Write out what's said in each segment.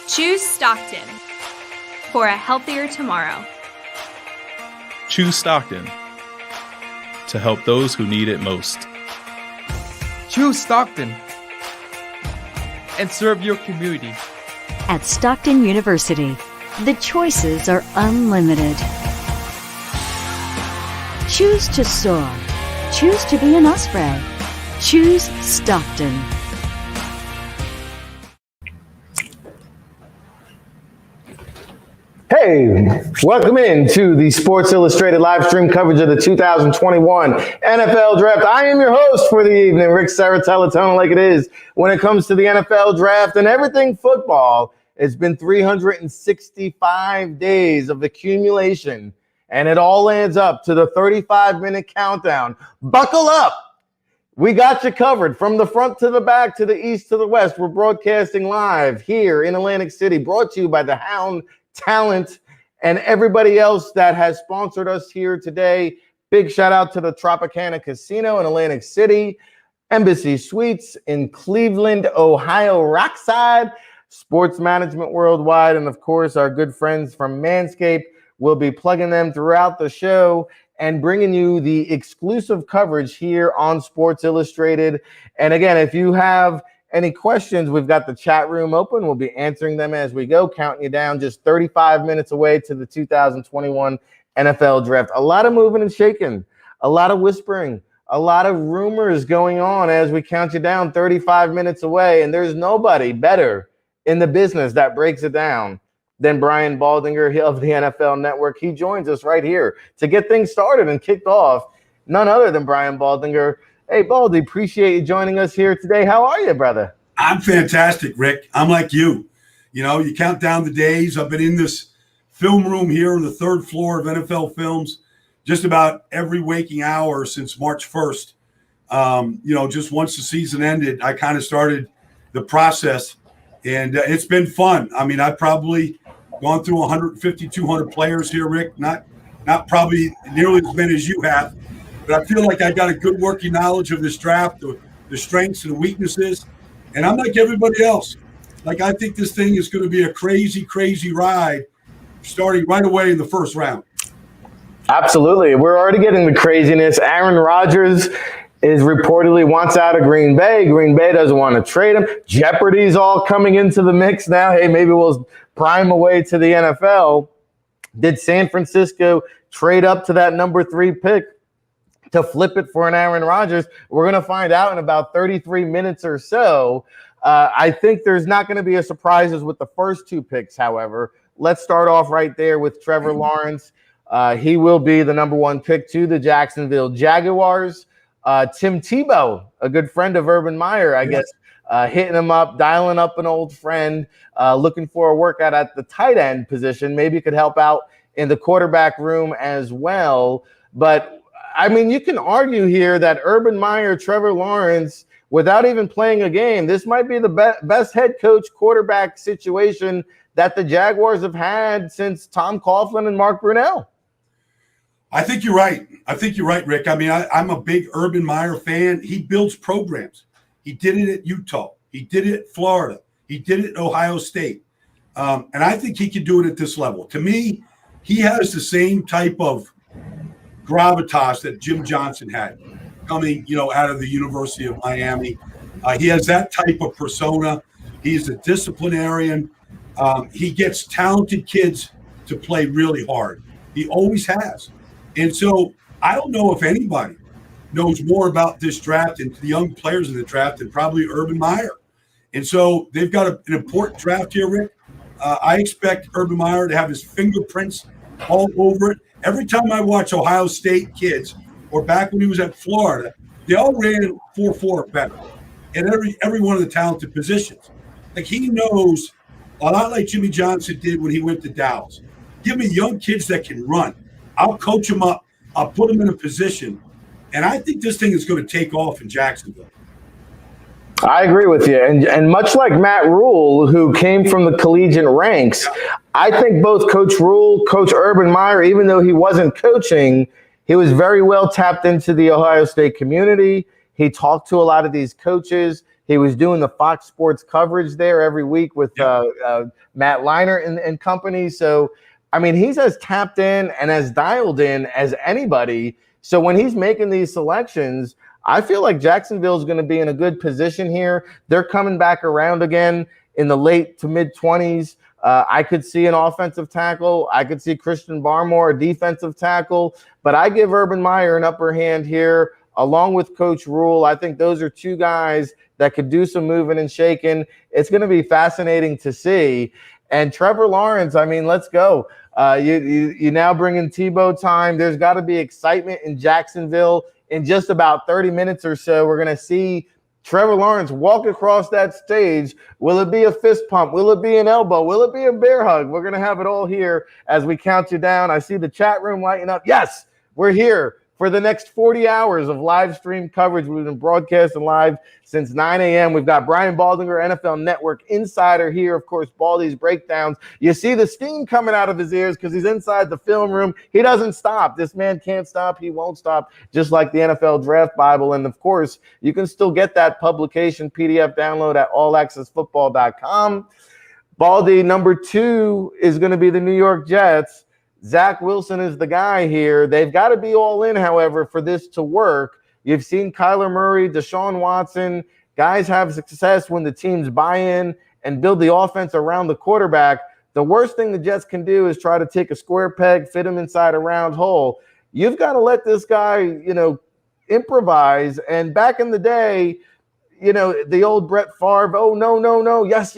Choose Stockton for a healthier tomorrow. Choose Stockton to help those who need it most. Choose Stockton and serve your community. At Stockton University, the choices are unlimited. Choose to soar. Choose to be an Osprey. Choose Stockton. Hey, welcome in to the Sports Illustrated live stream coverage of the 2021 NFL Draft. I am your host for the evening, Rick Saratella, telling like it is when it comes to the NFL Draft and everything football. It's been 365 days of accumulation, and it all lands up to the 35-minute countdown. Buckle up. We got you covered from the front to the back, to the east to the west. We're broadcasting live here in Atlantic City, brought to you by the Hound Talint and everybody else that has sponsored us here today. Big shout out to the Tropicana Casino in Atlantic City, Embassy Suites in Cleveland, Ohio, Rockside, Sports Management Worldwide, and of course our good friends from Manscaped. We'll be plugging them throughout the show and bringing you the exclusive coverage here on Sports Illustrated. And again, if you have any questions, we've got the chat room open. We'll be answering them as we go, counting you down just 35 minutes away to the 2021 NFL Draft. A lot of moving and shaking, a lot of whispering, a lot of rumors going on as we count you down 35 minutes away. And there's nobody better in the business that breaks it down than Brian Baldinger of the NFL Network. He joins us right here to get things started and kicked off. None other than Brian Baldinger. Hey, Baldy, appreciate you joining us here today. How are you, brother? I'm fantastic, Rick. I'm like you. You know, you count down the days. I've been in this film room here on the third floor of NFL Films just about every waking hour since March 1st. Just once the season ended, I kind of started the process, and it's been fun. I mean, I've probably gone through 150, 200 players here, Rick. Not probably nearly as many as you have. But I feel like I got a good working knowledge of this draft, the strengths and the weaknesses. And I'm like everybody else. Like, I think this thing is going to be a crazy, crazy ride starting right away in the first round. Absolutely. We're already getting the craziness. Aaron Rodgers is reportedly wants out of Green Bay. Green Bay doesn't want to trade him. Jeopardy's all coming into the mix now. Hey, maybe we'll prime away to the NFL. Did San Francisco trade up to that number 3 pick to flip it for an Aaron Rodgers? We're going to find out in about 33 minutes or so. I think there's not going to be a surprises with the first 2 picks, however. Let's start off right there with Trevor Lawrence. He will be the number 1 pick to the Jacksonville Jaguars. Tim Tebow, a good friend of Urban Meyer, I guess, hitting him up, dialing up an old friend, looking for a workout at the tight end position. Maybe could help out in the quarterback room as well. But I mean, you can argue here that Urban Meyer, Trevor Lawrence, without even playing a game, this might be the best head coach quarterback situation that the Jaguars have had since Tom Coughlin and Mark Brunell. I think you're right. Rick. I mean, I'm a big Urban Meyer fan. He builds programs. He did it at Utah. He did it at Florida. He did it at Ohio State. And I think he can do it at this level. To me, he has the same type of gravitas that Jim Johnson had coming, out of the University of Miami. He has that type of persona. He's a disciplinarian. He gets talented kids to play really hard. He always has. And so I don't know if anybody knows more about this draft and the young players in the draft than probably Urban Meyer. And so they've got an important draft here, Rick. I expect Urban Meyer to have his fingerprints all over it. Every time I watch Ohio State kids, or back when he was at Florida, they all ran 4.4 better in every one of the talented positions. Like, he knows a lot like Jimmy Johnson did when he went to Dallas. Give me young kids that can run. I'll coach them up. I'll put them in a position. And I think this thing is going to take off in Jacksonville. I agree with you. And much like Matt Rule, who came from the collegiate ranks, I think both Coach Rule, Coach Urban Meyer, even though he wasn't coaching, he was very well tapped into the Ohio State community. He talked to a lot of these coaches. He was doing the Fox Sports coverage there every week with Matt Leinart and company. So, I mean, he's as tapped in and as dialed in as anybody. So when he's making these selections, I feel like Jacksonville is going to be in a good position here. They're coming back around again in the late to mid-20s. I could see an offensive tackle. I could see Christian Barmore, a defensive tackle. But I give Urban Meyer an upper hand here, along with Coach Rule. I think those are two guys that could do some moving and shaking. It's going to be fascinating to see. And Trevor Lawrence, I mean, let's go. You now bring in Tebow time. There's got to be excitement in Jacksonville. In just about 30 minutes or so, we're going to see Trevor Lawrence walk across that stage. Will it be a fist pump? Will it be an elbow? Will it be a bear hug? We're going to have it all here as we count you down. I see the chat room lighting up. Yes, we're here for the next 40 hours of live stream coverage. We've been broadcasting live since 9 a.m. We've got Brian Baldinger, NFL Network insider here. Of course, Baldy's breakdowns. You see the steam coming out of his ears because he's inside the film room. He doesn't stop. This man can't stop. He won't stop, just like the NFL Draft Bible. And, of course, you can still get that publication PDF download at allaccessfootball.com. Baldy, number 2 is going to be the New York Jets. Zach Wilson is the guy here. They've got to be all in, however, for this to work. You've seen Kyler Murray, Deshaun Watson. Guys have success when the teams buy in and build the offense around the quarterback. The worst thing the Jets can do is try to take a square peg, fit him inside a round hole. You've got to let this guy, improvise. And back in the day, the old Brett Favre, oh, no, yes.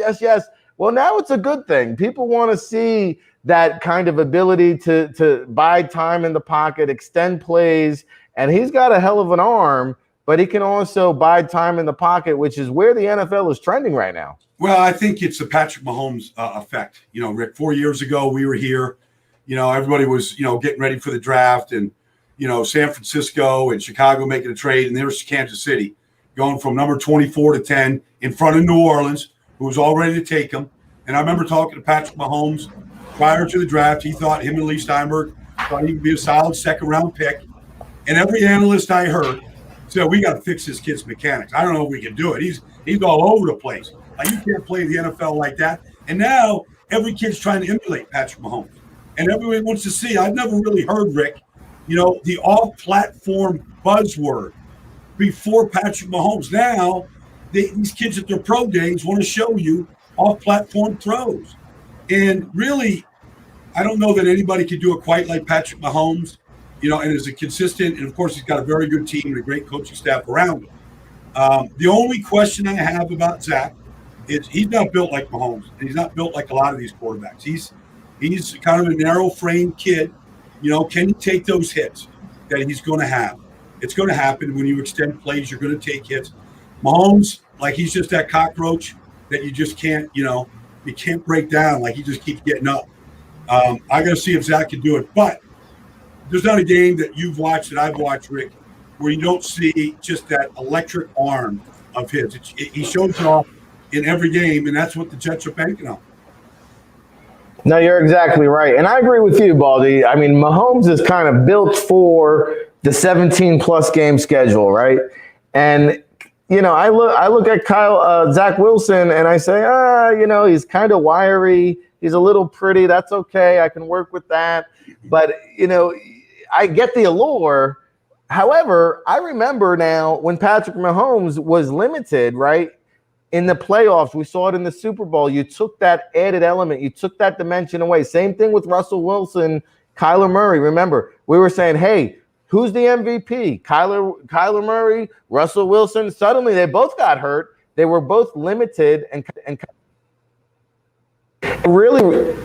Well, now it's a good thing. People want to see that kind of ability to buy time in the pocket, extend plays, and he's got a hell of an arm, but he can also buy time in the pocket, which is where the NFL is trending right now. Well, I think it's the Patrick Mahomes effect. Rick, 4 years ago we were here. Everybody was, getting ready for the draft, and, San Francisco and Chicago making a trade, and there's Kansas City going from number 24 to 10 in front of New Orleans, who was all ready to take him. And I remember talking to Patrick Mahomes prior to the draft. He thought him and Lee Steinberg thought he would be a solid second-round pick. And every analyst I heard said, we got to fix this kid's mechanics. I don't know if we can do it. He's all over the place. Like, you can't play the NFL like that. And now every kid's trying to emulate Patrick Mahomes. And everybody wants to see. I've never really heard, Rick, the off-platform buzzword before Patrick Mahomes. Now, these kids at their pro days want to show you off-platform throws. And really, I don't know that anybody could do it quite like Patrick Mahomes, and is a consistent, and of course he's got a very good team and a great coaching staff around him. The only question I have about Zach is he's not built like Mahomes, and he's not built like a lot of these quarterbacks. He's kind of a narrow-framed kid. Can he take those hits that he's going to have? It's going to happen when you extend plays. You're going to take hits. Mahomes, like, he's just that cockroach that you just can't, you can't break down. Like, he just keeps getting up. I got to see if Zach can do it. But there's not a game that you've watched, that I've watched, Rick, where you don't see just that electric arm of his. He shows it off in every game, and that's what the Jets are banking on. No, you're exactly right. And I agree with you, Baldy. I mean, Mahomes is kind of built for the 17-plus game schedule, right? And I look at Zach Wilson, and I say, he's kind of wiry. He's a little pretty. That's okay. I can work with that. But, I get the allure. However, I remember now when Patrick Mahomes was limited, right, in the playoffs. We saw it in the Super Bowl. You took that added element. You took that dimension away. Same thing with Russell Wilson, Kyler Murray. Remember, we were saying, hey, who's the MVP? Kyler Murray, Russell Wilson. Suddenly, they both got hurt. They were both limited and really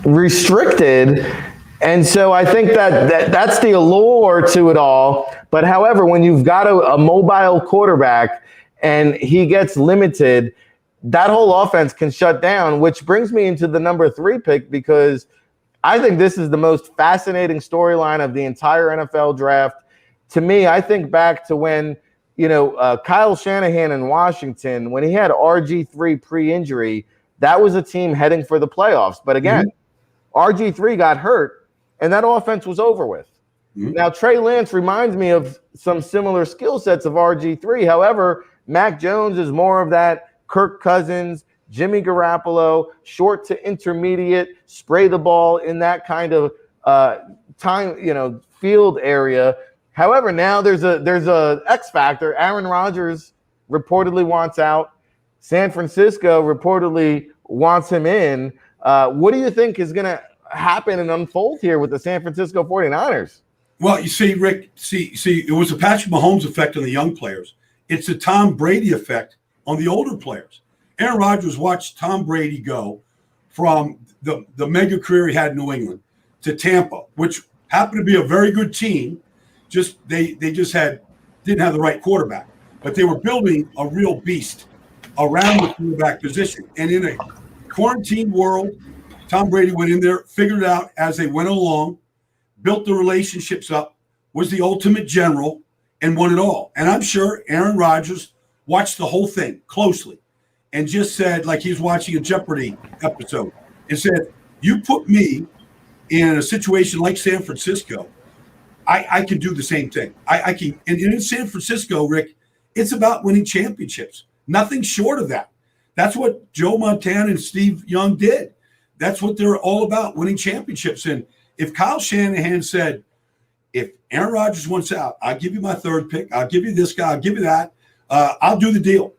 restricted. And so I think that's the allure to it all. But however, when you've got a mobile quarterback and he gets limited, that whole offense can shut down, which brings me into the number 3 pick, because I think this is the most fascinating storyline of the entire NFL draft. To me, I think back to when, Kyle Shanahan in Washington, when he had RG3 pre-injury, that was a team heading for the playoffs. But again, RG3 got hurt, and that offense was over with. Now, Trey Lance reminds me of some similar skill sets of RG3. However, Mac Jones is more of that Kirk Cousins, Jimmy Garoppolo, short to intermediate, spray the ball in that kind of field area. However, now there's a X factor. Aaron Rodgers reportedly wants out. San Francisco reportedly wants him in. What do you think is going to happen and unfold here with the San Francisco 49ers? Well, you see, Rick, it was a Patrick Mahomes effect on the young players. It's a Tom Brady effect on the older players. Aaron Rodgers watched Tom Brady go from the mega career he had in New England to Tampa, which happened to be a very good team. Just they just didn't have the right quarterback, but they were building a real beast around the quarterback position. And in a quarantine world, Tom Brady went in there, figured it out as they went along, built the relationships up, was the ultimate general, and won it all. And I'm sure Aaron Rodgers watched the whole thing closely and just said, like he was watching a Jeopardy episode, and said, you put me in a situation like San Francisco, I can do the same thing. I can. And in San Francisco, Rick, it's about winning championships. Nothing short of that. That's what Joe Montana and Steve Young did. That's what they're all about, winning championships. And if Kyle Shanahan said, if Aaron Rodgers wants out, I'll give you my third pick. I'll give you this guy. I'll give you that. I'll do the deal.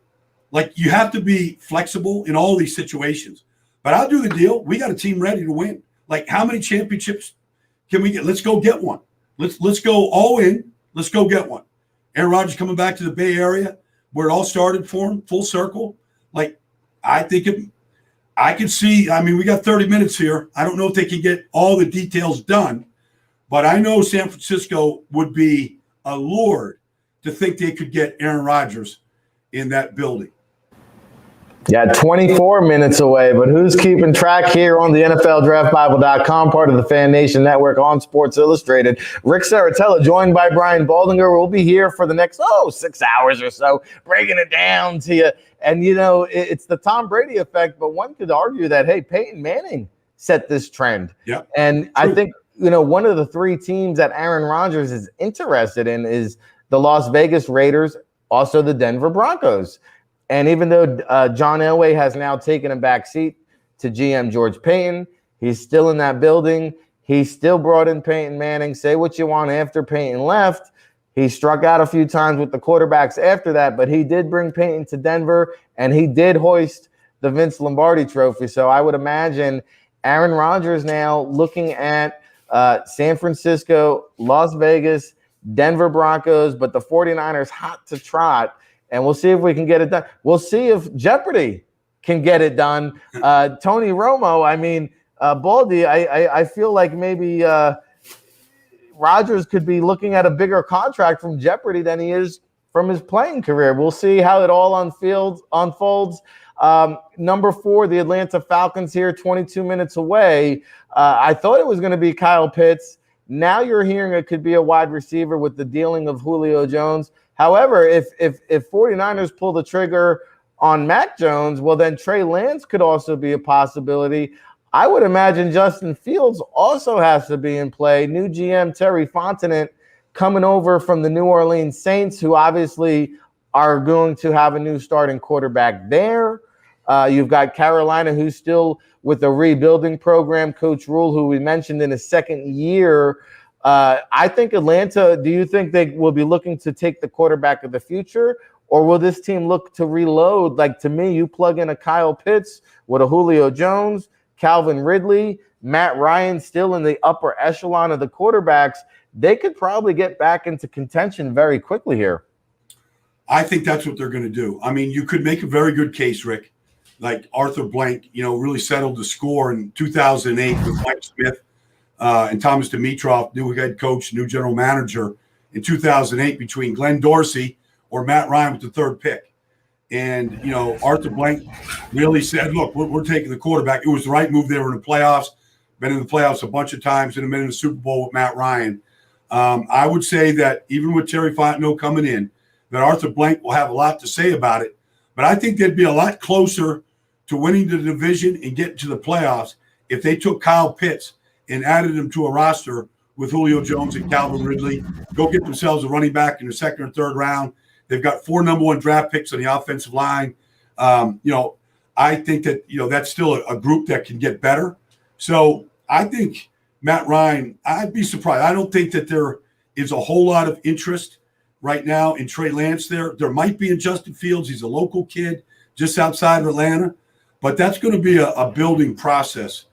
Like, you have to be flexible in all these situations. But I'll do the deal. We got a team ready to win. Like, how many championships can we get? Let's go get one. Let's go all in. Let's go get one. Aaron Rodgers coming back to the Bay Area where it all started for him, full circle. Like, I think I can see, I mean, we got 30 minutes here. I don't know if they can get all the details done, but I know San Francisco would be allured to think they could get Aaron Rodgers in that building. Yeah, 24 minutes away, but who's keeping track here on the NFLDraftBible.com, part of the Fan Nation Network on Sports Illustrated? Rick Saratella, joined by Brian Baldinger. We'll be here for the next, 6 hours or so, breaking it down to you. And, it's the Tom Brady effect, but one could argue that, hey, Peyton Manning set this trend. Yeah. And I think, one of the three teams that Aaron Rodgers is interested in is the Las Vegas Raiders, also the Denver Broncos. And even though John Elway has now taken a back seat to GM George Payton, he's still in that building. He still brought in Peyton Manning. Say what you want, after Peyton left, he struck out a few times with the quarterbacks after that, but he did bring Peyton to Denver, and he did hoist the Vince Lombardi trophy. So I would imagine Aaron Rodgers now looking at San Francisco, Las Vegas, Denver Broncos, but the 49ers hot to trot. And we'll see if we can get it done. We'll see if Jeopardy can get it done. Tony Romo, I mean, Baldy, I feel like maybe Rodgers could be looking at a bigger contract from Jeopardy than he is from his playing career. We'll see how it all unfolds. Number 4, the Atlanta Falcons here, 22 minutes away. I thought it was going to be Kyle Pitts. Now you're hearing it could be a wide receiver with the dealing of Julio Jones. However, if 49ers pull the trigger on Mac Jones, well, then Trey Lance could also be a possibility. I would imagine Justin Fields also has to be in play. New GM Terry Fontenot coming over from the New Orleans Saints, who obviously are going to have a new starting quarterback there. You've got Carolina, who's still with a rebuilding program. Coach Rule, who we mentioned in his second year. I think Atlanta, do you think they will be looking to take the quarterback of the future, or will this team look to reload? Like, to me, you plug in a Kyle Pitts with a Julio Jones, Calvin Ridley, Matt Ryan still in the upper echelon of the quarterbacks. They could probably get back into contention very quickly here. I think that's what they're going to do. I mean, you could make a very good case, Rick. Like Arthur Blank, really settled the score in 2008 with Mike Smith. And Thomas Dimitroff, new head coach, new general manager in 2008 between Glenn Dorsey or Matt Ryan with the third pick. And, Arthur Blank really said, look, we're taking the quarterback. It was the right move. They were in the playoffs, been in the playoffs a bunch of times, and been in the Super Bowl with Matt Ryan. I would say that even with Terry Fontenot coming in, that Arthur Blank will have a lot to say about it. But I think they'd be a lot closer to winning the division and getting to the playoffs if they took Kyle Pitts and added him to a roster with Julio Jones and Calvin Ridley, go get themselves a running back in the second or third round, They've got 4 number 1 draft picks on the offensive line. I think that, that's still a group that can get better. So I think Matt Ryan, I'd be surprised. I don't think that there is a whole lot of interest right now in Trey Lance there. There might be in Justin Fields. He's a local kid just outside of Atlanta. But that's going to be a building process.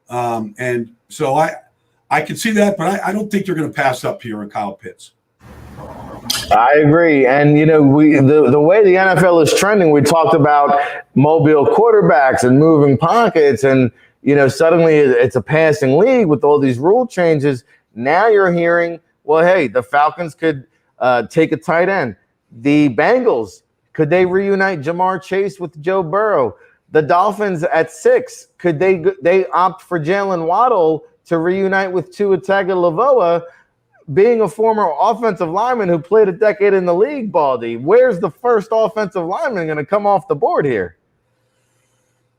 And so I can see that, but I don't think they're going to pass up here on Kyle Pitts. I agree. And, the way the NFL is trending, we talked about mobile quarterbacks and moving pockets. And, suddenly it's a passing league with all these rule changes. Now you're hearing, well, hey, the Falcons could take a tight end. The Bengals, could they reunite Jamar Chase with Joe Burrow? The Dolphins at 6, could they opt for Jalen Waddle to reunite with Tua Tagovailoa, being a former offensive lineman who played a decade in the league, Baldy? Where's the first offensive lineman going to come off the board here?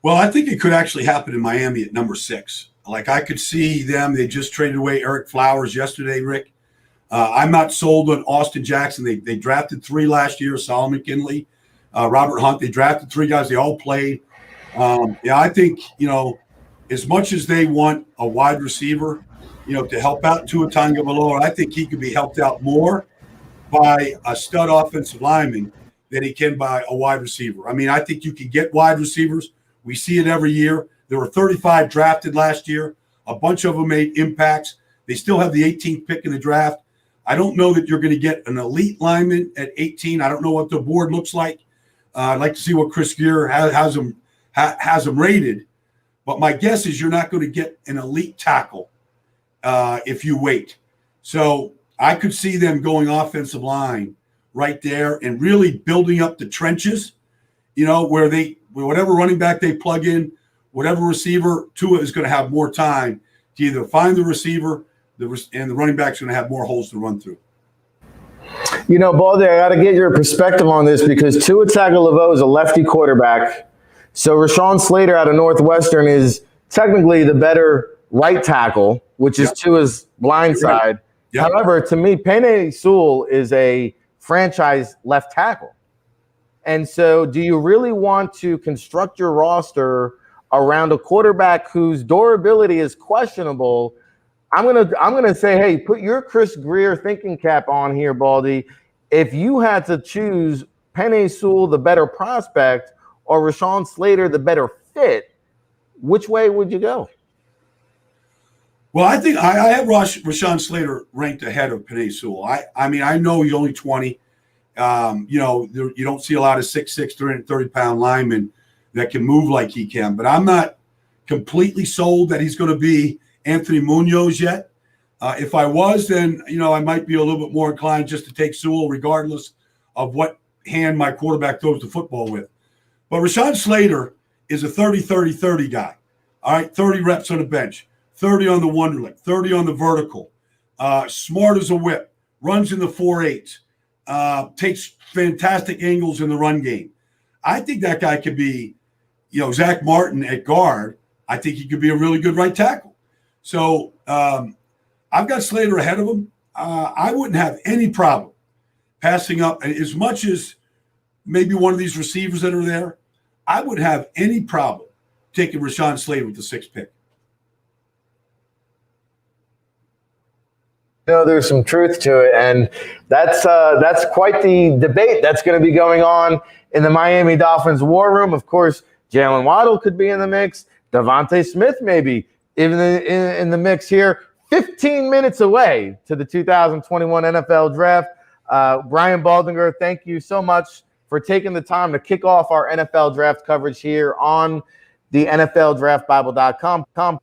Well, I think it could actually happen in Miami at number 6. Like, I could see them. They just traded away Eric Flowers yesterday, Rick. I'm not sold on Austin Jackson. They drafted 3 last year, Solomon Kinley, Robert Hunt. They drafted 3 guys. They all played. I think, as much as they want a wide receiver, to help out Tua Tagovailoa, I think he could be helped out more by a stud offensive lineman than he can by a wide receiver. I mean, I think you can get wide receivers. We see it every year. There were 35 drafted last year. A bunch of them made impacts. They still have the 18th pick in the draft. I don't know that you're going to get an elite lineman at 18. I don't know what the board looks like. I'd like to see what Chris Greer has them rated. But my guess is you're not going to get an elite tackle if you wait. So I could see them going offensive line right there and really building up the trenches, where whatever running back they plug in, whatever receiver, Tua is going to have more time to either find the receiver and the running back's going to have more holes to run through. Baldy, I got to get your perspective on this because Tua Tagovailoa is a lefty quarterback. So Rashawn Slater out of Northwestern is technically the better right tackle, which is Tua's blind side. Yep. However, to me, Penei Sewell is a franchise left tackle. And so do you really want to construct your roster around a quarterback whose durability is questionable? I'm gonna say, hey, put your Chris Greer thinking cap on here, Baldy. If you had to choose Penei Sewell, the better prospect, or Rashawn Slater, the better fit, which way would you go? Well, I think I have Rashawn Slater ranked ahead of Penei Sewell. I mean, I know he's only 20. You don't see a lot of 6'6", 330-pound linemen that can move like he can. But I'm not completely sold that he's going to be Anthony Munoz yet. If I was, then, I might be a little bit more inclined just to take Sewell regardless of what hand my quarterback throws the football with. But Rashawn Slater is a 30-30-30 guy. All right, 30 reps on the bench, 30 on the Wonderlic, 30 on the vertical, smart as a whip, runs in the 4.8, takes fantastic angles in the run game. I think that guy could be, Zach Martin at guard. I think he could be a really good right tackle. So I've got Slater ahead of him. I wouldn't have any problem passing up. And as much as maybe one of these receivers that are there, I wouldn't have any problem taking Rashawn Slater with the 6th pick. There's some truth to it, and that's quite the debate that's going to be going on in the Miami Dolphins war room. Of course, Jalen Waddle could be in the mix. Devontae Smith maybe even in the mix here. 15 minutes away to the 2021 NFL Draft. Brian Baldinger, thank you so much for taking the time to kick off our NFL Draft coverage here on the NFLDraftBible.com.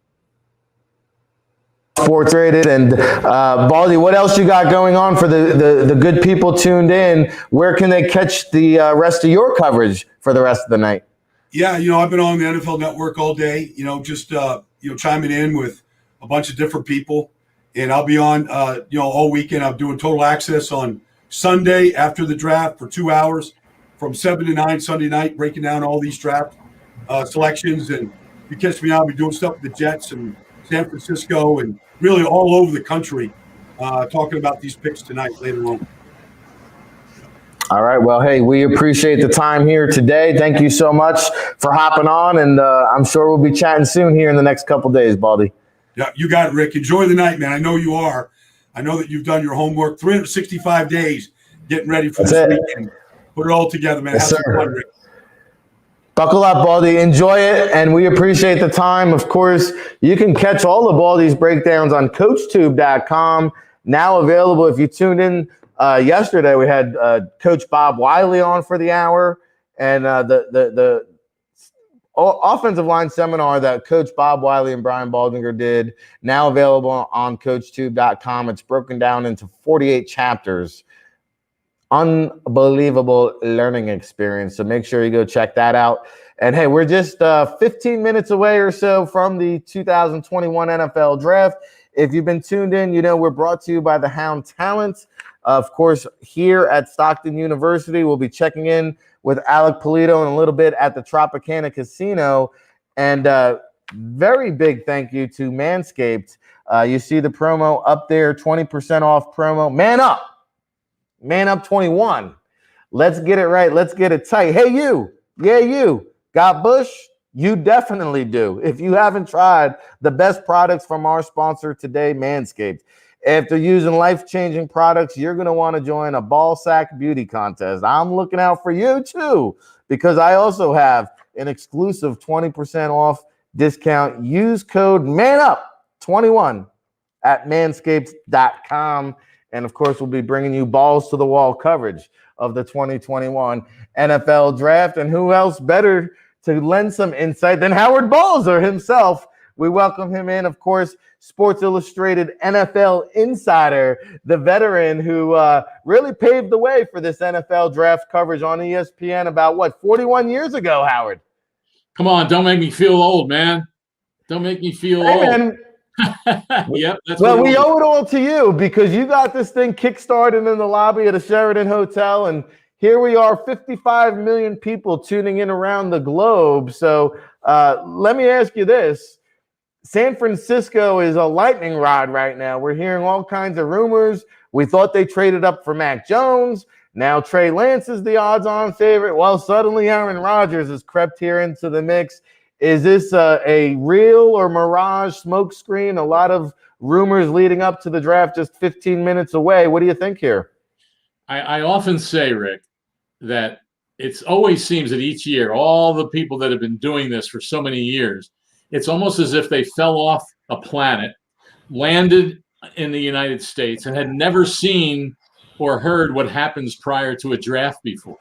Sports Rated. And Baldy, what else you got going on for the good people tuned in? Where can they catch the rest of your coverage for the rest of the night? Yeah, I've been on the NFL Network all day, just chiming in with a bunch of different people. And I'll be on, all weekend. I'm doing Total Access on Sunday after the draft for 2 hours from 7 to 9 Sunday night, breaking down all these draft selections. And if you catch me out, I'll be doing stuff with the Jets and San Francisco and really all over the country talking about these picks tonight later on. All right. Well, hey, we appreciate the time here today. Thank you so much for hopping on, and I'm sure we'll be chatting soon here in the next couple days, Baldy. Yeah, you got it, Rick. Enjoy the night, man. I know you are. I know that you've done your homework. 365 days getting ready for this weekend. Put it all together, man. Yes, Have some sir. fun, Rick. Buckle up, Baldy. Enjoy it, and we appreciate the time. Of course, you can catch all of Baldy's breakdowns on CoachTube.com. Now available. If you tuned in yesterday, we had Coach Bob Wiley on for the hour, and the offensive line seminar that Coach Bob Wiley and Brian Baldinger did, now available on CoachTube.com. It's broken down into 48 chapters. Unbelievable learning experience. So make sure you go check that out. And hey, we're just 15 minutes away or so from the 2021 NFL Draft. If you've been tuned in, you know we're brought to you by the Hound Talint. Of course, here at Stockton University, we'll be checking in with Alec Polito in a little bit at the Tropicana Casino. And very big thank you to Manscaped. You see the promo up there, 20% off promo. Man up. Man up 21. Let's get it right. Let's get it tight. Hey, you. Yeah, you. Got Bush? You definitely do. If you haven't tried the best products from our sponsor today, Manscaped. After using life-changing products, you're going to want to join a ball sack beauty contest. I'm looking out for you, too, because I also have an exclusive 20% off discount. Use code MANUP21 at manscaped.com. And, of course, we'll be bringing you balls-to-the-wall coverage of the 2021 NFL Draft. And who else better to lend some insight than Howard Balzer himself? We welcome him in, of course, Sports Illustrated NFL insider, the veteran who really paved the way for this NFL Draft coverage on ESPN about, 41 years ago, Howard? Come on, don't make me feel old, man. Don't make me feel old. Man. Yep. That's well, we owe it all to you because you got this thing kickstarted in the lobby at a Sheraton hotel, and here we are, 55 million people tuning in around the globe. So let me ask you this. San Francisco is a lightning rod right now. We're hearing all kinds of rumors. We thought they traded up for Mac Jones. Now Trey Lance is the odds-on favorite. Well, suddenly Aaron Rodgers has crept here into the mix. Is this a real or mirage smokescreen? A lot of rumors leading up to the draft just 15 minutes away. What do you think here? I often say, Rick, that it always seems that each year, all the people that have been doing this for so many years, it's almost as if they fell off a planet, landed in the United States, and had never seen or heard what happens prior to a draft before.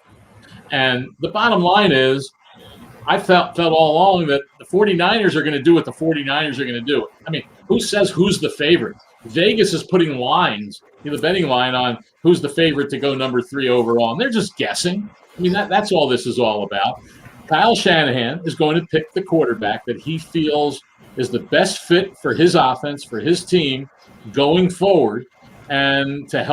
And the bottom line is, I felt all along that the 49ers are going to do what the 49ers are going to do. I mean, who says who's the favorite? Vegas is putting lines, the betting line on who's the favorite to go number 3 overall, and they're just guessing. I mean, that's all this is all about. Kyle Shanahan is going to pick the quarterback that he feels is the best fit for his offense, for his team going forward, and to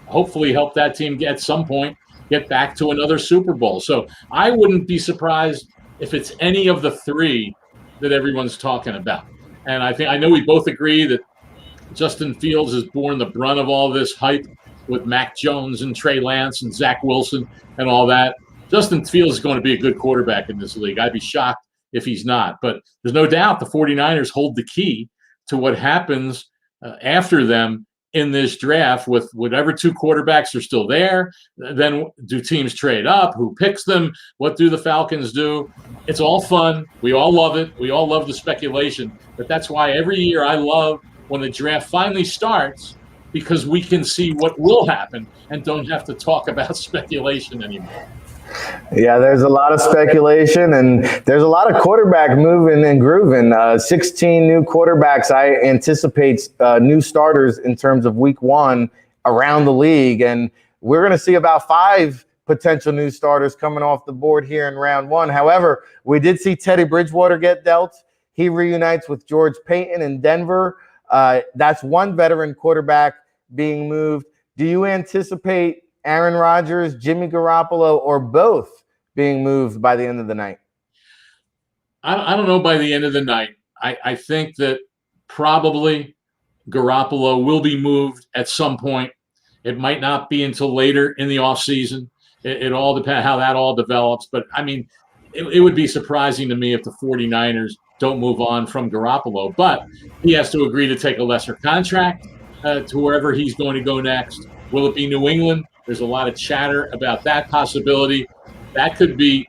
hopefully help that team at some point get back to another Super Bowl. So I wouldn't be surprised if it's any of the 3 that everyone's talking about. And I know we both agree that Justin Fields has borne the brunt of all this hype with Mac Jones and Trey Lance and Zach Wilson and all that. Justin Fields is going to be a good quarterback in this league. I'd be shocked if he's not. But there's no doubt the 49ers hold the key to what happens after them in this draft with whatever 2 quarterbacks are still there. Then do teams trade up? Who picks them? What do the Falcons do? It's all fun. We all love it. We all love the speculation. But that's why every year I love when the draft finally starts, because we can see what will happen and don't have to talk about speculation anymore. Yeah, there's a lot of speculation, and there's a lot of quarterback moving and grooving. 16 new quarterbacks. I anticipate new starters in terms of week 1 around the league, and we're going to see about 5 potential new starters coming off the board here in round 1. However, we did see Teddy Bridgewater get dealt. He reunites with George Paton in Denver. That's one veteran quarterback being moved. Do you anticipate Aaron Rodgers, Jimmy Garoppolo, or both being moved by the end of the night? I don't know by the end of the night. I think that probably Garoppolo will be moved at some point. It might not be until later in the offseason. It all depends how that all develops. But I mean, it would be surprising to me if the 49ers don't move on from Garoppolo. But he has to agree to take a lesser contract to wherever he's going to go next. Will it be New England? There's a lot of chatter about that possibility. That could be,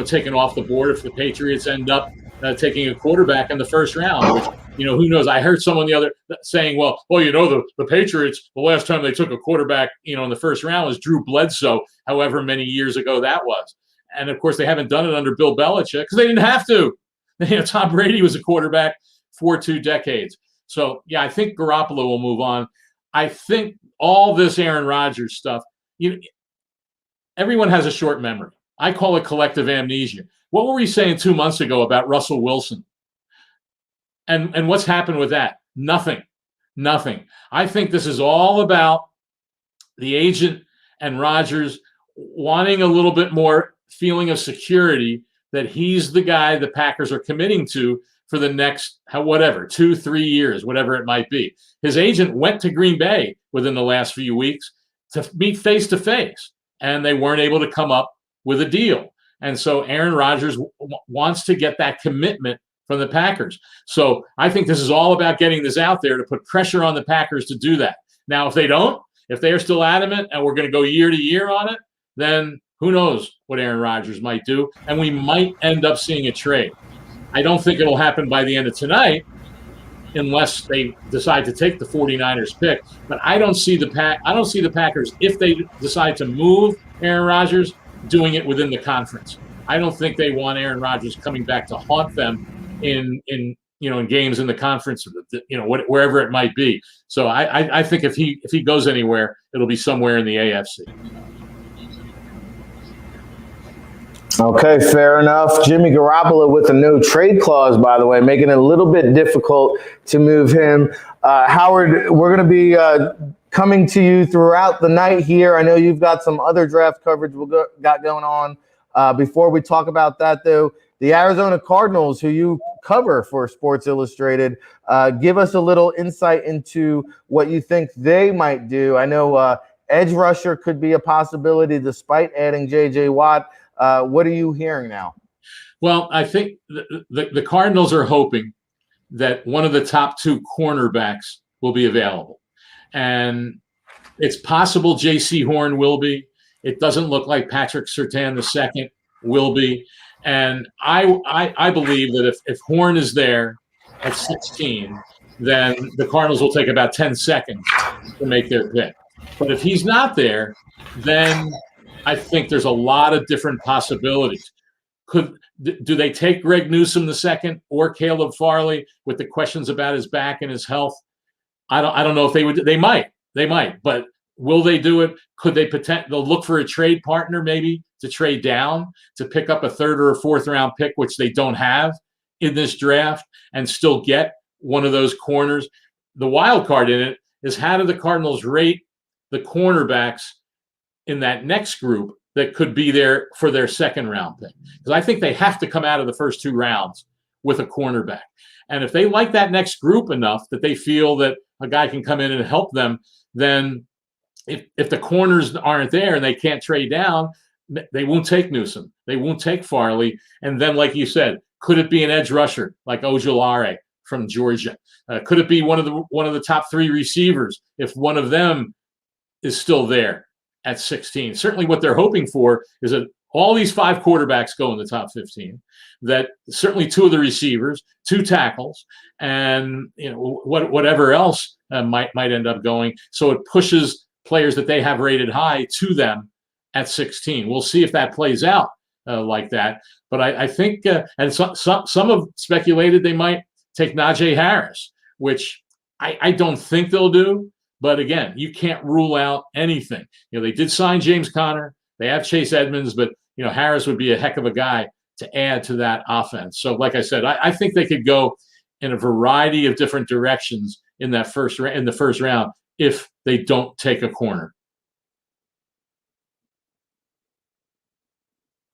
taken off the board if the Patriots end up taking a quarterback in the first round, which, who knows? I heard someone the other saying, the Patriots, the last time they took a quarterback, in the first round was Drew Bledsoe, however many years ago that was. And of course, they haven't done it under Bill Belichick because they didn't have to. Tom Brady was a quarterback for 2 decades. So, yeah, I think Garoppolo will move on. I think all this Aaron Rodgers stuff, everyone has a short memory. I call it collective amnesia. What were we saying 2 months ago about Russell Wilson? And what's happened with that? Nothing. I think this is all about the agent and Rodgers wanting a little bit more feeling of security that he's the guy the Packers are committing to for the next, 2-3 years, whatever it might be. His agent went to Green Bay within the last few weeks to meet face to face, and they weren't able to come up with a deal. And so Aaron Rodgers wants to get that commitment from the Packers. So I think this is all about getting this out there to put pressure on the Packers to do that. Now, if they don't, if they are still adamant and we're going to go year to year on it, then who knows what Aaron Rodgers might do, and we might end up seeing a trade. I don't think it'll happen by the end of tonight unless they decide to take the 49ers pick. But I don't see the Packers, if they decide to move Aaron Rodgers, doing it within the conference. I don't think they want Aaron Rodgers coming back to haunt them in games in the conference, wherever it might be. So I think if he goes anywhere, it'll be somewhere in the AFC. Okay, fair enough. Jimmy Garoppolo with a no trade clause, by the way, making it a little bit difficult to move him. Howard, we're going to be coming to you throughout the night here. I know you've got some other draft coverage got going on. Before we talk about that, though, the Arizona Cardinals, who you cover for Sports Illustrated, give us a little insight into what you think they might do. I know edge rusher could be a possibility despite adding J.J. Watt. What are you hearing now? Well, I think the Cardinals are hoping that one of the top 2 cornerbacks will be available. And it's possible J.C. Horn will be. It doesn't look like Patrick Surtain II will be. And I believe that if Horn is there at 16, then the Cardinals will take about 10 seconds to make their pick. But if he's not there, then I think there's a lot of different possibilities. Do they take Greg Newsome II or Caleb Farley with the questions about his back and his health? I don't know if they would. They might, but will they do it? Could they they'll look for a trade partner maybe to trade down to pick up a 3rd or a 4th round pick, which they don't have in this draft, and still get one of those corners. The wild card in it is how do the Cardinals rate the cornerbacks in that next group that could be there for their 2nd round pick? Because I think they have to come out of the first 2 rounds with a cornerback. And if they like that next group enough that they feel that a guy can come in and help them, then if the corners aren't there and they can't trade down, they won't take Newsome. They won't take Farley. And then, like you said, could it be an edge rusher like Ojulari from Georgia? Could it be one of the top 3 receivers if one of them is still there at 16? Certainly what they're hoping for is that all these 5 quarterbacks go in the top 15, that certainly 2 of the receivers, 2 tackles, and whatever else might end up going. So it pushes players that they have rated high to them at 16. We'll see if that plays out like that. But I think, and some have speculated they might take Najee Harris, which I don't think they'll do. But again, you can't rule out anything. They did sign James Conner. They have Chase Edmonds, but Harris would be a heck of a guy to add to that offense. So, like I said, I think they could go in a variety of different directions in the first round if they don't take a corner.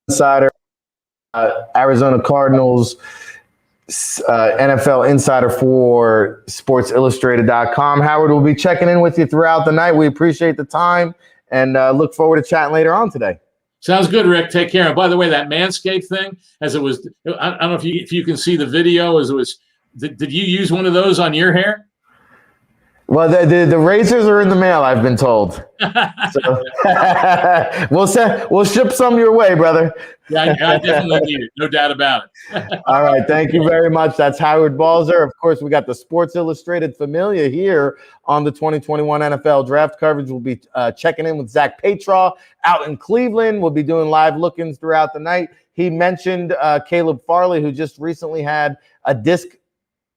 Insider, Arizona Cardinals, NFL insider for SportsIllustrated.com. Howard will be checking in with you throughout the night. We appreciate the time and look forward to chatting later on today. Sounds good, Rick. Take care. And by the way, that Manscaped thing, as it was, I don't know if you can see the video, as it was, did you use one of those on your hair? Well, the razors are in the mail, I've been told. So we'll ship some your way, brother. Yeah, I definitely need it. No doubt about it. All right. Thank you very much. That's Howard Balzer. Of course, we got the Sports Illustrated Familia here on the 2021 NFL Draft coverage. We'll be checking in with Zach Petraw out in Cleveland. We'll be doing live look-ins throughout the night. He mentioned Caleb Farley, who just recently had a disc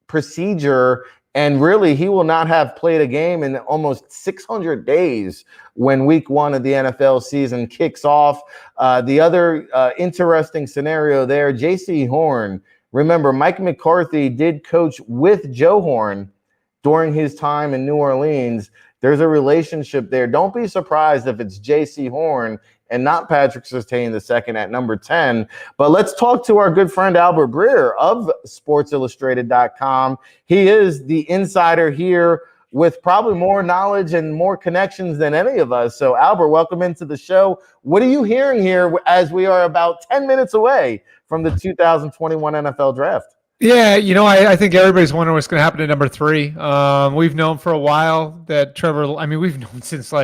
procedure. And really, he will not have played a game in almost 600 days when week 1 of the NFL season kicks off. The other interesting scenario there, J.C. Horn. Remember, Mike McCarthy did coach with Joe Horn during his time in New Orleans. There's a relationship there. Don't be surprised if it's J.C. Horn and not Patrick Surtain II at number 10. But let's talk to our good friend Albert Breer of SportsIllustrated.com. He is the insider here with probably more knowledge and more connections than any of us. So, Albert, welcome into the show. What are you hearing here as we are about 10 minutes away from the 2021 NFL Draft? Yeah, I think everybody's wondering what's going to happen to number 3. We've known for a while that we've known since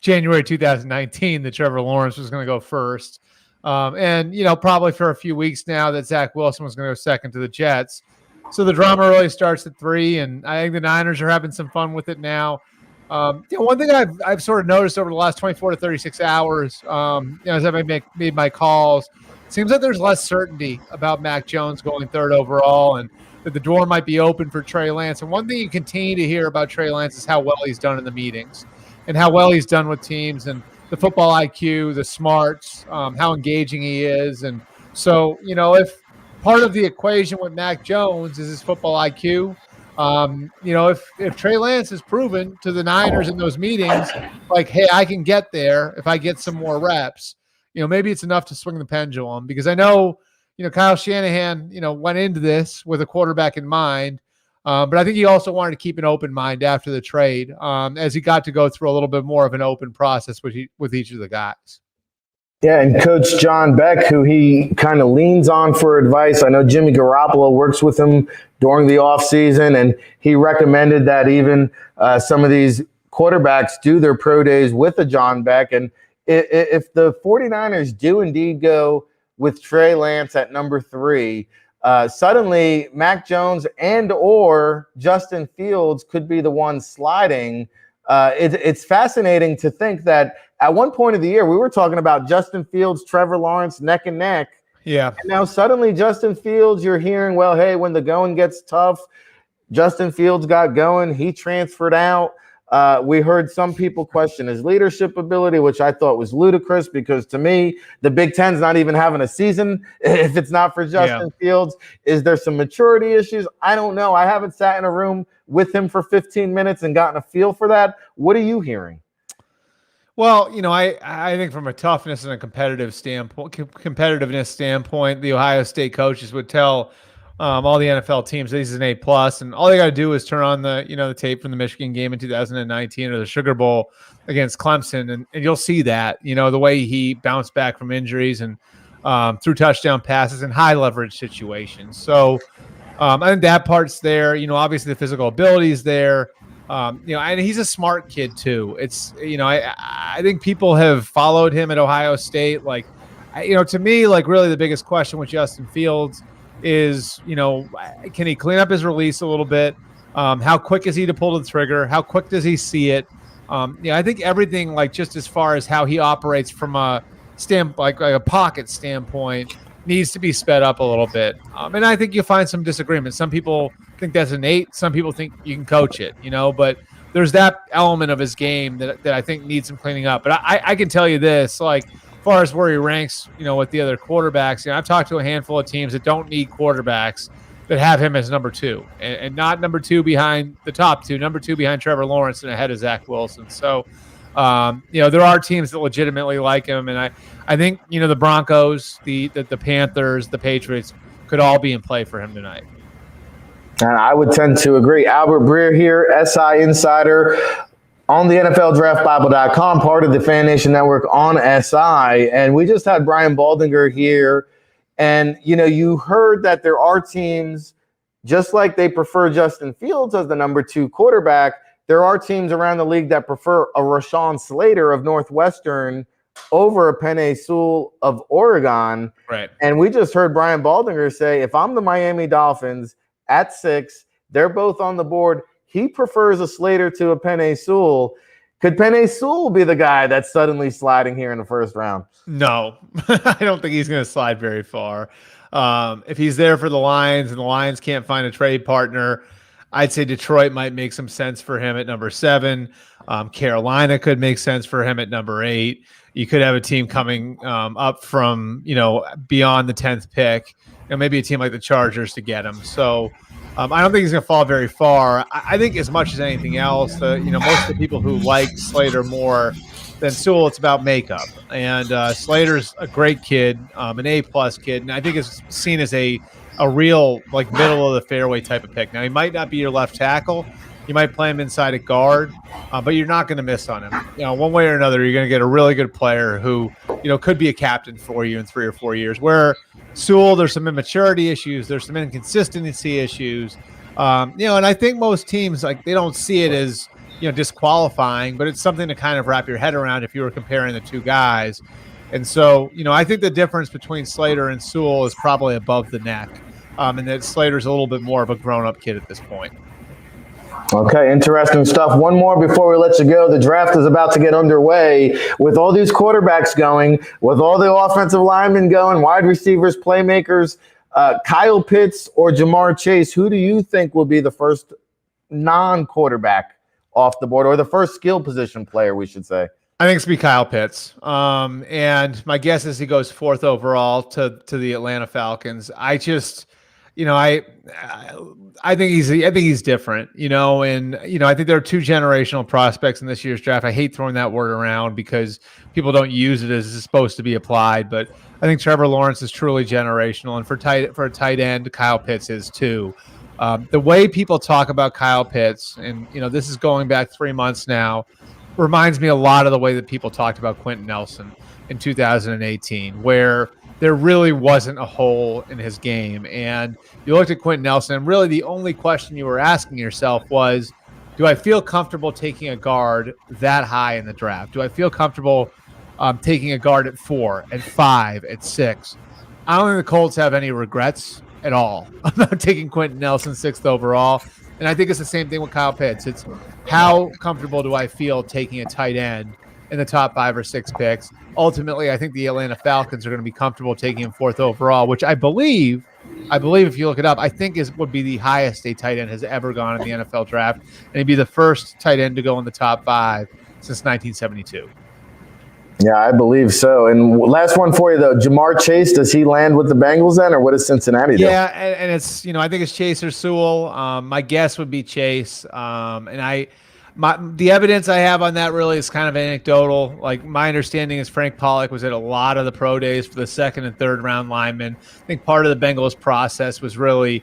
January 2019 that Trevor Lawrence was going to go first. And probably for a few weeks now that Zach Wilson was going to go second to the Jets. So the drama really starts at 3, and I think the Niners are having some fun with it now. One thing I've sort of noticed over the last 24 to 36 hours, as I made my calls, it seems like there's less certainty about Mac Jones going 3rd overall, and that the door might be open for Trey Lance. And one thing you continue to hear about Trey Lance is how well he's done in the meetings and how well he's done with teams and the football IQ, the smarts, how engaging he is. And so, if part of the equation with Mac Jones is his football IQ, if Trey Lance has proven to the Niners in those meetings, hey, I can get there if I get some more reps, maybe it's enough to swing the pendulum. Because I know, Kyle Shanahan, went into this with a quarterback in mind. But I think he also wanted to keep an open mind after the trade, as he got to go through a little bit more of an open process with each of the guys. Yeah, and Coach John Beck, who he kind of leans on for advice. I know Jimmy Garoppolo works with him during the offseason, and he recommended that even some of these quarterbacks do their pro days with a John Beck. And if the 49ers do indeed go with Trey Lance at number 3, suddenly Mac Jones and or Justin Fields could be the one sliding. It's fascinating to think that at one point of the year, we were talking about Justin Fields, Trevor Lawrence, neck and neck. Yeah. And now suddenly Justin Fields, you're hearing, well, hey, when the going gets tough, Justin Fields got going. He transferred out. We heard some people question his leadership ability, which I thought was ludicrous because to me, the Big Ten's not even having a season if it's not for Justin Fields. Is there some maturity issues? I don't know. I haven't sat in a room with him for 15 minutes and gotten a feel for that. What are you hearing? Well, I think from a toughness and a competitiveness standpoint, the Ohio State coaches would tell all the NFL teams this is an A+, and all they got to do is turn on the tape from the Michigan game in 2019 or the Sugar Bowl against Clemson, and you'll see that the way he bounced back from injuries and threw touchdown passes in high leverage situations. So I think that part's there. Obviously the physical ability is there. And he's a smart kid too. It's I think people have followed him at Ohio State. To me, really the biggest question with Justin Fields is, can he clean up his release a little bit? How quick is he to pull the trigger? How quick does he see it? I think everything, just as far as how he operates from a a pocket standpoint, needs to be sped up a little bit. And I think you'll find some disagreement. Some people think that's innate. Some people think you can coach it, but there's that element of his game that I think needs some cleaning up. But I can tell you this, as far as where he ranks, with the other quarterbacks, I've talked to a handful of teams that don't need quarterbacks that have him as number 2 and not number 2 behind the top 2, number 2 behind Trevor Lawrence and ahead of Zach Wilson. So, there are teams that legitimately like him. And I think, the Broncos, the Panthers, the Patriots could all be in play for him tonight. And I would tend to agree. Albert Breer here, SI Insider. on the NFLDraftBible.com, part of the Fan Nation Network on SI. And we just had Brian Baldinger here. And, you heard that there are teams, just like they prefer Justin Fields as the number 2 quarterback, there are teams around the league that prefer a Rashawn Slater of Northwestern over a Penei Sewell of Oregon. Right. And we just heard Brian Baldinger say, if I'm the Miami Dolphins at 6, they're both on the board. He prefers a Slater to a Penei Sewell. Could Penei Sewell be the guy that's suddenly sliding here in the first round? No, I don't think he's going to slide very far. If he's there for the Lions and the Lions can't find a trade partner, I'd say Detroit might make some sense for him at number 7. Carolina could make sense for him at number 8. You could have a team coming up from, beyond the 10th pick, and maybe a team like the Chargers to get him. So I don't think he's going to fall very far. I think as much as anything else, most of the people who like Slater more than Sewell, it's about makeup. And Slater's a great kid, an A-plus kid, and I think it's seen as a real middle of the fairway type of pick. Now, he might not be your left tackle. You might play him inside a guard, but you're not going to miss on him. One way or another, you're going to get a really good player who, could be a captain for you in 3 or 4 years. Where Sewell, there's some immaturity issues, there's some inconsistency issues. And I think most teams, they don't see it as, disqualifying, but it's something to kind of wrap your head around if you were comparing the two guys. And so, I think the difference between Slater and Sewell is probably above the neck. And that Slater's a little bit more of a grown-up kid at this point. Okay, interesting stuff. One more before we let you go. The draft is about to get underway with all these quarterbacks going, with all the offensive linemen going, wide receivers, playmakers, Kyle Pitts or Jamar Chase. Who do you think will be the first non-quarterback off the board, or the first skill position player, we should say? I think it's going to be Kyle Pitts. And my guess is he goes 4th overall to the Atlanta Falcons. I just... I think he's different, and I think there are 2 generational prospects in this year's draft. I hate throwing that word around because people don't use it as it's supposed to be applied, but I think Trevor Lawrence is truly generational, and for a tight end, Kyle Pitts is too. The way people talk about Kyle Pitts, and this is going back 3 months now, reminds me a lot of the way that people talked about Quentin Nelson in 2018, where there really wasn't a hole in his game. And you looked at Quentin Nelson, and really the only question you were asking yourself was, do I feel comfortable taking a guard that high in the draft? Do I feel comfortable taking a guard at 4, at 5, at 6? I don't think the Colts have any regrets at all about taking Quentin Nelson 6th overall. And I think it's the same thing with Kyle Pitts. It's how comfortable do I feel taking a tight end in the top 5 or 6 picks. Ultimately, I think the Atlanta Falcons are going to be comfortable taking him 4th overall, which I believe if you look it up, I think would be the highest a tight end has ever gone in the NFL draft. And he'd be the first tight end to go in the top 5 since 1972. Yeah, I believe so. And last one for you, though. Jamar Chase, does he land with the Bengals then, or what does Cincinnati do? Yeah, and it's, I think it's Chase or Sewell. My guess would be Chase. The evidence I have on that really is kind of anecdotal. My understanding is Frank Pollock was at a lot of the pro days for the 2nd and 3rd round linemen. I think part of the Bengals process was really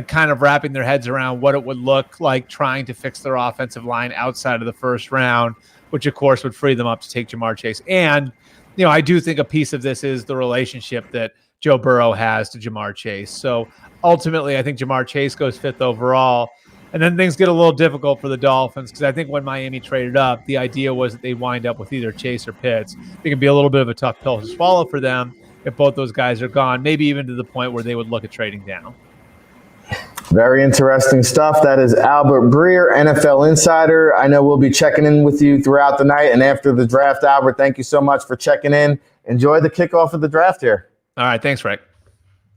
kind of wrapping their heads around what it would look like trying to fix their offensive line outside of the 1st round, which of course would free them up to take Jamar Chase. And, I do think a piece of this is the relationship that Joe Burrow has to Jamar Chase. So ultimately, I think Jamar Chase goes 5th overall. And then things get a little difficult for the Dolphins because I think when Miami traded up, the idea was that they wind up with either Chase or Pitts. It can be a little bit of a tough pill to swallow for them if both those guys are gone, maybe even to the point where they would look at trading down. Very interesting stuff. That is Albert Breer, NFL Insider. I know we'll be checking in with you throughout the night and after the draft. Albert, thank you so much for checking in. Enjoy the kickoff of the draft here. All right. Thanks, Rick.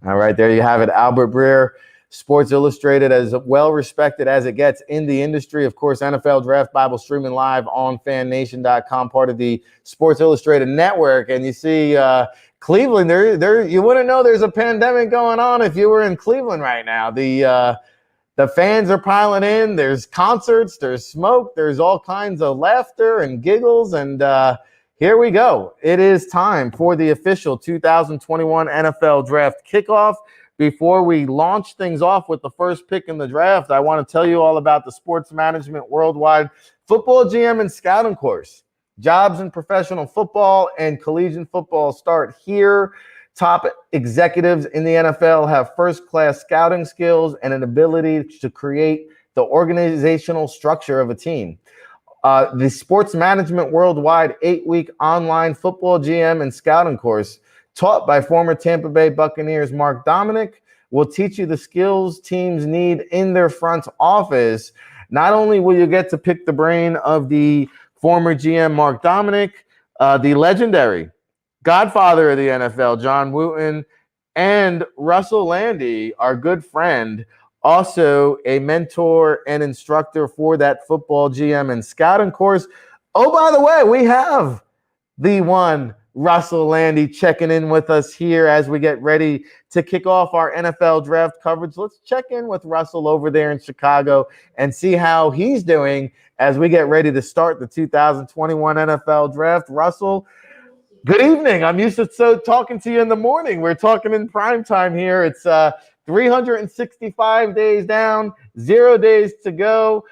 All right. There you have it. Albert Breer, Sports Illustrated, as well respected as it gets in the industry. Of course, NFL Draft Bible streaming live on fannation.com, part of the Sports Illustrated network. And you see Cleveland, there you wouldn't know there's a pandemic going on if you were in Cleveland right now. The fans are piling in. There's concerts, there's smoke, there's all kinds of laughter and giggles. And here we go. It is time for the official 2021 NFL Draft kickoff. before we launch things off with the first pick in the draft, I want to tell you all about the Sports Management Worldwide Football GM and Scouting Course. Jobs in professional football and collegiate football start here. Top executives in the NFL have first-class scouting skills and an ability to create the organizational structure of a team. The Sports Management Worldwide 8-week online football GM and scouting course, taught by former Tampa Bay Buccaneers Mark Dominic, will teach you the skills teams need in their front office. Not only will you get to pick the brain of the former GM Mark Dominic, the legendary godfather of the NFL, John Wooten, and Russell Lande, our good friend, also a mentor and instructor for that football GM and scouting course. Oh, by the way, we have the one Russell Lande checking in with us here as we get ready to kick off our NFL draft coverage. Let's check in with Russell over there in Chicago and see how he's doing as we get ready to start the 2021 NFL draft. Russell, good evening. I'm used to talking to you in the morning. We're talking in prime time here. It's 365 days down, 0 days to go.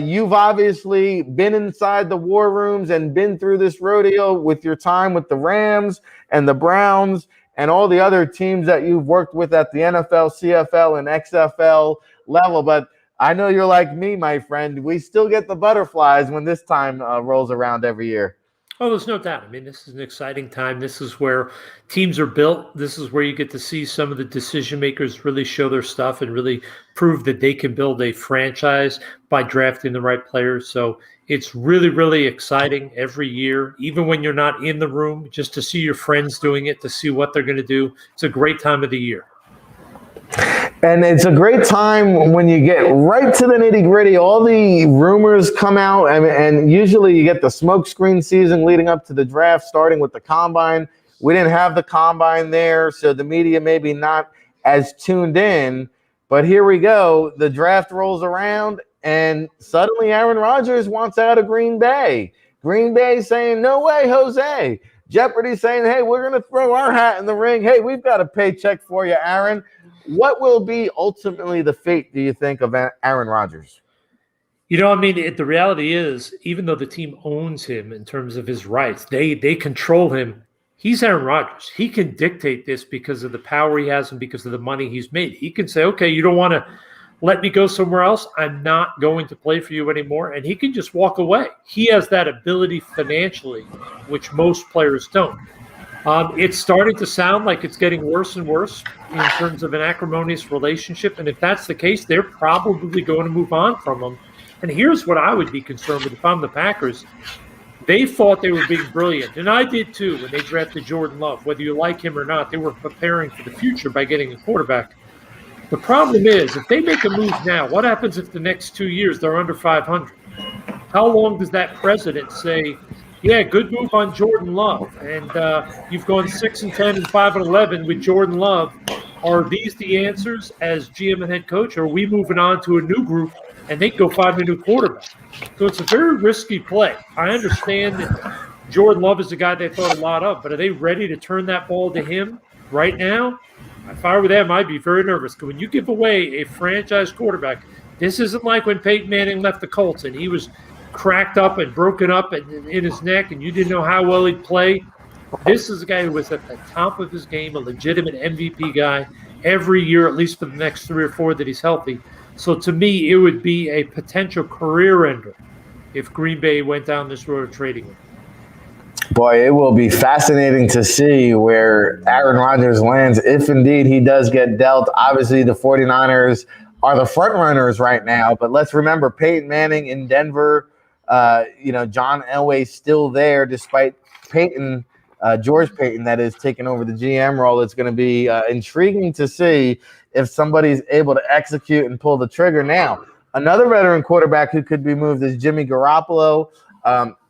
You've obviously been inside the war rooms and been through this rodeo with your time with the Rams and the Browns and all the other teams that you've worked with at the NFL, CFL, and XFL level. But I know you're like me, my friend. We still get the butterflies when this time rolls around every year. Oh, there's no doubt. I mean, this is an exciting time. This is where teams are built. This is where you get to see some of the decision makers really show their stuff and really prove that they can build a franchise by drafting the right players. So it's really, really exciting every year, even when you're not in the room, just to see your friends doing it, to see what they're going to do. It's a great time of the year. And it's a great time when you get right to the nitty-gritty. All the rumors come out, and usually you get the smokescreen season leading up to the draft, starting with the combine. We didn't have the combine there, so the media maybe not as tuned in. But here we go. The draft rolls around, and suddenly Aaron Rodgers wants out of Green Bay. Green Bay saying, no way, Jose. Jeopardy saying, hey, we're going to throw our hat in the ring. Hey, we've got a paycheck for you, Aaron. What will be ultimately the fate, do you think, of Aaron Rodgers? You know, I mean, the reality is, even though the team owns him in terms of his rights, they control him. He's Aaron Rodgers. He can dictate this because of the power he has and because of the money he's made. He can say, okay, you don't want to let me go somewhere else. I'm not going to play for you anymore. And he can just walk away. He has that ability financially, which most players don't. It's starting to sound like it's getting worse and worse in terms of an acrimonious relationship. And if that's the case, they're probably going to move on from him. And here's what I would be concerned with if I'm the Packers. They thought they were being brilliant. And I did too when they drafted Jordan Love. Whether you like him or not, they were preparing for the future by getting a quarterback. The problem is, if they make a move now, what happens if the next 2 years they're under 500? How long does that president say, yeah, good move on Jordan Love, and you've gone 6-10 and 5-11 with Jordan Love. Are these the answers as GM and head coach, or are we moving on to a new group and they go find a new quarterback? So it's a very risky play. I understand that Jordan Love is the guy they thought a lot of, but are they ready to turn that ball to him right now? If I were them, I'd be very nervous. Because when you give away a franchise quarterback, this isn't like when Peyton Manning left the Colts and he was cracked up and broken up and in his neck and you didn't know how well he'd play. This is a guy who was at the top of his game, a legitimate MVP guy every year, at least for the next 3 or 4 that he's healthy. So to me, it would be a potential career ender if Green Bay went down this road of trading him. Boy, it will be fascinating to see where Aaron Rodgers lands if indeed he does get dealt. Obviously, the 49ers are the front runners right now, but let's remember Peyton Manning in Denver. John Elway's still there despite Peyton, George Peyton, that is taking over the GM role. It's going to be intriguing to see if somebody's able to execute and pull the trigger. Now, another veteran quarterback who could be moved is Jimmy Garoppolo.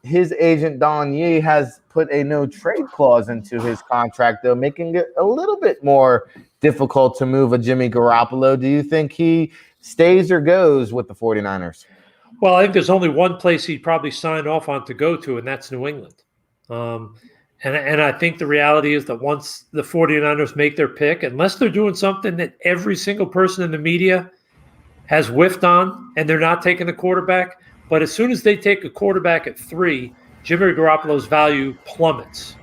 His agent, Don Yee, has put a no-trade clause into his contract, though, making it a little bit more difficult to move a Jimmy Garoppolo. Do you think he stays or goes with the 49ers? Well, I think there's only one place he'd probably sign off on to go to, and that's New England. And I think the reality is that once the 49ers make their pick, unless they're doing something that every single person in the media has whiffed on and they're not taking the quarterback, but as soon as they take a quarterback at 3, Jimmy Garoppolo's value plummets.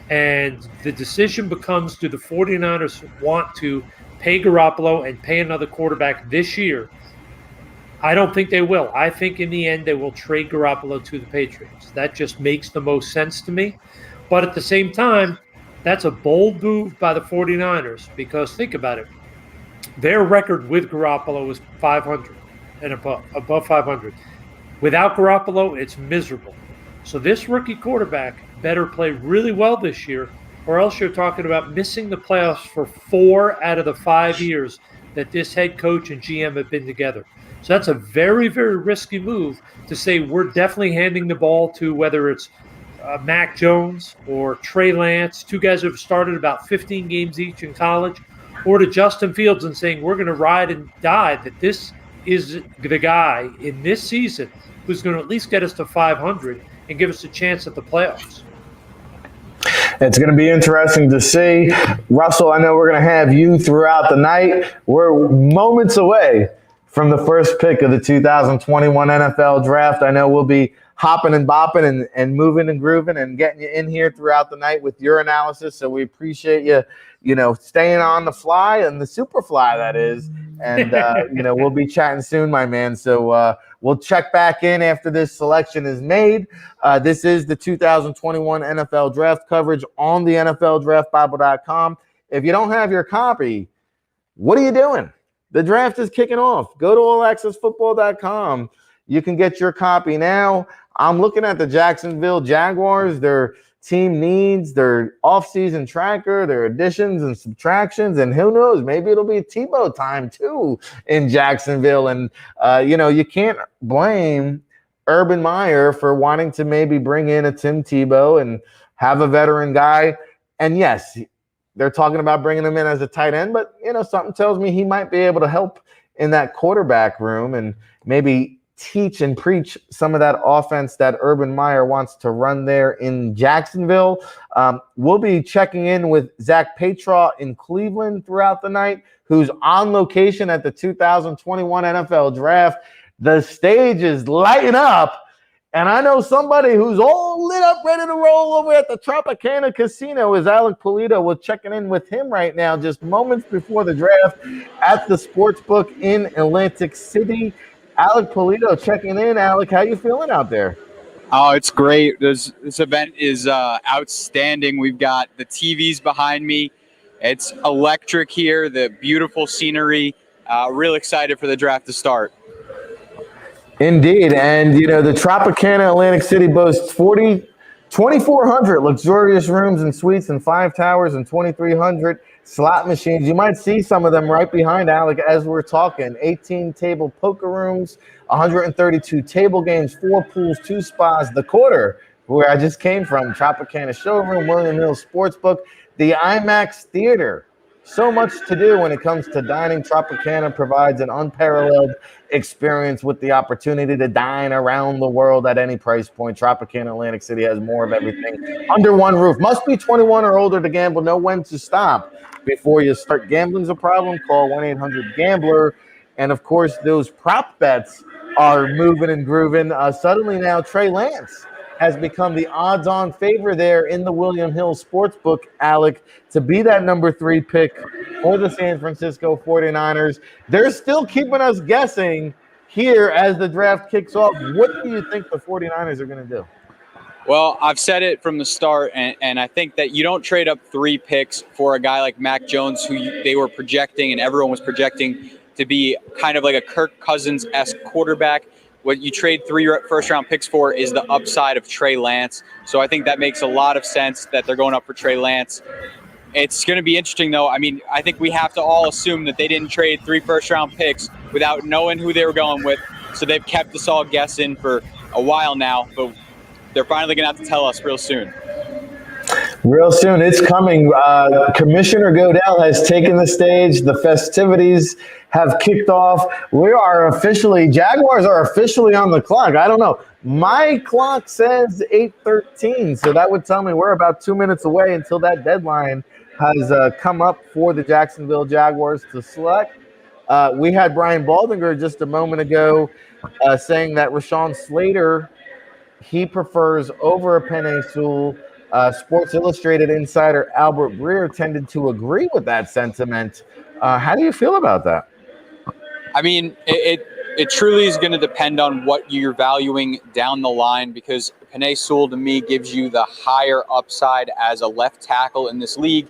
And the decision becomes, do the 49ers want to pay Garoppolo and pay another quarterback this year? I don't think they will. I think in the end they will trade Garoppolo to the Patriots. That just makes the most sense to me. But at the same time, that's a bold move by the 49ers because think about it. Their record with Garoppolo is 500 and above 500. Without Garoppolo, it's miserable. So this rookie quarterback better play really well this year, or else you're talking about missing the playoffs for 4 out of the 5 years that this head coach and GM have been together. So that's a very, very risky move to say we're definitely handing the ball to whether it's Mac Jones or Trey Lance, 2 guys who have started about 15 games each in college, or to Justin Fields and saying we're going to ride and die that this is the guy in this season who's going to at least get us to 500 and give us a chance at the playoffs. It's going to be interesting to see. Russell, I know we're going to have you throughout the night. We're moments away from the first pick of the 2021 NFL Draft. I know we'll be hopping and bopping and moving and grooving and getting you in here throughout the night with your analysis. So we appreciate you, staying on the fly and the super fly that is. And, we'll be chatting soon, my man. So we'll check back in after this selection is made. This is the 2021 NFL Draft coverage on the NFLDraftBible.com. If you don't have your copy, what are you doing? The draft is kicking off. Go to allaccessfootball.com. You can get your copy now. I'm looking at the Jacksonville Jaguars, their team needs, their offseason tracker, their additions and subtractions, and who knows, maybe it'll be Tebow time too in Jacksonville. And, you can't blame Urban Meyer for wanting to maybe bring in a Tim Tebow and have a veteran guy. And yes, they're talking about bringing him in as a tight end, but, something tells me he might be able to help in that quarterback room and maybe teach and preach some of that offense that Urban Meyer wants to run there in Jacksonville. We'll be checking in with Zach Petraw in Cleveland throughout the night, who's on location at the 2021 NFL Draft. The stage is lighting up, and I know somebody who's all lit up, ready to roll over at the Tropicana Casino is Alec Polito. We're checking in with him right now, just moments before the draft at the Sportsbook in Atlantic City. Alec Polito checking in. Alec, how you feeling out there? Oh, it's great. This event is outstanding. We've got the TVs behind me. It's electric here, the beautiful scenery. Real excited for the draft to start. Indeed. And, the Tropicana Atlantic City boasts 2,400 luxurious rooms and suites and 5 towers and 2,300 slot machines. You might see some of them right behind Alec as we're talking. 18 table poker rooms, 132 table games, 4 pools, 2 spas, the Quarter, where I just came from, Tropicana Showroom, William Hill Sportsbook, the IMAX Theater. So much to do when it comes to dining. Tropicana provides an unparalleled experience with the opportunity to dine around the world at any price point. Tropicana Atlantic City has more of everything under one roof. Must be 21 or older to gamble. Know when to stop before you start. Gambling's a problem. Call 1-800-GAMBLER. And, of course, those prop bets are moving and grooving. Suddenly now Trey Lance has become the odds-on favor there in the William Hill Sportsbook, Alec, to be that number 3 pick for the San Francisco 49ers. They're still keeping us guessing here as the draft kicks off. What do you think the 49ers are going to do? Well, I've said it from the start, and I think that you don't trade up 3 picks for a guy like Mac Jones, who they were projecting and everyone was projecting to be kind of like a Kirk Cousins-esque quarterback. What you trade 3 first-round picks for is the upside of Trey Lance. So I think that makes a lot of sense that they're going up for Trey Lance. It's going to be interesting, though. I mean, I think we have to all assume that they didn't trade 3 first-round picks without knowing who they were going with. So they've kept us all guessing for a while now, but they're finally going to have to tell us real soon. Real soon, it's coming. Commissioner Godell has taken the stage. The festivities have kicked off. Jaguars are officially on the clock. I don't know. My clock says 8:13, so that would tell me we're about 2 minutes away until that deadline has come up for the Jacksonville Jaguars to select. We had Brian Baldinger just a moment ago saying that Rashawn Slater he prefers over a Penei Sewell. Sports Illustrated insider Albert Breer tended to agree with that sentiment. How do you feel about that? I mean, it truly is going to depend on what you're valuing down the line, because Penei Sewell to me gives you the higher upside as a left tackle in this league.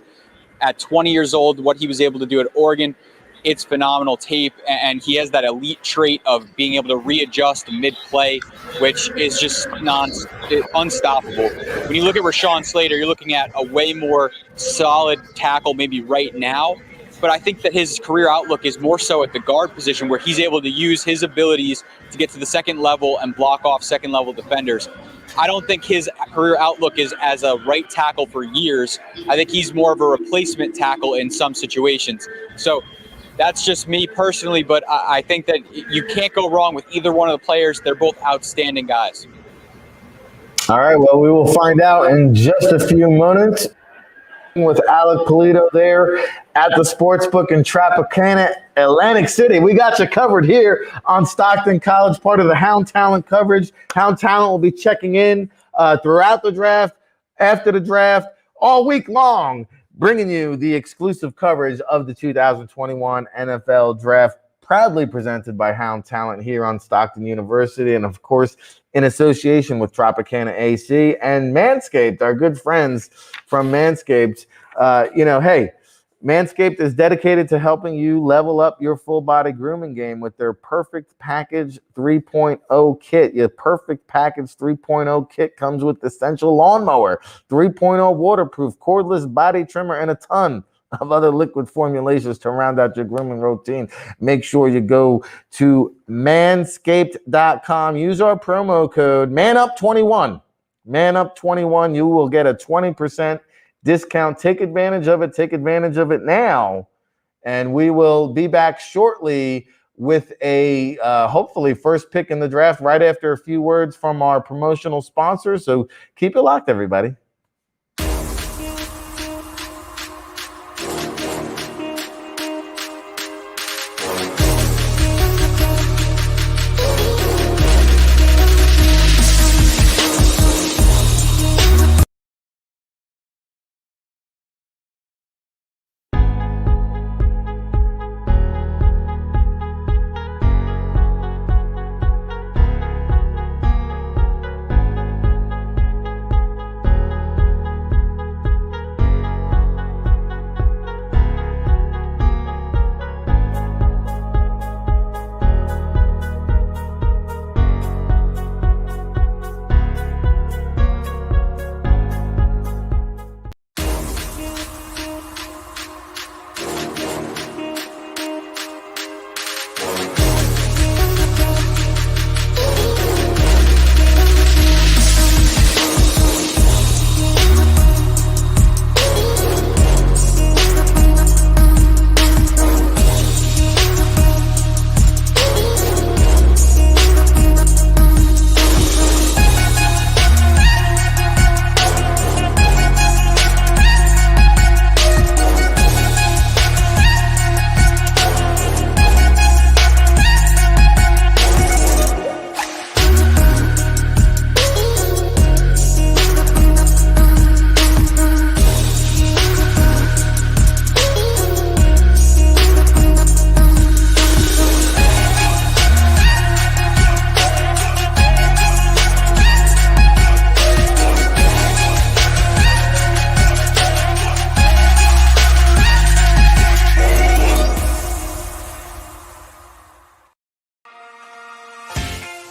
At 20 years old, what he was able to do at Oregon, it's phenomenal tape, and he has that elite trait of being able to readjust mid-play, which is just unstoppable. When you look at Rashawn Slater, you're looking at a way more solid tackle maybe right now, but I think that his career outlook is more so at the guard position, where he's able to use his abilities to get to the second level and block off second-level defenders. I don't think his career outlook is as a right tackle for years. I think he's more of a replacement tackle in some situations. So that's just me personally, but I think that you can't go wrong with either one of the players. They're both outstanding guys. All right, well, we will find out in just a few moments with Alec Polito there at the Sportsbook in Tropicana, Atlantic City. We got you covered here on Stockton College, part of the Hound Talint coverage. Hound Talint will be checking in throughout the draft, after the draft, all week long, bringing you the exclusive coverage of the 2021 NFL Draft, proudly presented by Hound Talint here on Stockton University, and of course, in association with Tropicana AC and Manscaped, our good friends from Manscaped. Hey, Manscaped is dedicated to helping you level up your full body grooming game with their Perfect Package 3.0 kit. Your Perfect Package 3.0 kit comes with the Essential Lawnmower, 3.0 waterproof, cordless body trimmer, and a ton of other liquid formulations to round out your grooming routine. Make sure you go to manscaped.com. Use our promo code MANUP21. MANUP21. You will get a 20% discount. Take advantage of it. Take advantage of it now. And we will be back shortly with a hopefully first pick in the draft right after a few words from our promotional sponsors. So keep it locked, everybody.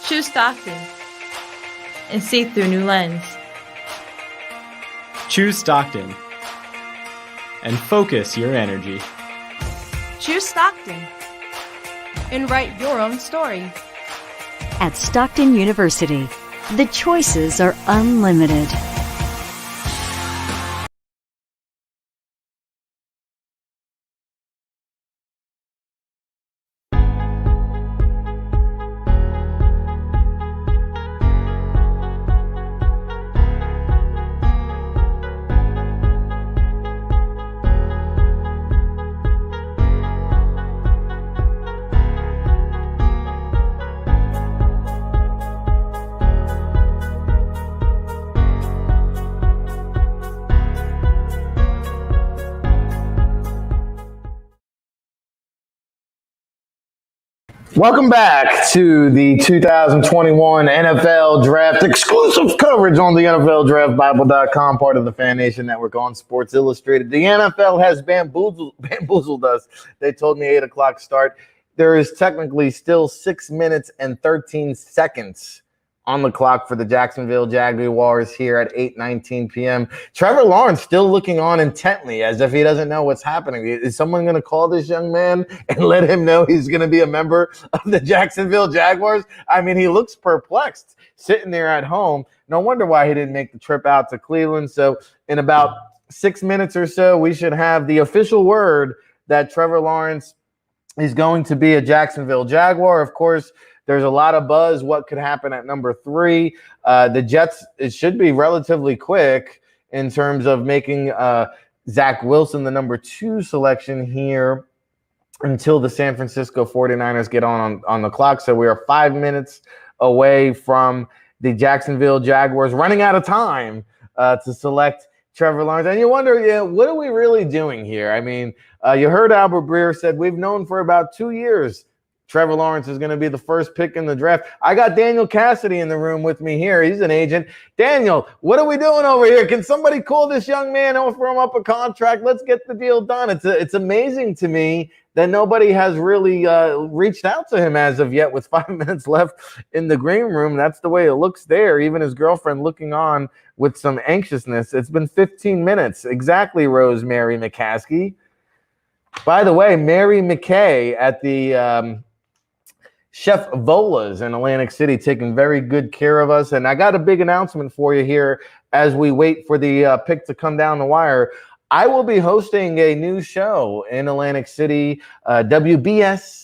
Choose Stockton and see through a new lens. Choose Stockton and focus your energy. Choose Stockton and write your own story. At Stockton University, the choices are unlimited. Welcome back to the 2021 NFL Draft exclusive coverage on the NFL Draft Bible.com, part of the Fan Nation Network on Sports Illustrated. The NFL has bamboozled us. They told me 8 o'clock start. There is technically still 6 minutes and 13 seconds on the clock for the Jacksonville Jaguars here at 8:19 p.m. Trevor Lawrence still looking on intently as if he doesn't know what's happening. Is someone going to call this young man and let him know he's going to be a member of the Jacksonville Jaguars? I mean, he looks perplexed sitting there at home. No wonder why he didn't make the trip out to Cleveland. So in about 6 minutes or so, we should have the official word that Trevor Lawrence is going to be a Jacksonville Jaguar. Of course, there's a lot of buzz. What could happen at number 3? The Jets, it should be relatively quick in terms of making Zach Wilson the number 2 selection here until the San Francisco 49ers get on the clock. So we are 5 minutes away from the Jacksonville Jaguars running out of time to select Trevor Lawrence. And you wonder, what are we really doing here? I mean, you heard Albert Breer said we've known for about 2 years Trevor Lawrence is going to be the first pick in the draft. I got Daniel Cassidy in the room with me here. He's an agent. Daniel, what are we doing over here? Can somebody call this young man, offer him up a contract? Let's get the deal done. It's amazing to me that nobody has really reached out to him as of yet with 5 minutes left in the green room. That's the way it looks there. Even his girlfriend looking on with some anxiousness. It's been 15 minutes. Exactly, Rosemary McCaskey. By the way, Mary McKay at the Chef Vola's in Atlantic City taking very good care of us. And I got a big announcement for you here as we wait for the pick to come down the wire. I will be hosting a new show in Atlantic City, WBSS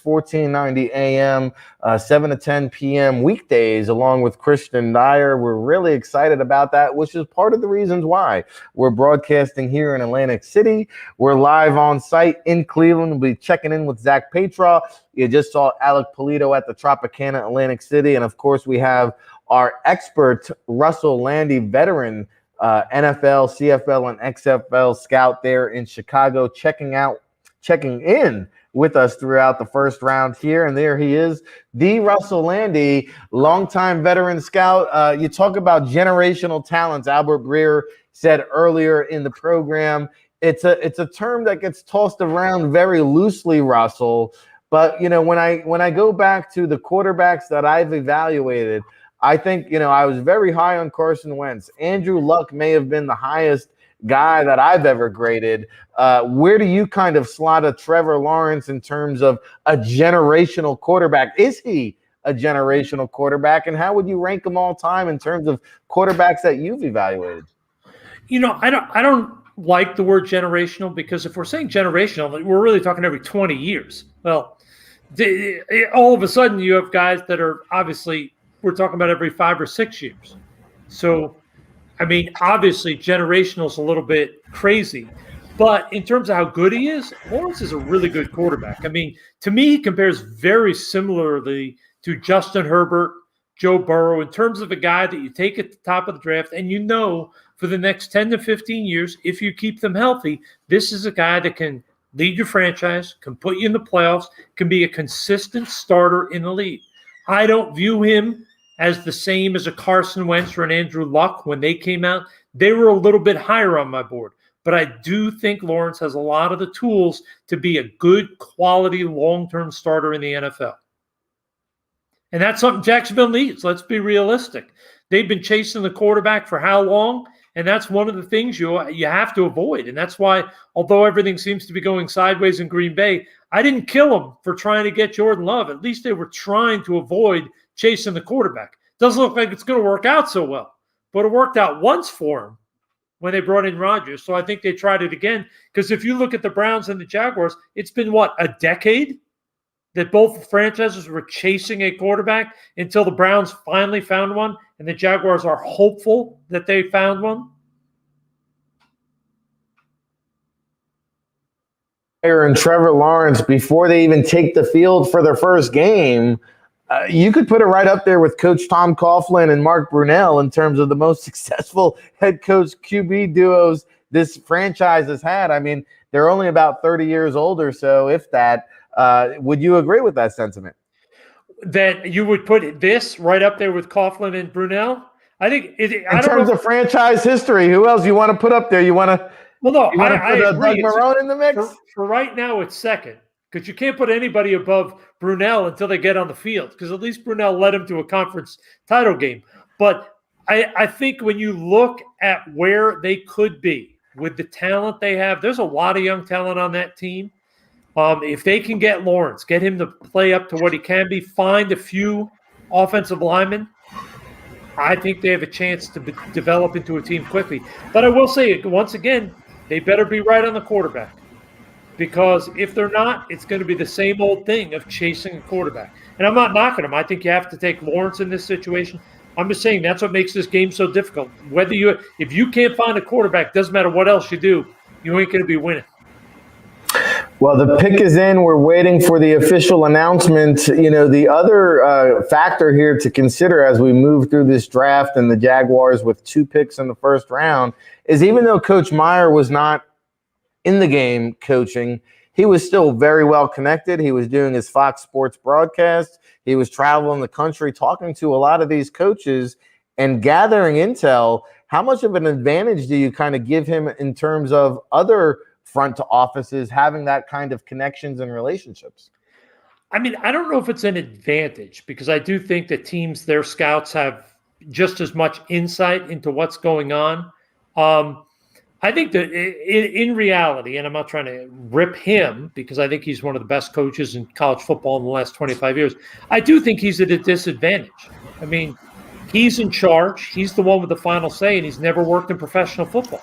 1490 AM, 7 to 10 p.m. weekdays, along with Christian Dyer. We're really excited about that, which is part of the reasons why we're broadcasting here in Atlantic City. We're live on site in Cleveland. We'll be checking in with Zach Petra. You just saw Alec Polito at the Tropicana Atlantic City. And, of course, we have our expert Russell Lande, veteran NFL, CFL, and XFL scout there in Chicago, checking in with us throughout the first round here. And there he is, the Russell Lande, longtime veteran scout. You talk about generational talents. Albert Breer said earlier in the program, it's a term that gets tossed around very loosely, Russell. But, when I go back to the quarterbacks that I've evaluated, I think, I was very high on Carson Wentz. Andrew Luck may have been the highest guy that I've ever graded. Where do you kind of slot a Trevor Lawrence in terms of a generational quarterback? Is he a generational quarterback? And how would you rank them all time in terms of quarterbacks that you've evaluated? I don't like the word generational, because if we're saying generational, we're really talking every 20 years. Well, all of a sudden you have guys that are obviously, we're talking about every 5 or 6 years. So, I mean, obviously generational is a little bit crazy, but in terms of how good he is, Lawrence is a really good quarterback. I mean, to me, he compares very similarly to Justin Herbert, Joe Burrow, in terms of a guy that you take at the top of the draft, and for the next 10 to 15 years, if you keep them healthy, this is a guy that can lead your franchise, can put you in the playoffs, can be a consistent starter in the league. I don't view him as the same as a Carson Wentz or an Andrew Luck. When they came out, they were a little bit higher on my board. But I do think Lawrence has a lot of the tools to be a good quality long-term starter in the NFL. And that's something Jacksonville needs. Let's be realistic. They've been chasing the quarterback for how long? And that's one of the things you have to avoid. And that's why, although everything seems to be going sideways in Green Bay, I didn't kill them for trying to get Jordan Love. At least they were trying to avoid chasing the quarterback. Doesn't look like it's going to work out so well, but it worked out once for him when they brought in Rodgers. So I think they tried it again, because if you look at the Browns and the Jaguars, it's been, a decade that both franchises were chasing a quarterback until the Browns finally found one, and the Jaguars are hopeful that they found one. And Trevor Lawrence, before they even take the field for their first game, you could put it right up there with Coach Tom Coughlin and Mark Brunell in terms of the most successful head coach QB duos this franchise has had. I mean, they're only about 30 years old or so, if that. Would you agree with that sentiment? That you would put this right up there with Coughlin and Brunell? I think in terms of franchise history, who else you want to put up there? You want to? Well, no, you want to I put agree. Doug Marrone in the mix? For right now, it's second because you can't put anybody above Brunell until they get on the field because at least Brunell led him to a conference title game. But I think when you look at where they could be with the talent they have, there's a lot of young talent on that team. If they can get Lawrence, get him to play up to what he can be, find a few offensive linemen, I think they have a chance to develop into a team quickly. But I will say, once again, they better be right on the quarterback. Because if they're not, it's going to be the same old thing of chasing a quarterback. And I'm not knocking them. I think you have to take Lawrence in this situation. I'm just saying that's what makes this game so difficult. If you can't find a quarterback, doesn't matter what else you do, you ain't going to be winning. Well, the pick is in. We're waiting for the official announcement. You know, the other factor here to consider as we move through this draft and the Jaguars with 2 picks in the first round is even though Coach Meyer was not in the game coaching, he was still very well connected. He was doing his Fox Sports broadcast. He was traveling the country talking to a lot of these coaches and gathering intel. How much of an advantage do you kind of give him in terms of other front to offices having that kind of connections and relationships? I mean, I don't know if it's an advantage because I do think that teams, their scouts have just as much insight into what's going on. I think that in reality, and I'm not trying to rip him because I think he's one of the best coaches in college football in the last 25 years. I do think he's at a disadvantage. I mean, he's in charge. He's the one with the final say, and he's never worked in professional football.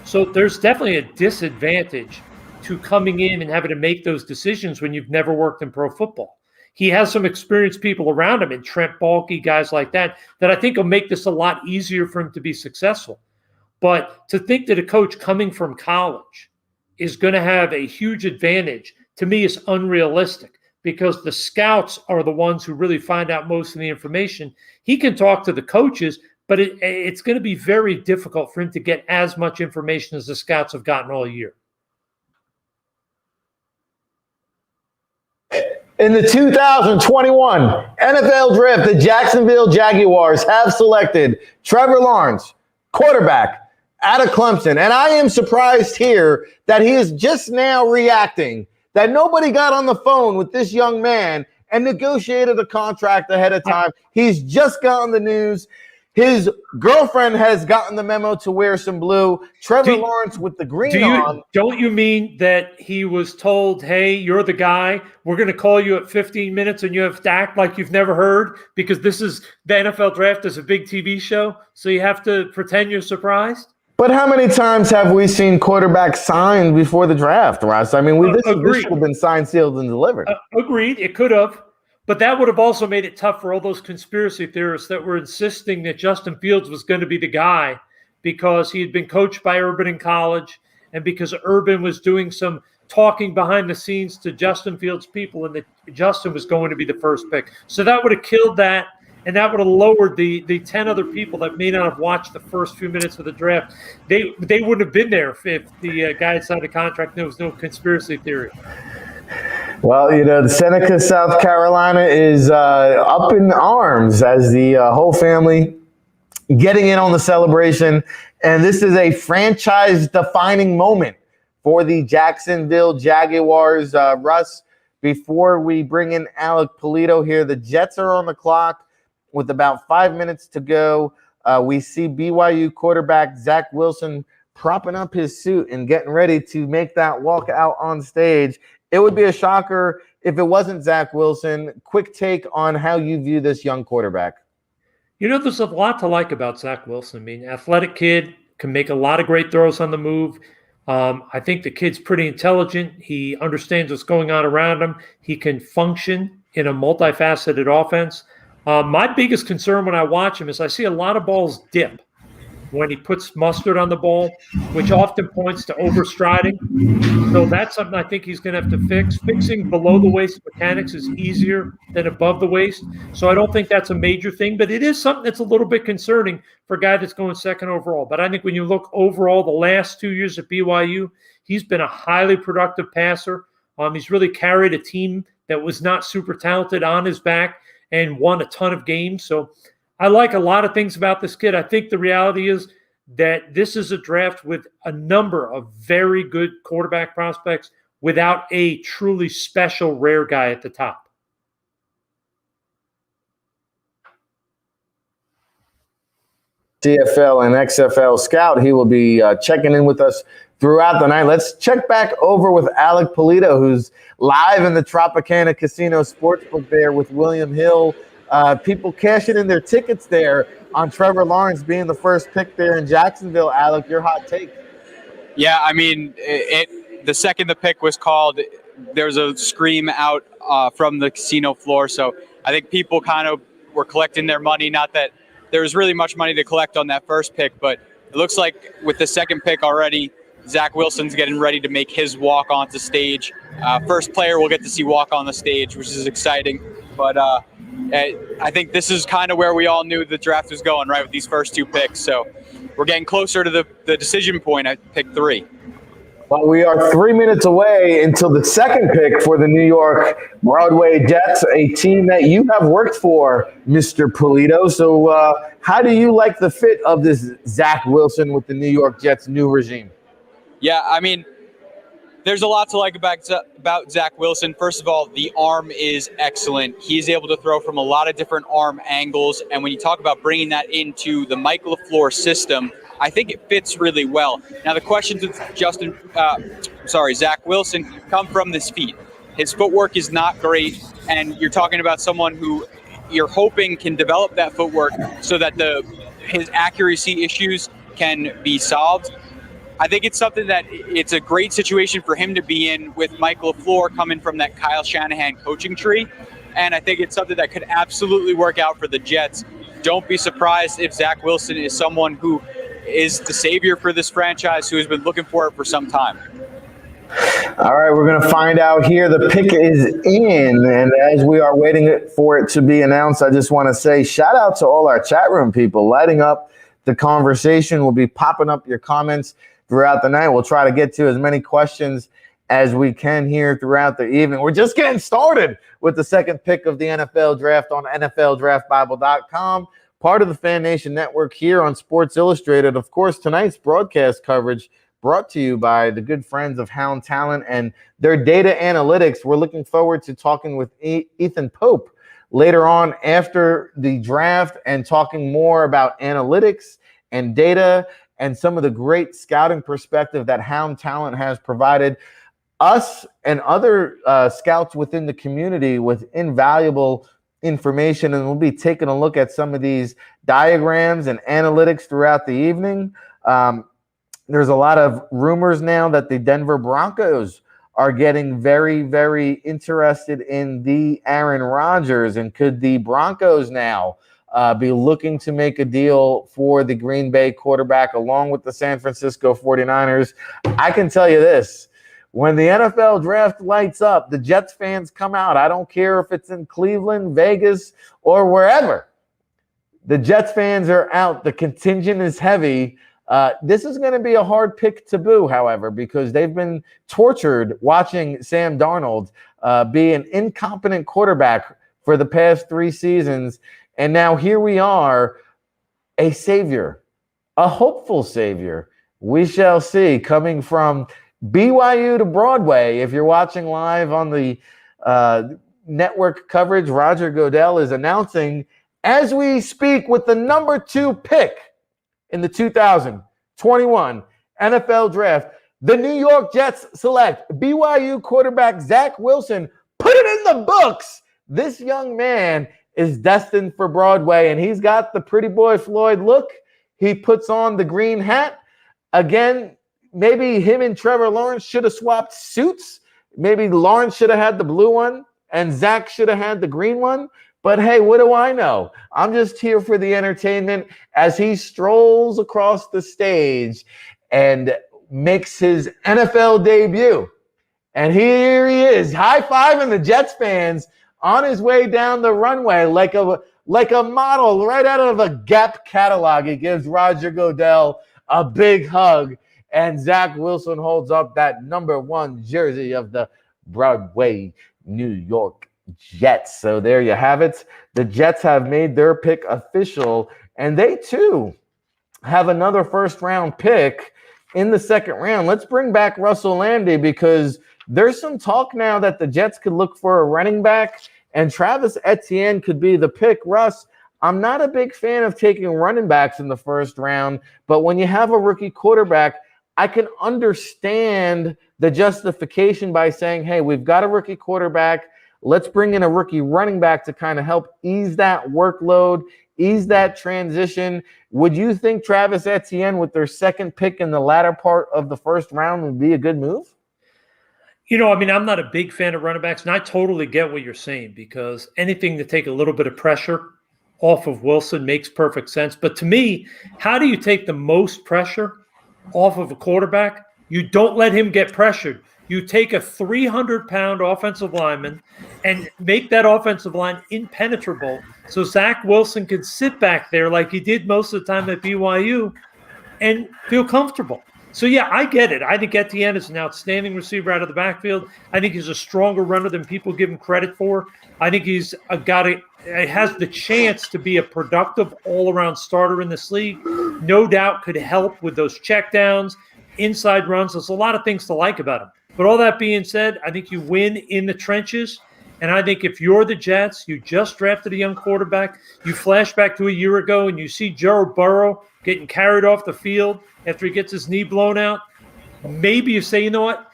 So there's definitely a disadvantage to coming in and having to make those decisions when you've never worked in pro football. He has some experienced people around him, and Trent Baalke, guys like that I think will make this a lot easier for him to be successful. But to think that a coach coming from college is going to have a huge advantage, to me, is unrealistic because the scouts are the ones who really find out most of the information. He can talk to the coaches, but it's going to be very difficult for him to get as much information as the scouts have gotten all year. In the 2021 NFL Draft, the Jacksonville Jaguars have selected Trevor Lawrence, quarterback, out of Clemson. And I am surprised here that he is just now reacting that nobody got on the phone with this young man and negotiated a contract ahead of time. He's just gotten the news. His girlfriend has gotten the memo to wear some blue. Trevor Lawrence with the green on. Don't you mean that he was told, hey, you're the guy. We're going to call you at 15 minutes and you have to act like you've never heard because this is the NFL Draft is a big TV show. So you have to pretend you're surprised? But how many times have we seen quarterbacks signed before the draft, Russ? I mean, this should have been signed, sealed, and delivered. Agreed. It could have. But that would have also made it tough for all those conspiracy theorists that were insisting that Justin Fields was going to be the guy because he had been coached by Urban in college and because Urban was doing some talking behind the scenes to Justin Fields' people and that Justin was going to be the first pick. So that would have killed that, and that would have lowered the 10 other people that may not have watched the first few minutes of the draft. They wouldn't have been there if the guy had signed a contract and there was no conspiracy theory. Well, you know, the Seneca, South Carolina is up in arms as the whole family getting in on the celebration. And this is a franchise-defining moment for the Jacksonville Jaguars. Russ, before we bring in Alec Polito here, the Jets are on the clock with about 5 minutes to go. We see BYU quarterback Zach Wilson propping up his suit and getting ready to make that walk out on stage. It would be a shocker if it wasn't Zach Wilson. Quick take on how you view this young quarterback. You know, there's a lot to like about Zach Wilson. I mean, athletic kid, can make a lot of great throws on the move. I think the kid's pretty intelligent. He understands what's going on around him. He can function in a multifaceted offense. My biggest concern when I watch him is I see a lot of balls dip when he puts mustard on the ball, which often points to overstriding. So that's something I think he's going to have to fix. Fixing below the waist mechanics is easier than above the waist. So I don't think that's a major thing, but it is something that's a little bit concerning for a guy that's going second overall. But I think when you look overall the last 2 years at BYU, he's been a highly productive passer. He's really carried a team that was not super talented on his back and won a ton of games. So I like a lot of things about this kid. I think the reality is that this is a draft with a number of very good quarterback prospects without a truly special, rare guy at the top. CFL and XFL scout. He will be checking in with us throughout the night. Let's check back over with Alec Polito, who's live in the Tropicana Casino Sportsbook there with William Hill. People cashing in their tickets there on Trevor Lawrence being the first pick there in Jacksonville. Alec, your hot take. Yeah, I mean, the second the pick was called, there was a scream out from the casino floor. So I think people kind of were collecting their money. Not that there was really much money to collect on that first pick, but it looks like with the second pick already, Zach Wilson's getting ready to make his walk onto stage. First player we'll get to see walk on the stage, which is exciting. But I think this is kind of where we all knew the draft was going, right, with these first two picks. So we're getting closer to the decision point at pick 3. Well, we are 3 minutes away until the second pick for the New York Broadway Jets, a team that you have worked for, Mr. Polito. So how do you like the fit of this Zach Wilson with the New York Jets' new regime? Yeah, I mean, there's a lot to like about Zach Wilson. First of all, the arm is excellent. He's able to throw from a lot of different arm angles. And when you talk about bringing that into the Mike LaFleur system, I think it fits really well. Now, the questions with Zach Wilson come from his feet. His footwork is not great, and you're talking about someone who you're hoping can develop that footwork so that his accuracy issues can be solved. I think it's something that it's a great situation for him to be in with Mike LaFleur coming from that Kyle Shanahan coaching tree, and I think it's something that could absolutely work out for the Jets. Don't be surprised if Zach Wilson is someone who is the savior for this franchise, who has been looking for it for some time. All right, we're going to find out here. The pick is in, and as we are waiting for it to be announced, I just want to say shout out to all our chat room people lighting up the conversation. We'll be popping up your comments throughout the night. We'll try to get to as many questions as we can here throughout the evening. We're just getting started with the second pick of the NFL draft on NFLDraftBible.com. Part of the Fan Nation Network here on Sports Illustrated. Of course, tonight's broadcast coverage brought to you by the good friends of Hound Talint and their data analytics. We're looking forward to talking with Ethan Pope later on after the draft and talking more about analytics and data and some of the great scouting perspective that Hound Talint has provided us and other scouts within the community with invaluable information, and we'll be taking a look at some of these diagrams and analytics throughout the evening. There's a lot of rumors now that the Denver Broncos are getting very, very interested in the Aaron Rodgers, and could the Broncos now be looking to make a deal for the Green Bay quarterback along with the San Francisco 49ers? I can tell you this. When the NFL draft lights up, the Jets fans come out. I don't care if it's in Cleveland, Vegas, or wherever. The Jets fans are out. The contingent is heavy. This is going to be a hard pick to boo, however, because they've been tortured watching Sam Darnold be an incompetent quarterback for the past 3 seasons. And now here we are, a savior, a hopeful savior. We shall see, coming from BYU to Broadway. If you're watching live on the network coverage, Roger Goodell is announcing as we speak with the number 2 pick in the 2021 NFL Draft, the New York Jets select BYU quarterback Zach Wilson. Put it in the books. This young man is destined for Broadway, and he's got the pretty boy Floyd look. He puts on the green hat. Again, maybe him and Trevor Lawrence should have swapped suits. Maybe Lawrence should have had the blue one and Zach should have had the green one. But hey, what do I know? I'm just here for the entertainment as he strolls across the stage and makes his NFL debut. And here he is, high-fiving the Jets fans on his way down the runway like a model right out of a Gap catalog. He gives Roger Goodell a big hug. And Zach Wilson holds up that number 1 jersey of the Broadway, New York Jets. So there you have it. The Jets have made their pick official, and they too have another first-round pick in the second round. Let's bring back Russell Lande, because there's some talk now that the Jets could look for a running back, and Travis Etienne could be the pick. Russ, I'm not a big fan of taking running backs in the first round, but when you have a rookie quarterback, I can understand the justification by saying, hey, we've got a rookie quarterback. Let's bring in a rookie running back to kind of help ease that workload, ease that transition. Would you think Travis Etienne with their second pick in the latter part of the first round would be a good move? You know, I mean, I'm not a big fan of running backs, and I totally get what you're saying, because anything to take a little bit of pressure off of Wilson makes perfect sense. But to me, how do you take the most pressure off of a quarterback? You don't let him get pressured. You take a 300-pound offensive lineman and make that offensive line impenetrable so Zach Wilson can sit back there like he did most of the time at BYU and feel comfortable. So, yeah, I get it. I think Etienne is an outstanding receiver out of the backfield. I think he's a stronger runner than people give him credit for. I think he's a guy that has the chance to be a productive all-around starter in this league. No doubt could help with those checkdowns, inside runs. There's a lot of things to like about him. But all that being said, I think you win in the trenches. And I think if you're the Jets, you just drafted a young quarterback, you flash back to a year ago and you see Joe Burrow getting carried off the field after he gets his knee blown out, maybe you say, you know what?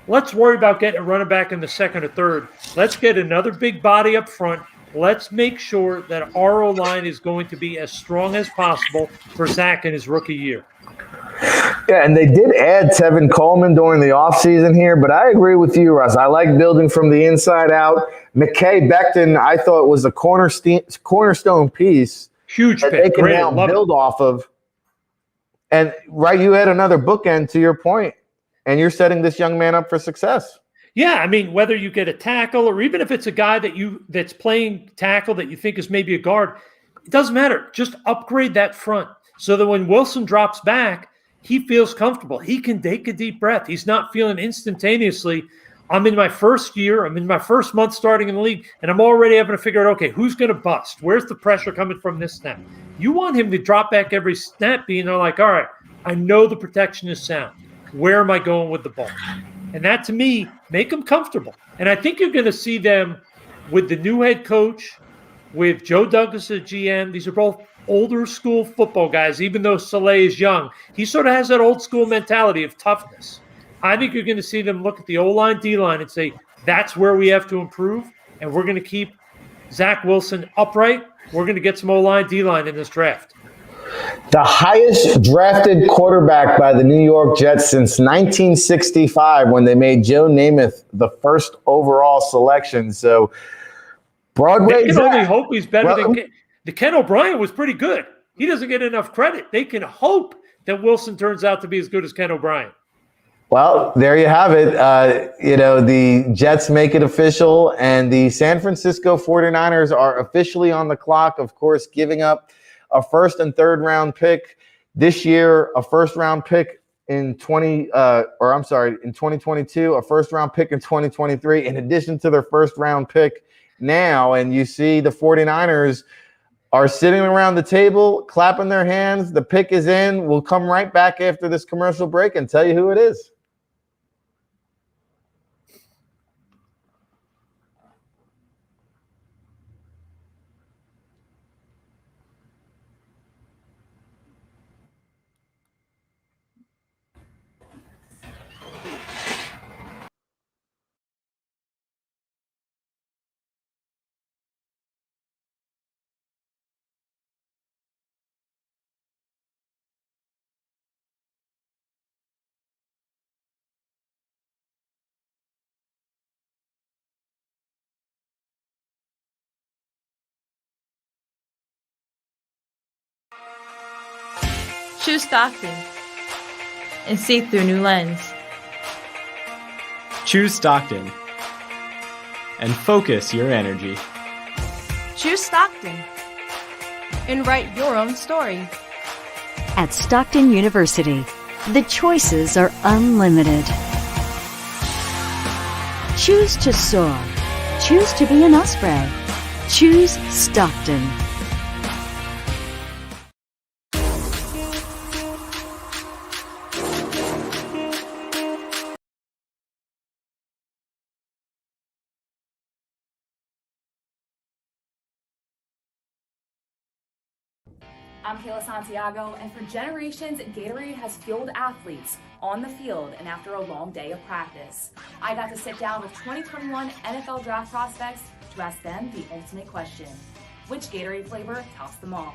Let's worry about getting a running back in the second or third. Let's get another big body up front. Let's make sure that our O-line is going to be as strong as possible for Zach in his rookie year. Yeah, and they did add Tevin Coleman during the offseason here, but I agree with you, Russ. I like building from the inside out. McKay Becton, I thought, was a cornerstone piece. Huge that pick. they can Great. now build off of. And, right, you had another bookend to your point, and you're setting this young man up for success. Yeah, I mean, whether you get a tackle or even if it's a guy that's playing tackle that you think is maybe a guard, it doesn't matter. Just upgrade that front so that when Wilson drops back, he feels comfortable. He can take a deep breath. He's not feeling instantaneously, I'm in my first year, I'm in my first month starting in the league, and I'm already having to figure out, okay, who's going to bust? Where's the pressure coming from this snap? You want him to drop back every snap being like, all right, I know the protection is sound. Where am I going with the ball? And that, to me, make them comfortable. And I think you're going to see them with the new head coach, with Joe Douglas as GM. These are both older school football guys, even though Saleh is young. He sort of has that old school mentality of toughness. I think you're going to see them look at the O-line, D-line, and say, that's where we have to improve, and we're going to keep Zach Wilson upright. We're going to get some O-line, D-line in this draft. The highest drafted quarterback by the New York Jets since 1965, when they made Joe Namath the first overall selection. So, Broadway. They can only hope he's better than Ken O'Brien was pretty good. He doesn't get enough credit. They can hope that Wilson turns out to be as good as Ken O'Brien. Well, there you have it. The Jets make it official, and the San Francisco 49ers are officially on the clock, of course, giving up a first and third round pick this year, a first round pick in 2022, a first round pick in 2023, in addition to their first round pick now. And you see the 49ers are sitting around the table, clapping their hands. The pick is in. We'll come right back after this commercial break and tell you who it is. Choose Stockton and see through a new lens. Choose Stockton and focus your energy. Choose Stockton and write your own story. At Stockton University, the choices are unlimited. Choose Choose to soar. Choose to be an Osprey. Choose Stockton. I'm Kayla Santiago, and for generations, Gatorade has fueled athletes on the field and after a long day of practice. I got to sit down with 2021 NFL draft prospects to ask them the ultimate question: which Gatorade flavor tops them all?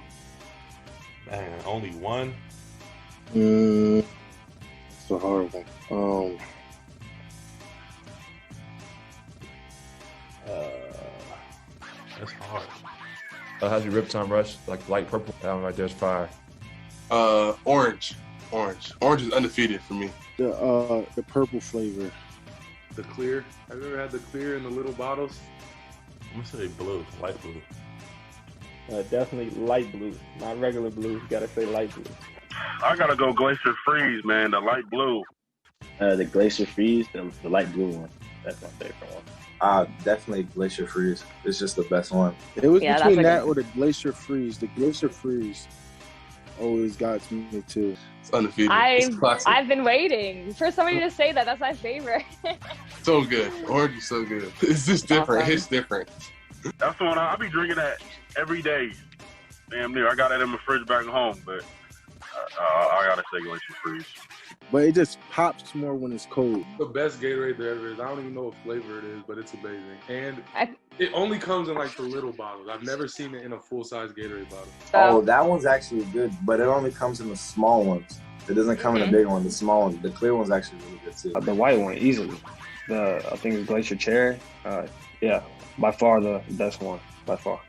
Man, only one? It's a hard one. That's hard. How's your Riptime Rush? Like light purple? That one right there's fire. Orange is undefeated for me. The purple flavor. The clear. Have you ever had the clear in the little bottles? I'm gonna say blue, light blue. Definitely light blue, not regular blue. You gotta say light blue. I gotta go Glacier Freeze, man. The light blue. The Glacier Freeze, the light blue one. That's my favorite one. Definitely Glacier Freeze. It's just the best one. It was between that or the Glacier Freeze. The Glacier Freeze always got to me too. It's undefeated. I've been waiting for somebody to say that. That's my favorite. So good. Orange is so good. It's just different. Awesome. It's different. That's the one I'll be drinking that every day. Damn near. I got it in my fridge back home, but I gotta say Glacier Freeze. But it just pops more when it's cold. The best Gatorade there ever is. I don't even know what flavor it is, but it's amazing. And it only comes in like the little bottles. I've never seen it in a full-size Gatorade bottle. Oh, that one's actually good, but it only comes in the small ones. It doesn't come in the big one. The small one, the clear one's actually really good too. The white one, easily. I think it's Glacier Cherry. Yeah, by far the best one, by far.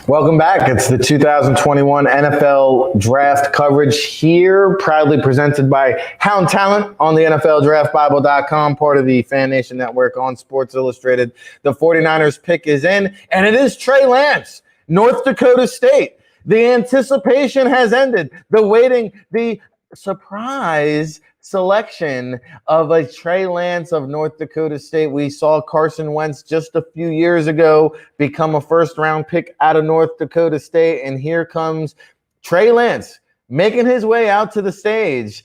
Welcome back. It's the 2021 NFL Draft coverage here, proudly presented by Hound Talint on the NFLDraftBible.com, part of the Fan Nation Network on Sports Illustrated. The 49ers pick is in, and it is Trey Lance, North Dakota State. The anticipation has ended. The waiting, the surprise selection of a Trey Lance of North Dakota State. We saw Carson Wentz just a few years ago become a first-round pick out of North Dakota State, and here comes Trey Lance making his way out to the stage.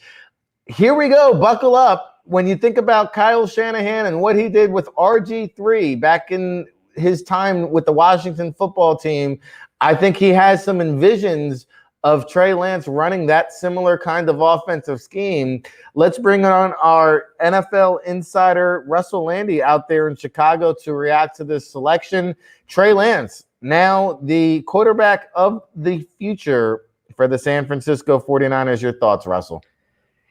Here we go. Buckle up. When you think about Kyle Shanahan and what he did with RG3 back in his time with the Washington football team, I think he has some envisions of Trey Lance running that similar kind of offensive scheme. Let's bring on our NFL insider, Russell Lande, out there in Chicago to react to this selection. Trey Lance, now the quarterback of the future for the San Francisco 49ers. Your thoughts, Russell?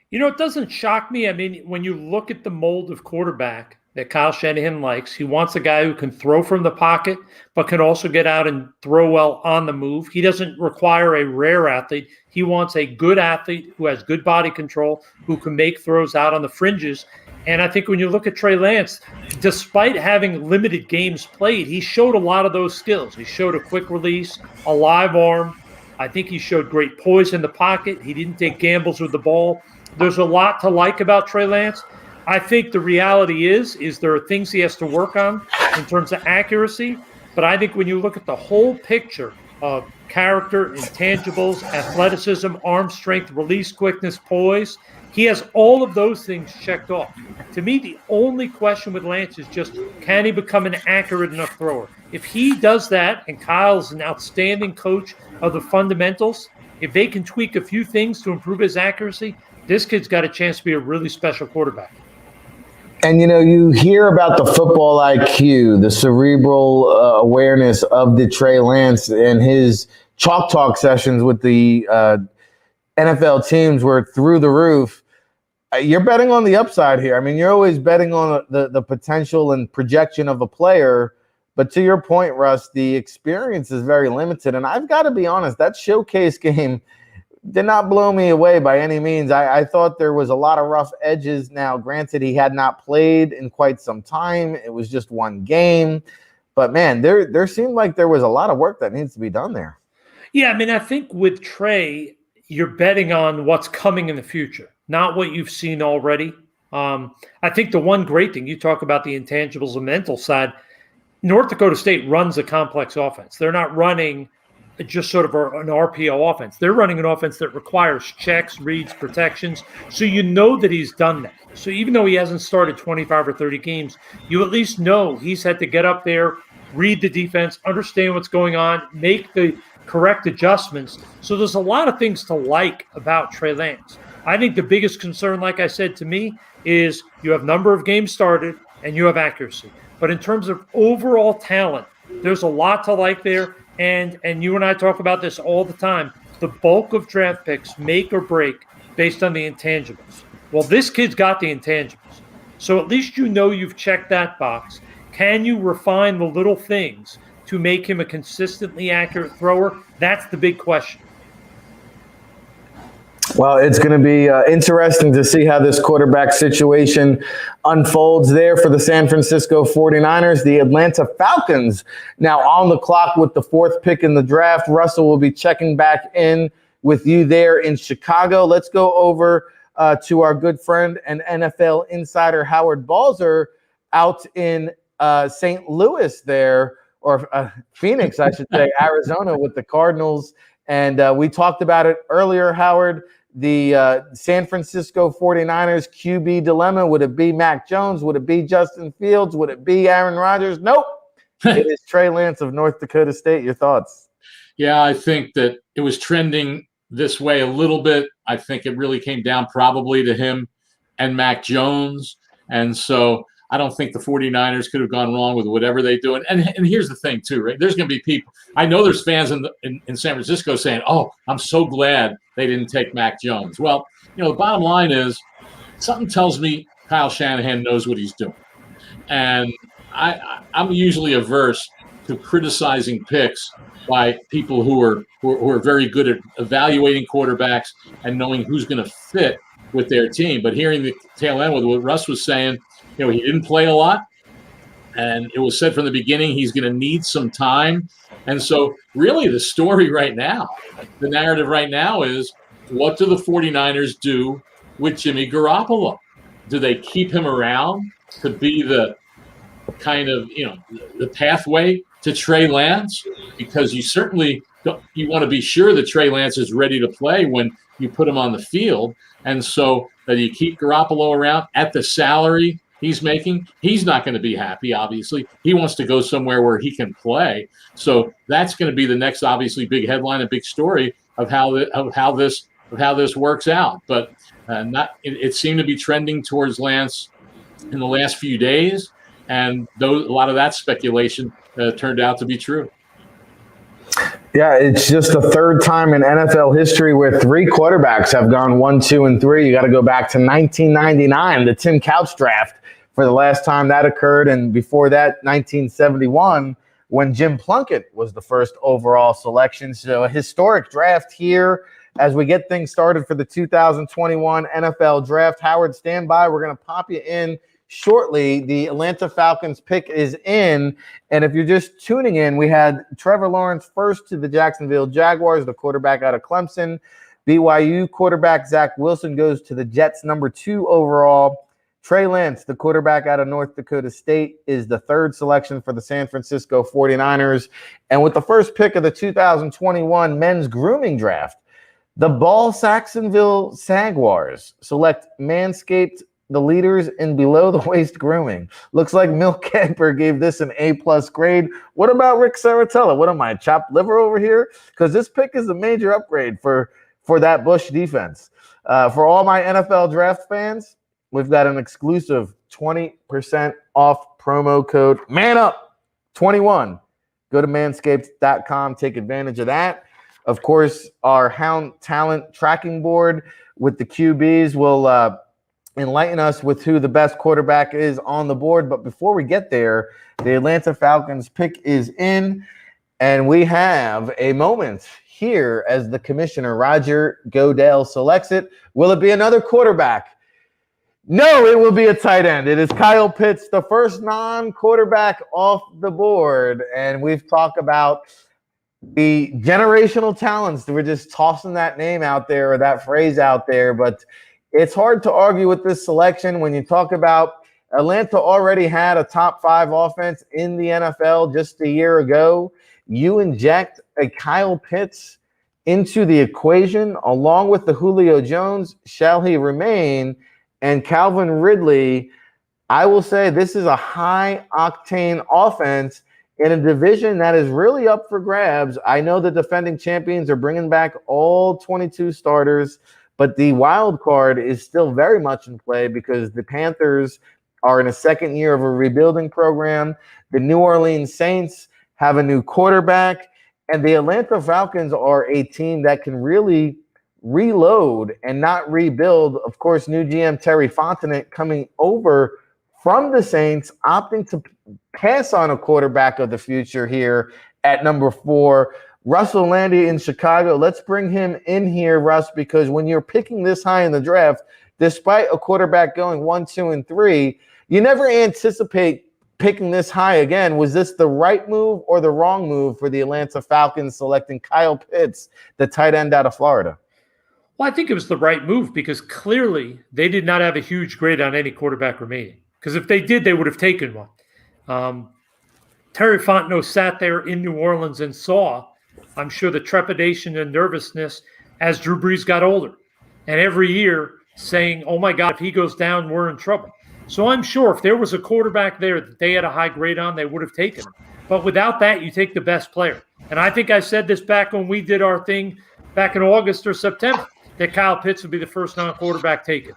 You know, it doesn't shock me. I mean, when you look at the mold of quarterback that Kyle Shanahan likes, he wants a guy who can throw from the pocket, but can also get out and throw well on the move. He doesn't require a rare athlete. He wants a good athlete who has good body control, who can make throws out on the fringes. And I think when you look at Trey Lance, despite having limited games played, he showed a lot of those skills. He showed a quick release, a live arm. I think he showed great poise in the pocket. He didn't take gambles with the ball. There's a lot to like about Trey Lance. I think the reality is there are things he has to work on in terms of accuracy. But I think when you look at the whole picture of character, intangibles, athleticism, arm strength, release quickness, poise, he has all of those things checked off. To me, the only question with Lance is just, can he become an accurate enough thrower? If he does that, and Kyle's an outstanding coach of the fundamentals, if they can tweak a few things to improve his accuracy, this kid's got a chance to be a really special quarterback. And, you know, you hear about the football IQ, the cerebral awareness of the Trey Lance and his chalk talk sessions with the NFL teams were through the roof. You're betting on the upside here. I mean, you're always betting on the potential and projection of a player. But to your point, Russ, the experience is very limited. And I've got to be honest, that showcase game did not blow me away by any means. I thought there was a lot of rough edges. Now, granted, he had not played in quite some time. It was just one game. But, man, there seemed like there was a lot of work that needs to be done there. Yeah, I mean, I think with Trey, you're betting on what's coming in the future, not what you've seen already. I think the one great thing, you talk about the intangibles and mental side, North Dakota State runs a complex offense. They're not running just sort of an RPO offense. They're running an offense that requires checks, reads, protections. So you know that he's done that. So even though he hasn't started 25 or 30 games, you at least know he's had to get up there, read the defense, understand what's going on, make the correct adjustments. So there's a lot of things to like about Trey Lance. I think the biggest concern, like I said, to me, is you have number of games started and you have accuracy. But in terms of overall talent, there's a lot to like there. And you and I talk about this all the time. The bulk of draft picks make or break based on the intangibles. Well, this kid's got the intangibles. So at least you know you've checked that box. Can you refine the little things to make him a consistently accurate thrower? That's the big question. Well, it's going to be interesting to see how this quarterback situation unfolds there for the San Francisco 49ers. The Atlanta Falcons now on the clock with the 4th pick in the draft. Russell will be checking back in with you there in Chicago. Let's go over to our good friend and NFL insider Howard Balzer out in St. Louis there, or Phoenix, I should say, Arizona with the Cardinals. And we talked about it earlier, Howard. The San Francisco 49ers QB dilemma. Would it be Mac Jones? Would it be Justin Fields? Would it be Aaron Rodgers? Nope. It is Trey Lance of North Dakota State. Your thoughts? Yeah, I think that it was trending this way a little bit. I think it really came down probably to him and Mac Jones. And so I don't think the 49ers could have gone wrong with whatever they do. And here's the thing, too, right? There's going to be people. I know there's fans in San Francisco saying, oh, I'm so glad they didn't take Mac Jones. Well, the bottom line is something tells me Kyle Shanahan knows what he's doing. And I'm usually averse to criticizing picks by people who are very good at evaluating quarterbacks and knowing who's going to fit with their team. But hearing the tail end with what Russ was saying, he didn't play a lot, and it was said from the beginning he's going to need some time. And so really the story right now, the narrative right now is, what do the 49ers do with Jimmy Garoppolo? Do they keep him around to be the kind of, the pathway to Trey Lance? Because you certainly you want to be sure that Trey Lance is ready to play when you put him on the field. And so that you keep Garoppolo around at the salary he's making. He's not going to be happy, obviously. He wants to go somewhere where he can play. So that's going to be the next, obviously, big headline and big story of how this works out. But it seemed to be trending towards Lance in the last few days, and a lot of that speculation turned out to be true. Yeah, it's just the 3rd time in NFL history where 3 quarterbacks have gone 1, 2, and 3. You got to go back to 1999, the Tim Couch draft, for the last time that occurred, and before that, 1971, when Jim Plunkett was the first overall selection. So a historic draft here as we get things started for the 2021 NFL Draft. Howard, stand by. We're going to pop you in shortly. The Atlanta Falcons pick is in. And if you're just tuning in, we had Trevor Lawrence first to the Jacksonville Jaguars, the quarterback out of Clemson. BYU quarterback Zach Wilson goes to the Jets, number 2 overall. Trey Lance, the quarterback out of North Dakota State, is the 3rd selection for the San Francisco 49ers. And with the first pick of the 2021 men's grooming draft, the Ball Saxonville Jaguars select Manscaped, the leaders in below-the-waist grooming. Looks like Milk Kemper gave this an A+ grade. What about Rick Saratella? What am I, chopped liver over here? Because this pick is a major upgrade for that Bush defense. For all my NFL draft fans, we've got an exclusive 20% off promo code MANUP21. Go to manscaped.com. Take advantage of that. Of course, our Hound Talint tracking board with the QBs will enlighten us with who the best quarterback is on the board. But before we get there, the Atlanta Falcons pick is in, and we have a moment here as the commissioner, Roger Goodell, selects it. Will it be another quarterback? No, it will be a tight end. It is Kyle Pitts, the first non-quarterback off the board. And we've talked about The generational talents, we're just tossing that name out there or that phrase out there, but it's hard to argue with this selection when you talk about Atlanta already had a top 5 offense in the NFL just a year ago. You inject a Kyle Pitts into the equation along with the Julio Jones, shall he remain, and Calvin Ridley. I will say this is a high-octane offense in a division that is really up for grabs. I know the defending champions are bringing back all 22 starters, but the wild card is still very much in play because the Panthers are in a second year of a rebuilding program. The New Orleans Saints have a new quarterback, and the Atlanta Falcons are a team that can really reload and not rebuild. Of course, new GM Terry Fontenot coming over from the Saints, opting to pass on a quarterback of the future here at number 4. Russell Lande in Chicago. Let's bring him in here, Russ, because when you're picking this high in the draft, despite a quarterback going 1, 2, and 3, you never anticipate picking this high again. Was this the right move or the wrong move for the Atlanta Falcons selecting Kyle Pitts, the tight end out of Florida? Well, I think it was the right move because clearly they did not have a huge grade on any quarterback remaining. Because if they did, they would have taken one. Terry Fontenot sat there in New Orleans and saw, I'm sure, the trepidation and nervousness as Drew Brees got older. And every year saying, oh, my God, if he goes down, we're in trouble. So I'm sure if there was a quarterback there that they had a high grade on, they would have taken him. But without that, you take the best player. And I think I said this back when we did our thing back in August or September, that Kyle Pitts would be the first non-quarterback taken.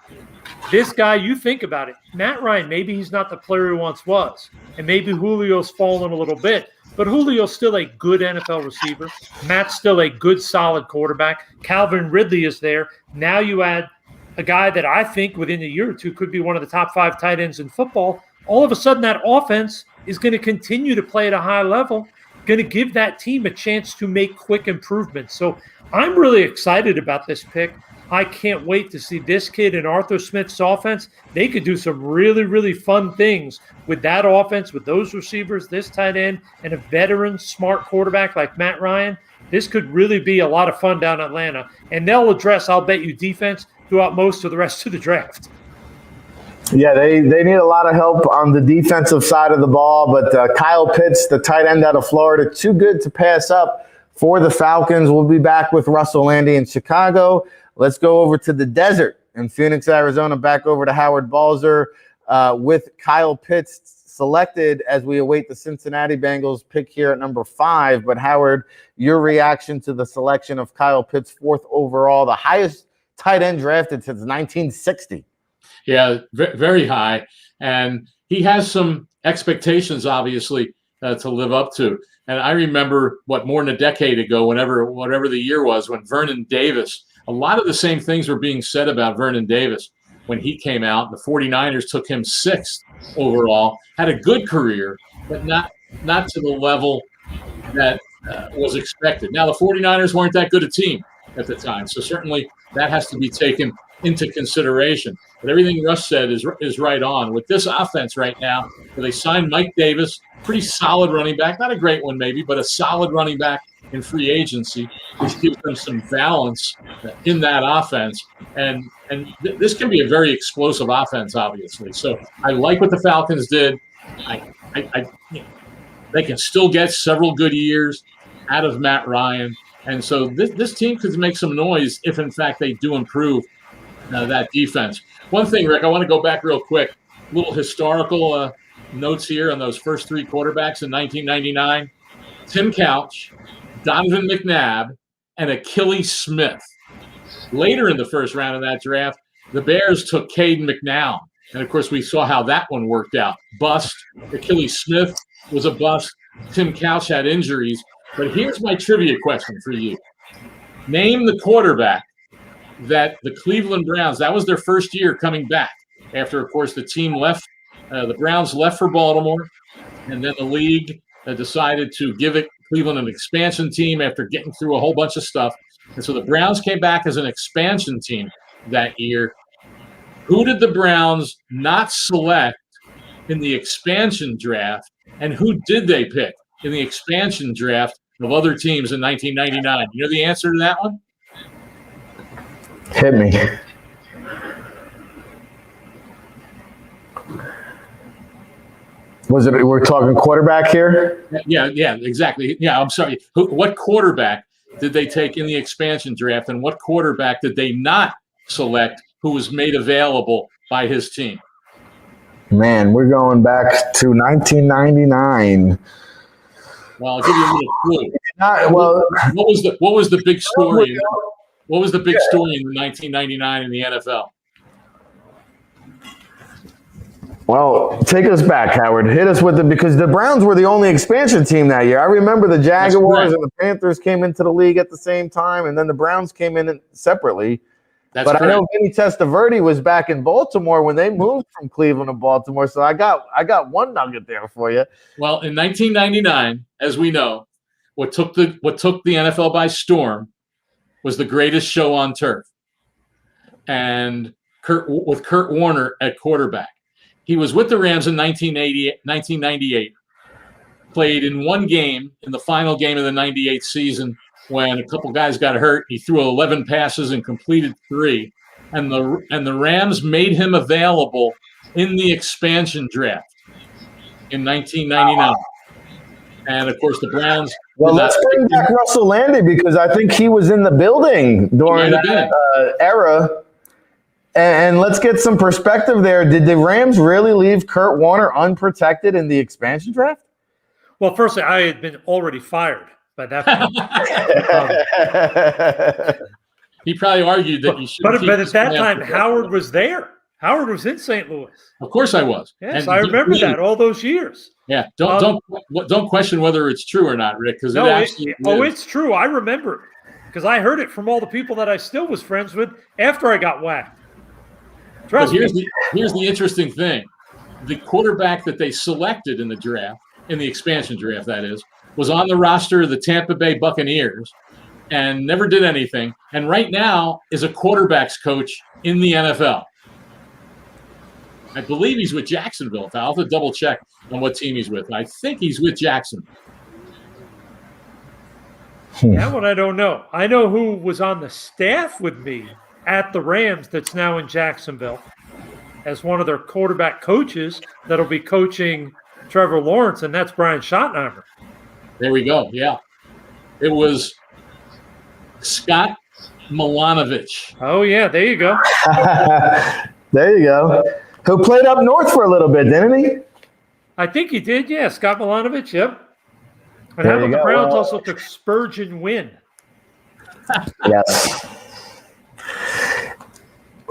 This guy, you think about it, Matt Ryan, maybe he's not the player he once was. And maybe Julio's fallen a little bit. But Julio's still a good NFL receiver. Matt's still a good, solid quarterback. Calvin Ridley is there. Now you add a guy that I think within a year or two could be one of the top 5 tight ends in football. All of a sudden, that offense is going to continue to play at a high level, going to give that team a chance to make quick improvements. So I'm really excited about this pick. I can't wait to see this kid and Arthur Smith's offense. They could do some really, really fun things with that offense, with those receivers, this tight end, and a veteran, smart quarterback like Matt Ryan. This could really be a lot of fun down in Atlanta. And they'll address, I'll bet you, defense throughout most of the rest of the draft. Yeah, they need a lot of help on the defensive side of the ball, but Kyle Pitts, the tight end out of Florida, too good to pass up for the Falcons. We'll be back with Russell Lande in Chicago. Let's go over to the desert in Phoenix, Arizona, back over to Howard Balzer with Kyle Pitts selected as we await the Cincinnati Bengals pick here at number 5. But Howard, your reaction to the selection of Kyle Pitts, 4th overall, the highest tight end drafted since 1960. Yeah, very high. And he has some expectations, obviously, to live up to. And I remember, more than a decade ago, whatever the year was, when Vernon Davis, a lot of the same things were being said about Vernon Davis when he came out. The 49ers took him 6th overall, had a good career, but not to the level that was expected. Now, the 49ers weren't that good a team at the time, so certainly that has to be taken into consideration. But everything Russ said is right on. With this offense right now, where they signed Mike Davis, pretty solid running back, not a great one maybe, but a solid running back in free agency, which gives them some balance in that offense. And this can be a very explosive offense, obviously. So I like what the Falcons did. They can still get several good years out of Matt Ryan. And so this team could make some noise if, in fact, they do improve that defense. One thing, Rick, I want to go back real quick. Little historical notes here on those first 3 quarterbacks in 1999. Tim Couch, Donovan McNabb, and Achilles Smith. Later in the first round of that draft, the Bears took Caden McNown. And, of course, we saw how that one worked out. Bust. Achilles Smith was a bust. Tim Couch had injuries. But here's my trivia question for you. Name the quarterback that the Cleveland Browns, that was their first year coming back after, of course, the team left. The Browns left for Baltimore, and then the league decided to give Cleveland an expansion team after getting through a whole bunch of stuff. And so the Browns came back as an expansion team that year. Who did the Browns not select in the expansion draft, and who did they pick in the expansion draft of other teams in 1999? You know the answer to that one? Hit me. Was it? We're talking quarterback here. Yeah, exactly. Yeah, I'm sorry. What quarterback did they take in the expansion draft, and what quarterback did they not select who was made available by his team? Man, we're going back to 1999. Well, I'll give you a little clue. Well, what was the big story? What was the big story in 1999 in the NFL? Well, take us back, Howard. Hit us with it, because the Browns were the only expansion team that year. I remember the Jaguars and the Panthers came into the league at the same time, and then the Browns came in separately. That's but correct. I know Vinny Testaverde was back in Baltimore when they moved from Cleveland to Baltimore. So I got one nugget there for you. Well, in 1999, as we know, what took the NFL by storm was the greatest show on turf, and with Kurt Warner at quarterback. He was with the Rams in 1998, played in one game in the final game of the 98 season when a couple guys got hurt. He threw 11 passes and completed 3. And the Rams made him available in the expansion draft in 1999. And, of course, the Browns. Well, let's bring back Russell Lande, because I think he was in the building during that era. And let's get some perspective there. Did the Rams really leave Kurt Warner unprotected in the expansion draft? Well, firstly, I had been already fired by that point. He probably argued that you should. But at that time, Howard was there. Howard was in St. Louis. Of course, I was. Yes, I remember that all those years. Yeah, don't question whether it's true or not, Rick. Because it's true. I remember it because I heard it from all the people that I still was friends with after I got whacked. But here's the interesting thing: the quarterback that they selected in the draft, in the expansion draft, that is, was on the roster of the Tampa Bay Buccaneers and never did anything. And right now is a quarterbacks coach in the NFL. I believe he's with Jacksonville. I'll have to double check on what team he's with. I think he's with Jacksonville. That one I don't know. I know who was on the staff with me at the Rams that's now in Jacksonville as one of their quarterback coaches that'll be coaching Trevor Lawrence, and that's Brian Schottenheimer. There we go. Yeah. It was Scott Milanovich. Oh, yeah. There you go. There you go. Who played up north for a little bit, didn't he? I think he did, yeah. Scott Milanovich, yep. And how about the Browns also took Spurgeon Wynn? Yes.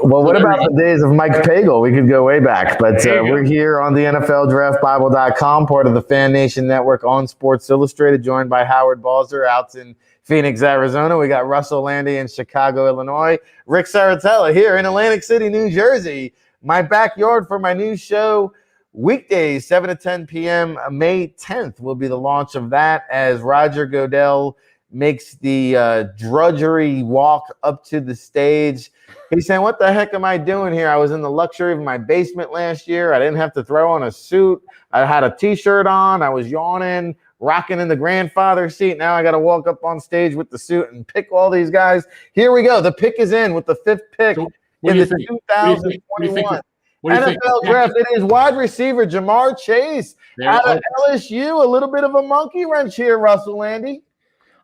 Well, what about the days of Mike Pagel? We could go way back, but we're here on the NFLDraftBible.com, part of the Fan Nation Network on Sports Illustrated, joined by Howard Balzer out in Phoenix, Arizona. We got Russell Lande in Chicago, Illinois. Rick Saratella here in Atlantic City, New Jersey. My backyard for my new show, weekdays, 7 to 10 p.m. May 10th will be the launch of that as Roger Goodell makes the drudgery walk up to the stage. He's saying, what the heck am I doing here? I was in the luxury of my basement last year. I didn't have to throw on a suit. I had a T-shirt on. I was yawning, rocking in the grandfather seat. Now I got to walk up on stage with the suit and pick all these guys. Here we go. The pick is in with the 5th pick in the 2021 NFL Draft. It is wide receiver Jamar Chase out of LSU. A little bit of a monkey wrench here, Russell Lande.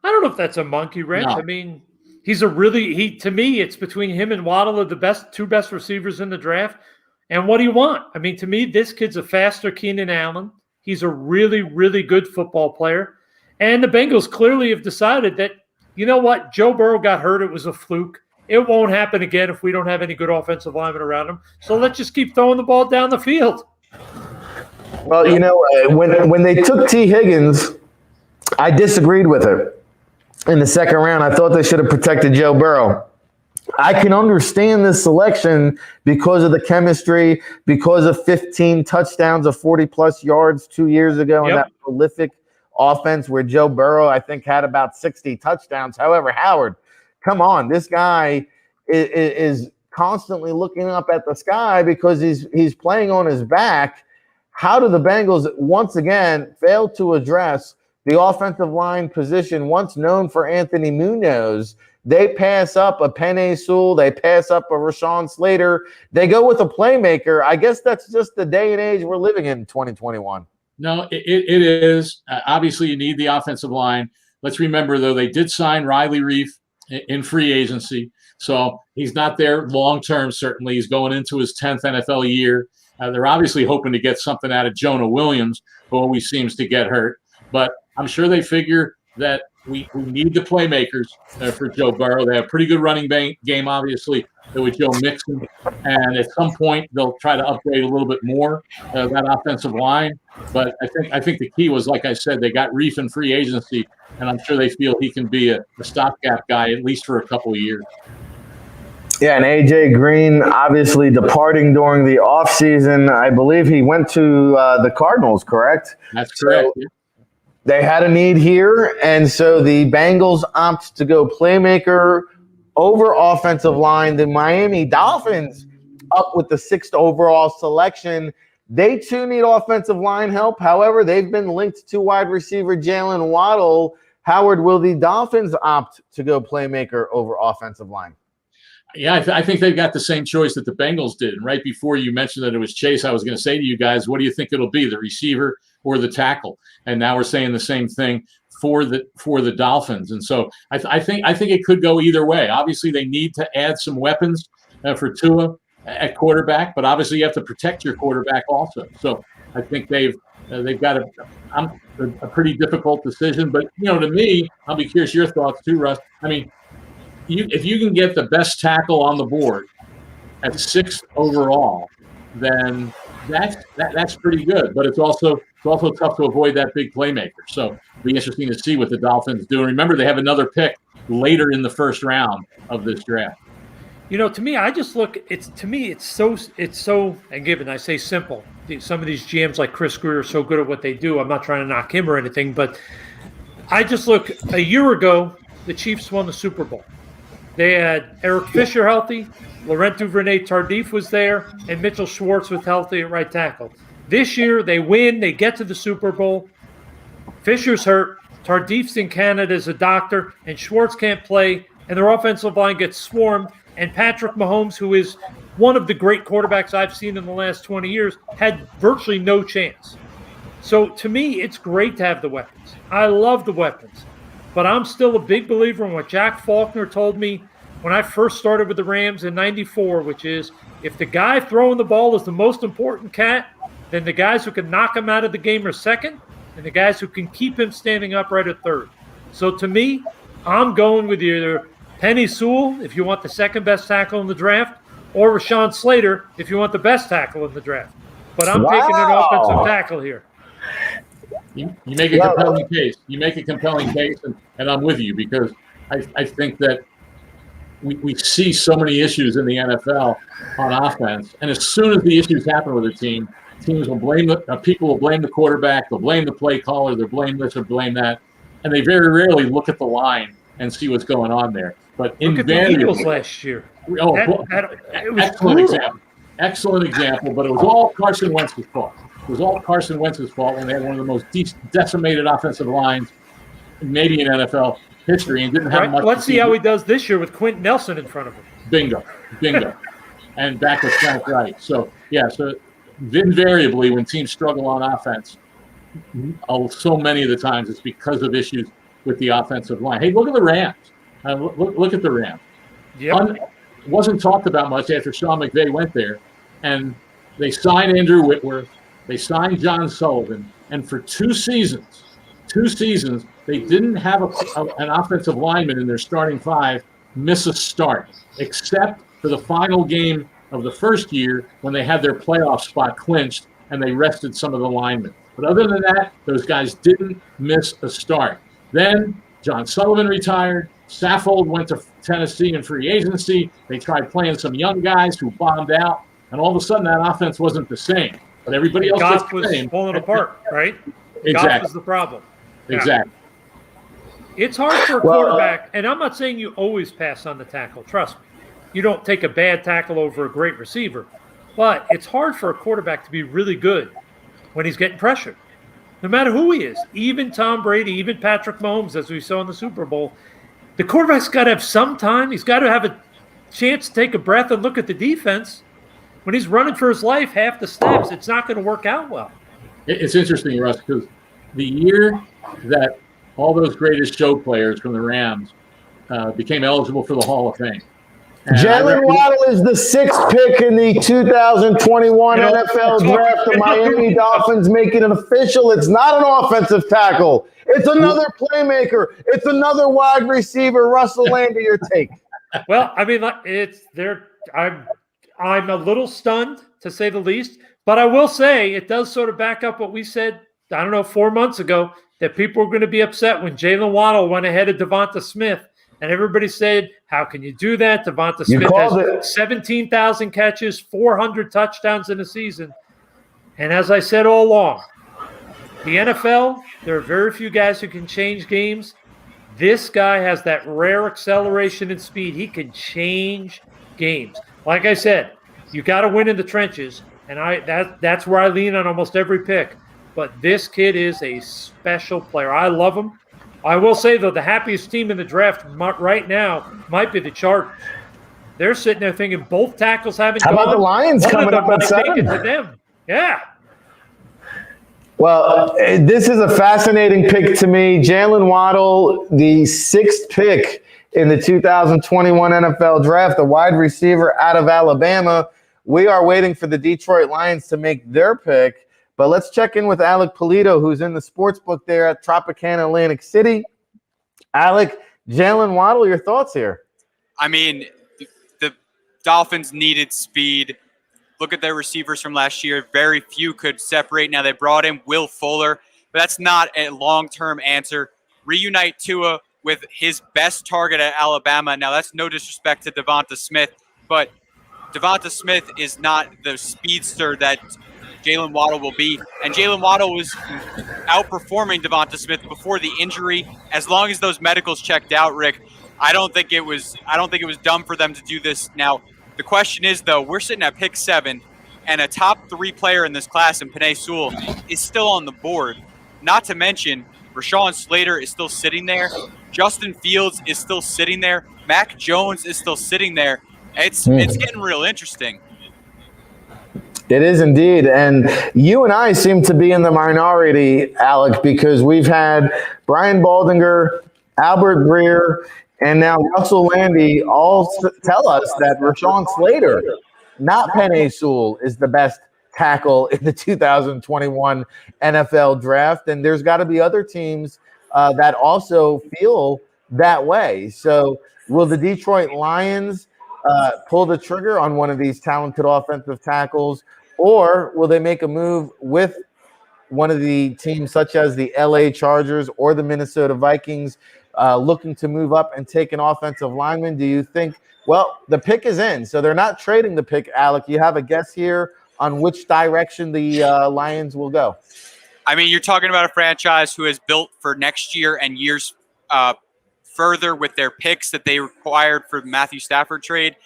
I don't know if that's a monkey wrench. No. I mean, he's to me, it's between him and Waddle are the two best receivers in the draft. And what do you want? I mean, to me, this kid's a faster Keenan Allen. He's a really, really good football player. And the Bengals clearly have decided that, you know what? Joe Burrow got hurt. It was a fluke. It won't happen again if we don't have any good offensive linemen around him. So let's just keep throwing the ball down the field. Well, you know, when they took T. Higgins, I disagreed with it. In the second round, I thought they should have protected Joe Burrow. I can understand this selection because of the chemistry, because of 15 touchdowns of 40-plus yards 2 years ago in that prolific offense where Joe Burrow, I think, had about 60 touchdowns. However, Howard, come on, this guy is constantly looking up at the sky because he's playing on his back. How do the Bengals once again fail to address the offensive line position, once known for Anthony Munoz, they pass up a Penei Sewell. They pass up a Rashawn Slater. They go with a playmaker. I guess that's just the day and age we're living in 2021. No, it is. Obviously, you need the offensive line. Let's remember, though, they did sign Riley Reif in free agency. So he's not there long-term, certainly. He's going into his 10th NFL year. They're obviously hoping to get something out of Jonah Williams, who always seems to get hurt. But I'm sure they figure that we need the playmakers for Joe Burrow. They have a pretty good running game, obviously, with Joe Mixon. And at some point, they'll try to upgrade a little bit more that offensive line. But I think the key was, like I said, they got Reif in free agency, and I'm sure they feel he can be a stopgap guy at least for a couple of years. Yeah, and A.J. Green obviously departing during the offseason. I believe he went to the Cardinals, correct? That's correct. So they had a need here, and so the Bengals opt to go playmaker over offensive line. The Miami Dolphins up with the 6th overall selection. They too need offensive line help. However, they've been linked to wide receiver Jalen Waddle. Howard, will the Dolphins opt to go playmaker over offensive line? Yeah, I think they've got the same choice that the Bengals did. And right before you mentioned that it was Chase, I was going to say to you guys, what do you think it'll be, the receiver or the tackle? And now we're saying the same thing for the Dolphins. And so I think it could go either way. Obviously, they need to add some weapons for Tua at quarterback, but obviously you have to protect your quarterback also. So I think they've got a pretty difficult decision. But to me, I'll be curious your thoughts too, Russ. I mean, if you can get the best tackle on the board at 6th overall, then that's pretty good. But it's also tough to avoid that big playmaker. So it'll be interesting to see what the Dolphins do. And remember, they have another pick later in the first round of this draft. To me, I just look. It's so. And given I say simple, some of these GMs like Chris Greer are so good at what they do. I'm not trying to knock him or anything, but I just look. A year ago, the Chiefs won the Super Bowl. They had Eric Fisher healthy, Laurent Duvernay-Tardif was there, and Mitchell Schwartz was healthy at right tackle. This year, they win. They get to the Super Bowl. Fisher's hurt. Tardif's in Canada as a doctor, and Schwartz can't play, and their offensive line gets swarmed. And Patrick Mahomes, who is one of the great quarterbacks I've seen in the last 20 years, had virtually no chance. So, to me, it's great to have the weapons. I love the weapons. But I'm still a big believer in what Jack Faulkner told me when I first started with the Rams in '94, which is if the guy throwing the ball is the most important cat, then the guys who can knock him out of the game are second, and the guys who can keep him standing upright are third. So to me, I'm going with either Penei Sewell if you want the second best tackle in the draft, or Rashawn Slater if you want the best tackle in the draft. But I'm taking an offensive tackle here. You make a compelling case. You make a compelling case, and I'm with you because I think that we see so many issues in the NFL on offense, and as soon as the issues happen with a team, teams will blame people will blame the quarterback, they'll blame the play caller, they'll blame this or blame that, and they very rarely look at the line and see what's going on there. But look at the Eagles last year. Oh, it was excellent example. Excellent example, but it was all Carson Wentz's fault. It was all Carson Wentz's fault when they had one of the most decimated offensive lines maybe in NFL history and didn't have much. Let's see how he does this year with Quentin Nelson in front of him. Bingo. And back with Frank Wright. So, so invariably when teams struggle on offense, so many of the times it's because of issues with the offensive line. Hey, look at the Rams. Look at the Rams. Yep. Wasn't talked about much after Sean McVay went there. And they signed Andrew Whitworth. They signed John Sullivan, and for two seasons, they didn't have an offensive lineman in their starting five miss a start, except for the final game of the first year when they had their playoff spot clinched and they rested some of the linemen. But other than that, those guys didn't miss a start. Then John Sullivan retired. Saffold went to Tennessee in free agency. They tried playing some young guys who bombed out, and all of a sudden that offense wasn't the same. But everybody else Goff was falling apart, right? Exactly. Goff was the problem. Exactly. It's hard for a quarterback, and I'm not saying you always pass on the tackle. Trust me. You don't take a bad tackle over a great receiver. But it's hard for a quarterback to be really good when he's getting pressured. no matter who he is, even Tom Brady, even Patrick Mahomes, as we saw in the Super Bowl, the quarterback's got to have some time. He's got to have a chance to take a breath and look at the defense. When he's running for his life, half the snaps, it's not going to work out well. It's interesting, Russ, because the year that all those greatest show players from the Rams became eligible for the Hall of Fame. Jalen Waddle is the 6th pick in the 2021 NFL Draft. The Miami Dolphins make it an official. It's not an offensive tackle. It's another playmaker. It's another wide receiver. Russell Lande, your take. Well, I mean, it's there. I'm a little stunned, to say the least. But I will say it does sort of back up what we said, 4 months ago, that people were going to be upset when Jalen Waddle went ahead of Devonta Smith. And everybody said, how can you do that? Devonta Smith has 17,000 catches, 400 touchdowns in a season. And as I said all along, the NFL, there are very few guys who can change games. This guy has that rare acceleration and speed. He can change games. Like I said, you got to win in the trenches. And that's where I lean on almost every pick. But this kid is a special player. I love him. I will say, though, the happiest team in the draft right now might be the Chargers. They're sitting there thinking both tackles haven't gone. How about the Lions coming up at 7? To them. Yeah. Well, this is a fascinating pick to me. Jalen Waddle, the 6th pick in the 2021 NFL Draft, the wide receiver out of Alabama. We are waiting for the Detroit Lions to make their pick. But let's check in with Alec Polito, who's in the sports book there at Tropicana Atlantic City. Alec, Jalen Waddle, your thoughts here? I mean, the Dolphins needed speed. Look at their receivers from last year. Very few could separate. Now they brought in Will Fuller, but that's not a long-term answer. Reunite Tua with his best target at Alabama. Now that's no disrespect to Devonta Smith, but Devonta Smith is not the speedster that Jalen Waddle will be. And Jalen Waddle was outperforming Devonta Smith before the injury. As long as those medicals checked out, Rick, I don't think it was dumb for them to do this. Now, the question is, though, we're sitting at pick 7, and a top 3 player in this class in Penei Sewell is still on the board. Not to mention, Rashawn Slater is still sitting there. Justin Fields is still sitting there. Mac Jones is still sitting there. It's getting real interesting. It is indeed. And you and I seem to be in the minority, Alec, because we've had Brian Baldinger, Albert Breer, and now Russell Lande all tell us that Rashawn Slater, not Penei Sewell, is the best tackle in the 2021 NFL Draft. And there's got to be other teams that also feel that way. So will the Detroit Lions pull the trigger on one of these talented offensive tackles, or will they make a move with one of the teams such as the LA Chargers or the Minnesota Vikings looking to move up and take an offensive lineman? Do you think, well, the pick is in, so they're not trading the pick, Alec. You have a guess here on which direction the Lions will go? I mean, you're talking about a franchise who has built for next year and years further with their picks that they required for the Matthew Stafford trade.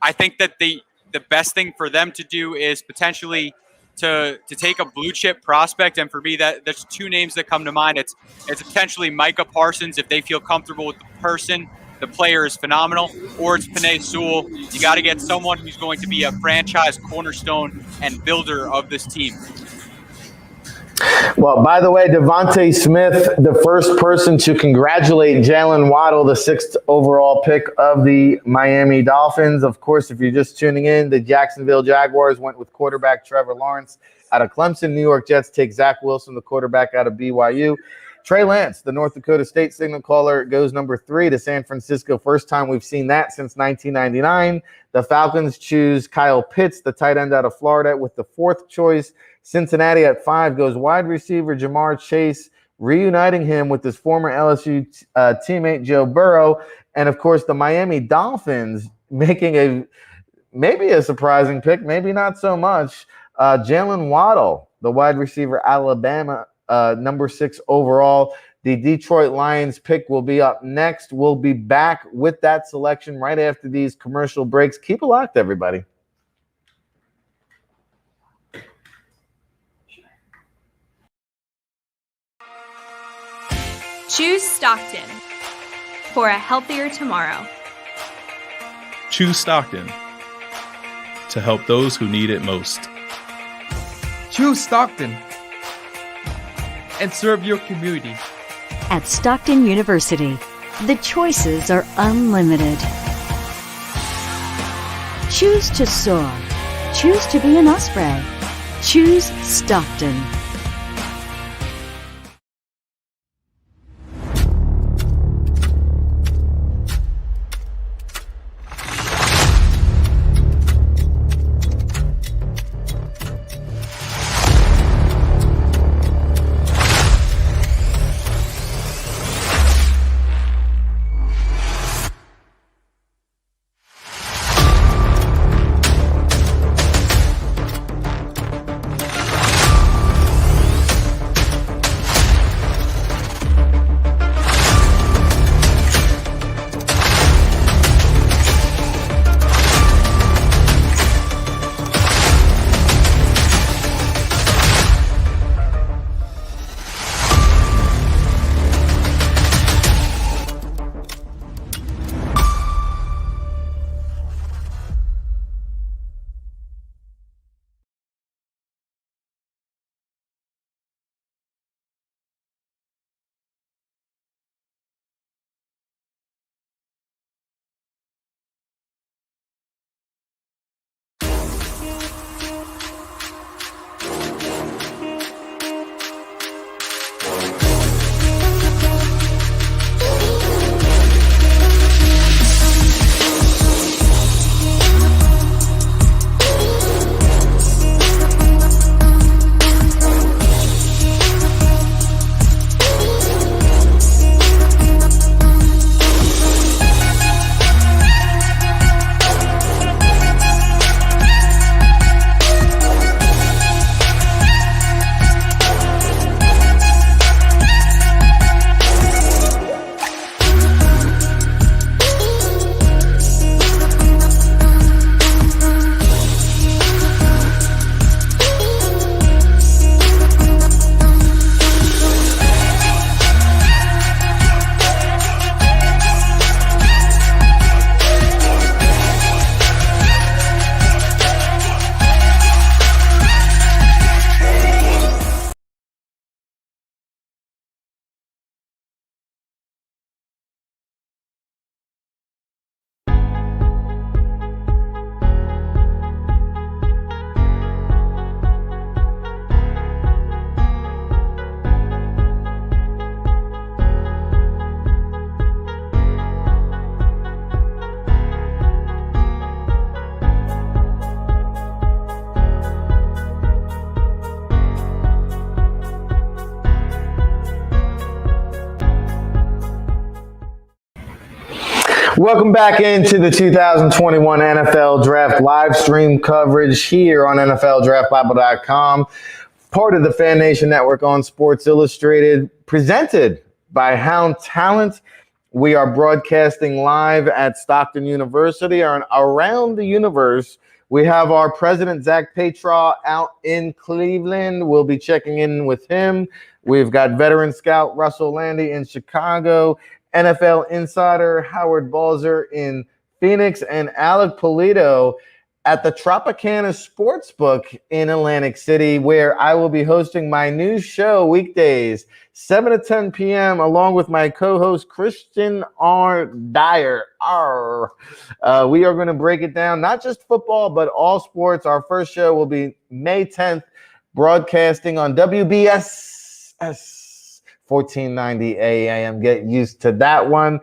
I think that the best thing for them to do is potentially to take a blue chip prospect. And for me, that there's 2 names that come to mind. It's potentially Micah Parsons if they feel comfortable with the person. The player is phenomenal, or it's Penei Sewell. You got to get someone who's going to be a franchise cornerstone and builder of this team. Well, by the way, Devonta Smith, the first person to congratulate Jalen Waddle, the 6th overall pick of the Miami Dolphins. Of course, if you're just tuning in, the Jacksonville Jaguars went with quarterback Trevor Lawrence out of Clemson. New York Jets take Zach Wilson, the quarterback out of BYU. Trey Lance, the North Dakota State signal caller, goes number 3 to San Francisco. First time we've seen that since 1999. The Falcons choose Kyle Pitts, the tight end out of Florida, with the 4th choice. Cincinnati at 5 goes wide receiver Jamar Chase, reuniting him with his former LSU teammate Joe Burrow. And, of course, the Miami Dolphins making maybe a surprising pick, maybe not so much. Jalen Waddle, the wide receiver Alabama, number 6 overall. The Detroit Lions pick will be up next. We'll be back with that selection right after these commercial breaks. Keep it locked, everybody. Choose Stockton for a healthier tomorrow. Choose Stockton to help those who need it most. Choose Stockton and serve your community. At Stockton University, the choices are unlimited. Choose to soar. Choose to be an Osprey. Choose Stockton. Welcome back into the 2021 NFL Draft live stream coverage here on NFLDraftBible.com, part of the Fan Nation Network on Sports Illustrated, presented by Hound Talint. We are broadcasting live at Stockton University and around the universe. We have our president, Zach Petraw, out in Cleveland. We'll be checking in with him. We've got veteran scout Russell Lande in Chicago, NFL insider Howard Balzer in Phoenix, and Alec Polito at the Tropicana Sportsbook in Atlantic City, where I will be hosting my new show weekdays, 7 to 10 p.m., along with my co-host Christian R. Dyer. We are going to break it down, not just football, but all sports. Our first show will be May 10th, broadcasting on WBS 1490 AM. Get used to that one.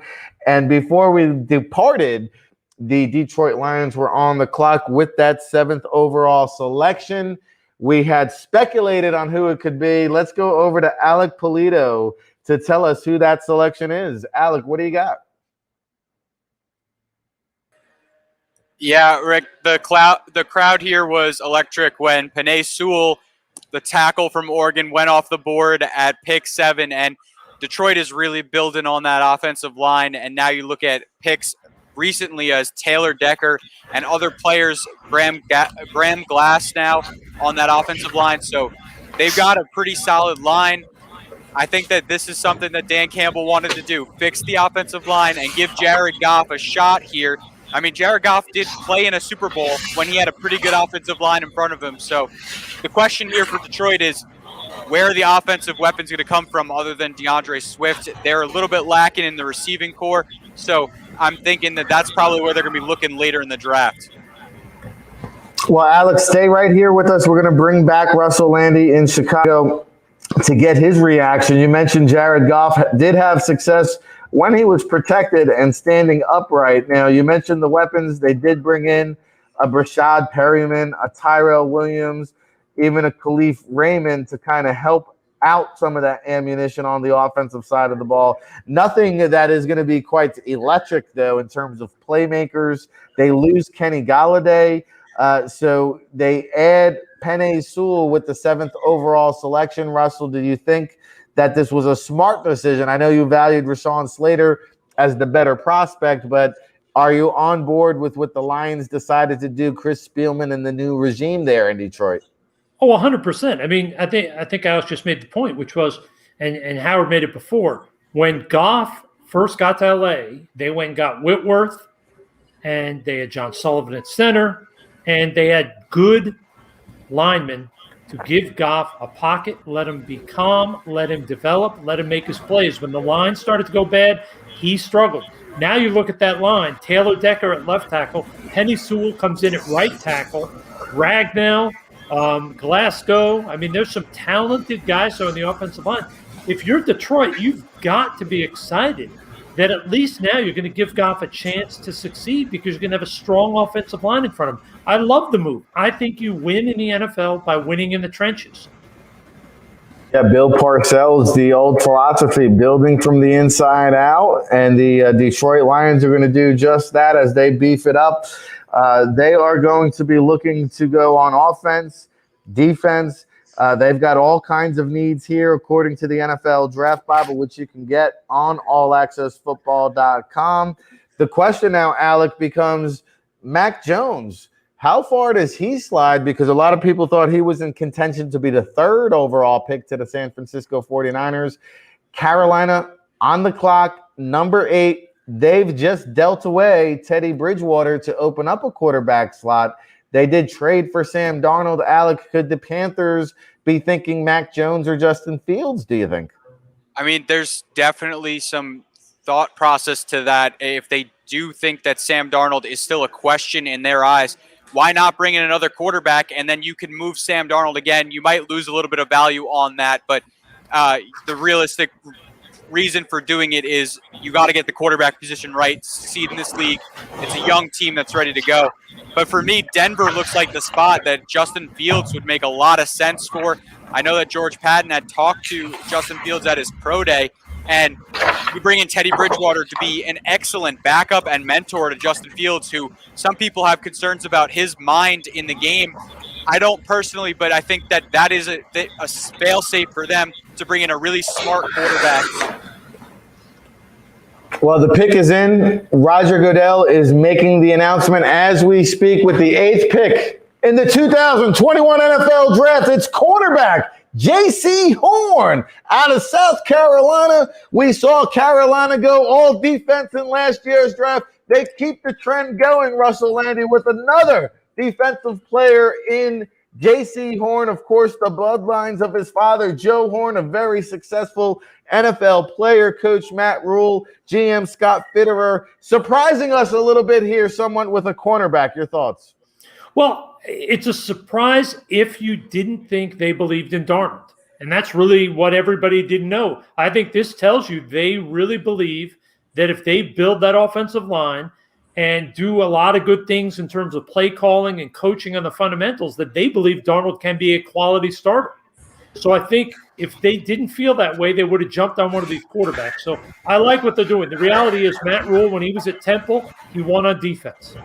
And before we departed, the Detroit Lions were on the clock with that 7th overall selection. We had speculated on who it could be. Let's go over to Alec Polito to tell us who that selection is. Alec, what do you got? Yeah, Rick, the crowd here was electric when Penei Sewell, the tackle from Oregon, went off the board at pick 7, and Detroit is really building on that offensive line. And now you look at picks recently as Taylor Decker and other players, Graham Glass now on that offensive line. So they've got a pretty solid line. I think that this is something that Dan Campbell wanted to do, fix the offensive line and give Jared Goff a shot here. I mean, Jared Goff did play in a Super Bowl when he had a pretty good offensive line in front of him. So the question here for Detroit is, where are the offensive weapons going to come from other than DeAndre Swift? They're a little bit lacking in the receiving core. So I'm thinking that that's probably where they're going to be looking later in the draft. Well, Alex, stay right here with us. We're going to bring back Russell Lande in Chicago to get his reaction. You mentioned Jared Goff did have success when he was protected and standing upright. Now, you mentioned the weapons. They did bring in a Brashad Perryman, a Tyrell Williams, even a Khalif Raymond to kind of help out some of that ammunition on the offensive side of the ball. Nothing that is going to be quite electric, though, in terms of playmakers. They lose Kenny Galladay, so they add Penei Sewell with the 7th overall selection. Russell, do you think that this was a smart decision? I know you valued Rashawn Slater as the better prospect, but are you on board with what the Lions decided to do, Chris Spielman and the new regime there in Detroit? Oh, 100%. I mean, I think Alex just made the point, which was, and Howard made it before, when Goff first got to LA, they went and got Whitworth, and they had John Sullivan at center, and they had good linemen to give Goff a pocket, let him be calm, let him develop, let him make his plays. When the line started to go bad, he struggled. Now you look at that line, Taylor Decker at left tackle, Penei Sewell comes in at right tackle, Ragnell, Glasgow. I mean, there's some talented guys on the offensive line. If you're Detroit, you've got to be excited that at least now you're going to give Goff a chance to succeed because you're going to have a strong offensive line in front of him. I love the move. I think you win in the NFL by winning in the trenches. Yeah, Bill Parcells, the old philosophy, building from the inside out, and the Detroit Lions are going to do just that as they beef it up. They are going to be looking to go on offense, defense. They've got all kinds of needs here, according to the NFL Draft Bible, which you can get on allaccessfootball.com. The question now, Alec, becomes Mac Jones. How far does he slide? Because a lot of people thought he was in contention to be the 3rd overall pick to the San Francisco 49ers. Carolina on the clock, number 8. They've just dealt away Teddy Bridgewater to open up a quarterback slot. They did trade for Sam Darnold. Alec, could the Panthers be thinking Mac Jones or Justin Fields, do you think? I mean, there's definitely some thought process to that. If they do think that Sam Darnold is still a question in their eyes, why not bring in another quarterback and then you can move Sam Darnold again? You might lose a little bit of value on that, but the realistic reason for doing it is you got to get the quarterback position right, succeed in this league. It's a young team that's ready to go. But for me, Denver looks like the spot that Justin Fields would make a lot of sense for. I know that George Patton had talked to Justin Fields at his pro day, and we bring in Teddy Bridgewater to be an excellent backup and mentor to Justin Fields, who some people have concerns about his mind in the game. I don't personally, but I think that is a fail-safe for them to bring in a really smart quarterback. Well, the pick is in. Roger Goodell is making the announcement as we speak with the 8th pick in the 2021 NFL Draft. It's quarterback J.C. Horn out of South Carolina. We saw Carolina go all defense in last year's draft. They keep the trend going, Russell Lande, with another defensive player in J.C. Horn. Of course, the bloodlines of his father, Joe Horn, a very successful NFL player, Coach Matt Rule, GM Scott Fitterer. Surprising us a little bit here, someone with a cornerback. Your thoughts? Well, it's a surprise if you didn't think they believed in Darnold. And that's really what everybody didn't know. I think this tells you they really believe that if they build that offensive line and do a lot of good things in terms of play calling and coaching on the fundamentals, that they believe Darnold can be a quality starter. So I think if they didn't feel that way, they would have jumped on one of these quarterbacks. So I like what they're doing. The reality is Matt Rule, when he was at Temple, he won on defense.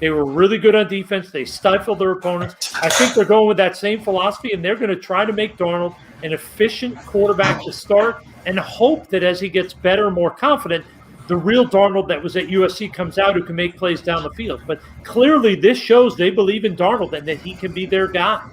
They were really good on defense. They stifled their opponents. I think they're going with that same philosophy, and they're going to try to make Darnold an efficient quarterback to start and hope that as he gets better and more confident, the real Darnold that was at USC comes out who can make plays down the field. But clearly this shows they believe in Darnold and that he can be their guy.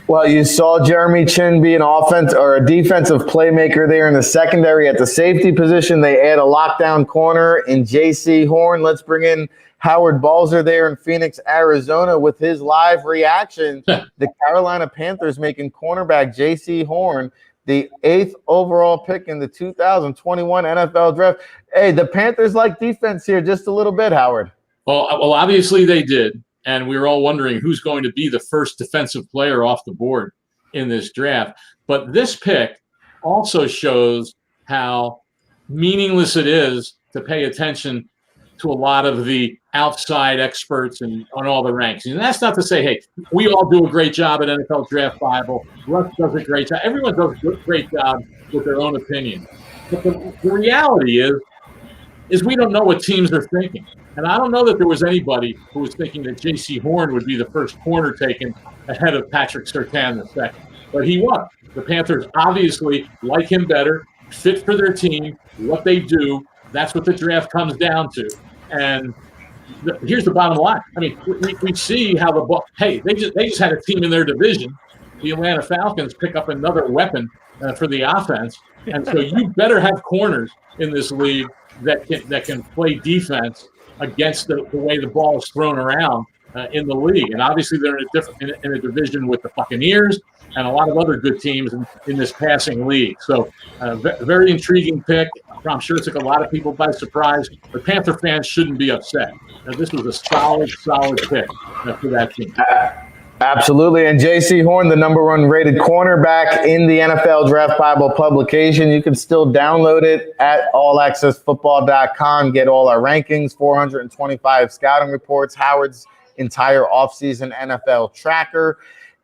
Well, you saw Jeremy Chin be an offense or a defensive playmaker there in the secondary. At the safety position, they add a lockdown corner in J.C. Horn. Let's bring in Howard Balzer there in Phoenix, Arizona, with his live reaction. The Carolina Panthers making cornerback J.C. Horn the 8th overall pick in the 2021 NFL Draft. Hey, the Panthers like defense here just a little bit, Howard. Well, obviously they did. And we were all wondering who's going to be the first defensive player off the board in this draft. But this pick also shows how meaningless it is to pay attention to a lot of the outside experts and on all the ranks. And that's not to say, hey, we all do a great job at NFL Draft Bible. Russ does a great job. Everyone does a great job with their own opinion. But the reality is we don't know what teams are thinking. And I don't know that there was anybody who was thinking that J.C. Horn would be the first corner taken ahead of Patrick Surtain II. But he was. The Panthers obviously like him better, fit for their team, what they do. That's what the draft comes down to. And here's the bottom line. I mean, we see how they just had a team in their division, the Atlanta Falcons, pick up another weapon for the offense. And so you better have corners in this league that can play defense against the way the ball is thrown around in the league. And obviously they're in a division with the Buccaneers and a lot of other good teams in this passing league. So very intriguing pick. I'm sure it took a lot of people by surprise, but Panther fans shouldn't be upset. This was a solid pick for that team. Absolutely. And J.C. Horn, the number one rated cornerback in the NFL Draft Bible publication. You can still download it at allaccessfootball.com. Get all our rankings, 425 scouting reports, Howard's entire offseason NFL tracker.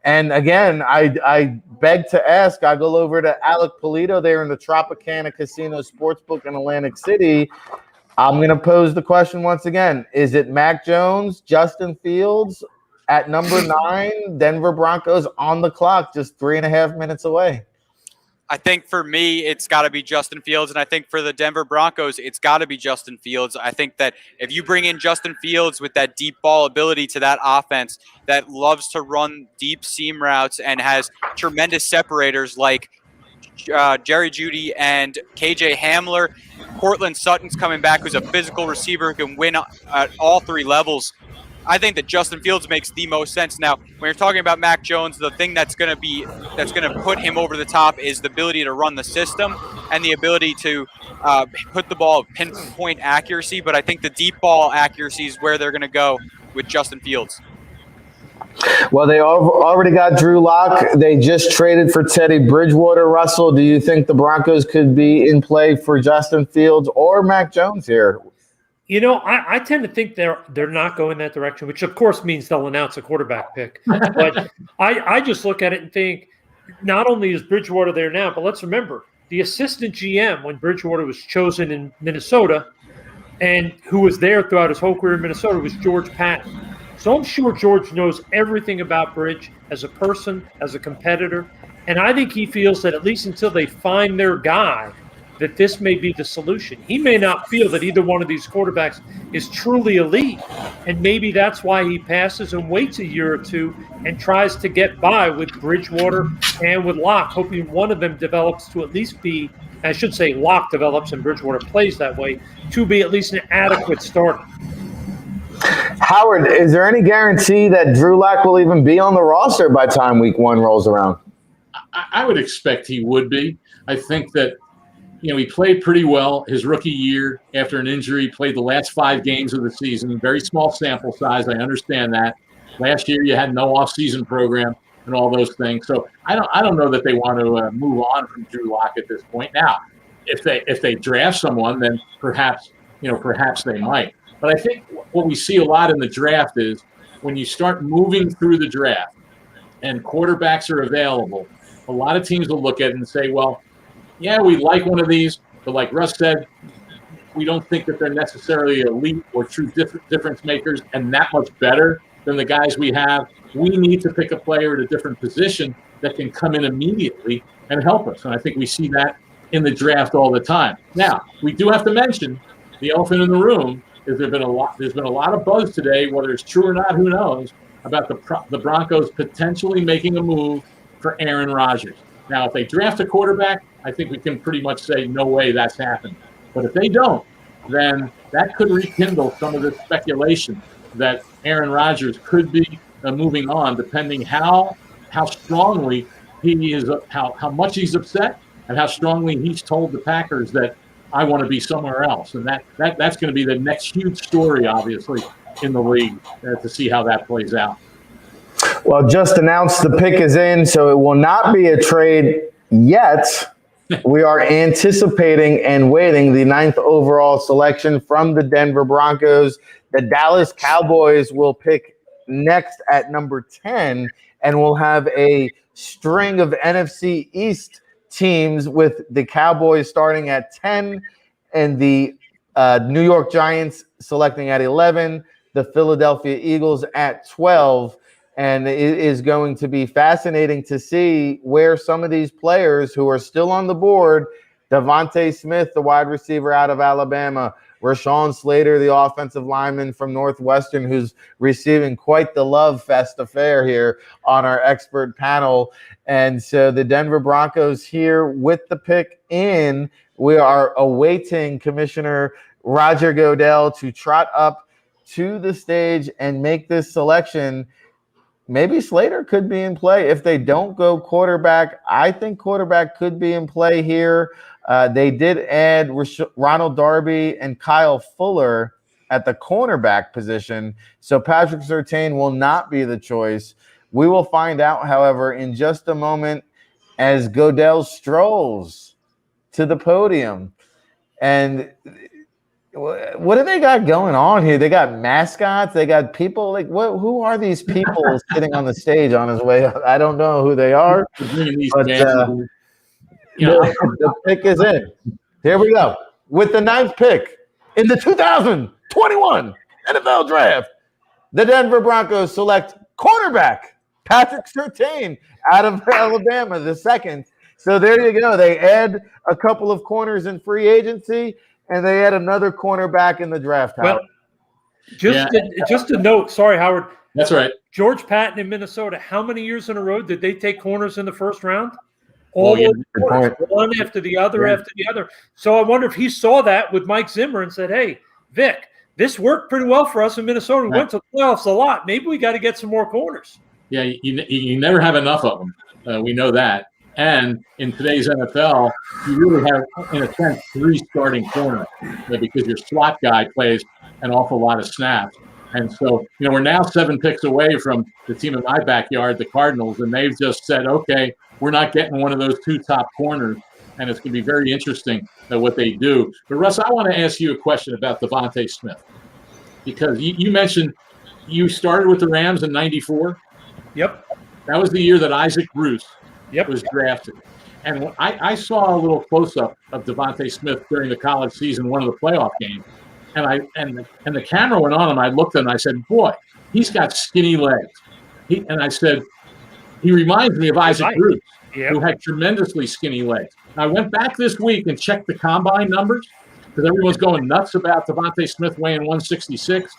And again, I beg to ask, I go over to Alec Polito there in the Tropicana Casino Sportsbook in Atlantic City. I'm going to pose the question once again. Is it Mac Jones, Justin Fields, at number 9, Denver Broncos on the clock, just 3.5 minutes away? I think for me, it's got to be Justin Fields. And I think for the Denver Broncos, it's got to be Justin Fields. I think that if you bring in Justin Fields with that deep ball ability to that offense that loves to run deep seam routes and has tremendous separators like Jerry Jeudy and KJ Hamler, Cortland Sutton's coming back, who's a physical receiver who can win at all 3 levels. I think that Justin Fields makes the most sense. Now, when you're talking about Mac Jones, the thing that's going to put him over the top is the ability to run the system and the ability to put the ball at pinpoint accuracy. But I think the deep ball accuracy is where they're going to go with Justin Fields. Well, they already got Drew Lock. They just traded for Teddy Bridgewater. Russell, do you think the Broncos could be in play for Justin Fields or Mac Jones here? You know, I tend to think they're not going that direction, which of course means they'll announce a quarterback pick. But I just look at it and think, not only is Bridgewater there now, but let's remember the assistant GM when Bridgewater was chosen in Minnesota, and who was there throughout his whole career in Minnesota, was George Patton. So I'm sure George knows everything about Bridge as a person, as a competitor, and I think he feels that at least until they find their guy, that this may be the solution. He may not feel that either one of these quarterbacks is truly elite, and maybe that's why he passes and waits a year or two and tries to get by with Bridgewater and with Locke, hoping one of them develops to at least be, I should say Locke develops and Bridgewater plays that way, to be at least an adequate starter. Howard, is there any guarantee that Drew Lock will even be on the roster by time week 1 rolls around? I would expect he would be. I think that he played pretty well his rookie year after an injury, played the last 5 games of the season, very small sample size. I understand that. Last year you had no offseason program and all those things. So I don't know that they want to move on from Drew Lock at this point. Now, if they draft someone, then perhaps they might. But I think what we see a lot in the draft is when you start moving through the draft and quarterbacks are available, a lot of teams will look at it and say, well, yeah, we like one of these, but like Russ said, we don't think that they're necessarily elite or true difference makers and that much better than the guys we have. We need to pick a player at a different position that can come in immediately and help us. And I think we see that in the draft all the time. Now, we do have to mention the elephant in the room is there's been a lot of buzz today, whether it's true or not, who knows, about the Broncos potentially making a move for Aaron Rodgers. Now, if they draft a quarterback, I think we can pretty much say no way that's happened. But if they don't, then that could rekindle some of the speculation that Aaron Rodgers could be moving on, depending how strongly he is, how much he's upset, and how strongly he's told the Packers that I want to be somewhere else. And that's going to be the next huge story, obviously, in the league to see how that plays out. Well, just announced the pick is in, so it will not be a trade yet. We are anticipating and waiting the 9th overall selection from the Denver Broncos. The Dallas Cowboys will pick next at number 10, and we'll have a string of NFC East teams with the Cowboys starting at 10 and the New York Giants selecting at 11, the Philadelphia Eagles at 12. And it is going to be fascinating to see where some of these players who are still on the board, Devontae Smith, the wide receiver out of Alabama, Rashawn Slater, the offensive lineman from Northwestern, who's receiving quite the love fest affair here on our expert panel. And so the Denver Broncos here with the pick in, we are awaiting Commissioner Roger Goodell to trot up to the stage and make this selection. Maybe Slater could be in play. If they don't go quarterback, I think quarterback could be in play here. They did add Ronald Darby and Kyle Fuller at the cornerback position, so Patrick Surtain will not be the choice. We will find out, however, in just a moment as Goodell strolls to the podium. And what do they got going on here? They got mascots. They got people. Like, what? Who are these people sitting on the stage on his way up? I don't know who they are. But the pick is in. Here we go. With the 9th pick in the 2021 NFL Draft, the Denver Broncos select quarterback Patrick Surtain out of Alabama, the 2nd. So there you go. They add a couple of corners in free agency, and they add another cornerback in the draft. Well, just a note. Sorry, Howard. That's right. George Patton in Minnesota. How many years in a row did they take corners in the first round? One after the other after the other. So I wonder if he saw that with Mike Zimmer and said, "Hey, Vic, this worked pretty well for us in Minnesota. We went to the playoffs a lot. Maybe we got to get some more corners." Yeah, you never have enough of them. We know that. And in today's NFL, you really have, in a sense, 3 starting corners because your slot guy plays an awful lot of snaps. And so, we're now 7 picks away from the team in my backyard, the Cardinals, and they've just said, okay, we're not getting one of those 2 top corners, and it's going to be very interesting what they do. But, Russ, I want to ask you a question about Devontae Smith, because you mentioned you started with the Rams in '94. Yep. That was the year that Isaac Bruce was drafted. And I saw a little close-up of Devontae Smith during the college season, one of the playoff games. And the camera went on him. I looked at him and I said, boy, he's got skinny legs. And I said, he reminds me of Isaac Bruce, who had tremendously skinny legs. I went back this week and checked the combine numbers because everyone's going nuts about Devontae Smith weighing 166.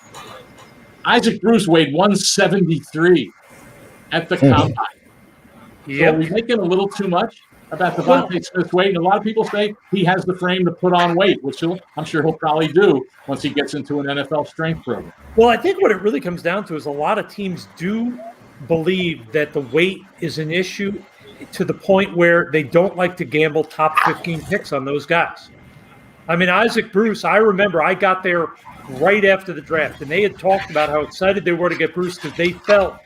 Isaac Bruce weighed 173 at the combine. So are we making a little too much about Devontae Smith's weight? And a lot of people say he has the frame to put on weight, which I'm sure he'll probably do once he gets into an NFL strength program. Well, I think what it really comes down to is a lot of teams do believe that the weight is an issue to the point where they don't like to gamble top 15 picks on those guys. I mean, Isaac Bruce, I remember I got there right after the draft, and they had talked about how excited they were to get Bruce because they felt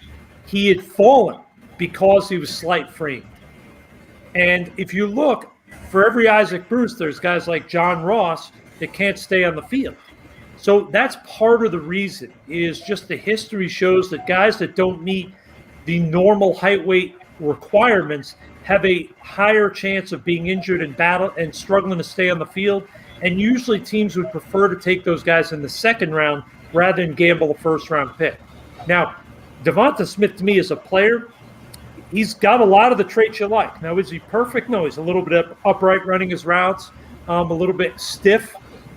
he had fallen because he was slight framed. And if you look, for every Isaac Bruce, there's guys like John Ross that can't stay on the field. So that's part of the reason, is just the history shows that guys that don't meet the normal height weight requirements have a higher chance of being injured in battle and struggling to stay on the field. And usually teams would prefer to take those guys in the 2nd round rather than gamble a 1st-round pick. Now, Devonta Smith, to me, as a player, he's got a lot of the traits you like. Now, is he perfect? No, he's a little bit upright running his routes, a little bit stiff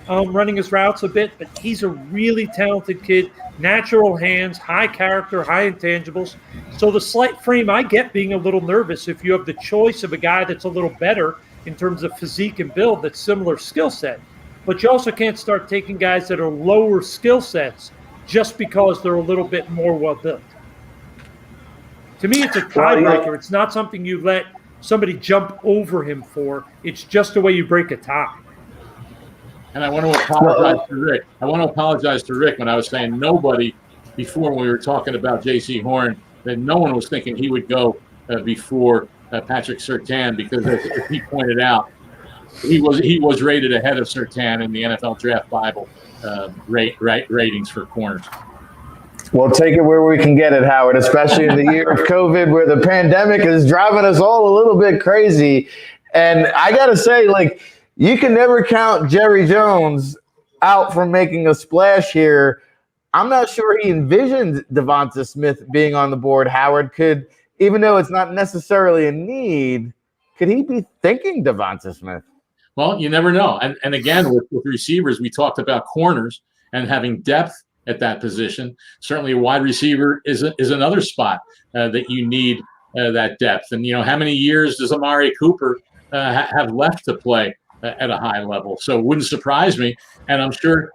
running his routes a bit, but he's a really talented kid, natural hands, high character, high intangibles. So the slight frame, I get being a little nervous if you have the choice of a guy that's a little better in terms of physique and build that's similar skill set. But you also can't start taking guys that are lower skill sets just because they're a little bit more well-built. To me, it's a tiebreaker. It's not something you let somebody jump over him for. It's just the way you break a tie. And I want to apologize to Rick. I want to apologize to Rick when I was saying nobody before when we were talking about J.C. Horn, that no one was thinking he would go before Patrick Surtain, because as he pointed out, he was rated ahead of Surtain in the NFL Draft Bible ratings for corners. Well, take it where we can get it, Howard, especially in the year of COVID where the pandemic is driving us all a little bit crazy. And I got to say, like, you can never count Jerry Jones out from making a splash here. I'm not sure he envisioned Devonta Smith being on the board, Howard. Could, even though it's not necessarily a need, could he be thinking Devonta Smith? Well, you never know. And again, with receivers, we talked about corners and having depth at that position. Certainly a wide receiver is another spot that you need that depth. And, you know, how many years does Amari Cooper have left to play at a high level? So it wouldn't surprise me. And I'm sure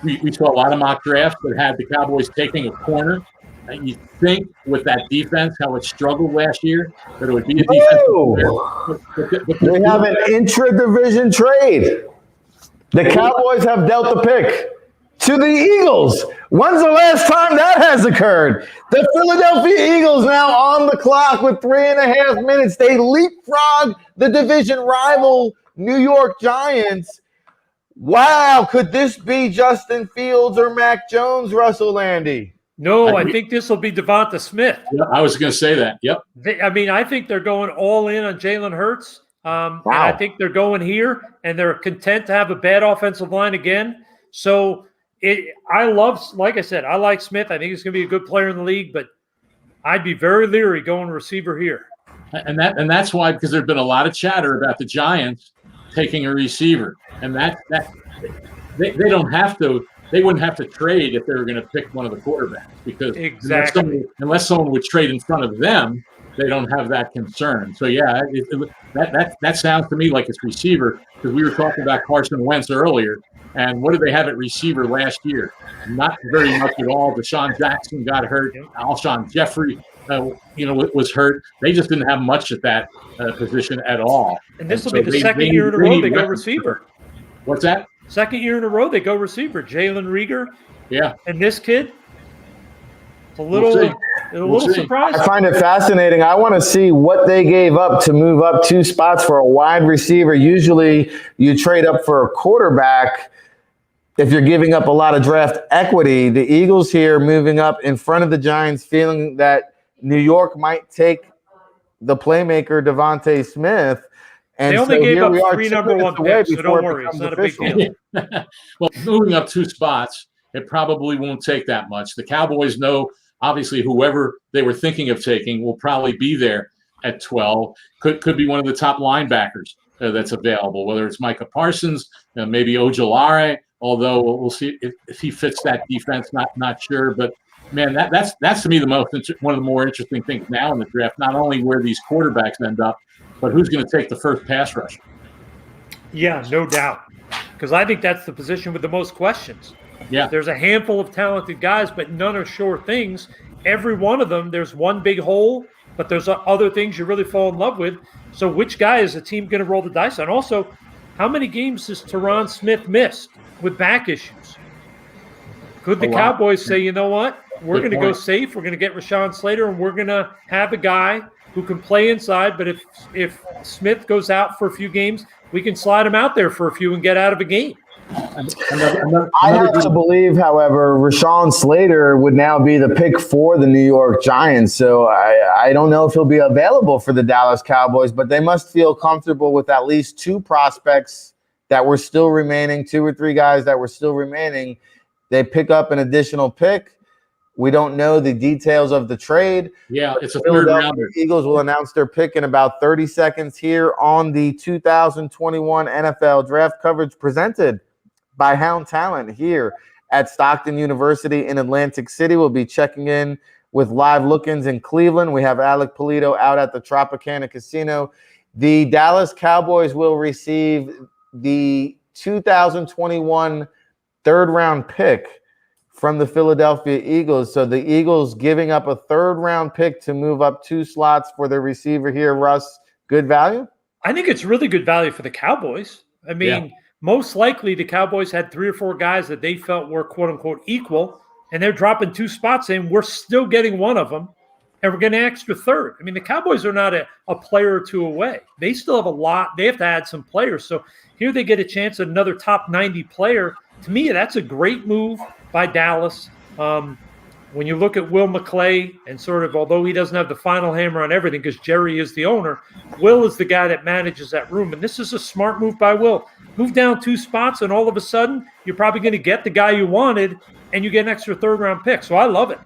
we saw a lot of mock drafts that had the Cowboys taking a corner. And you think with that defense, how it struggled last year, that it would be a defense. We have an intra-division trade. The Cowboys have dealt the pick to the Eagles. When's the last time that has occurred? The Philadelphia Eagles now on the clock with 3.5 minutes. They leapfrog the division rival New York Giants. Wow, could this be Justin Fields or Mac Jones, Russell Lande? No, I think this will be Devonta Smith. Yeah, I was going to say that. Yep. I think they're going all in on Jalen Hurts. And I think they're going here, and they're content to have a bad offensive line again. So like I said, I like Smith. I think he's going to be a good player in the league, but I'd be very leery going receiver here. And that's why, because there's been a lot of chatter about the Giants taking a receiver, and that they don't have to. They wouldn't have to trade if they were going to pick one of the quarterbacks, because unless someone would trade in front of them, they don't have that concern. So yeah, that sounds to me like it's receiver, because we were talking about Carson Wentz earlier, and what did they have at receiver last year? Not very much at all. Deshaun Jackson got hurt. Alshon Jeffrey, was hurt. They just didn't have much at that position at all. And this will be the second year in a row they go receiver. What's that? Second year in a row they go receiver. Jalen Reagor. Yeah. And this kid. It's a little surprising. I find it fascinating. I want to see what they gave up to move up 2 spots for a wide receiver. Usually you trade up for a quarterback if you're giving up a lot of draft equity. The Eagles here moving up in front of the Giants, feeling that New York might take the playmaker Devonta Smith. And they only so gave up we are 3 number 1 picks, so don't worry. It's not a big deal. Well, moving up 2 spots, it probably won't take that much. The Cowboys know, obviously, whoever they were thinking of taking will probably be there at 12. Could be one of the top linebackers that's available, whether it's Micah Parsons, maybe Ojolari, although we'll see if he fits that defense. Not sure, but man, that's to me one of the more interesting things now in the draft. Not only where these quarterbacks end up, but who's going to take the first pass rush? Yeah, no doubt. Because I think that's the position with the most questions. Yeah. There's a handful of talented guys, but none are sure things. Every one of them, there's one big hole, but there's other things you really fall in love with. So which guy is the team going to roll the dice on? Also, how many games has Tyron Smith missed with back issues? Could the Cowboys say, you know what? We're going to go safe. We're going to get Rashawn Slater, and we're going to have a guy who can play inside, but if Smith goes out for a few games, we can slide him out there for a few and get out of a game. I have to believe, however, Rashawn Slater would now be the pick for the New York Giants. So I don't know if he'll be available for the Dallas Cowboys, but they must feel comfortable with at least 2 prospects that were still remaining, 2 or 3 guys that were still remaining. They pick up an additional pick. We don't know the details of the trade. Yeah, it's a third rounder. Eagles will announce their pick in about 30 seconds here on the 2021 NFL Draft coverage presented by Hound Talint here at Stockton University in Atlantic City. We'll be checking in with live look-ins in Cleveland. We have Alec Polito out at the Tropicana Casino. The Dallas Cowboys will receive the 2021 third-round pick from the Philadelphia Eagles. So the Eagles giving up a third-round pick to move up 2 slots for their receiver here. Russ, good value? I think it's really good value for the Cowboys. I mean, most likely the Cowboys had 3 or 4 guys that they felt were quote-unquote equal, and they're dropping 2 spots in. We're still getting one of them, and we're getting an extra third. I mean, the Cowboys are not a player or 2 away. They still have a lot. They have to add some players. So here they get a chance at another top 90 player. To me, that's a great move by Dallas. When you look at Will McClay and sort of, although he doesn't have the final hammer on everything because Jerry is the owner, Will is the guy that manages that room. And this is a smart move by Will. Move down 2 spots, and all of a sudden, you're probably going to get the guy you wanted, and you get an extra third-round pick. So I love it.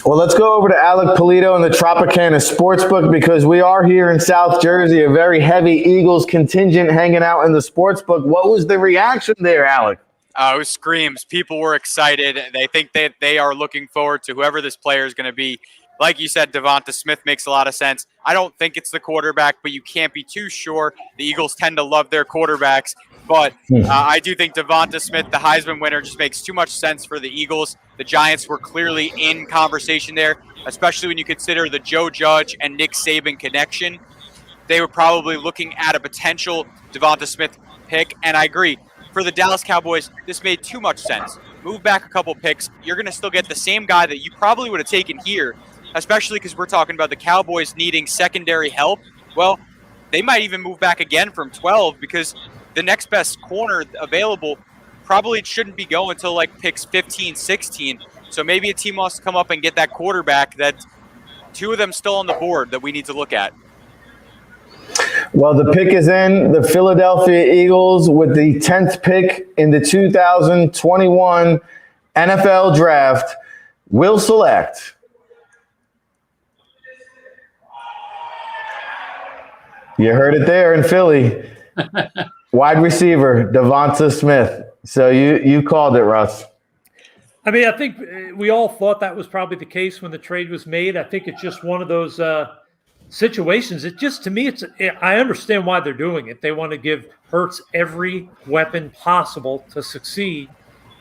Well, let's go over to Alec Polito and the Tropicana Sportsbook because we are here in South Jersey, a very heavy Eagles contingent hanging out in the Sportsbook. What was the reaction there, Alec? It was screams. People were excited. They think that they are looking forward to whoever this player is going to be. Like you said, Devonta Smith makes a lot of sense. I don't think it's the quarterback, but you can't be too sure. The Eagles tend to love their quarterbacks. But I do think Devonta Smith, the Heisman winner, just makes too much sense for the Eagles. The Giants were clearly in conversation there, especially when you consider the Joe Judge and Nick Saban connection. They were probably looking at a potential Devonta Smith pick, and I agree. For the Dallas Cowboys, this made too much sense. Move back a couple picks. You're going to still get the same guy that you probably would have taken here, especially because we're talking about the Cowboys needing secondary help. Well, they might even move back again from 12 because the next best corner available probably shouldn't be going until like picks 15, 16. So maybe a team wants to come up and get that quarterback that 2 of them still on the board that we need to look at. Well, the pick is in. The Philadelphia Eagles with the 10th pick in the 2021 NFL Draft will select you heard it there in Philly. Wide receiver, Devonta Smith. So you called it, Russ. I mean, I think we all thought that was probably the case when the trade was made. I think it's just one of those situations. It just, to me, I understand why they're doing it. They want to give Hurts every weapon possible to succeed,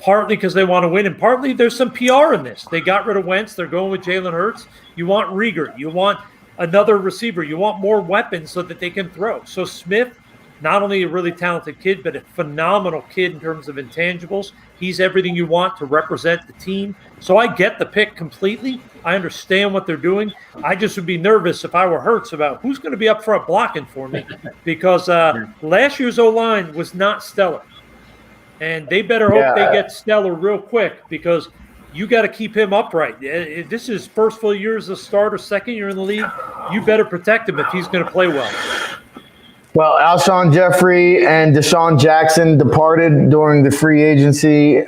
partly because they want to win, and partly there's some PR in this. They got rid of Wentz. They're going with Jalen Hurts. You want Rieger. You want another receiver. You want more weapons so that they can throw. So Smith, not only a really talented kid, but a phenomenal kid in terms of intangibles. He's everything you want to represent the team. So I get the pick completely. I understand what they're doing. I just would be nervous if I were Hurts about who's going to be up front blocking for me because last year's O-line was not stellar. And they better hope they get stellar real quick because you got to keep him upright. This is first full year as a starter, second year in the league. You better protect him if he's going to play well. Well, Alshon Jeffrey and Deshaun Jackson departed during the free agency.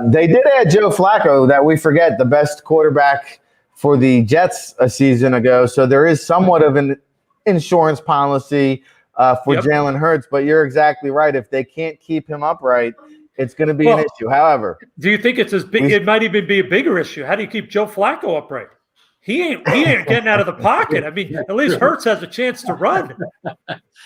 They did add Joe Flacco, that we forget, the best quarterback for the Jets a season ago. So there is somewhat of an insurance policy for Jalen Hurts. But you're exactly right. If they can't keep him upright, it's going to be an issue. However, do you think it's as big? It might even be a bigger issue. How do you keep Joe Flacco upright? He ain't getting out of the pocket. I mean, at least Hurts has a chance to run.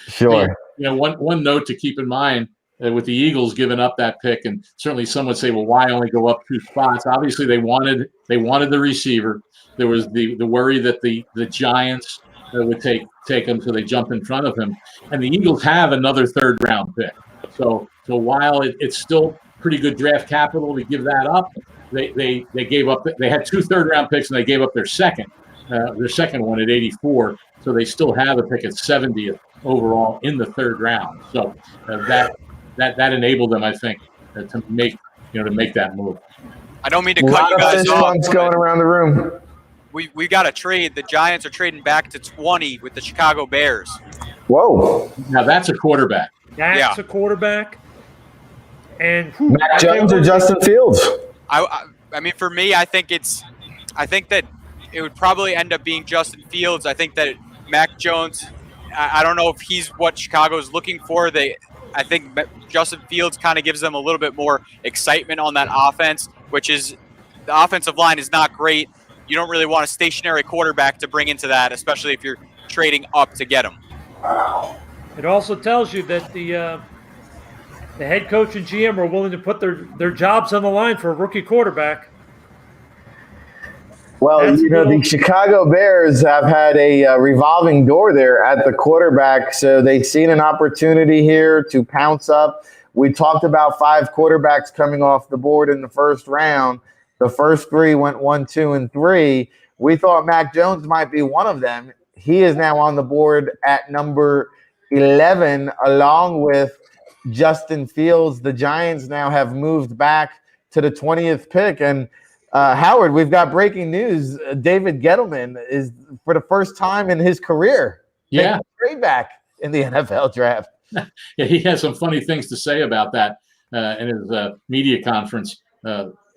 Sure. One note to keep in mind with the Eagles giving up that pick, and certainly some would say, well, why only go up 2 spots? Obviously, they wanted the receiver. There was the worry that the Giants would take him, so they jump in front of him. And the Eagles have another third-round pick. So while it's still pretty good draft capital to give that up, they gave up. They had 2 third-round picks, and they gave up their second one at 84. So they still have a pick at 70th overall in the third round. So that enabled them, I think, to make that move. I don't mean to cut you guys off. Going around the room. We got a trade. The Giants are trading back to 20 with the Chicago Bears. Whoa! Now that's a quarterback. That's a quarterback. And Mac Jones or Justin Fields? I mean, for me, I think that it would probably end up being Justin Fields. I think that Mac Jones, I don't know if he's what Chicago's looking for. I think Justin Fields kind of gives them a little bit more excitement on that offense, which is the offensive line is not great. You don't really want a stationary quarterback to bring into that, especially if you're trading up to get him. It also tells you that the head coach and GM are willing to put their jobs on the line for a rookie quarterback. Well, the Chicago Bears have had a revolving door there at the quarterback, so they've seen an opportunity here to pounce up. We talked about 5 quarterbacks coming off the board in the first round. The first 3 went 1, 2, and 3. We thought Mac Jones might be one of them. He is now on the board at number 11, along with Justin Fields. The Giants now have moved back to the 20th pick, and Howard, we've got breaking news. David Gettleman is, for the first time in his career, taking a trade back in the NFL draft. Yeah, he has some funny things to say about that in his media conference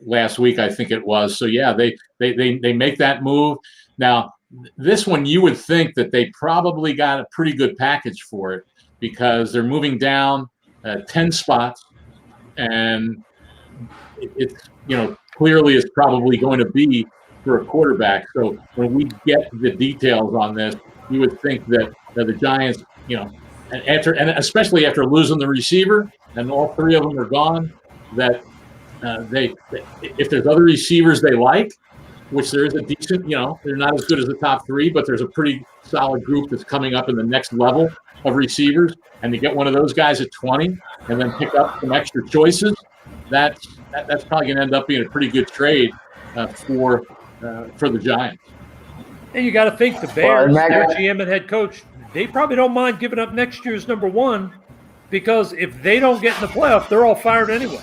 last week, I think it was. So yeah, they make that move. Now, this one you would think that they probably got a pretty good package for it because they're moving down 10 spots, and it's clearly is probably going to be for a quarterback. So when we get the details on this, you would think that the Giants, and especially after losing the receiver and all 3 of them are gone, that if there's other receivers they like, which there is a decent, they're not as good as the top 3, but there's a pretty solid group that's coming up in the next level of receivers, and to get one of those guys at 20 and then pick up some extra choices, that's probably going to end up being a pretty good trade for the Giants. And you got to think the Bears, their GM and head coach, they probably don't mind giving up next year's number 1 because if they don't get in the playoff, they're all fired anyway.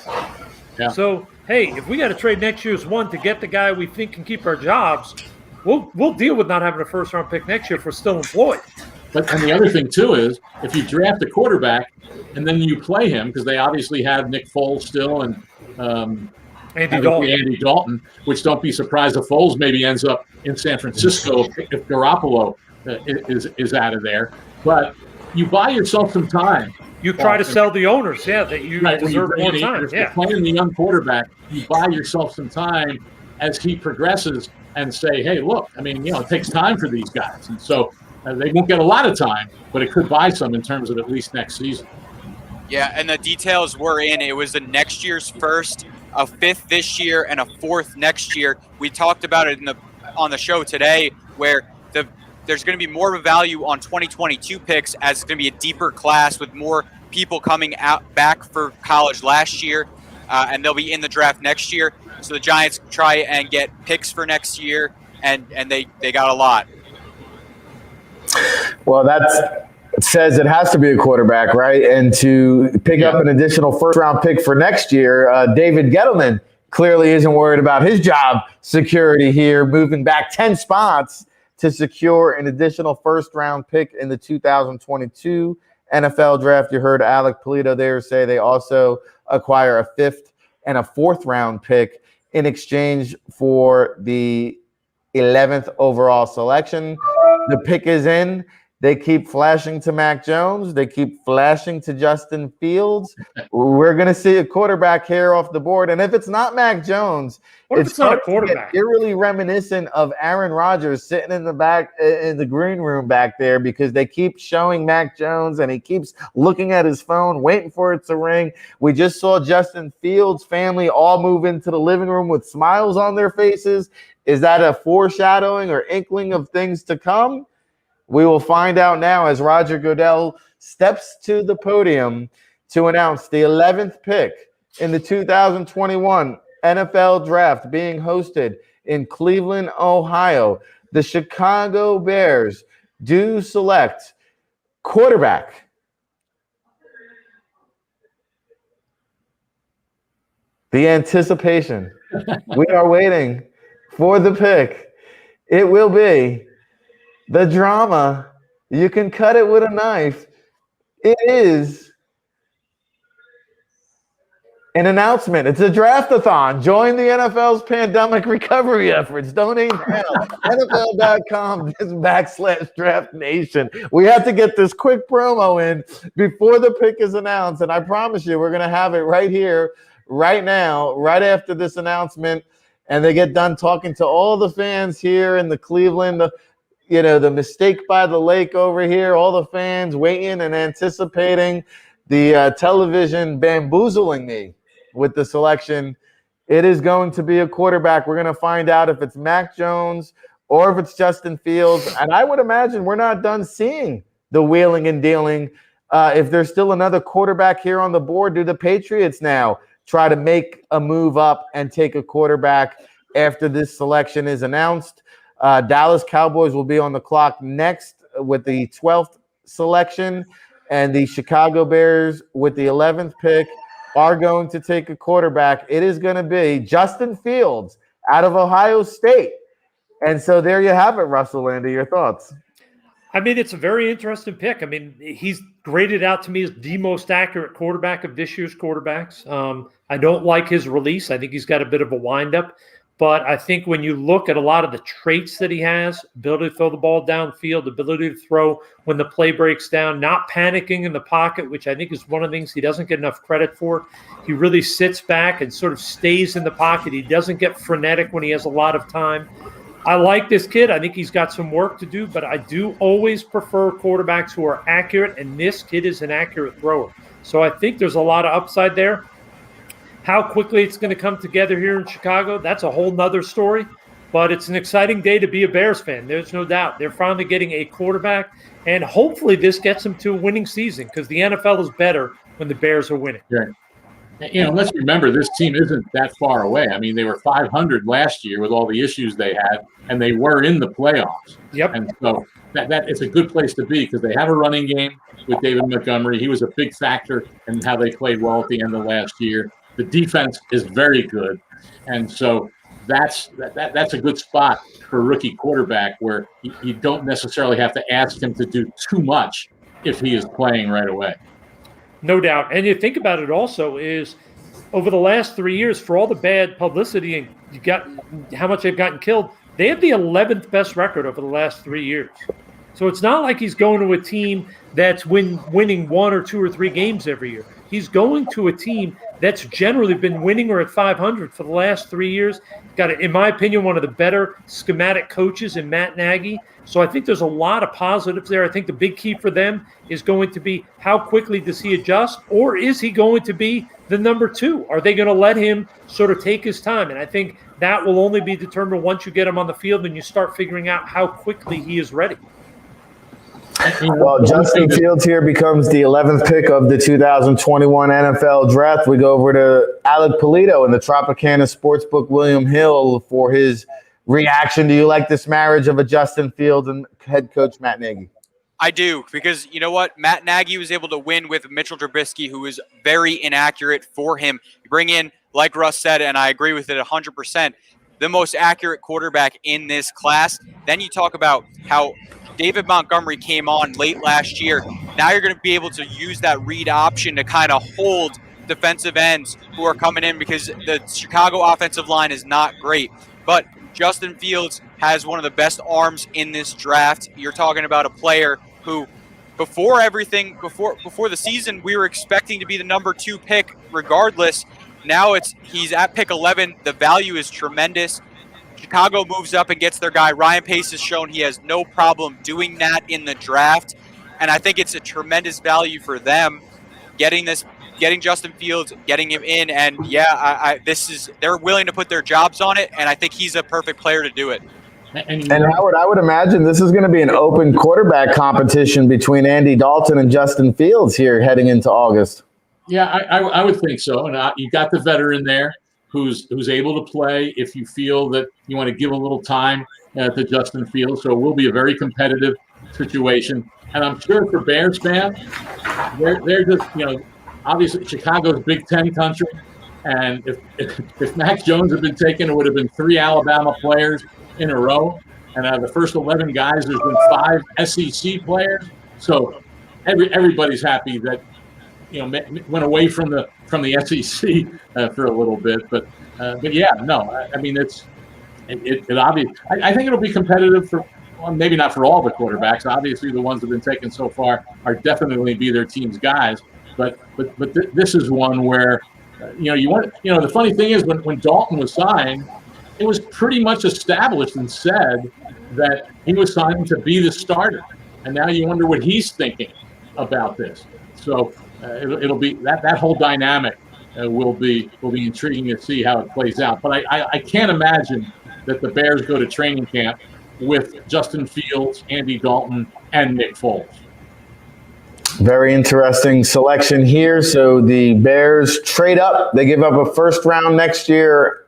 Yeah. So, hey, if we got to trade next year's 1 to get the guy we think can keep our jobs, we'll deal with not having a first-round pick next year if we're still employed. And the other thing, too, is if you draft a quarterback and then you play him, because they obviously have Nick Foles still and Andy Dalton, which don't be surprised if Foles maybe ends up in San Francisco if Garoppolo is out of there. But you buy yourself some time. You try to sell the owners, that you deserve more time. If you're playing the young quarterback, you buy yourself some time as he progresses and say, hey, look, it takes time for these guys. And so they won't get a lot of time, but it could buy some in terms of at least next season. Yeah, and the details were in. It was the next year's first, a 5th this year, and a 4th next year. We talked about it on the show today, where there's going to be more of a value on 2022 picks, as it's going to be a deeper class with more people coming out back for college last year, and they'll be in the draft next year. So the Giants try and get picks for next year, and they got a lot. Well, it says it has to be a quarterback, right? And to pick up an additional first-round pick for next year, David Gettleman clearly isn't worried about his job security here, moving back 10 spots to secure an additional first-round pick in the 2022 NFL draft. You heard Alec Polito there say they also acquire a 5th and a 4th-round pick in exchange for the 11th overall selection. The pick is in. They keep flashing to Mac Jones. They keep flashing to Justin Fields. We're going to see a quarterback here off the board. And if it's not Mac Jones, it's not a quarterback. Eerily reminiscent of Aaron Rodgers sitting in the back in the green room back there, because they keep showing Mac Jones and he keeps looking at his phone, waiting for it to ring. We just saw Justin Fields' family all move into the living room with smiles on their faces. Is that a foreshadowing or inkling of things to come? We will find out now as Roger Goodell steps to the podium to announce the 11th pick in the 2021 NFL Draft being hosted in Cleveland, Ohio. The Chicago Bears do select quarterback. The anticipation. We are waiting for the pick. It will be the drama. You can cut it with a knife. It is An announcement. It's a Draftathon. Join the NFL's pandemic recovery efforts. Donate now. NFL.com/Draft Nation. We have to get this quick promo in before the pick is announced. And I promise you, we're going to have it right here, right now, right after this announcement. And they get done talking to all the fans here in the Cleveland, the mistake by the lake over here, all the fans waiting and anticipating the television bamboozling me with the selection. It is going to be a quarterback. We're going to find out if it's Mac Jones or if it's Justin Fields. And I would imagine we're not done seeing the wheeling and dealing. If there's still another quarterback here on the board, do the Patriots now try to make a move up and take a quarterback after this selection is announced? Dallas Cowboys will be on the clock next with the 12th selection, and the Chicago Bears with the 11th pick are going to take a quarterback. It is going to be Justin Fields out of Ohio State. And so there you have it, Russell Lande. Your thoughts? I mean, it's a very interesting pick. I mean, he's graded out to me as the most accurate quarterback of this year's quarterbacks. I don't like his release. I think he's got a bit of a windup. But I think when you look at a lot of the traits that he has, ability to throw the ball downfield, ability to throw when the play breaks down, not panicking in the pocket, which I think is one of the things he doesn't get enough credit for. He really sits back and sort of stays in the pocket. He doesn't get frenetic when he has a lot of time. I like this kid. I think he's got some work to do, but I do always prefer quarterbacks who are accurate, and this kid is an accurate thrower. So I think there's a lot of upside there. How quickly it's going to come together here in Chicago, that's a whole nother story. But it's an exciting day to be a Bears fan. There's no doubt. They're finally getting a quarterback, and hopefully this gets them to a winning season because the NFL is better when the Bears are winning. Right. Let's remember this team isn't that far away. I mean, they were 500 last year with all the issues they had, and they were in the playoffs. Yep. And so that it's a good place to be because they have a running game with David Montgomery. He was a big factor in how they played well at the end of last year. The defense is very good, and so that's a good spot for a rookie quarterback where you don't necessarily have to ask him to do too much if he is playing right away. No doubt. And you think about it also is over the last 3 years, for all the bad publicity and you got how much they've gotten killed, they have the 11th best record over the last 3 years. So it's not like he's going to a team that's winning 1 or 2 or 3 games every year. He's going to a team that's generally been winning or at 500 for the last 3 years. Got, in my opinion, one of the better schematic coaches in Matt Nagy. So I think there's a lot of positives there. I think the big key for them is going to be how quickly does he adjust, or is he going to be the number 2? Are they going to let him sort of take his time? And I think that will only be determined once you get him on the field and you start figuring out how quickly he is ready. Well, Justin Fields here becomes the 11th pick of the 2021 NFL Draft. We go over to Alec Polito in the Tropicana Sportsbook, William Hill, for his reaction. Do you like this marriage of a Justin Fields and head coach Matt Nagy? I do, because you know what? Matt Nagy was able to win with Mitchell Trubisky, who was very inaccurate for him. You bring in, like Russ said, and I agree with it 100%, the most accurate quarterback in this class. Then you talk about how David Montgomery came on late last year. Now you're going to be able to use that read option to kind of hold defensive ends who are coming in because the Chicago offensive line is not great. But Justin Fields has one of the best arms in this draft. You're talking about a player who, before the season, we were expecting to be the number 2 pick regardless. Now he's at pick 11. The value is tremendous. Chicago moves up and gets their guy. Ryan Pace has shown he has no problem doing that in the draft. And I think it's a tremendous value for them getting Justin Fields, getting him in. And they're willing to put their jobs on it. And I think he's a perfect player to do it. And Howard, I would imagine this is going to be an open quarterback competition between Andy Dalton and Justin Fields here heading into August. Yeah, I would think so. And you got the veteran there who's able to play if you feel that you want to give a little time to Justin Fields. So it will be a very competitive situation. And I'm sure for Bears fans, they're just, obviously Chicago's Big Ten country. And if Mac Jones had been taken, it would have been 3 Alabama players in a row. And out of the first 11 guys, there's been 5 SEC players. So everybody's happy that went away from the SEC for a little bit. But yeah, no, I mean it obvious. I think it'll be competitive for. Well, maybe not for all the quarterbacks. Obviously, the ones that have been taken so far are definitely be their team's guys. But this is one where the funny thing is when Dalton was signed, it was pretty much established and said that he was signed to be the starter, and now you wonder what he's thinking about this. So it'll be that whole dynamic will be intriguing to see how it plays out. But I can't imagine that the Bears go to training camp with Justin Fields, Andy Dalton, and Nick Foles. Very interesting selection here. So the Bears trade up. They give up a first round next year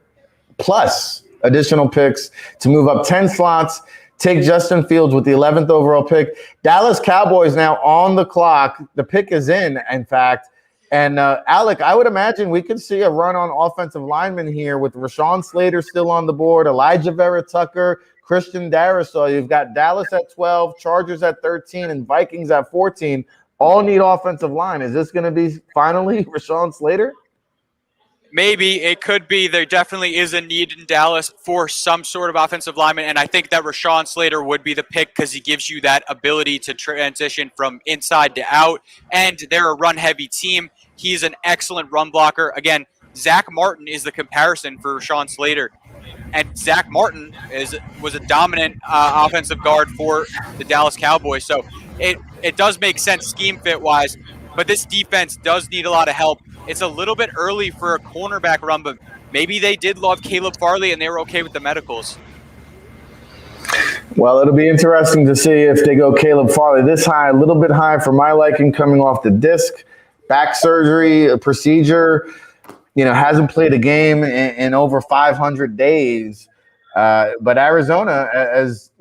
plus additional picks to move up 10 slots, take Justin Fields with the 11th overall pick. Dallas Cowboys now on the clock. The pick is in fact. And Alec, I would imagine we could see a run on offensive linemen here with Rashawn Slater still on the board, Elijah Vera-Tucker, Christian Darrisaw. You've got Dallas at 12, Chargers at 13, and Vikings at 14. All need offensive line. Is this going to be finally Rashawn Slater? Maybe. It could be. There definitely is a need in Dallas for some sort of offensive lineman, and I think that Rashawn Slater would be the pick because he gives you that ability to transition from inside to out, and they're a run-heavy team. He's an excellent run blocker. Again, Zach Martin is the comparison for Rashawn Slater. And Zach Martin was a dominant offensive guard for the Dallas Cowboys. So it does make sense scheme fit-wise, but this defense does need a lot of help. It's a little bit early for a cornerback run, but maybe they did love Caleb Farley and they were okay with the medicals. Well, it'll be interesting to see if they go Caleb Farley this high, a little bit high for my liking, coming off the disc, back surgery, a procedure. Hasn't played a game in over 500 days. But Arizona, as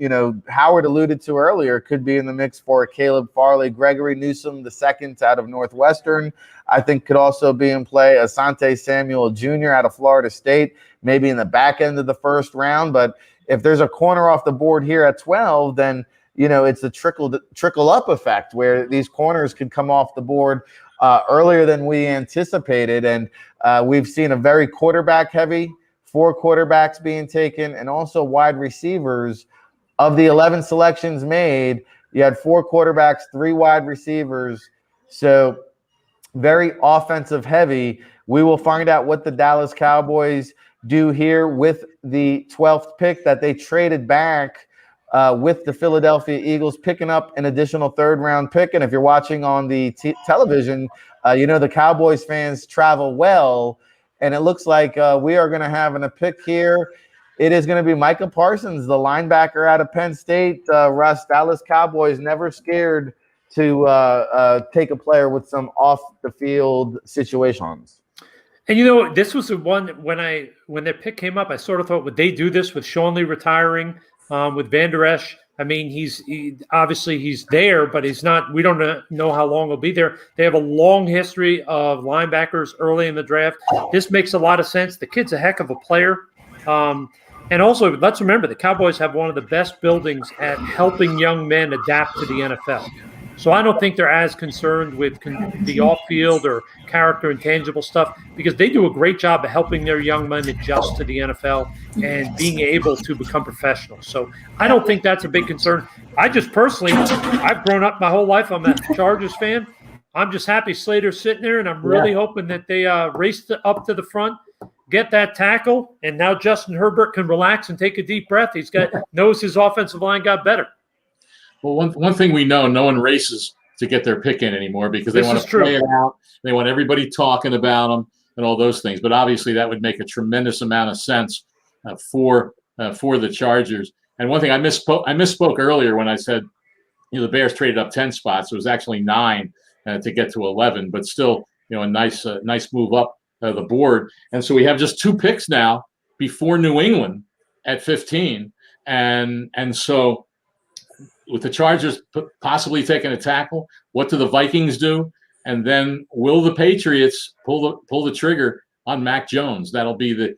Howard alluded to earlier, could be in the mix for Caleb Farley. Gregory Newsome, the second out of Northwestern, I think could also be in play. Asante Samuel Jr. out of Florida State, maybe in the back end of the first round. But if there's a corner off the board here at 12, then it's a trickle up effect where these corners could come off the board earlier than we anticipated. And we've seen a very quarterback heavy, 4 quarterbacks being taken, and also wide receivers. Of the 11 selections made, you had 4 quarterbacks, 3 wide receivers. So very offensive heavy. We will find out what the Dallas Cowboys do here with the 12th pick that they traded back with the Philadelphia Eagles, picking up an additional 3rd-round pick. And if you're watching on the television, the Cowboys fans travel well. And it looks like we are going to have a pick here. It is going to be Micah Parsons, the linebacker out of Penn State. Russ, Dallas Cowboys never scared to take a player with some off-the-field situations. And this was the one when their pick came up, I sort of thought, would they do this with Sean Lee retiring, with Van Der Esch? I mean, obviously he's there, but he's not. We don't know how long he'll be there. They have a long history of linebackers early in the draft. This makes a lot of sense. The kid's a heck of a player. And also, let's remember, the Cowboys have one of the best buildings at helping young men adapt to the NFL. So I don't think they're as concerned with the off-field or character and tangible stuff, because they do a great job of helping their young men adjust to the NFL and being able to become professionals. So I don't think that's a big concern. I just personally, I've grown up my whole life. I'm a Chargers fan. I'm just happy Slater's sitting there, and I'm really hoping that they race up to the front, get that tackle, and now Justin Herbert can relax and take a deep breath. Knows his offensive line got better. Well, one thing we know, no one races to get their pick in anymore because they want to play it out. They want everybody talking about them and all those things. But obviously, that would make a tremendous amount of sense for the Chargers. And one thing I misspoke earlier when I said, the Bears traded up 10 spots. It was actually 9 to get to 11, but still, a nice move up the board. And so we have just 2 picks now before New England at 15, and so. With the Chargers possibly taking a tackle, what do the Vikings do? And then will the Patriots pull the trigger on Mac Jones? That'll be the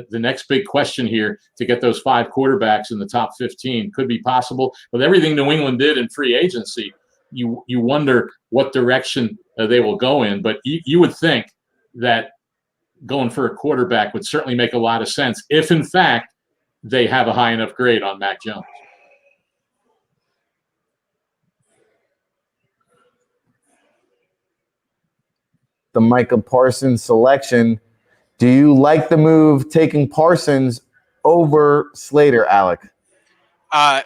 next big question here to get those 5 quarterbacks in the top 15. Could be possible with everything New England did in free agency. you wonder what direction they will go in. But you would think that going for a quarterback would certainly make a lot of sense if, in fact, they have a high enough grade on Mac Jones. The Micah Parsons selection. Do you like the move taking Parsons over Slater, Alec? I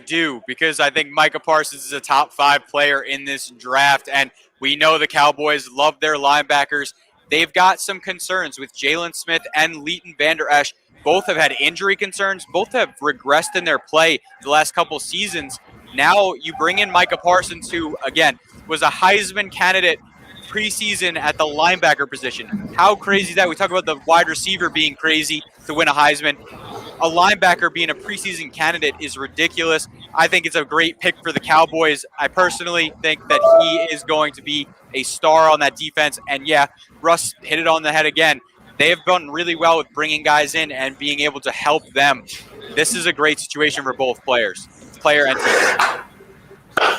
do, because I think Micah Parsons is a top 5 player in this draft, and we know the Cowboys love their linebackers. They've got some concerns with Jalen Smith and Leighton Vander Esch. Both have had injury concerns. Both have regressed in their play the last couple seasons. Now you bring in Micah Parsons, who, again, was a Heisman candidate preseason at the linebacker position. How crazy is that? We talk about the wide receiver being crazy to win a Heisman. A linebacker being a preseason candidate is ridiculous. I think it's a great pick for the Cowboys. I personally think that he is going to be a star on that defense. And yeah, Russ hit it on the head again. They have done really well with bringing guys in and being able to help them. This is a great situation for both players, player and team.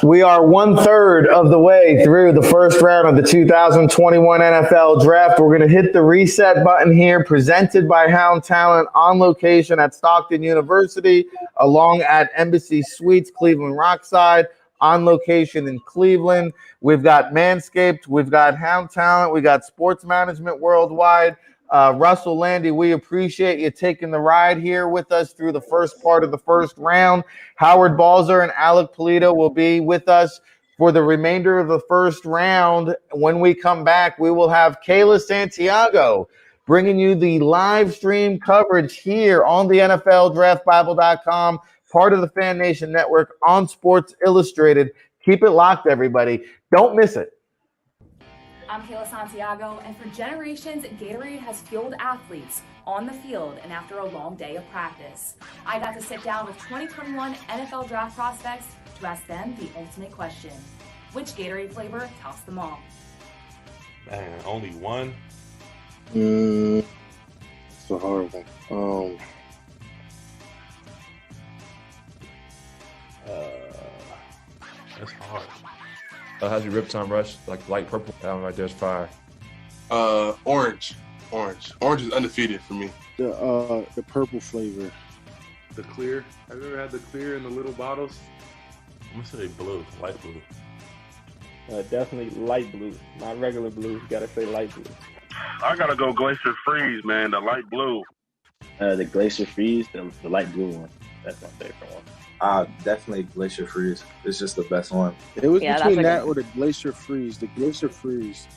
We are 1/3 of the way through the first round of the 2021 NFL Draft. We're going to hit the reset button here, presented by Hound Talint, on location at Stockton University, along at Embassy Suites, Cleveland Rockside, on location in Cleveland. We've got Manscaped, we've got Hound Talint, we got Sports Management Worldwide. Russell, Lande, we appreciate you taking the ride here with us through the first part of the first round. Howard Balzer and Alec Polito will be with us for the remainder of the first round. When we come back, we will have Kayla Santiago bringing you the live stream coverage here on the NFLDraftBible.com, part of the Fan Nation Network on Sports Illustrated. Keep it locked, everybody. Don't miss it. I'm Kayla Santiago, and for generations, Gatorade has fueled athletes on the field and after a long day of practice. I got to sit down with 2021 NFL draft prospects to ask them the ultimate question: which Gatorade flavor tops them all? Man, only one? It's a hard one. That's hard. How's your Riptime Rush? Like light purple. That one right there's fire. Orange. Orange is undefeated for me. The purple flavor. The clear. Have you ever had the clear in the little bottles? I'm gonna say blue, light blue. Definitely light blue, not regular blue. You gotta say light blue. I gotta go Glacier Freeze, man. The light blue. The Glacier Freeze, the light blue one. That's my favorite one. Definitely Glacier Freeze. It's just the best one. It was between that or the Glacier Freeze. The Glacier Freeze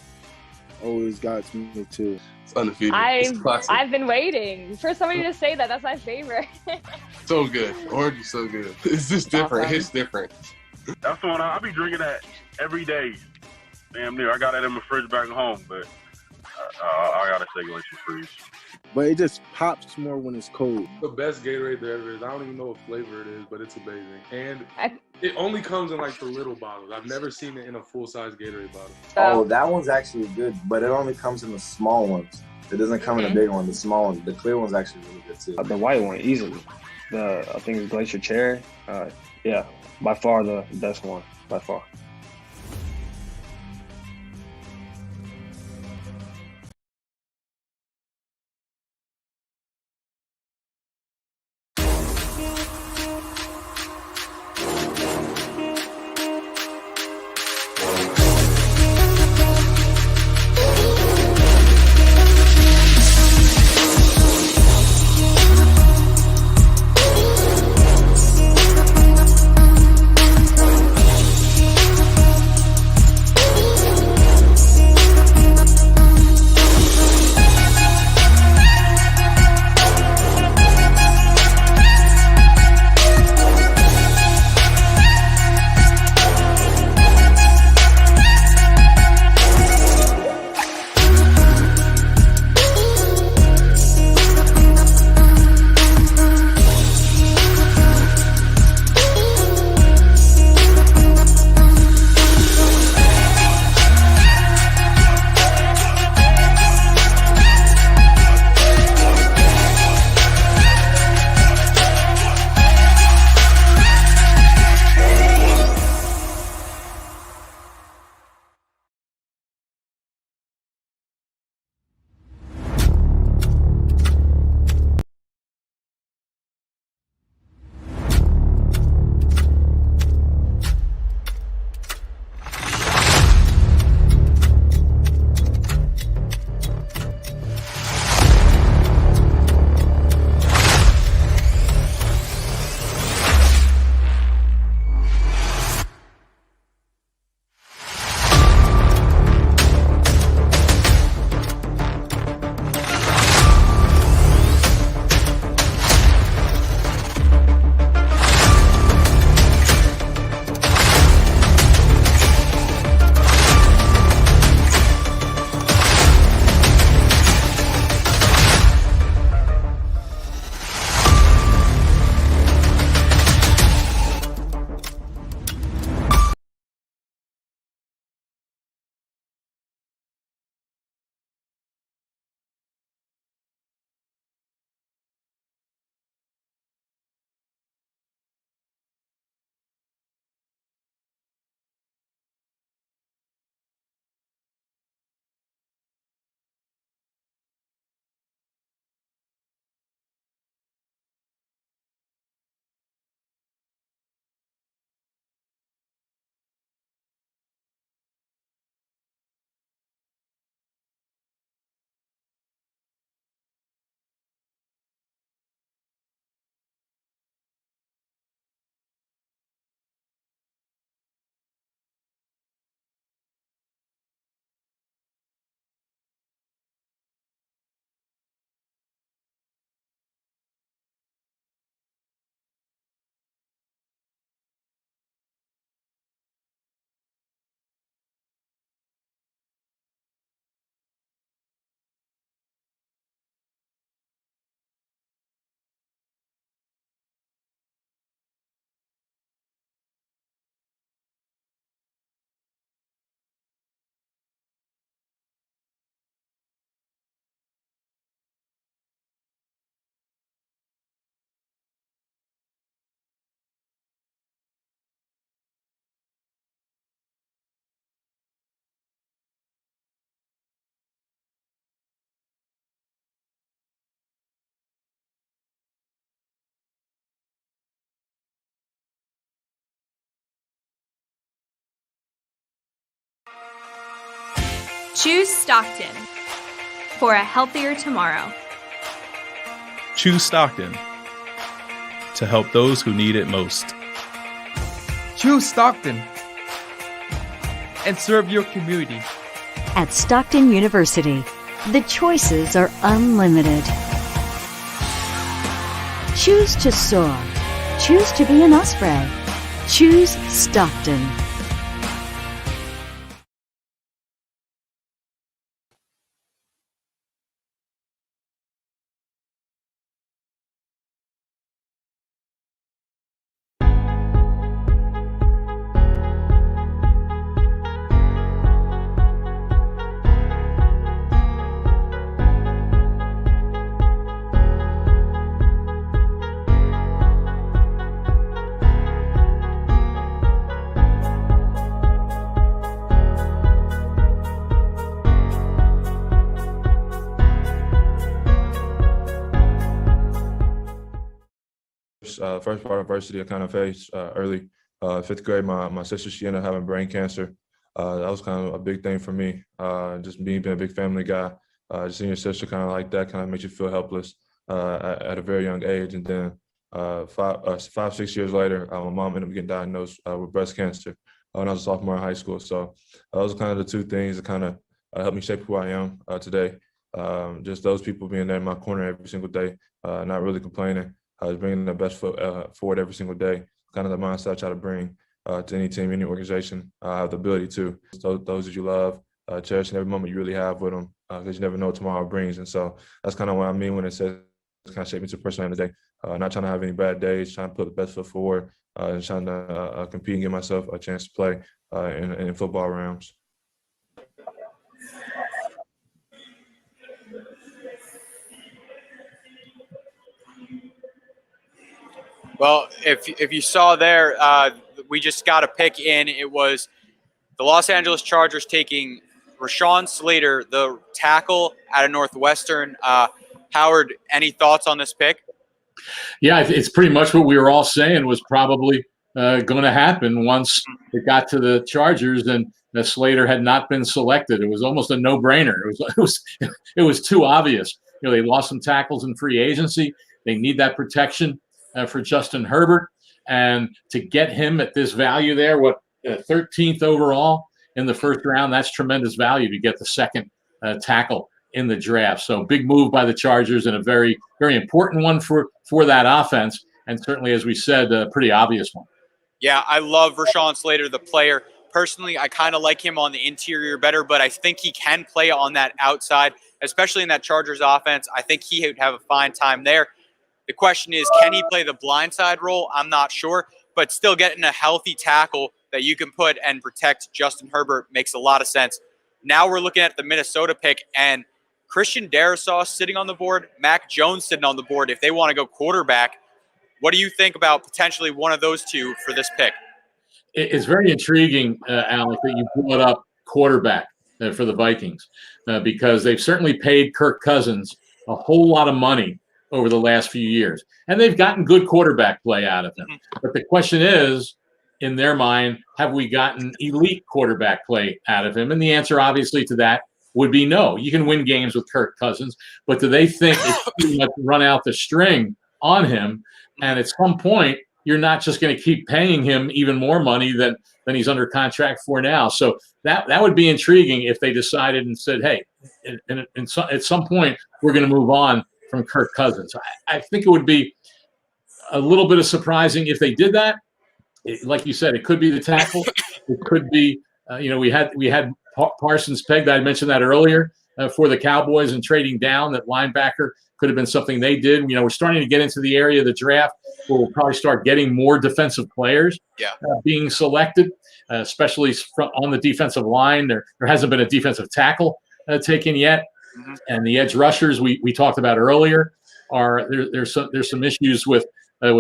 always got to me too. It's undefeated. I've been waiting for somebody to say that. That's my favorite. So good. Orange is so good. It's just different. Awesome. It's different. That's the one I'll be drinking that every day. Damn near. I got that in my fridge back home, but I gotta say Glacier Freeze. But it just pops more when it's cold. The best Gatorade there ever is. I don't even know what flavor it is, but it's amazing. And it only comes in like the little bottles. I've never seen it in a full-size Gatorade bottle. Oh, that one's actually good, but it only comes in the small ones. It doesn't come in a big one. The small one, the clear one's actually really good too. The white one, easily. I think it's Glacier Cherry. Yeah, by far the best one, by far. Choose Stockton for a healthier tomorrow. Choose Stockton to help those who need it most. Choose Stockton and serve your community. At Stockton University, the choices are unlimited. Choose to soar. Choose to be an Osprey. Choose Stockton. First part of adversity I kind of faced early. 5th grade, my sister, she ended up having brain cancer. That was kind of a big thing for me. Just being a big family guy, just seeing your sister kind of like that kind of makes you feel helpless at a very young age. And then 5-6 years later, my mom ended up getting diagnosed with breast cancer when I was a sophomore in high school. So those are kind of the two things that kind of helped me shape who I am today. Just those people being there in my corner every single day, not really complaining. Bringing the best foot forward every single day, kind of the mindset I try to bring to any team, any organization. I have the ability to. Those that you love, cherishing every moment you really have with them, because you never know what tomorrow brings. And so that's kind of what I mean when it says it's kind of shaped me to the person I am today. Not trying to have any bad days, trying to put the best foot forward, and trying to compete and give myself a chance to play in football realms. Well, if you saw there, we just got a pick in. It was the Los Angeles Chargers taking Rashawn Slater, the tackle out of Northwestern. Howard, any thoughts on this pick? Yeah, it's pretty much what we were all saying was probably going to happen once it got to the Chargers and Slater had not been selected. It was almost a no-brainer. It was too obvious. You know, they lost some tackles in free agency. They need that protection for Justin Herbert, and to get him at this value there, 13th overall in the first round, that's tremendous value to get the second tackle in the draft. So big move by the Chargers and a very, very important one for that offense, and certainly, as we said, a pretty obvious one. Yeah, I love Rashawn Slater, the player. Personally, I kind of like him on the interior better, but I think he can play on that outside, especially in that Chargers offense. I think he would have a fine time there. The question is, can he play the blindside role? I'm not sure, but still getting a healthy tackle that you can put and protect Justin Herbert makes a lot of sense. Now we're looking at the Minnesota pick, and Christian Darrisaw sitting on the board, Mac Jones sitting on the board. If they want to go quarterback, what do you think about potentially one of those two for this pick? It's very intriguing, Alec, that you brought up quarterback for the Vikings because they've certainly paid Kirk Cousins a whole lot of money over the last few years. And they've gotten good quarterback play out of him. But the question is, in their mind, have we gotten elite quarterback play out of him? And the answer, obviously, to that would be no. You can win games with Kirk Cousins, but do they think it's pretty much run out the string on him? And at some point, you're not just going to keep paying him even more money than he's under contract for now. So that would be intriguing if they decided and said, hey, at some point, we're going to move on from Kirk Cousins. I think it would be a little bit of surprising if they did that. Like you said, it could be the tackle. It could be, we had Parsons pegged. I mentioned that earlier for the Cowboys and trading down. That linebacker could have been something they did. We're starting to get into the area of the draft where we'll probably start getting more defensive players being selected, especially on the defensive line. There hasn't been a defensive tackle taken yet. Mm-hmm. And the edge rushers we talked about earlier there's some issues with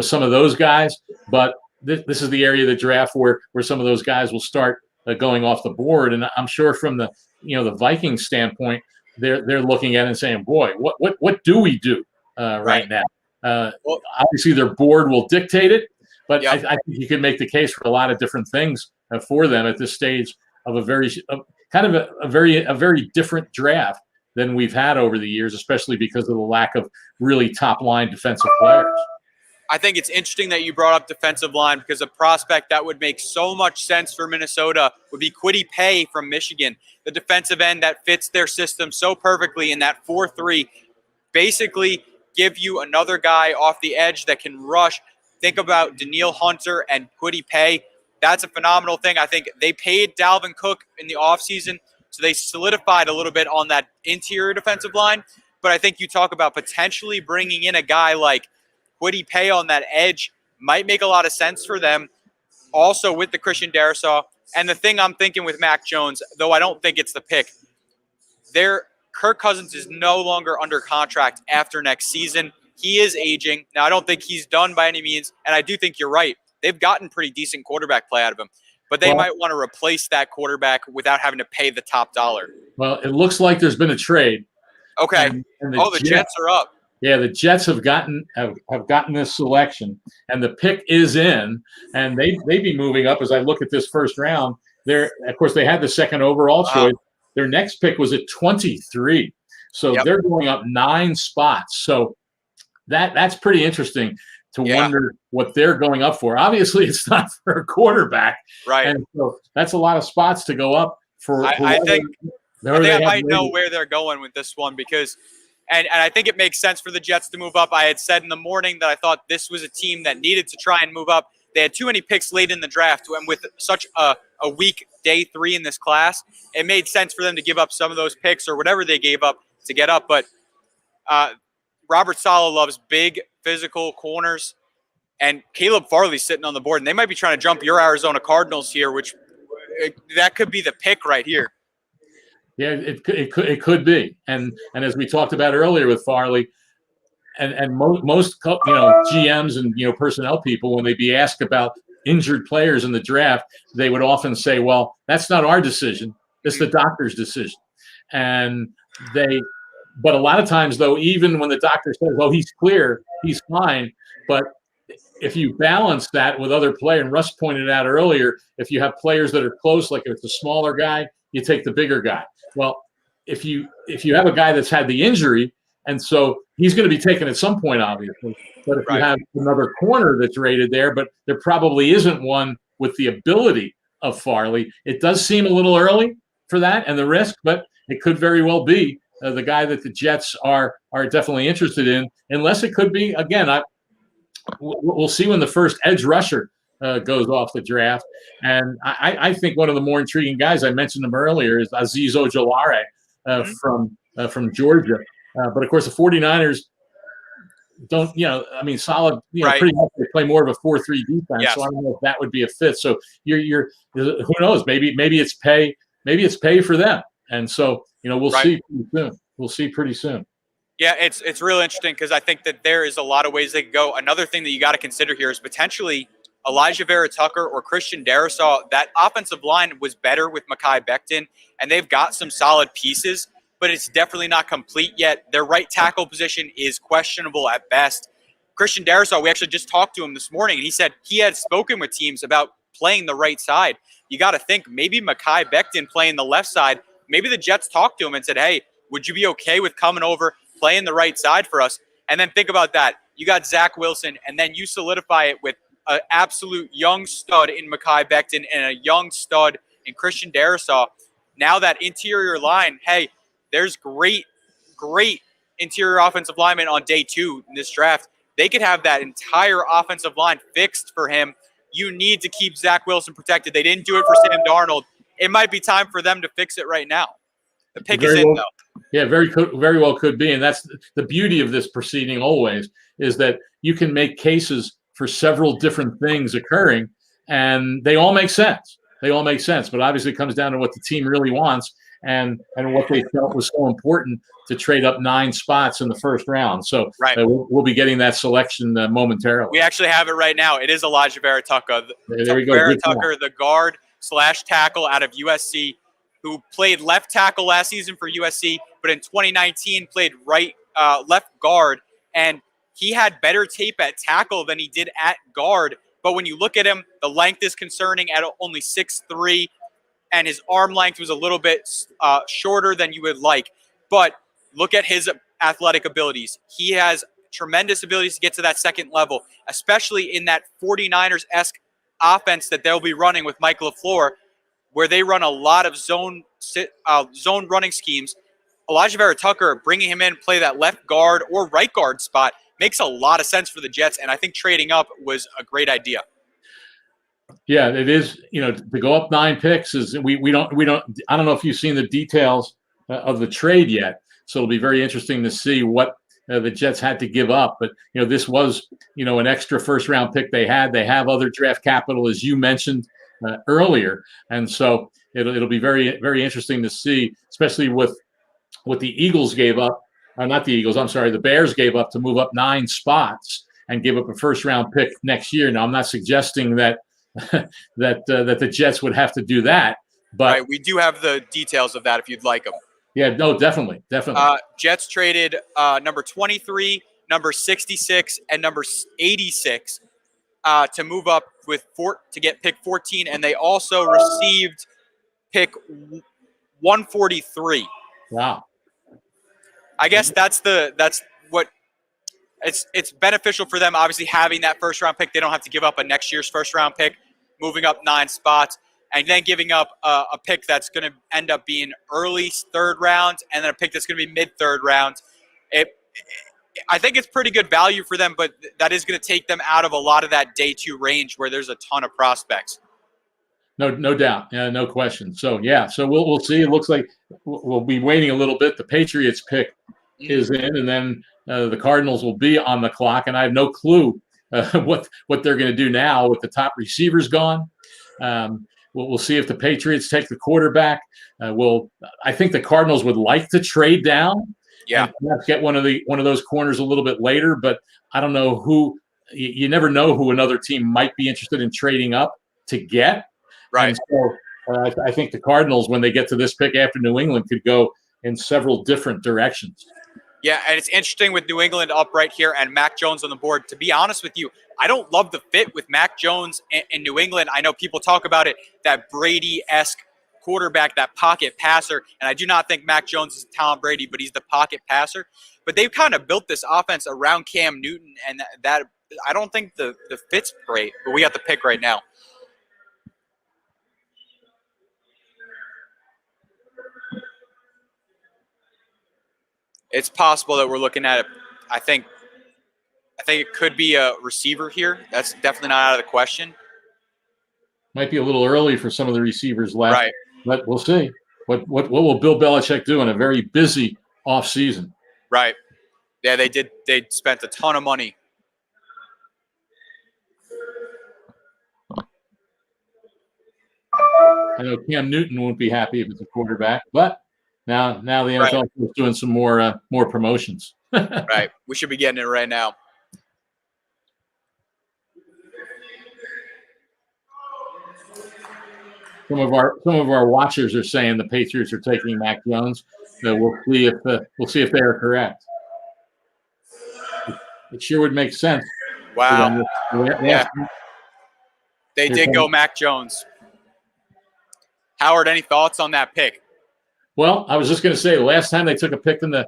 some of those guys, but this is the area of the draft where some of those guys will start going off the board. And I'm sure from the Vikings standpoint, they're looking at it and saying, boy, what do we do right now? Obviously their board will dictate it, but I think you can make the case for a lot of different things for them at this stage of kind of a very different draft than we've had over the years, especially because of the lack of really top-line defensive players. I think it's interesting that you brought up defensive line because a prospect that would make so much sense for Minnesota would be Kwity Paye from Michigan, the defensive end that fits their system so perfectly in that 4-3. Basically, give you another guy off the edge that can rush. Think about Daniil Hunter and Kwity Paye. That's a phenomenal thing. I think they paid Dalvin Cook in the offseason, so they solidified a little bit on that interior defensive line. But I think you talk about potentially bringing in a guy like Kwity Paye on that edge might make a lot of sense for them. Also with the Christian Darrisaw. And the thing I'm thinking with Mac Jones, though I don't think it's the pick, Kirk Cousins is no longer under contract after next season. He is aging. Now, I don't think he's done by any means, and I do think you're right. They've gotten pretty decent quarterback play out of him, but they might want to replace that quarterback without having to pay the top dollar. Well, it looks like there's been a trade. Okay. And the Jets are up. Yeah, the Jets have gotten this selection, and the pick is in, and they be moving up. As I look at this first round, of course they had the second overall choice. Their next pick was at 23, so they're going up 9 spots. So that's pretty interesting to wonder what they're going up for. Obviously, it's not for a quarterback, right? And so that's a lot of spots to go up for. I think I might know where they're going with this one because. And I think it makes sense for the Jets to move up. I had said in the morning that I thought this was a team that needed to try and move up. They had too many picks late in the draft, and with such a weak day 3 in this class, it made sense for them to give up some of those picks or whatever they gave up to get up. But Robert Saleh loves big physical corners, and Caleb Farley's sitting on the board, and they might be trying to jump your Arizona Cardinals here, which that could be the pick right here. Yeah, it could be, and as we talked about earlier with Farley, and most GMs and personnel people, when they be asked about injured players in the draft, they would often say, "Well, that's not our decision; it's the doctor's decision." But a lot of times, though, even when the doctor says, "Oh, he's clear, he's fine," but if you balance that with other players, and Russ pointed out earlier, if you have players that are close, like if it's a smaller guy, you take the bigger guy. Well, if you have a guy that's had the injury, and so he's going to be taken at some point, obviously. But if you have another corner that's rated there, but there probably isn't one with the ability of Farley, it does seem a little early for that and the risk, but it could very well be the guy that the Jets are definitely interested in, unless it could be, again, we'll see when the first edge rusher goes off the draft. And I think one of the more intriguing guys, I mentioned him earlier, is Azeez Ojulari from Georgia. But, of course, the 49ers don't, solid, pretty much they play more of a 4-3 defense. Yes. So I don't know if that would be a fit. So you're who knows? Maybe it's pay. Maybe it's pay for them. And so, we'll see pretty soon. We'll see pretty soon. Yeah, it's really interesting because I think that there is a lot of ways they could go. Another thing that you got to consider here is potentially Elijah Vera-Tucker or Christian Darrisaw. That offensive line was better with Mekhi Becton, and they've got some solid pieces, but it's definitely not complete yet. Their right tackle position is questionable at best. Christian Darrisaw, we actually just talked to him this morning, and he said he had spoken with teams about playing the right side. You got to think maybe Mekhi Becton playing the left side. Maybe the Jets talked to him and said, hey, would you be okay with coming over, playing the right side for us? And then think about that. You got Zach Wilson, and then you solidify it with an absolute young stud in Mekhi Becton and a young stud in Christian Darrisaw. Now that interior line, hey, there's great interior offensive linemen on day 2 in this draft. They could have that entire offensive line fixed for him. You need to keep Zach Wilson protected. They didn't do it for Sam Darnold. It might be time for them to fix it right now. The pick is in, though. Yeah, very well could be. And that's the beauty of this proceeding always, is that you can make cases for several different things occurring, and they all make sense. But obviously it comes down to what the team really wants and what they felt was so important to trade up 9 spots in the first round. So we'll be getting that selection momentarily. We actually have it right now. It is Elijah Vera-Tucker. There we go. Vera-Tucker, the guard/tackle out of USC, who played left tackle last season for USC, but in 2019 played left guard, and he had better tape at tackle than he did at guard. But when you look at him, the length is concerning at only 6'3", and his arm length was a little bit shorter than you would like. But look at his athletic abilities. He has tremendous abilities to get to that second level, especially in that 49ers-esque offense that they'll be running with Mike LaFleur, where they run a lot of zone running schemes. Elijah Vera-Tucker, bringing him in, play that left guard or right guard spot, makes a lot of sense for the Jets, and I think trading up was a great idea. Yeah, it is. To go up 9 picks is we don't. I don't know if you've seen the details of the trade yet, so it'll be very interesting to see what the Jets had to give up. But this was an extra first round pick they had. They have other draft capital, as you mentioned earlier, and so it'll be very, very interesting to see, especially with what the Eagles gave up. Not the Eagles. I'm sorry, the Bears gave up to move up 9 spots and give up a first round pick next year. Now, I'm not suggesting that that the Jets would have to do that, but right, we do have the details of that if you'd like them. Yeah, no, definitely. Jets traded number 23, number 66, and number 86 to move up to get pick 14, and they also received pick 143. Wow. I guess that's what it's beneficial for them. Obviously, having that first round pick, they don't have to give up a next year's first round pick, moving up 9 spots, and then giving up a pick that's going to end up being early third round, and then a pick that's going to be mid third round. I think it's pretty good value for them, but that is going to take them out of a lot of that day 2 range where there's a ton of prospects. No doubt. Yeah, no question. So we'll see. It looks like we'll be waiting a little bit. The Patriots pick is in, and then the Cardinals will be on the clock, and I have no clue what they're going to do now with the top receivers gone. We'll see if the Patriots take the quarterback. I think the Cardinals would like to trade down, and perhaps get one of those corners a little bit later. But I don't know who. You never know who another team might be interested in trading up to get. Right. And so I think the Cardinals, when they get to this pick after New England, could go in several different directions. Yeah, and it's interesting with New England up right here and Mac Jones on the board. To be honest with you, I don't love the fit with Mac Jones in New England. I know people talk about it, that Brady-esque quarterback, that pocket passer, and I do not think Mac Jones is Tom Brady, but he's the pocket passer. But they've kind of built this offense around Cam Newton, and that I don't think the fit's great, but we got the pick right now. It's possible that we're looking at it. I think it could be a receiver here. That's definitely not out of the question. Might be a little early for some of the receivers left, right? But we'll see. What will Bill Belichick do in a very busy offseason? Right. Yeah, they did. They spent a ton of money. I know Cam Newton won't be happy if it's a quarterback, but now the NFL is doing some more promotions. Right. We should be getting it right now. Some of our watchers are saying the Patriots are taking Mac Jones. So we'll see if they are correct. It sure would make sense. Wow. Yeah. They did go Mac Jones. Howard, any thoughts on that pick? Well, I was just going to say, the last time they took a pick Bill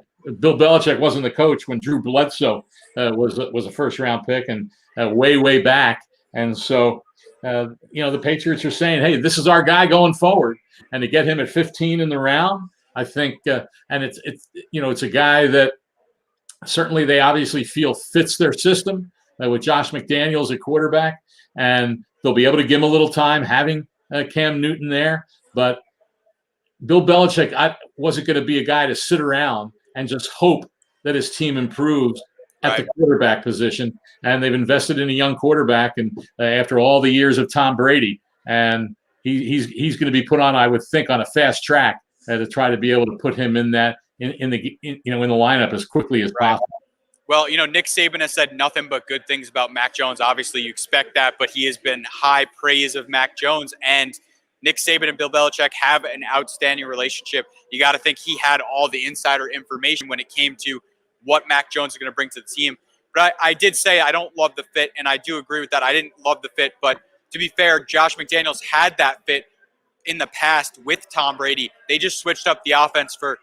Belichick wasn't the coach when Drew Bledsoe was a first-round pick, and way back. And so, the Patriots are saying, hey, this is our guy going forward. And to get him at 15 in the round, I think, and it's a guy that certainly they obviously feel fits their system with Josh McDaniels at quarterback, and they'll be able to give him a little time having Cam Newton there. But Bill Belichick wasn't going to be a guy to sit around and just hope that his team improves at the quarterback position. And they've invested in a young quarterback, and after all the years of Tom Brady, and he's going to be put on, I would think, on a fast track to try to be able to put him in the lineup as quickly as possible. Well, Nick Saban has said nothing but good things about Mac Jones. Obviously, you expect that, but he has been high praise of Mac Jones, and Nick Saban and Bill Belichick have an outstanding relationship. You got to think he had all the insider information when it came to what Mac Jones is going to bring to the team. But I did say I don't love the fit, and I do agree with that. I didn't love the fit, but to be fair, Josh McDaniels had that fit in the past with Tom Brady. They just switched up the offense for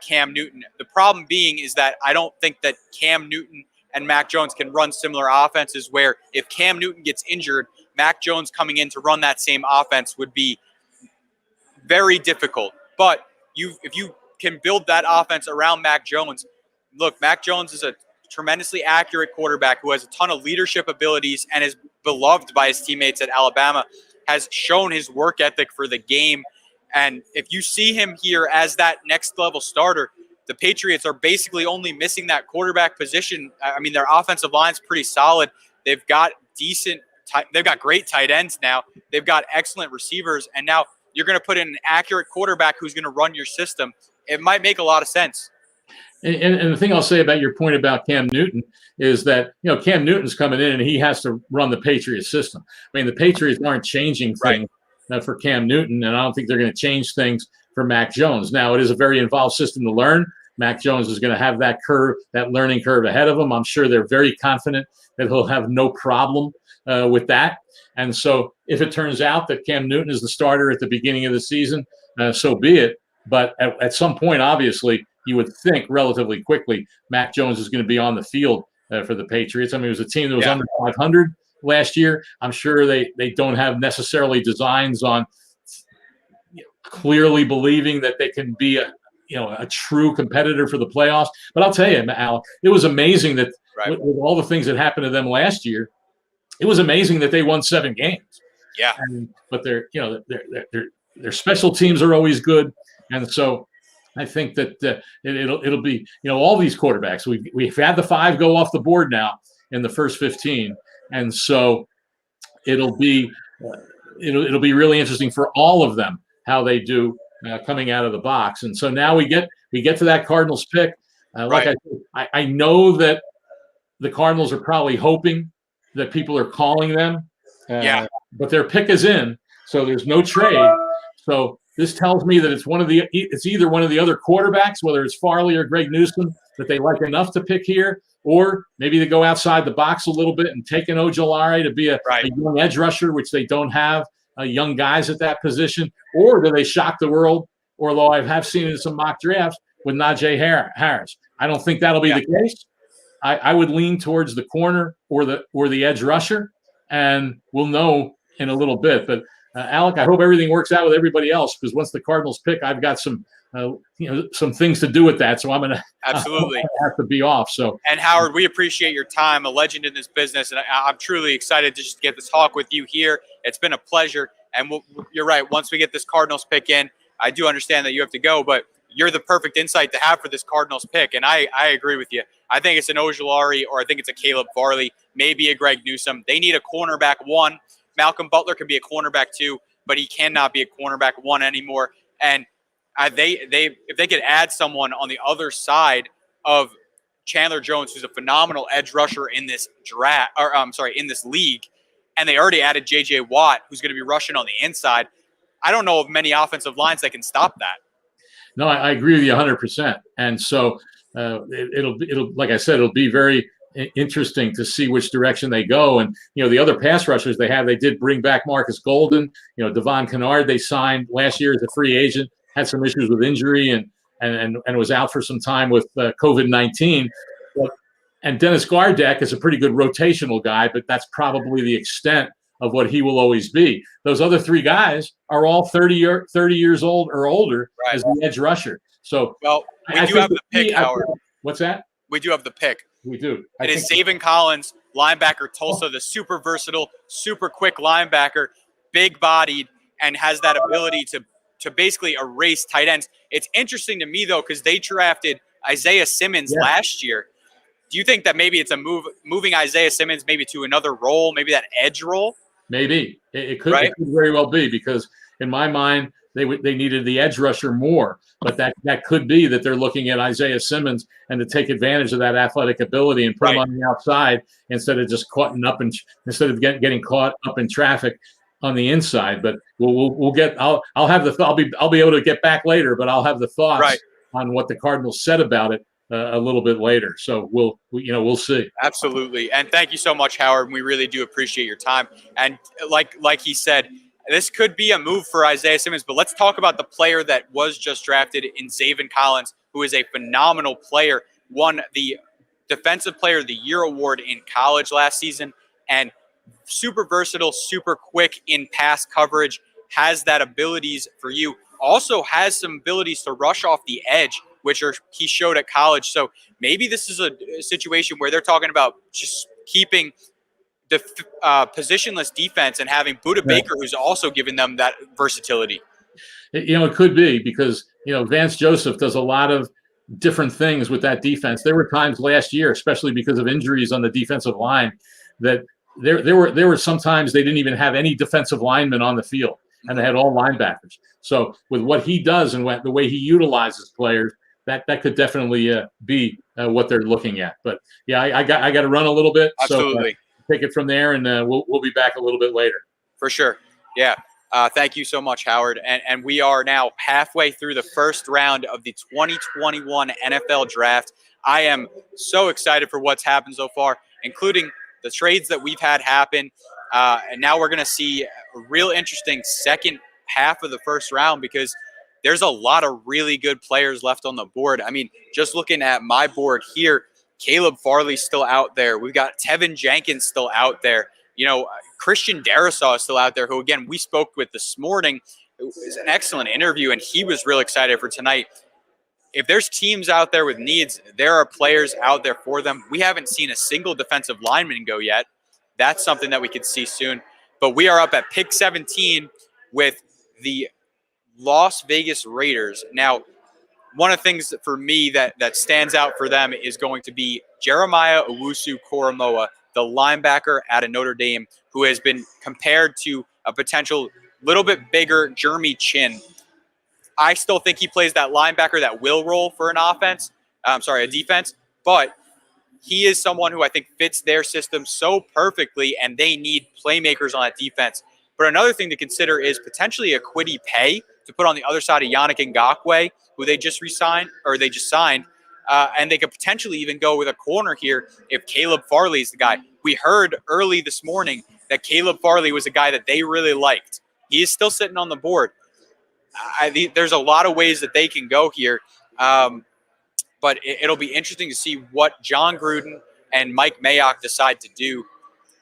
Cam Newton. The problem being is that I don't think that Cam Newton and Mac Jones can run similar offenses, where if Cam Newton gets injured, Mac Jones coming in to run that same offense would be very difficult. But if you can build that offense around Mac Jones, look, Mac Jones is a tremendously accurate quarterback who has a ton of leadership abilities and is beloved by his teammates at Alabama, has shown his work ethic for the game. And if you see him here as that next level starter, the Patriots are basically only missing that quarterback position. I mean, their offensive line's pretty solid. They've got they've got great tight ends now. They've got excellent receivers. And now you're going to put in an accurate quarterback who's going to run your system. It might make a lot of sense. And the thing I'll say about your point about Cam Newton is that, Cam Newton's coming in and he has to run the Patriots system. I mean, the Patriots aren't changing things for Cam Newton, and I don't think they're going to change things for Mac Jones. Now, it is a very involved system to learn. Mac Jones is going to have that learning curve ahead of him. I'm sure they're very confident that he'll have no problem with that. And so if it turns out that Cam Newton is the starter at the beginning of the season, so be it. But at some point, obviously, you would think relatively quickly Mac Jones is going to be on the field for the Patriots. I mean, it was a team that was under 500 last year. I'm sure they don't have necessarily designs on clearly believing that they can be a true competitor for the playoffs. But I'll tell you, Al, it was amazing that with all the things that happened to them last year, it was amazing that they won 7 games. Yeah. But their special teams are always good, and so I think that it'll be all these quarterbacks. We've had the 5 go off the board now in the first 15, and so it'll be really interesting for all of them how they do coming out of the box. And so now we get to that Cardinals pick. Like I know that the Cardinals are probably hoping that people are calling them, but their pick is in, so there's no trade. So this tells me that it's either one of the other quarterbacks, whether it's Farley or Greg Newsome, that they like enough to pick here, or maybe they go outside the box a little bit and take an Ojolari to be a young edge rusher, which they don't have young guys at that position, or do they shock the world? Although I have seen it in some mock drafts with Najee Harris. I don't think that'll be the case. I would lean towards the corner or the edge rusher, and we'll know in a little bit. But Alec, I hope everything works out with everybody else, because once the Cardinals pick, I've got some things to do with that. So I'm going to absolutely have to be off. So, and Howard, we appreciate your time, a legend in this business, and I'm truly excited to just get this talk with you here. It's been a pleasure, and you're right. Once we get this Cardinals pick in, I do understand that you have to go, but you're the perfect insight to have for this Cardinals pick, and I agree with you. I think it's an Ojolari, or I think it's a Caleb Farley, maybe a Greg Newsome. They need a cornerback 1. Malcolm Butler can be a cornerback 2, but he cannot be a cornerback 1 anymore. And if they could add someone on the other side of Chandler Jones, who's a phenomenal edge rusher in this in this league, and they already added J.J. Watt, who's going to be rushing on the inside, I don't know of many offensive lines that can stop that. No, I agree with you 100%. And so it'll like I said, it'll be very interesting to see which direction they go. And the other pass rushers they did bring back Marcus Golden. Devon Kennard they signed last year as a free agent, had some issues with injury and was out for some time with COVID-19. And Dennis Gardeck is a pretty good rotational guy, but that's probably the extent of what he will always be. Those other 3 guys are all 30 years old or older as the edge rusher. So, well, we do have the pick, Howard. What's that? We do have the pick. We do. It is Zaven Collins, linebacker, Tulsa, the super versatile, super quick linebacker, big-bodied, and has that ability to basically erase tight ends. It's interesting to me, though, because they drafted Isaiah Simmons last year. Do you think that maybe it's moving Isaiah Simmons maybe to another role, maybe that edge role? Maybe. It could very well be, because in my mind, they needed the edge rusher more. But that could be that they're looking at Isaiah Simmons and to take advantage of that athletic ability and put him on the outside instead of just getting caught up in traffic on the inside. But we'll get. I'll be able to get back later, but I'll have the thoughts on what the Cardinals said about it a little bit later. So we'll see. Absolutely. And thank you so much, Howard. We really do appreciate your time. And like he said, this could be a move for Isaiah Simmons, but let's talk about the player that was just drafted in Zaven Collins, who is a phenomenal player, won the Defensive Player of the Year award in college last season, and super versatile, super quick in pass coverage, has that abilities for you, also has some abilities to rush off the edge, which he showed at college. So maybe this is a situation where they're talking about just keeping the positionless defense and having Budda Baker, who's also giving them that versatility. It could be because, Vance Joseph does a lot of different things with that defense. There were times last year, especially because of injuries on the defensive line, that there were sometimes they didn't even have any defensive linemen on the field, and they had all linebackers. So with what he does and the way he utilizes players, that could definitely be what they're looking at. But yeah, I got to run a little bit. Absolutely. So take it from there, and we'll be back a little bit later. For sure. Yeah. Thank you so much, Howard. And we are now halfway through the first round of the 2021 NFL Draft. I am so excited for what's happened so far, including the trades that we've had happen. And now we're going to see a real interesting second half of the first round because there's a lot of really good players left on the board. I mean, just looking at my board here, Caleb Farley's still out there. We've got Tevin Jenkins still out there. Christian Darrisaw is still out there, who, again, we spoke with this morning. It was an excellent interview, and he was real excited for tonight. If there's teams out there with needs, there are players out there for them. We haven't seen a single defensive lineman go yet. That's something that we could see soon. But we are up at pick 17 with the Las Vegas Raiders. Now, one of the things for me that stands out for them is going to be Jeremiah Owusu-Koramoah, the linebacker out of Notre Dame, who has been compared to a potential little bit bigger Jeremy Chin. I still think he plays that linebacker that will roll for a defense, but he is someone who I think fits their system so perfectly, and they need playmakers on that defense. But another thing to consider is potentially a Kwity Paye to put on the other side of Yannick Ngakoue, who they just signed, and they could potentially even go with a corner here if Caleb Farley is the guy. We heard early this morning that Caleb Farley was a guy that they really liked. He is still sitting on the board. There's a lot of ways that they can go here, but it'll be interesting to see what John Gruden and Mike Mayock decide to do.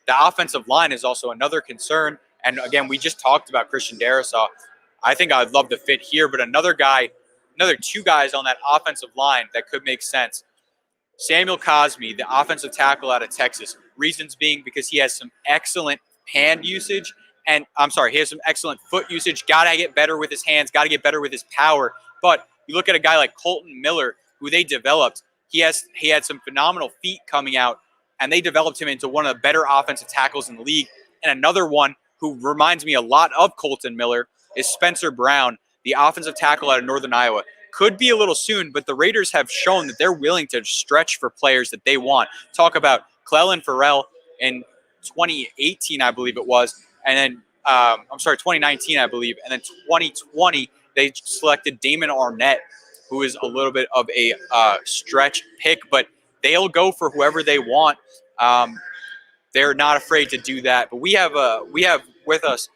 The offensive line is also another concern, and again, we just talked about Christian Darrisaw. I think I'd love to fit here, but another two guys on that offensive line that could make sense. Samuel Cosme, the offensive tackle out of Texas. Reasons being because he has some excellent hand usage, he has some excellent foot usage. Got to get better with his hands, got to get better with his power. But you look at a guy like Colton Miller, who they developed. He had some phenomenal feet coming out, and they developed him into one of the better offensive tackles in the league. And another one who reminds me a lot of Colton Miller is Spencer Brown, the offensive tackle out of Northern Iowa. Could be a little soon, but the Raiders have shown that they're willing to stretch for players that they want. Talk about Clelin Ferrell in 2018, I believe it was, and then 2019, I believe, and then 2020 they selected Damon Arnett, who is a little bit of a stretch pick, but they'll go for whoever they want. They're not afraid to do that. But we have with us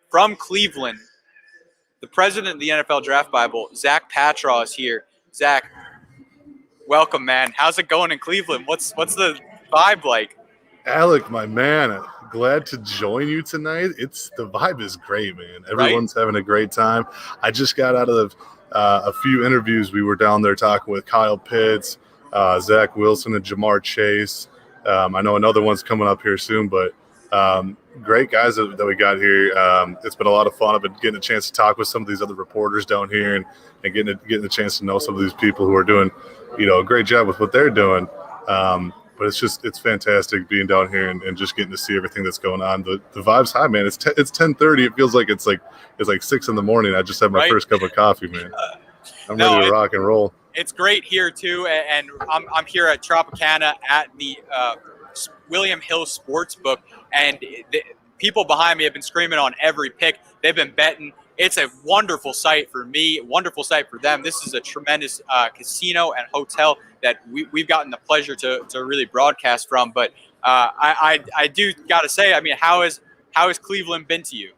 from Cleveland, the president of the NFL Draft Bible, Zach Patraw, is here. Zach, welcome, man. How's it going in Cleveland? What's the vibe like? Alec, my man, glad to join you tonight. The vibe is great, man. Everyone's having a great time. I just got out of a few interviews. We were down there talking with Kyle Pitts, Zach Wilson, and Jamar Chase. I know another one's coming up here soon, but great guys that we got here. It's been a lot of fun. I've been getting a chance to talk with some of these other reporters down here and getting a chance to know some of these people who are doing, a great job with what they're doing. But it's fantastic being down here and just getting to see everything that's going on. The vibe's high, man. It's 10:30. It feels like it's like 6 in the morning. I just had my first cup of coffee, man. I'm ready to rock and roll. It's great here too, and I'm here at Tropicana at the William Hill Sportsbook, and the people behind me have been screaming on every pick. They've been betting. It's a wonderful sight for me, wonderful sight for them. This is a tremendous casino and hotel that we've gotten the pleasure to really broadcast from. But I do got to say, I mean, how has Cleveland been to you?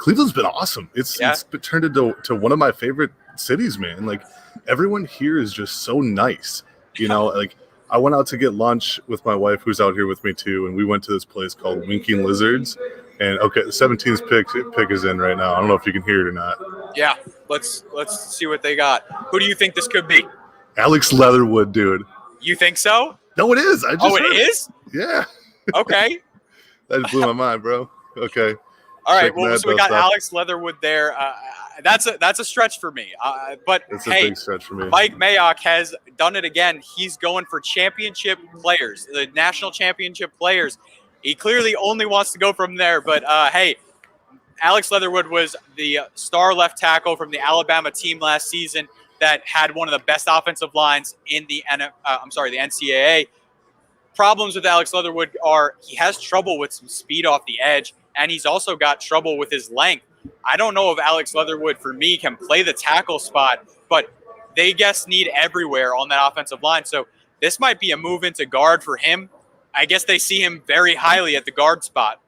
Cleveland's been awesome. It's turned into one of my favorite cities, man. Like everyone here is just so nice. You know, like I went out to get lunch with my wife, who's out here with me too, and we went to this place called Winking Lizards. And okay, the 17th pick is in right now. I don't know if you can hear it or not. Yeah, let's see what they got. Who do you think this could be? Alex Leatherwood, dude. You think so? No, it is. It is? Yeah. Okay. That just blew my mind, bro. Okay. All right. Well, so we got Alex Leatherwood there. That's a stretch for me. But it's hey, a big stretch for me. Mike Mayock has done it again. He's going for championship players, the national championship players. He clearly only wants to go from there. But hey, Alex Leatherwood was the star left tackle from the Alabama team last season that had one of the best offensive lines in the NCAA. Problems with Alex Leatherwood are he has trouble with some speed off the edge, and he's also got trouble with his length. I don't know if Alex Leatherwood, for me, can play the tackle spot, but they guess need everywhere on that offensive line. So this might be a move into guard for him. I guess they see him very highly at the guard spot.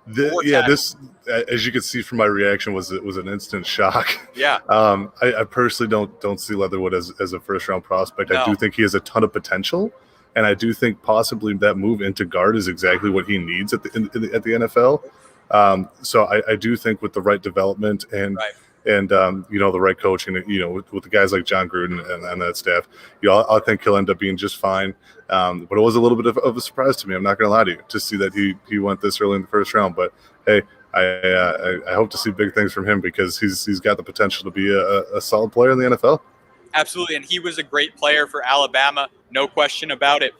This, as you can see from my reaction, was an instant shock. Yeah. I personally don't see Leatherwood as a first round prospect. No. I do think he has a ton of potential, and I do think possibly that move into guard is exactly what he needs at the NFL. So I do think with the right development and the right coaching, with the guys like John Gruden and that staff, I think he'll end up being just fine. But it was a little bit of a surprise to me. I'm not going to lie to you to see that he went this early in the first round. But hey, I hope to see big things from him because he's got the potential to be a solid player in the NFL. Absolutely, and he was a great player for Alabama, no question about it.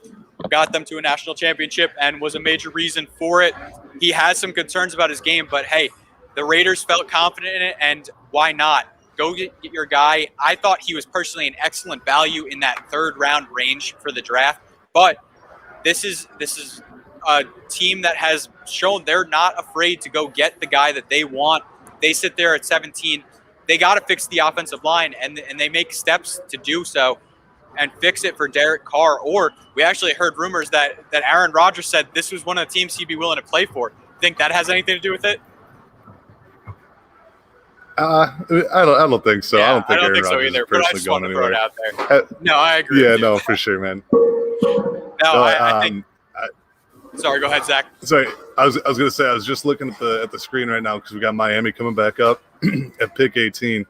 Got them to a national championship and was a major reason for it. He has some concerns about his game, but hey, the Raiders felt confident in it, and why not? Go get your guy. I thought he was personally an excellent value in that third round range for the draft, but this is a team that has shown they're not afraid to go get the guy that they want. They sit there at 17. They got to fix the offensive line, and they make steps to do so and fix it for Derek Carr. Or we actually heard rumors that Aaron Rodgers said this was one of the teams he'd be willing to play for. Think that has anything to do with it? I don't think so. Yeah, I don't think Aaron so Rodgers either. is But I personally just going want to throw it anywhere. out there. No, I agree. Yeah, with you. no, for sure, man. I think. Sorry, go ahead, Zach. Sorry, I was going to say I was just looking at the screen right now because we got Miami coming back up at pick 18.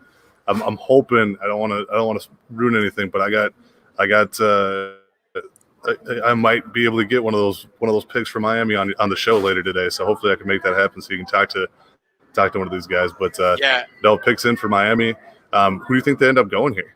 I'm hoping I don't want to ruin anything, but I might be able to get one of those picks for Miami on the show later today. So hopefully I can make that happen so you can talk to one of these guys. But no picks in for Miami. Who do you think they end up going here?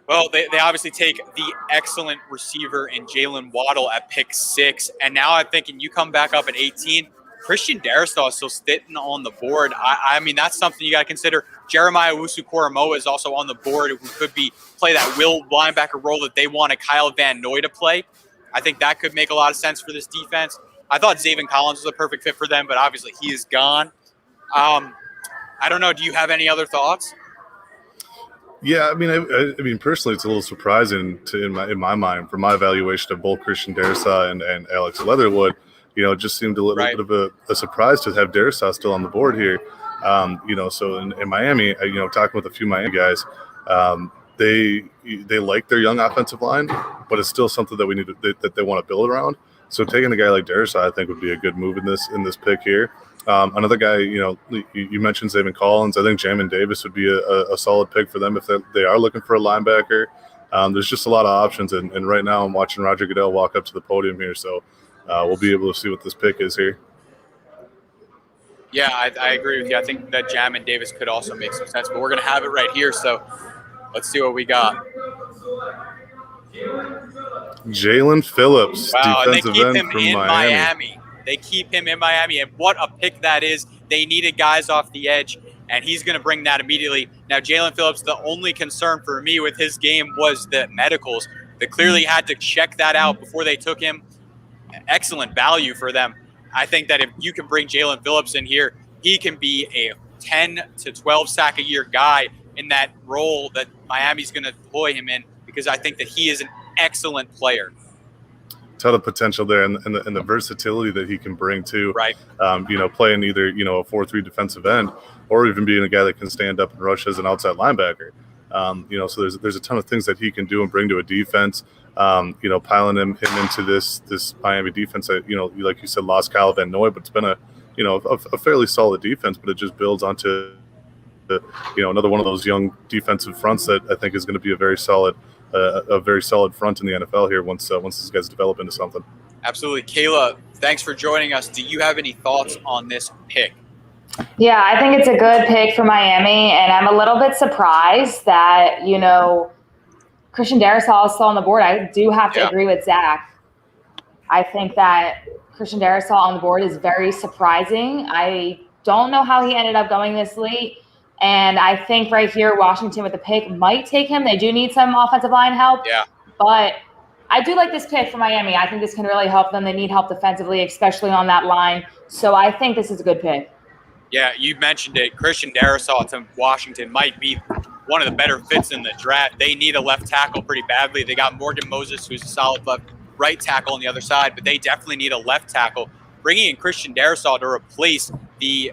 Well, they obviously take the excellent receiver in Jalen Waddle at pick 6. And now I'm thinking you come back up at 18. Christian Darrisaw is still sitting on the board. I mean, that's something you got to consider. Jeremiah Owusu-Koramoah is also on the board who could play that will linebacker role that they wanted Kyle Van Noy to play. I think that could make a lot of sense for this defense. I thought Zaven Collins was a perfect fit for them, but obviously he is gone. I don't know. Do you have any other thoughts? Yeah, I mean, personally, it's a little surprising in my mind for my evaluation of both Christian Darrisaw and Alex Leatherwood. It just seemed a little bit of a surprise to have Darrisaw still on the board here. So in Miami, talking with a few Miami guys, they like their young offensive line, but it's still something that they want to build around. So taking a guy like Darrisaw, I think, would be a good move in this pick here. Another guy, you mentioned Zaven Collins. I think Jamin Davis would be a solid pick for them if they are looking for a linebacker. There's just a lot of options, and right now I'm watching Roger Goodell walk up to the podium here, so we'll be able to see what this pick is here. Yeah, I agree with you. I think that Jamin Davis could also make some sense, but we're going to have it right here, so let's see what we got. Jalen Phillips, wow, defensive and they keep end him from in Miami. They keep him in Miami, and what a pick that is. They needed guys off the edge, and he's going to bring that immediately. Now, Jalen Phillips, the only concern for me with his game was the medicals. They clearly had to check that out before they took him. Excellent value for them. I think that if you can bring Jalen Phillips in here, he can be a 10 to 12 sack a year guy in that role that Miami's going to deploy him in, because I think that he is an excellent player. ton of potential there, and the versatility that he can bring too. Right. Playing either a 4-3 defensive end, or even being a guy that can stand up and rush as an outside linebacker. So there's a ton of things that he can do and bring to a defense. Piling him into this Miami defense that like you said, lost Kyle Van Noy, but it's been a fairly solid defense. But it just builds onto another one of those young defensive fronts that I think is going to be a very solid front in the NFL here once these guys develop into something. Absolutely. Kayla, thanks for joining us. Do you have any thoughts on this pick? Yeah, I think it's a good pick for Miami, and I'm a little bit surprised that, Christian Darrisaw is still on the board. I do have to agree with Zach. I think that Christian Darrisaw on the board is very surprising. I don't know how he ended up going this late, and I think right here Washington with the pick might take him. They do need some offensive line help. Yeah. But I do like this pick for Miami. I think this can really help them. They need help defensively, especially on that line. So I think this is a good pick. Yeah, you mentioned it. Christian Darrisaw to Washington might be one of the better fits in the draft. They need a left tackle pretty badly. They got Morgan Moses, who's a solid right tackle on the other side, but they definitely need a left tackle. Bringing in Christian Darrisaw to replace the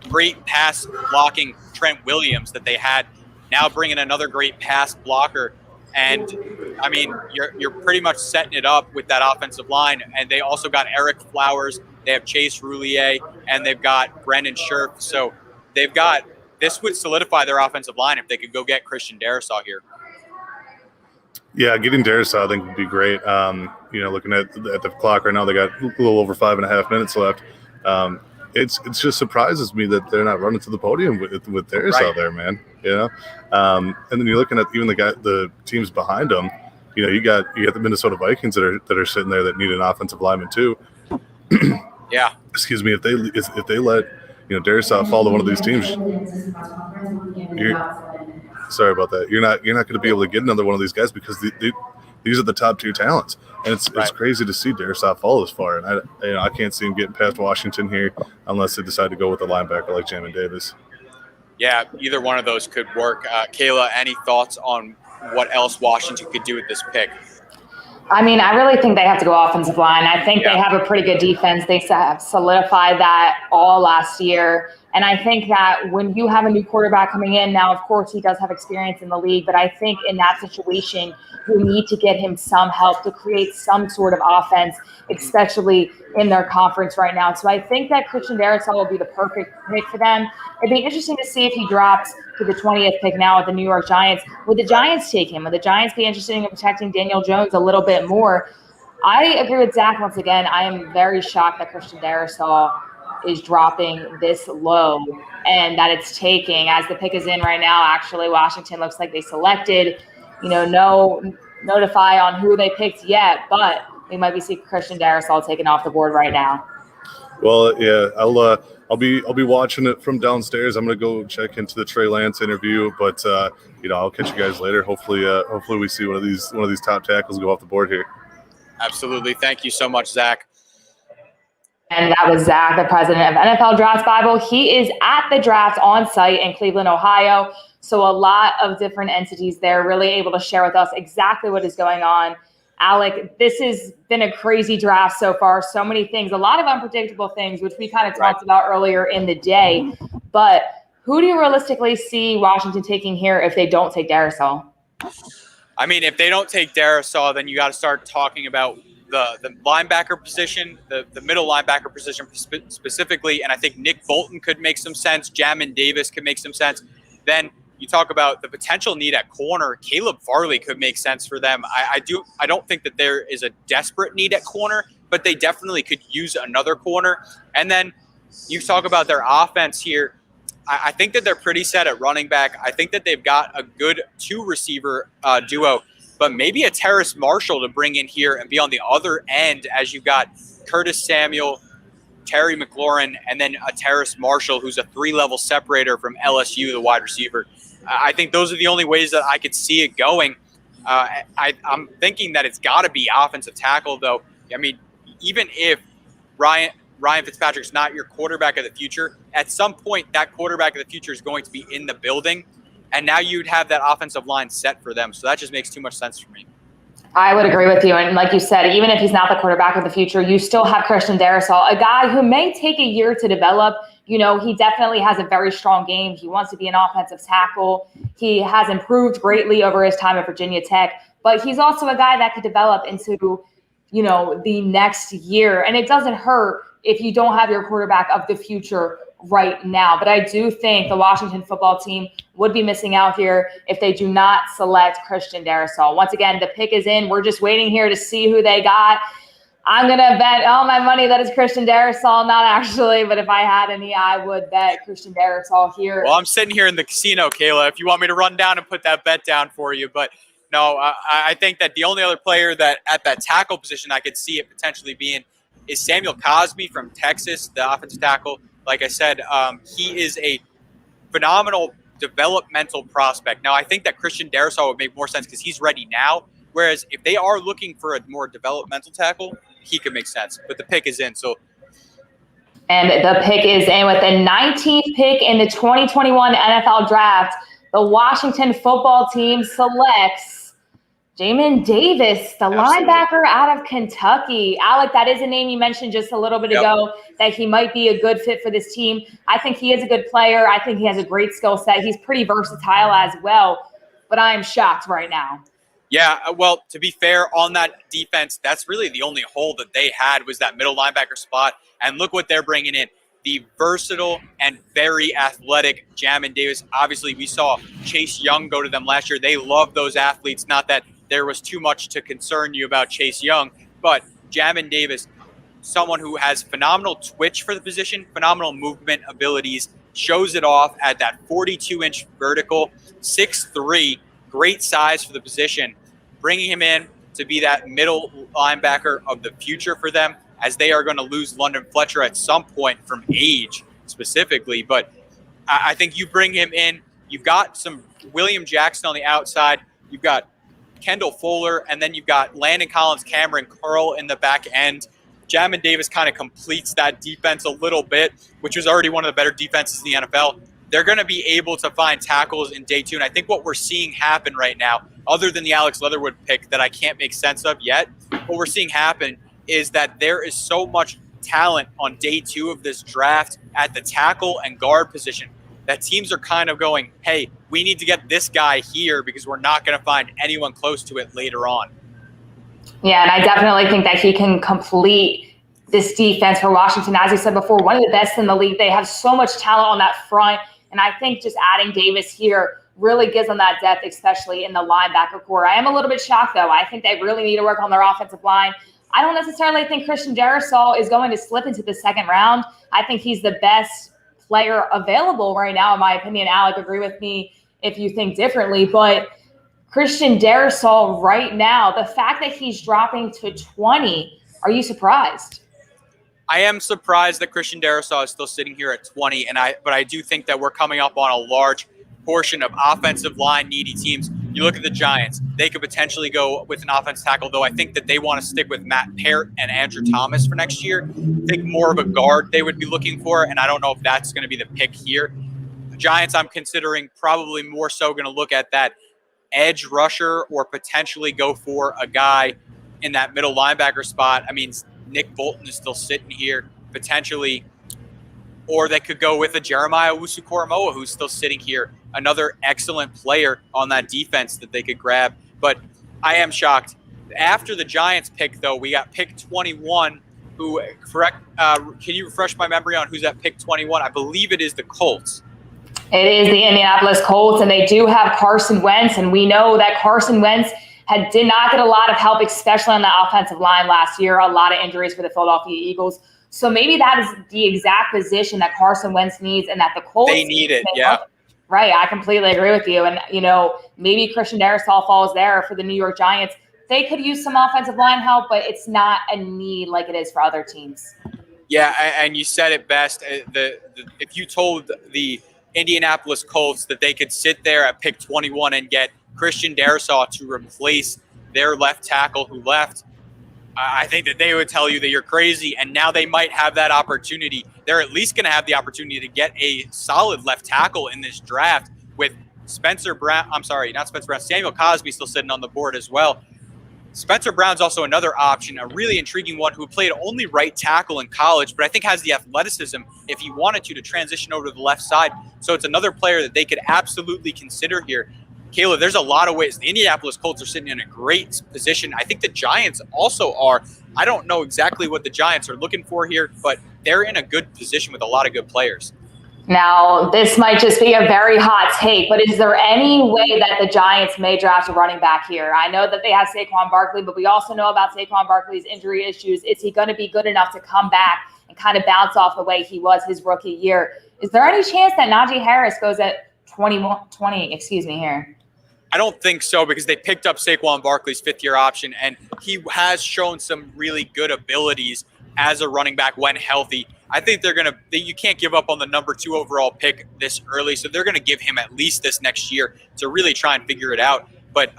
great pass blocking Trent Williams that they had, now bringing another great pass blocker. And, I mean, you're pretty much setting it up with that offensive line. And they also got Eric Flowers. They have Chase Roulier, and they've got Brendan Scherf. So this would solidify their offensive line if they could go get Christian Darrisaw here. Yeah, getting Darrisaw I think would be great. Looking at the clock right now, they got a little over 5.5 minutes left. It just surprises me that they're not running to the podium with Darrisaw there, man. And then you're looking at even the teams behind them. You got the Minnesota Vikings that are sitting there that need an offensive lineman too. Yeah. Excuse me. If they let Darrisaw fall to one of these teams, sorry about that. You're not going to be able to get another one of these guys because these are the top tier talents, and it's crazy to see Darrisaw fall this far. And I can't see him getting past Washington here unless they decide to go with a linebacker like Jamin Davis. Yeah, either one of those could work. Kayla, any thoughts on what else Washington could do with this pick? I mean, I really think they have to go offensive line. I think they have a pretty good defense. They have solidified that all last year. And I think that when you have a new quarterback coming in, now, of course, he does have experience in the league, but I think in that situation, you need to get him some help to create some sort of offense, especially in their conference right now. So I think that Christian Darrisaw will be the perfect pick for them. It'd be interesting to see if he drops to the 20th pick now with the New York Giants. Would the Giants take him? Would the Giants be interested in protecting Daniel Jones a little bit more? I agree with Zach once again. I am very shocked that Christian Darrisaw is dropping this low and that it's taking, as the pick is in right now, actually, Washington looks like they selected, no notify on who they picked yet, but we might be seeing Christian Darrisaw taken off the board right now. Well, yeah, I'll be watching it from downstairs. I'm gonna go check into the Trey Lance interview, but I'll catch you guys later. Hopefully we see one of these top tackles go off the board here. Absolutely. Thank you so much, Zach. And that was Zach, the president of NFL Draft Bible. He is at the draft on site in Cleveland, Ohio. So a lot of different entities there really able to share with us exactly what is going on. Alec, this has been a crazy draft so far. So many things, a lot of unpredictable things, which we kind of talked about earlier in the day. But who do you realistically see Washington taking here if they don't take Darrisaw? I mean, if they don't take Darrisaw, then you got to start talking about the linebacker position, the middle linebacker position specifically, and I think Nick Bolton could make some sense. Jamin Davis could make some sense. Then you talk about the potential need at corner. Caleb Farley could make sense for them. I don't think that there is a desperate need at corner, but they definitely could use another corner. And then you talk about their offense here. I think that they're pretty set at running back. I think that they've got a good two receiver duo. But maybe a Terrace Marshall to bring in here and be on the other end as you've got Curtis Samuel, Terry McLaurin, and then a Terrace Marshall who's a 3-level separator from LSU, the wide receiver. I think those are the only ways that I could see it going. I'm thinking that it's got to be offensive tackle, though. I mean, even if Ryan Fitzpatrick's not your quarterback of the future, at some point that quarterback of the future is going to be in the building. And now you'd have that offensive line set for them. So that just makes too much sense for me. I would agree with you. And like you said, even if he's not the quarterback of the future, you still have Christian Darrisaw, a guy who may take a year to develop. You know, he definitely has a very strong game. He wants to be an offensive tackle. He has improved greatly over his time at Virginia Tech, but he's also a guy that could develop into, you know, the next year. And it doesn't hurt if you don't have your quarterback of the future right now. But I do think the Washington football team would be missing out here if they do not select Christian Darrisaw. Once again, the pick is in. We're just waiting here to see who they got. I'm going to bet all my money that it's Christian Darrisaw, not actually, but if I had any, I would bet Christian Darrisaw here. Well, I'm sitting here in the casino, Kayla, if you want me to run down and put that bet down for you. But no, I think that the only other player that at that tackle position I could see it potentially being is Samuel Cosby from Texas, the offensive tackle. Like I said, he is a phenomenal developmental prospect. Now, I think that Christian Darrisaw would make more sense because he's ready now. Whereas if they are looking for a more developmental tackle, he could make sense. But the pick is in. And the pick is in with the 19th pick in the 2021 NFL Draft. The Washington football team selects Jamin Davis, the linebacker out of Kentucky. Alec, that is a name you mentioned just a little bit ago, that he might be a good fit for this team. I think he is a good player. I think he has a great skill set. He's pretty versatile as well, but I am shocked right now. Yeah, well, to be fair, on that defense, that's really the only hole that they had was that middle linebacker spot. And look what they're bringing in. The versatile and very athletic Jamin Davis. Obviously, we saw Chase Young go to them last year. They love those athletes. Not that there was too much to concern you about Chase Young, but Jamin Davis, someone who has phenomenal twitch for the position, phenomenal movement abilities, shows it off at that 42-inch vertical, 6'3", great size for the position. Bringing him in to be that middle linebacker of the future for them, as they are going to lose London Fletcher at some point from age specifically. But I think you bring him in, you've got some William Jackson on the outside, you've got Kendall Fuller, and then you've got Landon Collins, Cameron Curl in the back end. Jamin Davis kind of completes that defense a little bit, which was already one of the better defenses in the NFL. They're going to be able to find tackles in day two. And I think what we're seeing happen right now, other than the Alex Leatherwood pick that I can't make sense of yet, what we're seeing happen is that there is so much talent on day two of this draft at the tackle and guard position that teams are kind of going, hey, we need to get this guy here because we're not going to find anyone close to it later on. Yeah, and I definitely think that he can complete this defense for Washington. As you said before, one of the best in the league. They have so much talent on that front. And I think just adding Davis here really gives them that depth, especially in the linebacker core. I am a little bit shocked, though. I think they really need to work on their offensive line. I don't necessarily think Christian Darrisaw is going to slip into the second round. I think he's the best player available right now, in my opinion. Alec, agree with me if you think differently. But Christian Darrisaw right now, the fact that he's dropping to 20, are you surprised? I am surprised that Christian Darrisaw is still sitting here at 20, but I do think that we're coming up on a large portion of offensive line needy teams. You look at the Giants, they could potentially go with an offensive tackle, though I think that they want to stick with Matt Peart and Andrew Thomas for next year. I think more of a guard they would be looking for, and I don't know if that's going to be the pick here. The Giants, I'm considering probably more so going to look at that edge rusher or potentially go for a guy in that middle linebacker spot. I mean, Nick Bolton is still sitting here potentially, or they could go with a Jeremiah Owusu-Koramoah who's still sitting here, another excellent player on that defense that they could grab. But I am shocked. After the Giants pick, though, we got pick 21, who, can you refresh my memory on who's at pick 21? I believe it is the Colts. It is the Indianapolis Colts, and they do have Carson Wentz, and we know that Carson Wentz did not get a lot of help, especially on the offensive line last year, a lot of injuries for the Philadelphia Eagles. So maybe that is the exact position that Carson Wentz needs and that the Colts they need it, yeah. Right, I completely agree with you. And, you know, maybe Christian Darrisaw falls there for the New York Giants. They could use some offensive line help, but it's not a need like it is for other teams. Yeah, and you said it best. If you told the Indianapolis Colts that they could sit there at pick 21 and get Christian Darrisaw to replace their left tackle who left, I think that they would tell you that you're crazy, and now they might have that opportunity. They're at least going to have the opportunity to get a solid left tackle in this draft with Samuel Cosby still sitting on the board as well. Spencer Brown's also another option, a really intriguing one who played only right tackle in college, but I think has the athleticism if he wanted to transition over to the left side. So it's another player that they could absolutely consider here. Kayla, there's a lot of ways. The Indianapolis Colts are sitting in a great position. I think the Giants also are. I don't know exactly what the Giants are looking for here, but they're in a good position with a lot of good players. Now, this might just be a very hot take, but is there any way that the Giants may draft a running back here? I know that they have Saquon Barkley, but we also know about Saquon Barkley's injury issues. Is he going to be good enough to come back and kind of bounce off the way he was his rookie year? Is there any chance that Najee Harris goes at 20 here? I don't think so, because they picked up Saquon Barkley's fifth-year option, and he has shown some really good abilities as a running back when healthy. I think you can't give up on the number 2 overall pick this early, so they're going to give him at least this next year to really try and figure it out. But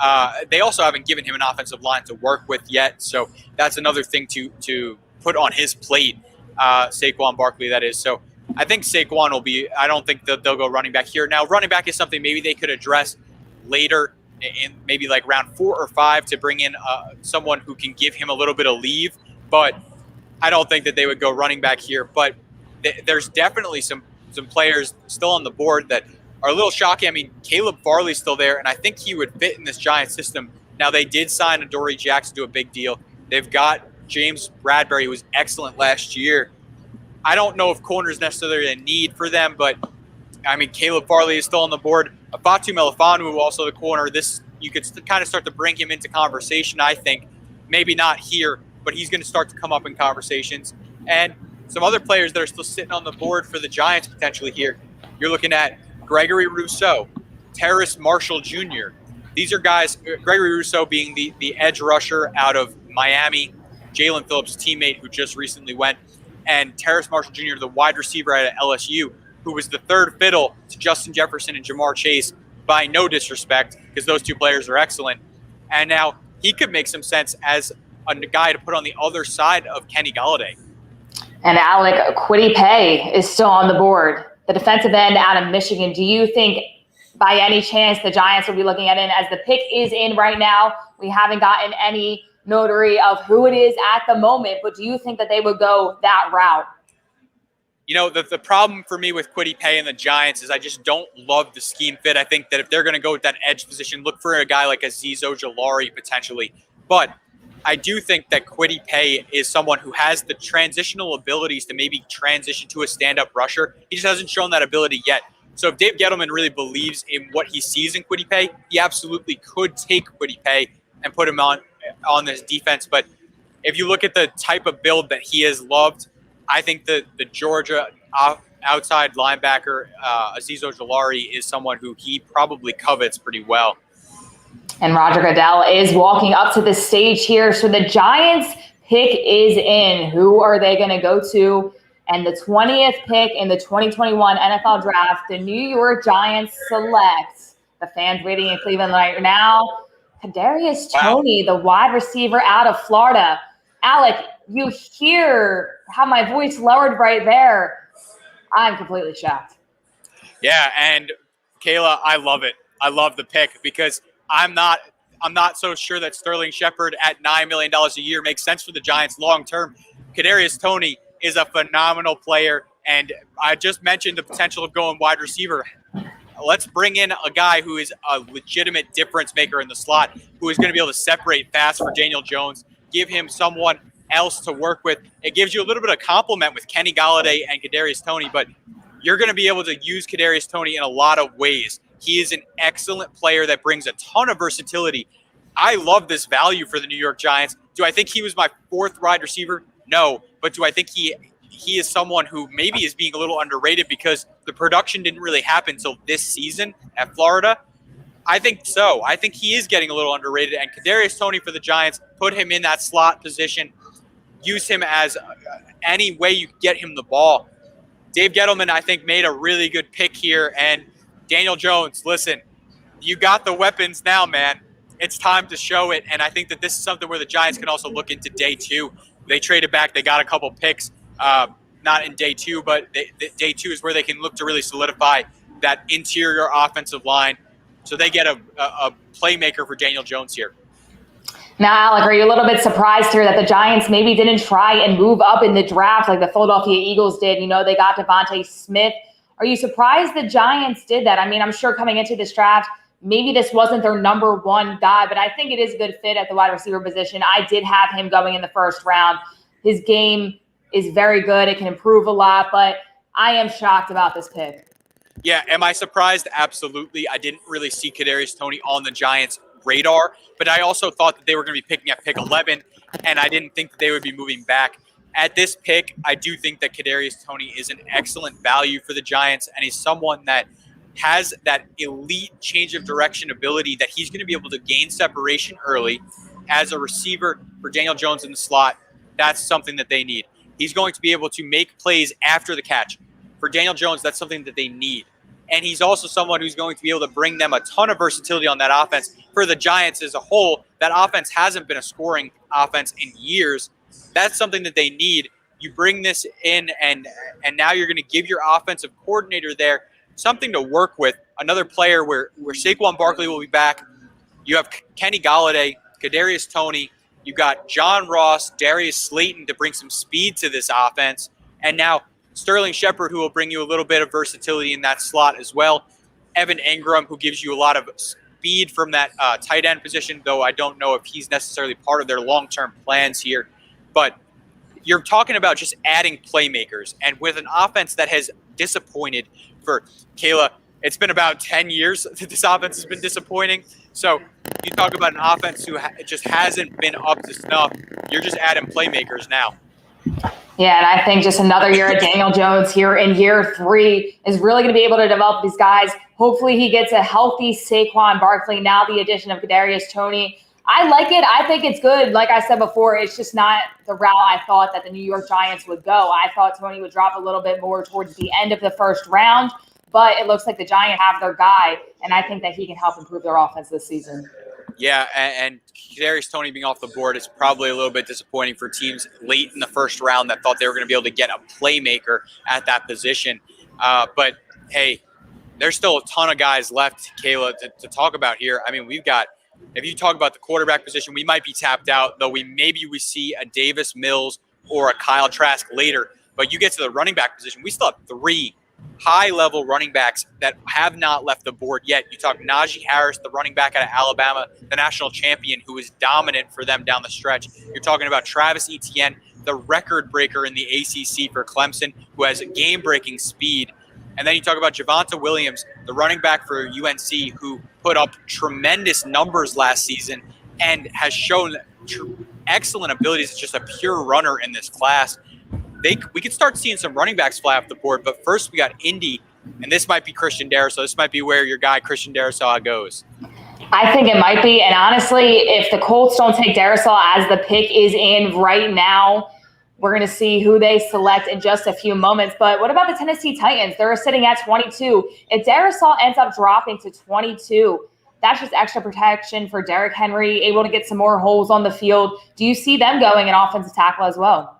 they also haven't given him an offensive line to work with yet, so that's another thing to put on his plate, Saquon Barkley, that is. So I think Saquon will be – I don't think that they'll go running back here. Now, running back is something maybe they could address later in maybe like round 4 or 5 to bring in someone who can give him a little bit of leave, but – I don't think that they would go running back here, but there's definitely some players still on the board that are a little shocking. I mean, Caleb Farley's still there, and I think he would fit in this Giants system. Now, they did sign Adoree Jackson to a big deal. They've got James Bradbury, who was excellent last year. I don't know if corner is necessarily a need for them, but, I mean, Caleb Farley is still on the board. Fatu Melifonwu, also the corner. You could kind of start to bring him into conversation, I think. Maybe not here, but he's going to start to come up in conversations. And some other players that are still sitting on the board for the Giants potentially here. You're looking at Gregory Rousseau, Terrace Marshall Jr. These are guys, Gregory Rousseau being the edge rusher out of Miami, Jalen Phillips' teammate who just recently went, and Terrace Marshall Jr., the wide receiver out of LSU, who was the third fiddle to Justin Jefferson and Jamar Chase, by no disrespect, because those two players are excellent. And now he could make some sense as a guy to put on the other side of Kenny Golladay. And Alec, Kwity Paye is still on the board, the defensive end out of Michigan. Do you think by any chance the Giants will be looking at it as the pick is in right now? We haven't gotten any notary of who it is at the moment, but do you think that they would go that route? You know, the problem for me with Kwity Paye and the Giants is I just don't love the scheme fit. I think that if they're going to go with that edge position, look for a guy like Azeez Ojulari potentially. But I do think that Kwity Paye is someone who has the transitional abilities to maybe transition to a stand-up rusher. He just hasn't shown that ability yet. So if Dave Gettleman really believes in what he sees in Kwity Paye, he absolutely could take Kwity Paye and put him on this defense. But if you look at the type of build that he has loved, I think that the Georgia outside linebacker, Azeez Ojulari, is someone who he probably covets pretty well. And Roger Goodell is walking up to the stage here. So the Giants pick is in. Who are they going to go to? And the 20th pick in the 2021 NFL Draft, the New York Giants select, the fans waiting in Cleveland right now, Kadarius Toney, the wide receiver out of Florida. Alec, you hear how my voice lowered right there. I'm completely shocked. Yeah, and Kayla, I love it. I love the pick because I'm not so sure that Sterling Shepard at $9 million a year makes sense for the Giants long term. Kadarius Toney is a phenomenal player, and I just mentioned the potential of going wide receiver. Let's bring in a guy who is a legitimate difference maker in the slot, who is going to be able to separate fast for Daniel Jones, give him someone else to work with. It gives you a little bit of complement with Kenny Golladay and Kadarius Toney, but you're going to be able to use Kadarius Toney in a lot of ways. He is an excellent player that brings a ton of versatility. I love this value for the New York Giants. Do I think he was my fourth wide receiver? No. But do I think he is someone who maybe is being a little underrated because the production didn't really happen until this season at Florida? I think so. I think he is getting a little underrated. And Kadarius Toney for the Giants, put him in that slot position, use him as any way you get him the ball. Dave Gettleman, I think, made a really good pick here. And Daniel Jones, listen, you got the weapons now, man. It's time to show it. And I think that this is something where the Giants can also look into day two. They traded back. They got a couple picks, not in day two, but day two is where they can look to really solidify that interior offensive line. So they get a playmaker for Daniel Jones here. Now, Alec, are you a little bit surprised here that the Giants maybe didn't try and move up in the draft like the Philadelphia Eagles did? You know, they got Devontae Smith. Are you surprised the Giants did that? I mean, I'm sure coming into this draft, maybe this wasn't their number one guy, but I think it is a good fit at the wide receiver position. I did have him going in the first round. His game is very good. It can improve a lot, but I am shocked about this pick. Yeah, am I surprised? Absolutely. I didn't really see Kadarius Toney on the Giants' radar, but I also thought that they were going to be picking at pick 11, and I didn't think that they would be moving back. At this pick, I do think that Kadarius Toney is an excellent value for the Giants, and he's someone that has that elite change of direction ability that he's going to be able to gain separation early as a receiver for Daniel Jones in the slot. That's something that they need. He's going to be able to make plays after the catch. For Daniel Jones, that's something that they need. And he's also someone who's going to be able to bring them a ton of versatility on that offense. For the Giants as a whole, that offense hasn't been a scoring offense in years. That's something that they need. You bring this in, and now you're going to give your offensive coordinator there something to work with. Another player where Saquon Barkley will be back. You have Kenny Golladay, Kadarius Toney. You got John Ross, Darius Slayton to bring some speed to this offense. And now Sterling Shepard, who will bring you a little bit of versatility in that slot as well. Evan Engram, who gives you a lot of speed from that tight end position, though I don't know if he's necessarily part of their long-term plans here. But you're talking about just adding playmakers. And with an offense that has disappointed for Kayla, it's been about 10 years that this offense has been disappointing. So you talk about an offense who just hasn't been up to snuff. You're just adding playmakers now. Yeah, and I think just another year of Daniel Jones here in year 3 is really going to be able to develop these guys. Hopefully he gets a healthy Saquon Barkley. Now the addition of Kadarius Toney. I like it. I think it's good. Like I said before, it's just not the route I thought that the New York Giants would go. I thought Toney would drop a little bit more towards the end of the first round, but it looks like the Giants have their guy, and I think that he can help improve their offense this season. Yeah, and Kadarius Toney being off the board is probably a little bit disappointing for teams late in the first round that thought they were going to be able to get a playmaker at that position. But, hey, there's still a ton of guys left, Kayla, to talk about here. I mean, we've got – if you talk about the quarterback position, we might be tapped out, though maybe we see a Davis Mills or a Kyle Trask later. But you get to the running back position, we still have 3 high-level running backs that have not left the board yet. You talk Najee Harris, the running back out of Alabama, the national champion who is dominant for them down the stretch. You're talking about Travis Etienne, the record breaker in the ACC for Clemson, who has game-breaking speed. And then you talk about Javonte Williams, the running back for UNC, who put up tremendous numbers last season and has shown excellent abilities as just a pure runner in this class. We could start seeing some running backs fly off the board, but first we got Indy, and this might be Christian Darrisaw. This might be where your guy Christian Darrisaw goes. I think it might be, and honestly, if the Colts don't take Darrisaw as the pick is in right now, we're going to see who they select in just a few moments. But what about the Tennessee Titans? They're sitting at 22. If Darrisaw ends up dropping to 22, that's just extra protection for Derrick Henry, able to get some more holes on the field. Do you see them going an offensive tackle as well?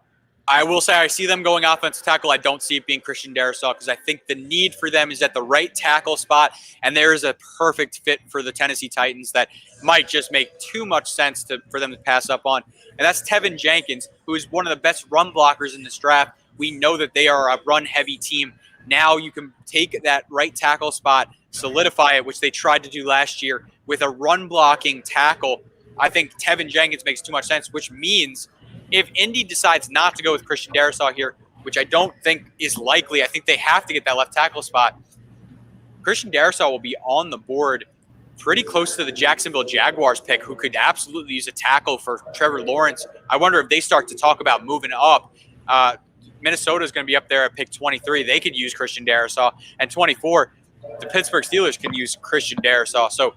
I will say I see them going offensive tackle. I don't see it being Christian Darrisaw because I think the need for them is at the right tackle spot, and there is a perfect fit for the Tennessee Titans that might just make too much sense for them to pass up on. And that's Tevin Jenkins, who is one of the best run blockers in this draft. We know that they are a run-heavy team. Now you can take that right tackle spot, solidify it, which they tried to do last year, with a run-blocking tackle. I think Tevin Jenkins makes too much sense, which means if Indy decides not to go with Christian Darrisaw here, which I don't think is likely, I think they have to get that left tackle spot. Christian Darrisaw will be on the board pretty close to the Jacksonville Jaguars pick, who could absolutely use a tackle for Trevor Lawrence. I wonder if they start to talk about moving up. Minnesota is going to be up there at pick 23. They could use Christian Darrisaw. And 24, the Pittsburgh Steelers can use Christian Darrisaw. So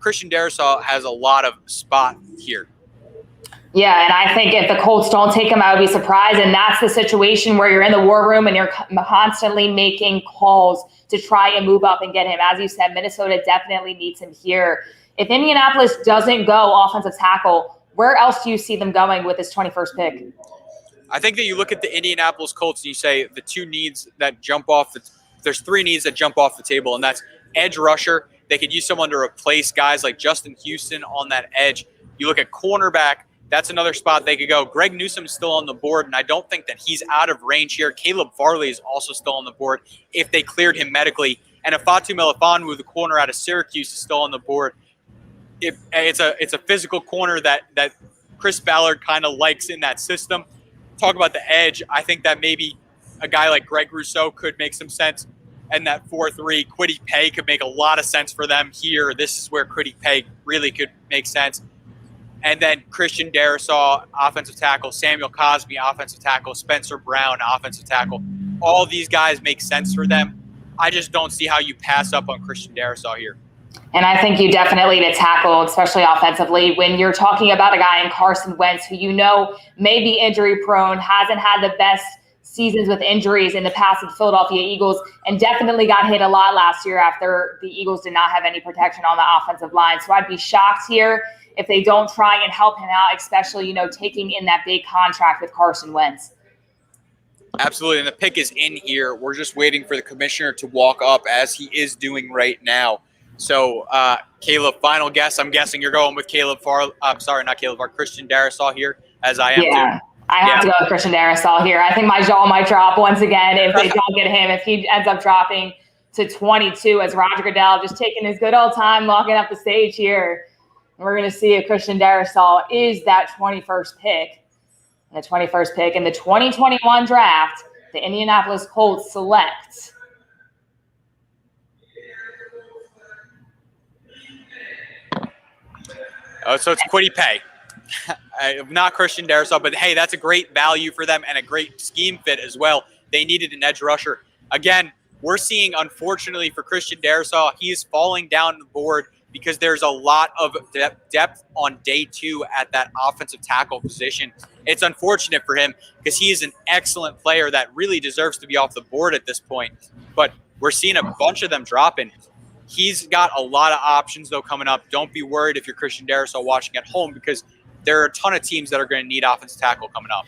Christian Darrisaw has a lot of spot here. Yeah, and I think if the Colts don't take him, I would be surprised. And that's the situation where you're in the war room and you're constantly making calls to try and move up and get him. As you said, Minnesota definitely needs him here. If Indianapolis doesn't go offensive tackle, where else do you see them going with this 21st pick? I think that you look at the Indianapolis Colts and you say the 2 needs that jump off there's 3 needs that jump off the table, and that's edge rusher. They could use someone to replace guys like Justin Houston on that edge. You look at cornerback, that's another spot they could go. Greg Newsom's still on the board, and I don't think that he's out of range here. Caleb Farley is also still on the board if they cleared him medically. And Afatu Melifonwu, the corner out of Syracuse, is still on the board. It's a physical corner that Chris Ballard kind of likes in that system. Talk about the edge. I think that maybe a guy like Greg Rousseau could make some sense. And that 4-3, Kwity Paye could make a lot of sense for them here. This is where Kwity Paye really could make sense. And then Christian Darrisaw, offensive tackle, Samuel Cosme, offensive tackle, Spencer Brown, offensive tackle. All these guys make sense for them. I just don't see how you pass up on Christian Darrisaw here. And I think you definitely need to tackle, especially offensively, when you're talking about a guy in Carson Wentz who may be injury prone, hasn't had the best seasons with injuries in the past with the Philadelphia Eagles, and definitely got hit a lot last year after the Eagles did not have any protection on the offensive line. So I'd be shocked here if they don't try and help him out, especially, taking in that big contract with Carson Wentz. Absolutely, and the pick is in here. We're just waiting for the commissioner to walk up, as he is doing right now. So, Caleb, final guess. I'm guessing you're going with Christian Darrisaw here, as I am too. I have to go with Christian Darrisaw here. I think my jaw might drop once again if they don't get him, if he ends up dropping to 22, as Roger Goodell just taking his good old time, locking up the stage here. And we're going to see if Christian Darrisaw is that 21st pick. And the 21st pick in the 2021 draft, the Indianapolis Colts select so it's Kwity Paye. Not Christian Darrisaw, but hey, that's a great value for them and a great scheme fit as well. They needed an edge rusher. Again, we're seeing, unfortunately for Christian Darrisaw, he is falling down the board because there's a lot of depth on day 2 at that offensive tackle position. It's unfortunate for him because he is an excellent player that really deserves to be off the board at this point. But we're seeing a bunch of them dropping. He's got a lot of options, though, coming up. Don't be worried if you're Christian Darrisaw watching at home, because there are a ton of teams that are going to need offensive tackle coming up.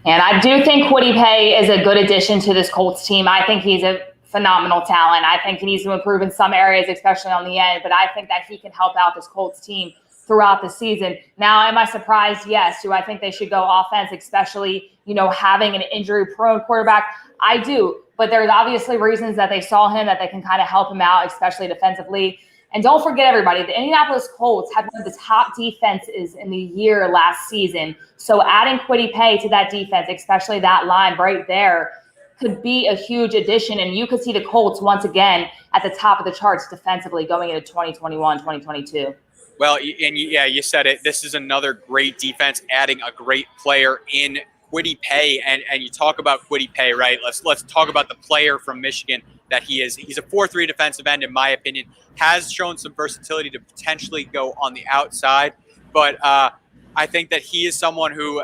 And I do think Kwity Paye is a good addition to this Colts team. I think he's a phenomenal talent. I think he needs to improve in some areas, especially on the end, but I think that he can help out this Colts team throughout the season. Now, am I surprised? Yes. Do I think they should go offense, especially, having an injury-prone quarterback? I do. But there's obviously reasons that they saw him that they can kind of help him out, especially defensively. And don't forget, everybody, the Indianapolis Colts had one of the top defenses in the year last season. So adding Kwity Paye to that defense, especially that line right there, could be a huge addition. And you could see the Colts once again at the top of the charts defensively going into 2021, 2022. Well, and you said it. This is another great defense, adding a great player in Kwity Paye, and you talk about Kwity Paye, right? Let's talk about the player from Michigan that he is. He's a 4-3 defensive end, in my opinion. Has shown some versatility to potentially go on the outside, but I think that he is someone who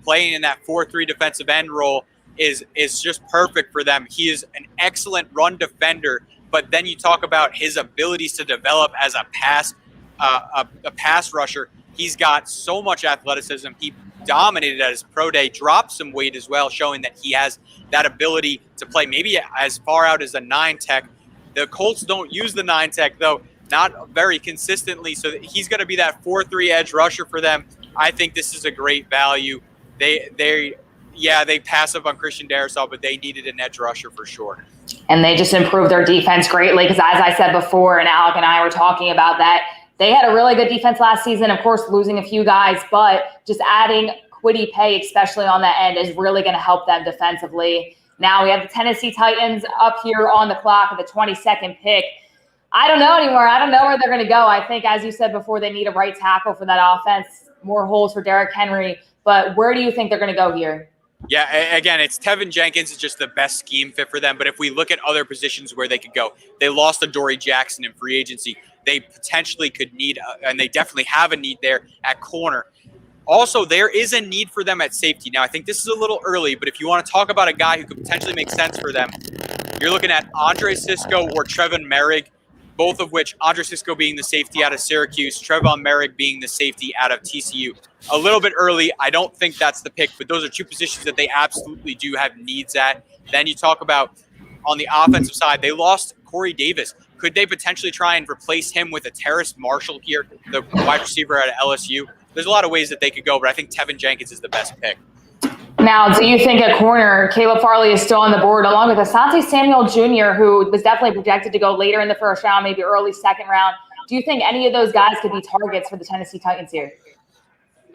playing in that 4-3 defensive end role is just perfect for them. He is an excellent run defender, but then you talk about his abilities to develop as a pass rusher. He's got so much athleticism. He dominated at his pro day, dropped some weight as well, showing that he has that ability to play maybe as far out as a 9 tech. The Colts don't use the 9 tech, though, not very consistently, so he's going to be that 4-3 edge rusher for them. I think this is a great value. They pass up on Christian Darrisaw, but they needed an edge rusher for sure. And they just improved their defense greatly because, as I said before, and Alec and I were talking about that, they had a really good defense last season, of course, losing a few guys, but just adding Kwity Paye, especially on that end, is really going to help them defensively. Now we have the Tennessee Titans up here on the clock at the 22nd pick. I don't know anymore. I don't know where they're going to go. I think, as you said before, they need a right tackle for that offense, more holes for Derrick Henry. But where do you think they're going to go here? Yeah, again, it's Tevin Jenkins is just the best scheme fit for them. But if we look at other positions where they could go, they lost Adoree Jackson in free agency. They potentially could need, and they definitely have a need there at corner. Also, there is a need for them at safety. Now, I think this is a little early, but if you want to talk about a guy who could potentially make sense for them, you're looking at Andre Sisco or Trevon Merrick, both of which, Andre Sisco being the safety out of Syracuse, Trevon Merrick being the safety out of TCU. A little bit early. I don't think that's the pick, but those are two positions that they absolutely do have needs at. Then you talk about on the offensive side, they lost Corey Davis. Could they potentially try and replace him with a Terrace Marshall here, the wide receiver out of LSU? there's a lot of ways that they could go, but I think Tevin Jenkins is the best pick. Now, do you think at corner, Caleb Farley is still on the board, along with Asante Samuel Jr., who was definitely projected to go later in the first round, maybe early second round? Do you think any of those guys could be targets for the Tennessee Titans here?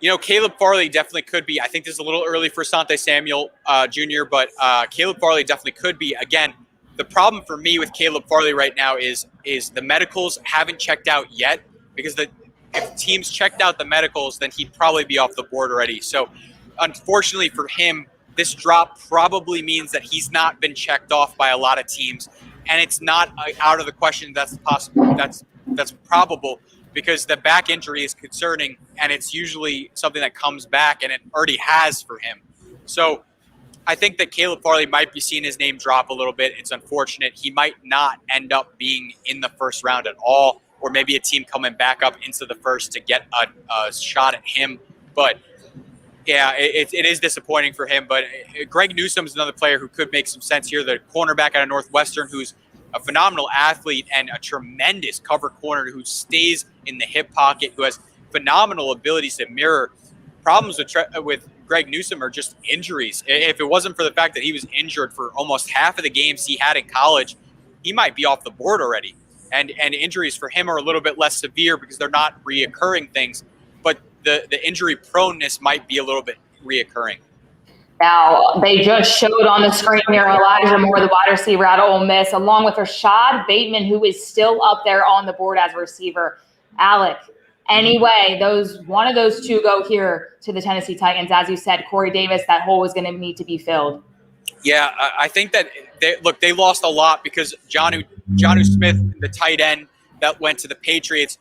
You know, Caleb Farley definitely could be. I think this is a little early for Asante Samuel Jr., but Caleb Farley definitely could be. Again, the problem for me with Caleb Farley right now is the medicals haven't checked out yet, because if teams checked out the medicals, then he'd probably be off the board already. So unfortunately for him, this drop probably means that he's not been checked off by a lot of teams, and it's not out of the question that's possible. That's probable, because the back injury is concerning, and it's usually something that comes back, and it already has for him. So I think that Caleb Farley might be seeing his name drop a little bit. It's unfortunate. He might not end up being in the first round at all, or maybe a team coming back up into the first to get a shot at him. But yeah, it is disappointing for him. But Greg Newsome is another player who could make some sense here. The cornerback out of Northwestern, who's a phenomenal athlete and a tremendous cover corner who stays in the hip pocket, who has phenomenal abilities to mirror. Problems with Greg Newsome are just injuries. If it wasn't for the fact that he was injured for almost half of the games he had in college, he might be off the board already. And injuries for him are a little bit less severe because they're not reoccurring things, but the injury proneness might be a little bit reoccurring. Now, they just showed on the screen here Elijah Moore, the wide receiver out of Ole Miss, along with Rashad Bateman, who is still up there on the board as a receiver. Alec, anyway, one of those two go here to the Tennessee Titans. As you said, Corey Davis, that hole is going to need to be filled. Yeah, I think that they lost a lot because Jonnu Smith, the tight end that went to the Patriots,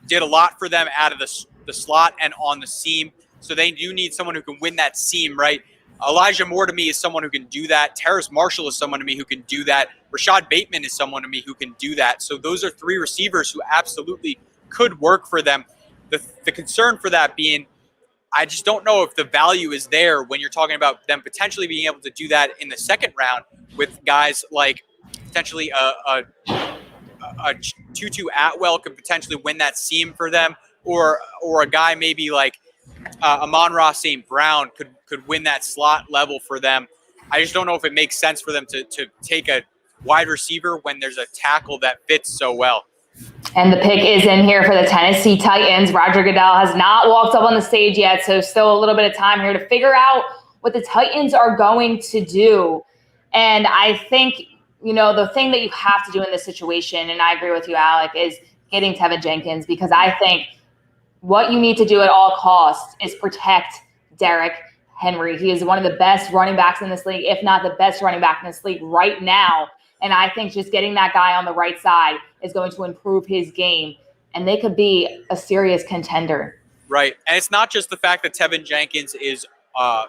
did a lot for them out of the slot and on the seam. So they do need someone who can win that seam, right? Elijah Moore to me is someone who can do that. Terrace Marshall is someone to me who can do that. Rashad Bateman is someone to me who can do that. So those are three receivers who absolutely could work for them. The concern for that being, I just don't know if the value is there when you're talking about them potentially being able to do that in the second round with guys like potentially a Tutu Atwell could potentially win that seam for them, or a guy maybe like Amon-Ra St. Brown could win that slot level for them. I just don't know if it makes sense for them to take a wide receiver when there's a tackle that fits so well. And the pick is in here for the Tennessee Titans. Roger Goodell has not walked up on the stage yet, so still a little bit of time here to figure out what the Titans are going to do. And I think, the thing that you have to do in this situation, and I agree with you, Alec, is getting Tevin Jenkins, because I think what you need to do at all costs is protect Derrick Henry. He is one of the best running backs in this league, if not the best running back in this league right now. And I think just getting that guy on the right side is going to improve his game, and they could be a serious contender. Right. And it's not just the fact that Tevin Jenkins is a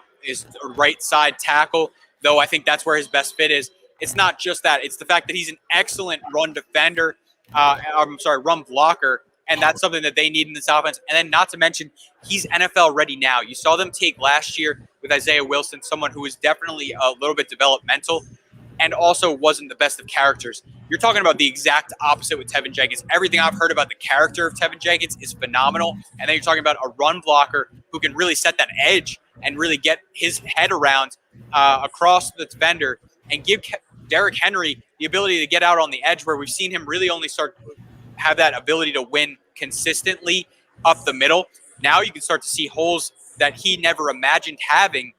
right side tackle, though I think that's where his best fit is. It's not just that. It's the fact that he's an excellent run defender, run blocker, and that's something that they need in this offense. And then not to mention, he's NFL ready now. You saw them take last year with Isaiah Wilson, someone who was definitely a little bit developmental and also wasn't the best of characters. You're talking about the exact opposite with Tevin Jenkins. Everything I've heard about the character of Tevin Jenkins is phenomenal. And then you're talking about a run blocker who can really set that edge and really get his head around across the defender and give Derrick Henry the ability to get out on the edge, where we've seen him really only start to have that ability to win consistently up the middle. Now you can start to see holes that he never imagined having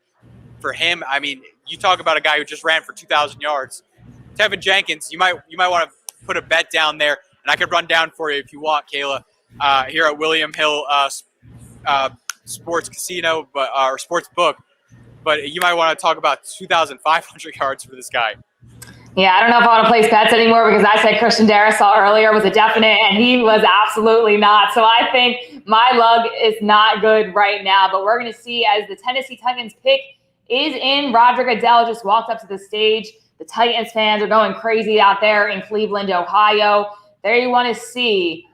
for him. I mean, you talk about a guy who just ran for 2,000 yards. Tevin Jenkins, you might want to put a bet down there, and I could run down for you if you want, Kayla, here at William Hill Sports Casino, or Sports Book. But you might want to talk about 2,500 yards for this guy. Yeah, I don't know if I want to place bets anymore, because I said Christian Darrisaw earlier was a definite, and he was absolutely not. So I think my luck is not good right now. But we're going to see as the Tennessee Titans pick is in. Roger Goodell just walked up to the stage. The Titans fans are going crazy out there in Cleveland, Ohio. They want to see,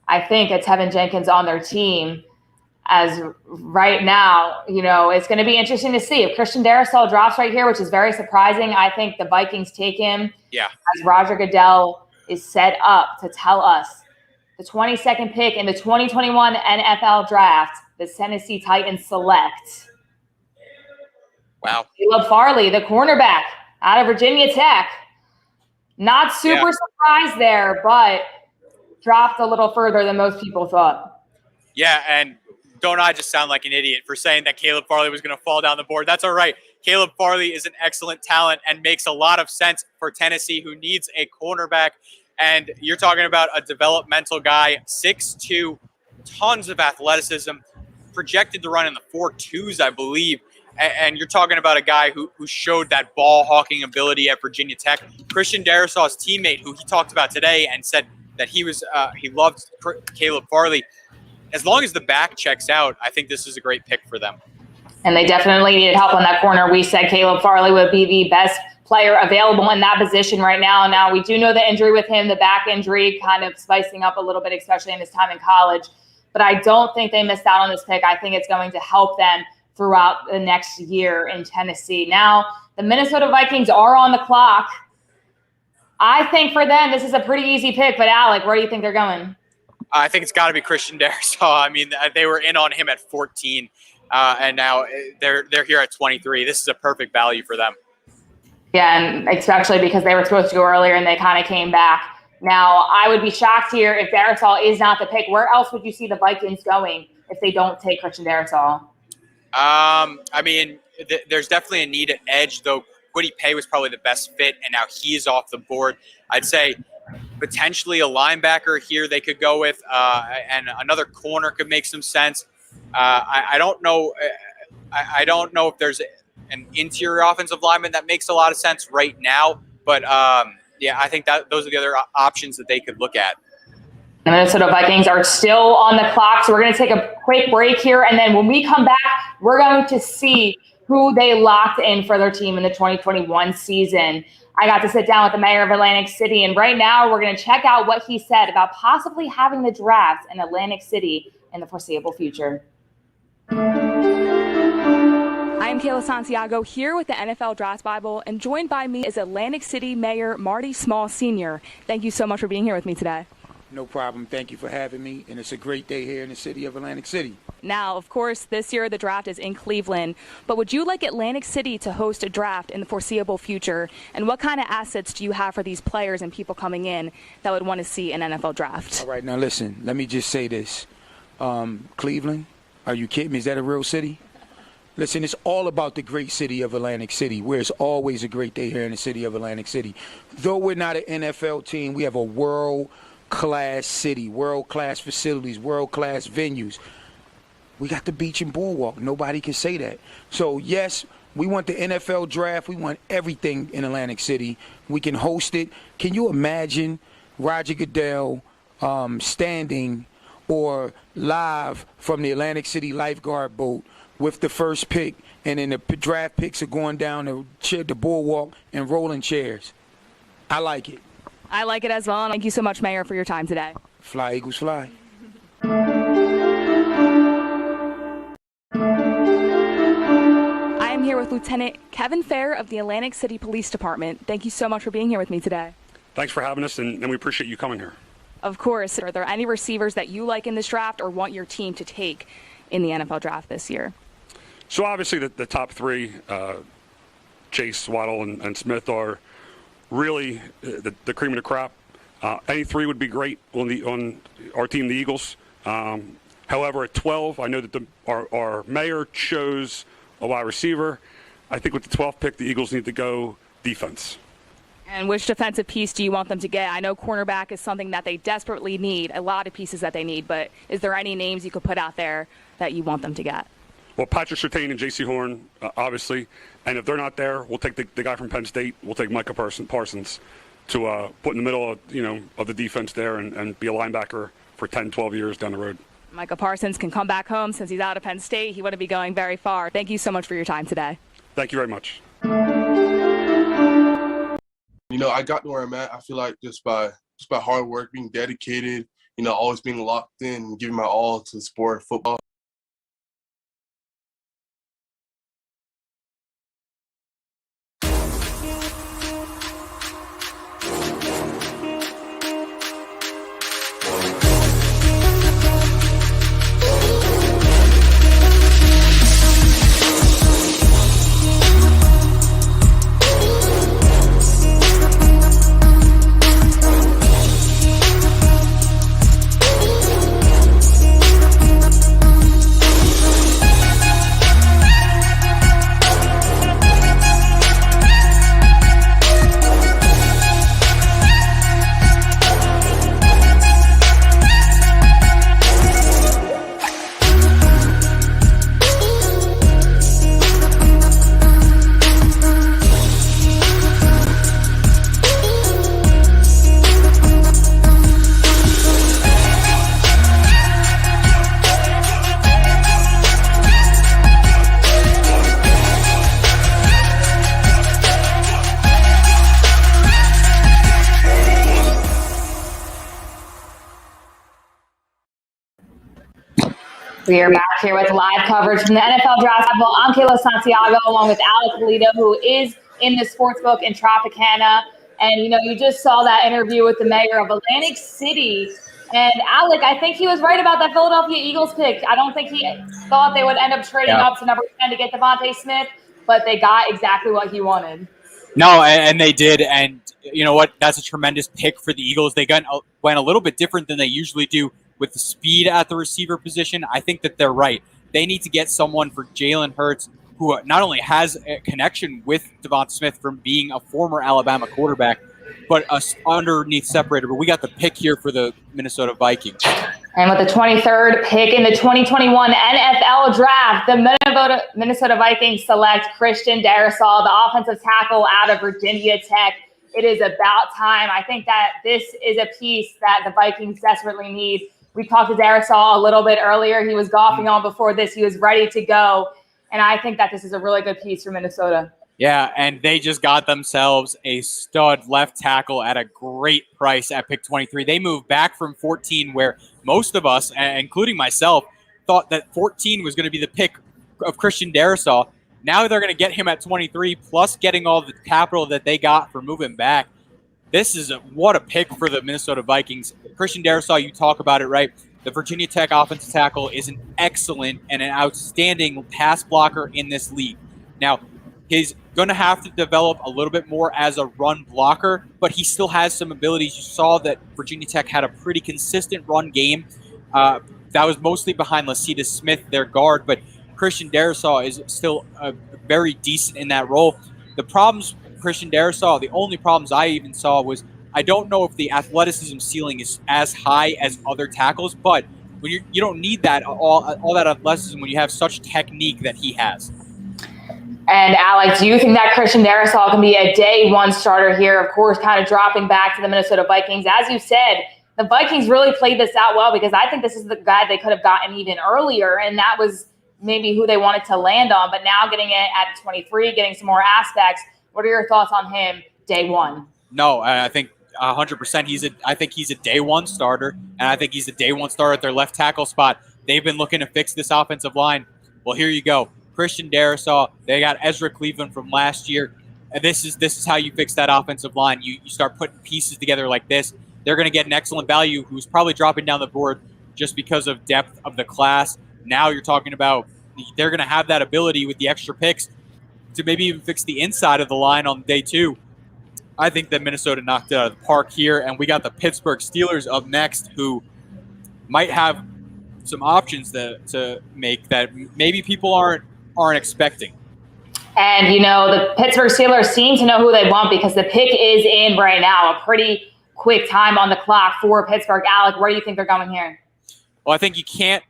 I think, a Tevin Jenkins on their team. As right now, it's going to be interesting to see if Christian Darrisaw drops right here, which is very surprising. I think the Vikings take him. Yeah. As Roger Goodell is set up to tell us the 22nd pick in the 2021 NFL Draft, the Tennessee Titans select. Wow. Caleb Farley, the cornerback out of Virginia Tech. Not super surprised there, but dropped a little further than most people thought. Yeah, and don't I just sound like an idiot for saying that Caleb Farley was going to fall down the board? That's all right. Caleb Farley is an excellent talent and makes a lot of sense for Tennessee, who needs a cornerback. And you're talking about a developmental guy, 6'2", tons of athleticism, projected to run in the 4.2s, I believe. And you're talking about a guy who showed that ball hawking ability at Virginia Tech. Christian Darrisaw's teammate, who he talked about today and said that he loved Caleb Farley. As long as the back checks out, I think this is a great pick for them. And they definitely needed help on that corner. We said Caleb Farley would be the best player available in that position right now. Now, we do know the injury with him, the back injury, kind of spicing up a little bit, especially in his time in college. But I don't think they missed out on this pick. I think it's going to help them throughout the next year in Tennessee. Now, the Minnesota Vikings are on the clock. I think for them, this is a pretty easy pick. But, Alec, where do you think they're going? I think it's got to be Christian Darrisaw. I mean, they were in on him at 14, and now they're here at 23. This is a perfect value for them. Yeah, and especially because they were supposed to go earlier and they kind of came back. Now, I would be shocked here if Darrisaw is not the pick. Where else would you see the Vikings going if they don't take Christian Darrisaw? I mean, there's definitely a need at edge, though. Kwity Paye was probably the best fit, and now he's off the board. I'd say potentially a linebacker here they could go with, and another corner could make some sense. I don't know. I don't know if there's an interior offensive lineman that makes a lot of sense right now, but yeah, I think that those are the other options that they could look at. The Minnesota Vikings are still on the clock, so we're going to take a quick break here, and then when we come back, we're going to see who they locked in for their team in the 2021 season. I got to sit down with the mayor of Atlantic City, and right now we're going to check out what he said about possibly having the draft in Atlantic City in the foreseeable future. I am Kayla Santiago here with the NFL Draft Bible, and joined by me is Atlantic City Mayor Marty Small Sr. Thank you so much for being here with me today. No problem. Thank you for having me, and it's a great day here in the city of Atlantic City. Now, of course, this year the draft is in Cleveland, but would you like Atlantic City to host a draft in the foreseeable future? And what kind of assets do you have for these players and people coming in that would want to see an NFL draft? All right, now listen, let me just say this. Cleveland, are you kidding me? Is that a real city? Listen, it's all about the great city of Atlantic City, where it's always a great day here in the city of Atlantic City. Though we're not an NFL team, we have a world-class city, world-class facilities, world-class venues. We got the beach and boardwalk. Nobody can say that. So, yes, we want the NFL draft. We want everything in Atlantic City. We can host it. Can you imagine Roger Goodell standing or live from the Atlantic City lifeguard boat with the first pick, and then the draft picks are going down the boardwalk and rolling chairs? I like it. I like it as well, and thank you so much, Mayor, for your time today. Fly, Eagles, fly. I am here with Lieutenant Kevin Fair of the Atlantic City Police Department. Thank you so much for being here with me today. Thanks for having us, and we appreciate you coming here. Of course. Are there any receivers that you like in this draft or want your team to take in the NFL draft this year? So obviously the top three, Chase, Waddle, and Smith, are really the cream of the crop. Any three would be great on our team, the Eagles. However, at 12, I know that our mayor chose a wide receiver. I think with the 12th pick, the Eagles need to go defense. And which defensive piece do you want them to get? I know cornerback is something that they desperately need, a lot of pieces that they need, but is there any names you could put out there that you want them to get? Well, Patrick Surtain and J.C. Horn, obviously. And if they're not there, we'll take the guy from Penn State. We'll take Micah Parsons to put in the middle of the defense there and be a linebacker for 10, 12 years down the road. Micah Parsons can come back home since he's out of Penn State. He wouldn't be going very far. Thank you so much for your time today. Thank you very much. You know, I got to where I'm at, I feel like just by hard work, being dedicated, always being locked in and giving my all to the sport of football. We are back here with live coverage from the NFL Draft. I'm Kayla Santiago along with Alec Polito, who is in the sportsbook in Tropicana. And, you just saw that interview with the mayor of Atlantic City. And, Alec, I think he was right about that Philadelphia Eagles pick. I don't think he thought they would end up trading up to number 10 to get Devontae Smith, but they got exactly what he wanted. No, and they did. And you know what? That's a tremendous pick for the Eagles. They went a little bit different than they usually do with the speed at the receiver position. I think that they're right. They need to get someone for Jalen Hurts who not only has a connection with Devonta Smith from being a former Alabama quarterback, but a underneath separator. But we got the pick here for the Minnesota Vikings. And with the 23rd pick in the 2021 NFL Draft, the Minnesota Vikings select Christian Darrisaw, the offensive tackle out of Virginia Tech. It is about time. I think that this is a piece that the Vikings desperately need. We talked to Darrisaw a little bit earlier. He was golfing on before this. He was ready to go. And I think that this is a really good piece for Minnesota. Yeah, and they just got themselves a stud left tackle at a great price at pick 23. They moved back from 14, where most of us, including myself, thought that 14 was going to be the pick of Christian Darrisaw. Now they're going to get him at 23, plus getting all the capital that they got for moving back. This is what a pick for the Minnesota Vikings. Christian Darrisaw, you talk about it, right? The Virginia Tech offensive tackle is an excellent and an outstanding pass blocker in this league. Now, he's going to have to develop a little bit more as a run blocker, but he still has some abilities. You saw that Virginia Tech had a pretty consistent run game. That was mostly behind Lacita Smith, their guard, but Christian Darrisaw is still very decent in that role. The problems Christian Darrisaw, the only problems I even saw was I don't know if the athleticism ceiling is as high as other tackles, but when you don't need that all that athleticism when you have such technique that he has. And Alex, do you think that Christian Darrisaw can be a day one starter here? Of course, kind of dropping back to the Minnesota Vikings. As you said, the Vikings really played this out well because I think this is the guy they could have gotten even earlier, and that was maybe who they wanted to land on. But now getting it at 23, getting some more aspects. What are your thoughts on him day one? No, I think 100%. I think he's a day one starter, and I think he's a day one starter at their left tackle spot. They've been looking to fix this offensive line. Well, here you go. Christian Darrisaw. They got Ezra Cleveland from last year. And this is how you fix that offensive line. You start putting pieces together like this. They're going to get an excellent value who's probably dropping down the board just because of depth of the class. Now you're talking about they're going to have that ability with the extra picks to maybe even fix the inside of the line on day two. I think that Minnesota knocked it out of the park here, and we got the Pittsburgh Steelers up next, who might have some options to make that maybe people aren't expecting. And, the Pittsburgh Steelers seem to know who they want because the pick is in right now. A pretty quick time on the clock for Pittsburgh. Alec, where do you think they're going here? Well, I think you can't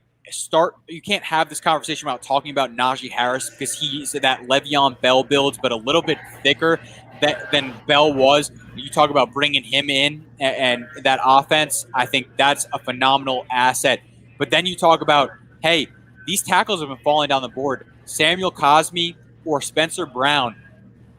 have this conversation about talking about Najee Harris because he's that Le'Veon Bell build, but a little bit thicker than Bell was. You talk about bringing him in and that offense. I think that's a phenomenal asset. But then you talk about, hey, these tackles have been falling down the board. Samuel Cosme or Spencer Brown,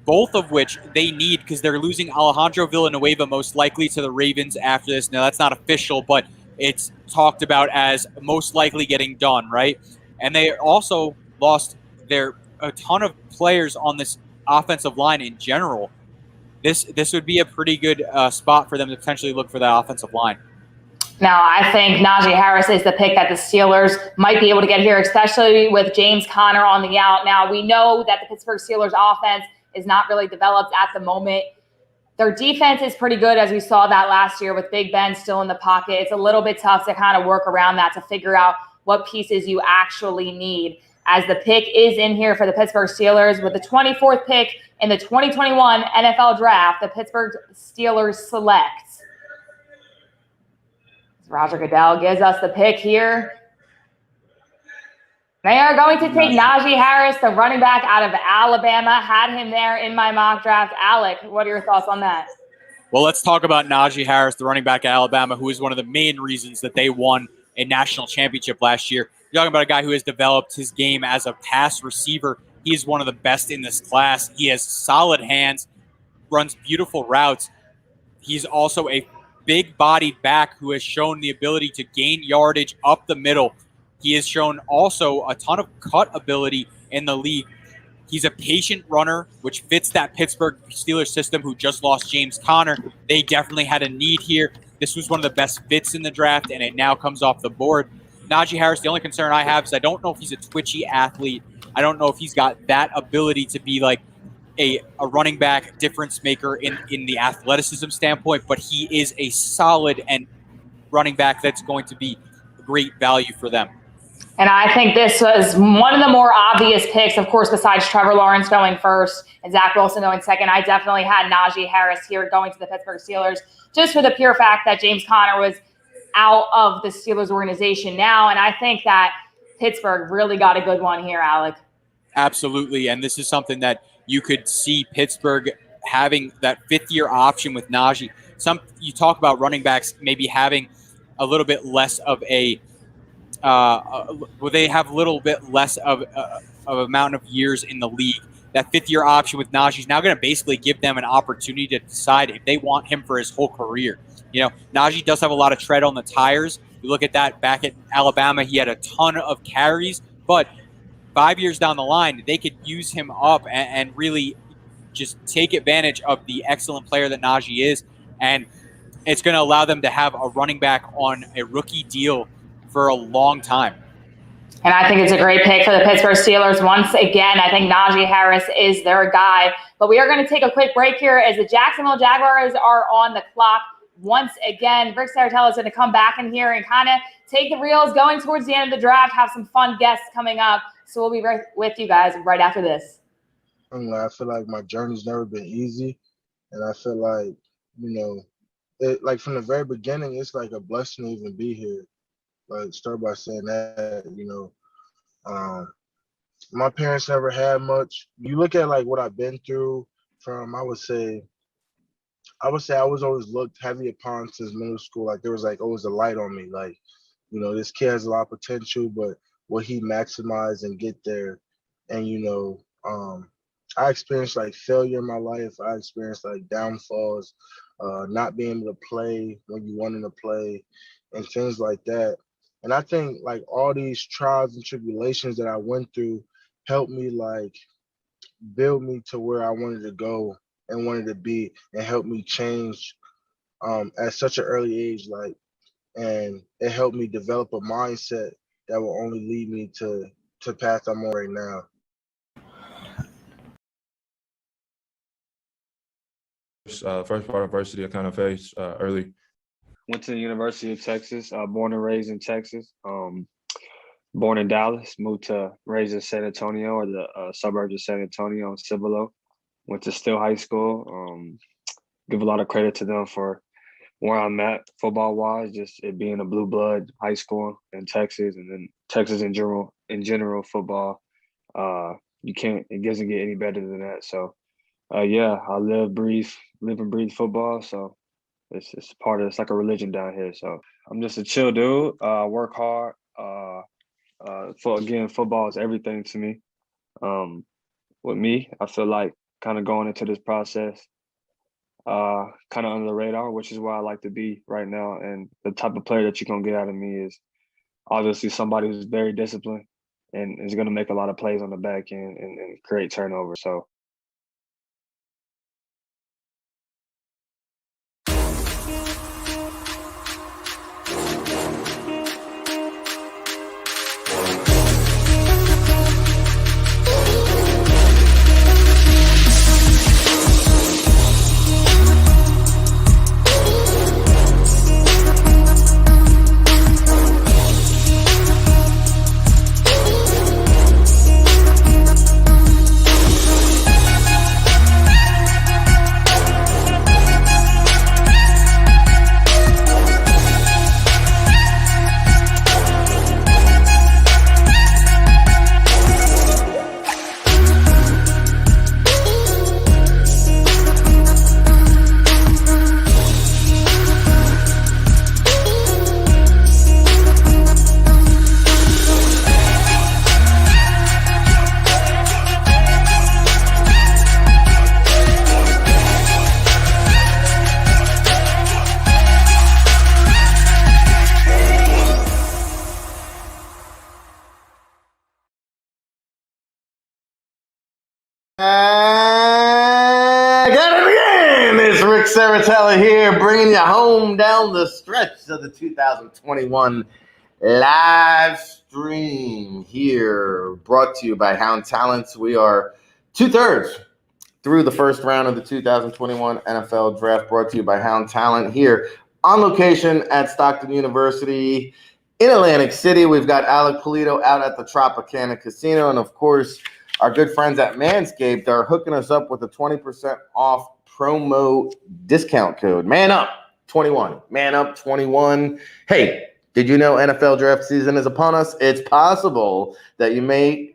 both of which they need because they're losing Alejandro Villanueva most likely to the Ravens after this. Now, that's not official, but it's talked about as most likely getting done, right? And they also lost a ton of players on this offensive line in general. This would be a pretty good spot for them to potentially look for that offensive line. Now, I think Najee Harris is the pick that the Steelers might be able to get here, especially with James Conner on the out. Now, we know that the Pittsburgh Steelers offense is not really developed at the moment. Their defense is pretty good, as we saw that last year with Big Ben still in the pocket. It's a little bit tough to kind of work around that to figure out what pieces you actually need. As the pick is in here for the Pittsburgh Steelers with the 24th pick in the 2021 NFL Draft, the Pittsburgh Steelers select. Roger Goodell gives us the pick here. They are going to take Najee Harris, the running back out of Alabama. Had him there in my mock draft. Alec, what are your thoughts on that? Well, let's talk about Najee Harris, the running back at Alabama, who is one of the main reasons that they won a national championship last year. You're talking about a guy who has developed his game as a pass receiver. He is one of the best in this class. He has solid hands, runs beautiful routes. He's also a big-bodied back who has shown the ability to gain yardage up the middle. He has shown also a ton of cut ability in the league. He's a patient runner, which fits that Pittsburgh Steelers system, who just lost James Conner. They definitely had a need here. This was one of the best fits in the draft, and it now comes off the board. Najee Harris, the only concern I have is I don't know if he's a twitchy athlete. I don't know if he's got that ability to be like a running back difference maker in the athleticism standpoint, but he is a solid and running back that's going to be great value for them. And I think this was one of the more obvious picks, of course, besides Trevor Lawrence going first and Zach Wilson going second. I definitely had Najee Harris here going to the Pittsburgh Steelers, just for the pure fact that James Conner was out of the Steelers organization now. And I think that Pittsburgh really got a good one here, Alec. Absolutely. And this is something that you could see Pittsburgh having that fifth-year option with Najee. You talk about running backs maybe having a little bit less of a they have a little bit less of amount of years in the league. That fifth-year option with Najee is now going to basically give them an opportunity to decide if they want him for his whole career. You know, Najee does have a lot of tread on the tires. You look at that back at Alabama, he had a ton of carries, but 5 years down the line, they could use him up and really just take advantage of the excellent player that Najee is. And it's going to allow them to have a running back on a rookie deal for a long time. And I think it's a great pick for the Pittsburgh Steelers. Once again, I think Najee Harris is their guy. But we are going to take a quick break here as the Jacksonville Jaguars are on the clock. Once again, Rick Saratella is going to come back in here and kind of take the reels going towards the end of the draft, have some fun guests coming up. So we'll be right with you guys right after this. I feel like my journey's never been easy. And I feel like, like from the very beginning, it's like a blessing to even be here. Like, start by saying that, my parents never had much. You look at like what I've been through from, I would say I was always looked heavy upon since middle school. Like there was like always a light on me. Like, this kid has a lot of potential, but will he maximize and get there? And, I experienced like failure in my life. I experienced like downfalls, not being able to play when you wanted to play and things like that. And I think like all these trials and tribulations that I went through helped me like build me to where I wanted to go and wanted to be, and helped me change at such an early age. Like, and it helped me develop a mindset that will only lead me to path I'm on right now. First part of adversity I kind of faced early. Went to the University of Texas, born and raised in Texas. Born in Dallas, raised in San Antonio, or the suburbs of San Antonio, in Cibolo. Went to Still High School. Give a lot of credit to them for where I'm at football-wise, just it being a blue blood high school in Texas, and then Texas in general football. It doesn't get any better than that. So, I live and breathe football. So it's it's like a religion down here. So I'm just a chill dude. Work hard. Football is everything to me. With me, I feel like kind of going into this process, kind of under the radar, which is where I like to be right now. And the type of player that you're gonna get out of me is obviously somebody who's very disciplined and is gonna make a lot of plays on the back end and create turnovers. So. Got it again. It's Rick Saratella here, bringing you home down the stretch of the 2021 live stream here, brought to you by Hound Talint. We are 2/3 through the first round of the 2021 NFL Draft, brought to you by Hound Talint here on location at Stockton University in Atlantic City. We've got Alec Polito out at the Tropicana Casino, and of course, our good friends at Manscaped are hooking us up with a 20% off promo discount code. Man up 21. Man up 21. Hey, did you know NFL draft season is upon us? It's possible that you might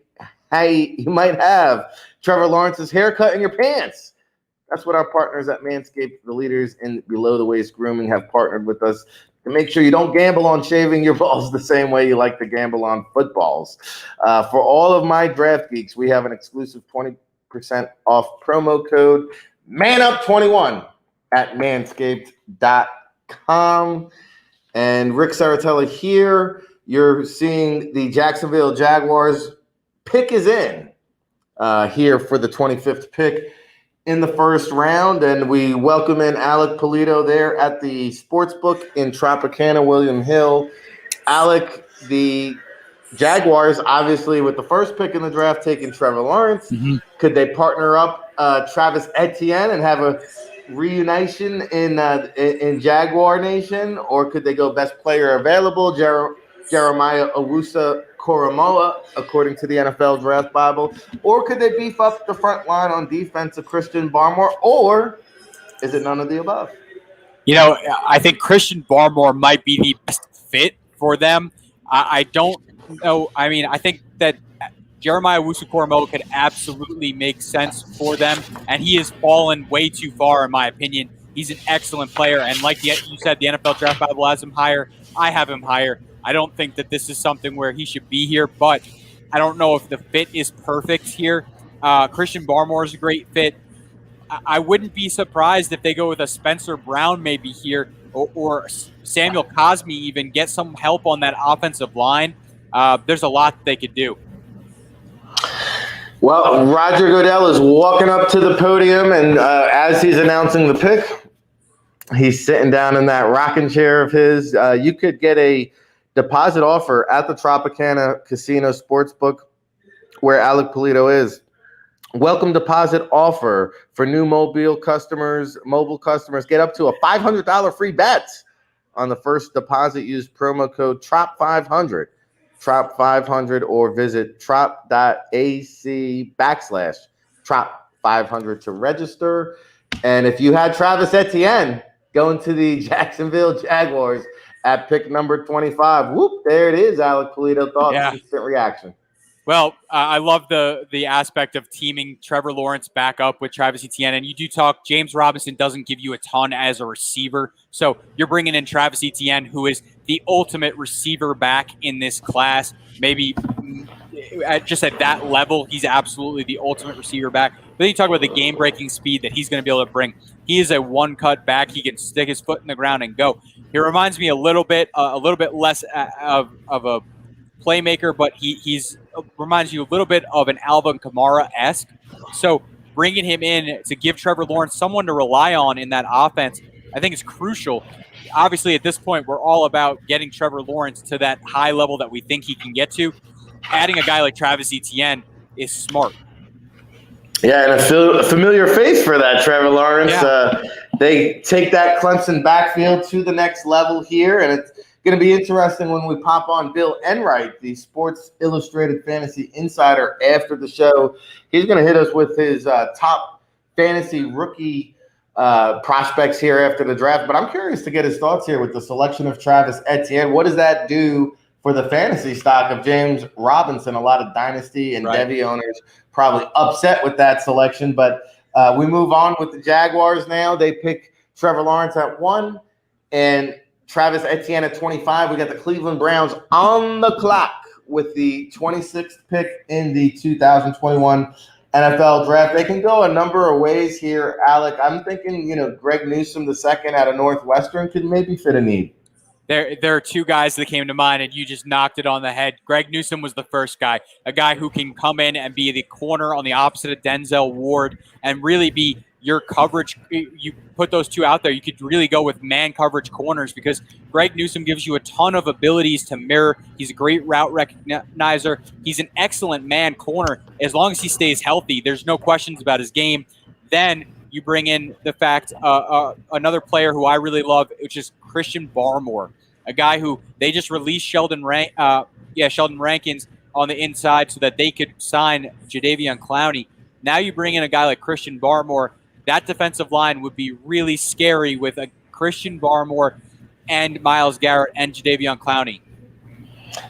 have Trevor Lawrence's haircut in your pants. That's what our partners at Manscaped, the leaders in below the waist grooming, have partnered with us to make sure you don't gamble on shaving your balls the same way you like to gamble on footballs. For all of my draft geeks, we have an exclusive 20% off promo code MANUP21 at manscaped.com. And Rick Saratella here. You're seeing the Jacksonville Jaguars pick is in here for the 25th pick in the first round, and we welcome in Alec Polito there at the Sportsbook in Tropicana, William Hill. Alec, the Jaguars, obviously, with the first pick in the draft, taking Trevor Lawrence. Mm-hmm. Could they partner up Travis Etienne and have a reunition in Jaguar Nation, or could they go best player available, Jeremiah Owusu-Koramoah, according to the NFL Draft Bible? Or could they beef up the front line on defense of Christian Barmore? Or is it none of the above? You know, I think Christian Barmore might be the best fit for them. I don't know. I mean, I think that Jeremiah Owusu-Koramoah could absolutely make sense for them, and he has fallen way too far, in my opinion. He's an excellent player, and like you said, the NFL Draft Bible has him higher. I have him higher. I don't think that this is something where he should be here, but I don't know if the fit is perfect here. Christian Barmore is a great fit. I wouldn't be surprised if they go with a Spencer Brown maybe here, or Samuel Cosme even, get some help on that offensive line. There's a lot that they could do. Well, Roger Goodell is walking up to the podium, and as he's announcing the pick, he's sitting down in that rocking chair of his. You could get a deposit offer at the Tropicana Casino Sportsbook where Alec Polito is. Welcome deposit offer for new mobile customers. Get up to a $500 free bet on the first deposit. Use promo code TROP500. TROP500, or visit trop.ac/TROP500 to register. And if you had Travis Etienne going to the Jacksonville Jaguars at pick number 25, whoop, there it is, Alec Polito. Thoughts, instant reaction. Well, I love the aspect of teaming Trevor Lawrence back up with Travis Etienne. And you do talk, James Robinson doesn't give you a ton as a receiver. So you're bringing in Travis Etienne, who is the ultimate receiver back in this class. Maybe just at that level, he's absolutely the ultimate receiver back. But then you talk about the game-breaking speed that he's going to be able to bring. He is a one-cut back. He can stick his foot in the ground and go. He reminds me a little bit less of a playmaker, but he's reminds you a little bit of an Alvin Kamara-esque. So bringing him in to give Trevor Lawrence someone to rely on in that offense, I think is crucial. Obviously, at this point, we're all about getting Trevor Lawrence to that high level that we think he can get to. Adding a guy like Travis Etienne is smart. Yeah, and a familiar face for that, Trevor Lawrence. Yeah. They take that Clemson backfield to the next level here, and it's going to be interesting when we pop on Bill Enright, the Sports Illustrated Fantasy Insider, after the show. He's going to hit us with his top fantasy rookie prospects here after the draft. But I'm curious to get his thoughts here with the selection of Travis Etienne. What does that do for the fantasy stock of James Robinson? A lot of dynasty and Devy owners probably upset with that selection. But we move on with the Jaguars now. They pick Trevor Lawrence at 1 and Travis Etienne at 25. We got the Cleveland Browns on the clock with the 26th pick in the 2021 NFL Draft. They can go a number of ways here, Alec. I'm thinking, Greg Newsome II out of Northwestern could maybe fit a need. There are two guys that came to mind, and you just knocked it on the head. Greg Newsome was the first guy, a guy who can come in and be the corner on the opposite of Denzel Ward and really be your coverage. You put those two out there, you could really go with man coverage corners because Greg Newsome gives you a ton of abilities to mirror. He's a great route recognizer. He's an excellent man corner. As long as he stays healthy, there's no questions about his game. Then you bring in the fact another player who I really love, which is Christian Barmore, a guy who they just released Sheldon Rankins on the inside so that they could sign Jadeveon Clowney. Now you bring in a guy like Christian Barmore. That defensive line would be really scary with a Christian Barmore and Myles Garrett and Jadeveon Clowney.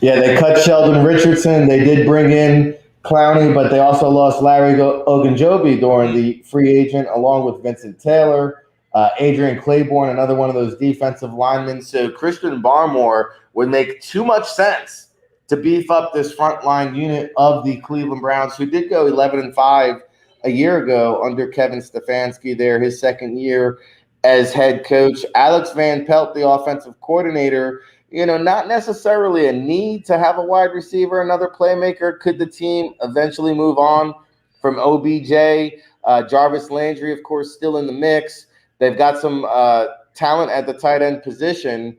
Yeah, they cut Sheldon Richardson. They did bring in Clowney, but they also lost Larry Ogunjobi during the free agent, along with Vincent Taylor, Adrian Claiborne, another one of those defensive linemen. So Christian Barmore would make too much sense to beef up this frontline unit of the Cleveland Browns, who did go 11-5 a year ago under Kevin Stefanski there, his second year as head coach. Alex Van Pelt, the offensive coordinator, not necessarily a need to have a wide receiver, another playmaker. Could the team eventually move on from OBJ? Jarvis Landry, of course, still in the mix. They've got some talent at the tight end position.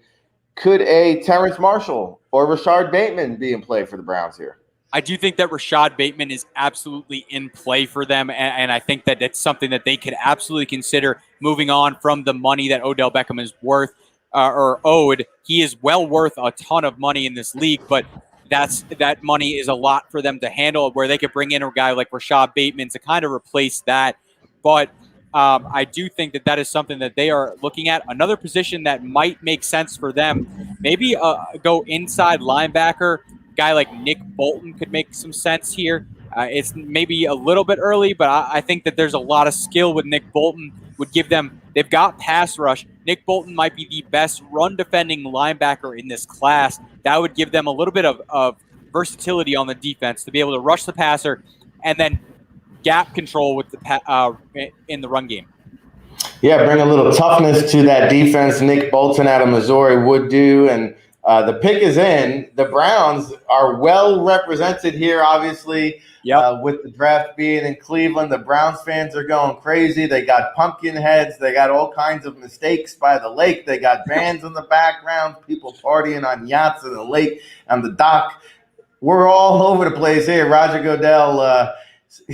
Could a Terrence Marshall or Rashard Bateman be in play for the Browns here? I do think that Rashad Bateman is absolutely in play for them, and I think that that's something that they could absolutely consider moving on from the money that Odell Beckham is worth or owed. He is well worth a ton of money in this league, but that money is a lot for them to handle, where they could bring in a guy like Rashad Bateman to kind of replace that. But I do think that is something that they are looking at. Another position that might make sense for them, maybe go inside linebacker. Guy like Nick Bolton could make some sense here. It's maybe a little bit early, but I think that there's a lot of skill with Nick Bolton. Would give them, they've got pass rush. Nick Bolton might be the best run defending linebacker in this class. That would give them a little bit of versatility on the defense to be able to rush the passer and then gap control with in the run game. Yeah, bring a little toughness to that defense. Nick Bolton out of Missouri would do, and the pick is in. The Browns are well represented here, obviously, with the draft being in Cleveland. The Browns fans are going crazy. They got pumpkin heads. They got all kinds of mistakes by the lake. They got bands in the background, people partying on yachts in the lake, on the dock. We're all over the place here. Roger Goodell,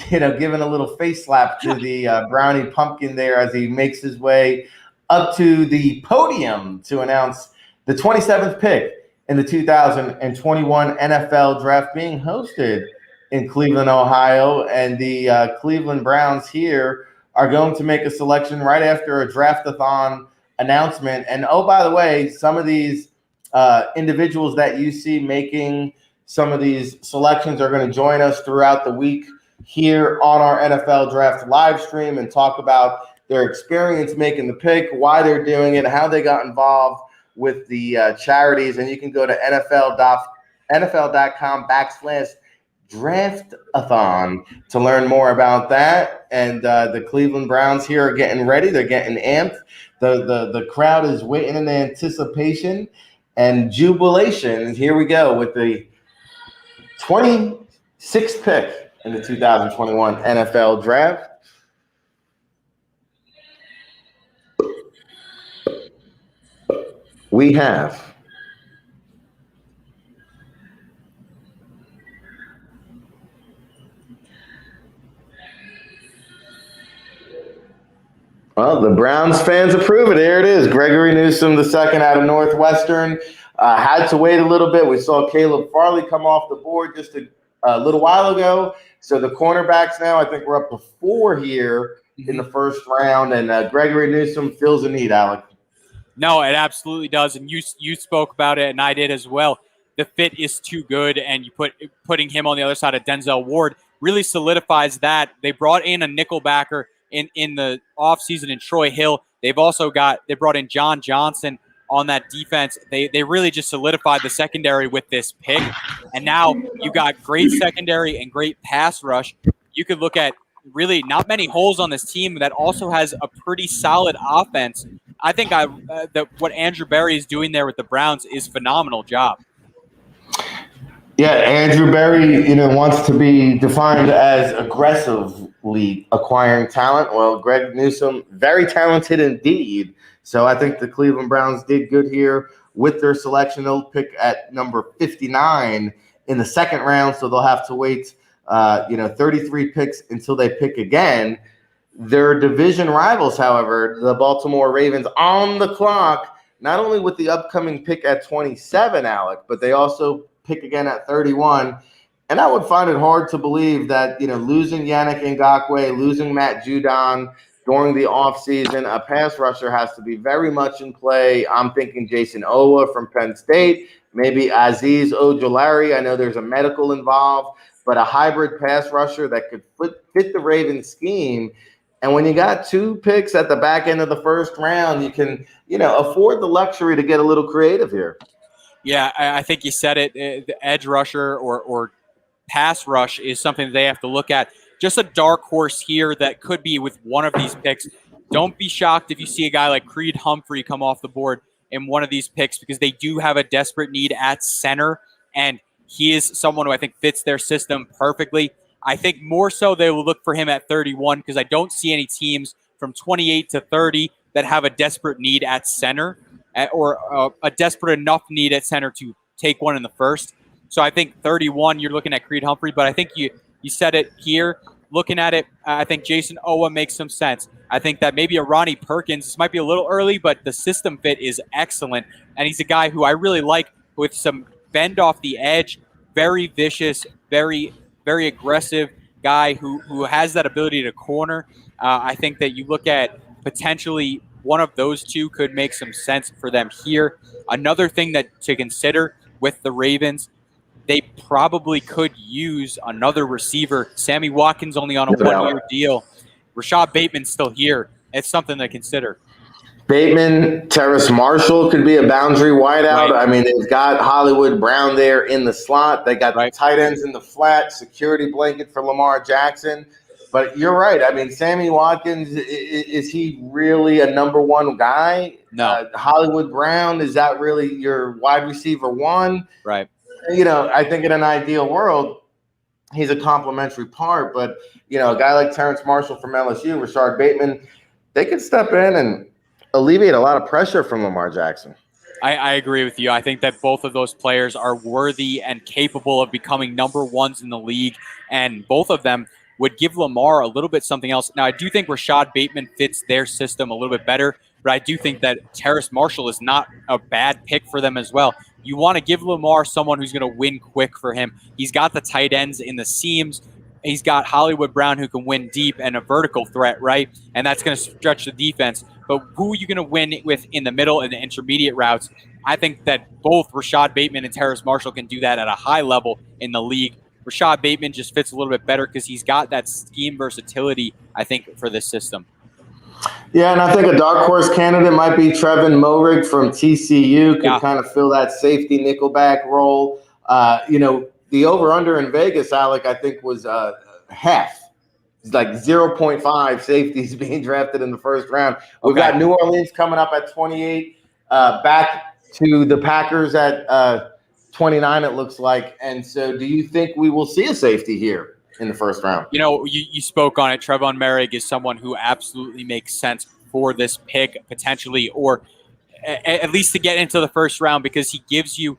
giving a little face slap to the brownie pumpkin there as he makes his way up to the podium to announce the 27th pick in the 2021 NFL Draft, being hosted in Cleveland, Ohio. And the Cleveland Browns here are going to make a selection right after a Draftathon announcement. And, oh, by the way, some of these individuals that you see making some of these selections are going to join us throughout the week here on our NFL Draft live stream and talk about their experience making the pick, why they're doing it, how they got involved with the charities. And you can go to NFL.com/Draftathon to learn more about that. And the Cleveland Browns here are getting ready. They're getting amped. The crowd is waiting in anticipation and jubilation. And here we go with the 26th pick in the 2021 NFL Draft. We have the Browns fans approve it. There it is. Gregory Newsome, the second out of Northwestern. Had to wait a little bit. We saw Caleb Farley come off the board just a little while ago. So the cornerbacks now, I think we're up to 4 here in the first round. And Gregory Newsome fills a need, Alec. No, it absolutely does. And you spoke about it, and I did as well. The fit is too good, and putting him on the other side of Denzel Ward really solidifies that. They brought in a nickelbacker in the offseason in Troy Hill. They brought in John Johnson on that defense. They really just solidified the secondary with this pick. And now you got great secondary and great pass rush. You could look at really not many holes on this team that also has a pretty solid offense. I think that what Andrew Berry is doing there with the Browns is phenomenal job. Yeah, Andrew Berry, wants to be defined as aggressively acquiring talent. Well, Greg Newsome, very talented indeed. So I think the Cleveland Browns did good here with their selection. They'll pick at number 59 in the second round, so they'll have to wait, 33 picks until they pick again. Their division rivals, however, the Baltimore Ravens, on the clock, not only with the upcoming pick at 27, Alec, but they also pick again at 31. And I would find it hard to believe that, losing Yannick Ngakoue, losing Matt Judon during the offseason, a pass rusher has to be very much in play. I'm thinking Jason Owa from Penn State, maybe Azeez Ojulari. I know there's a medical involved, but a hybrid pass rusher that could fit the Ravens scheme. And when you got 2 picks at the back end of the first round, you can, afford the luxury to get a little creative here. Yeah, I think you said it. The edge rusher or pass rush is something that they have to look at. Just a dark horse here that could be with one of these picks. Don't be shocked if you see a guy like Creed Humphrey come off the board in one of these picks, because they do have a desperate need at center, and he is someone who I think fits their system perfectly. I think more so they will look for him at 31, because I don't see any teams from 28 to 30 that have a desperate need at center, or a desperate enough need at center to take one in the first. So I think 31, you're looking at Creed Humphrey, but I think you said it here. Looking at it, I think Jason Owa makes some sense. I think that maybe a Ronnie Perkins, this might be a little early, but the system fit is excellent. And he's a guy who I really like with some bend off the edge, very vicious, very, very aggressive guy who has that ability to corner. I think that you look at potentially one of those two could make some sense for them here. Another thing that to consider with the Ravens, they probably could use another receiver. Sammy Watkins only on a one-year deal. Rashad Bateman's still here. It's something to consider. Bateman, Terrace Marshall could be a boundary wideout. Right. I mean, they've got Hollywood Brown there in the slot. They got the tight ends in the flat, security blanket for Lamar Jackson. But you're right. I mean, Sammy Watkins, is he really a number one guy? No. Hollywood Brown, is that really your wide receiver one? Right. I think in an ideal world, he's a complementary part. But, a guy like Terrace Marshall from LSU, Rashard Bateman, they could step in and alleviate a lot of pressure from Lamar Jackson. I agree with you. I think that both of those players are worthy and capable of becoming number ones in the league, and both of them would give Lamar a little bit something else. Now, I do think Rashad Bateman fits their system a little bit better, but I do think that Terrace Marshall is not a bad pick for them as well. You want to give Lamar someone who's going to win quick for him. He's got the tight ends in the seams. He's got Hollywood Brown who can win deep and a vertical threat, right? And that's going to stretch the defense. But who are you going to win with in the middle and the intermediate routes? I think that both Rashad Bateman and Terrace Marshall can do that at a high level in the league. Rashad Bateman just fits a little bit better because he's got that scheme versatility, I think, for this system. Yeah, and I think a dark horse candidate might be Trevin Moehrig from TCU. Could kind of fill that safety nickelback role. The over-under in Vegas, Alec, I think was half. It's like 0.5 safeties being drafted in the first round. We've got New Orleans coming up at 28, back to the Packers at 29, it looks like. And so do you think we will see a safety here in the first round? You spoke on it. Trevon Moehrig is someone who absolutely makes sense for this pick potentially, or at least to get into the first round, because he gives you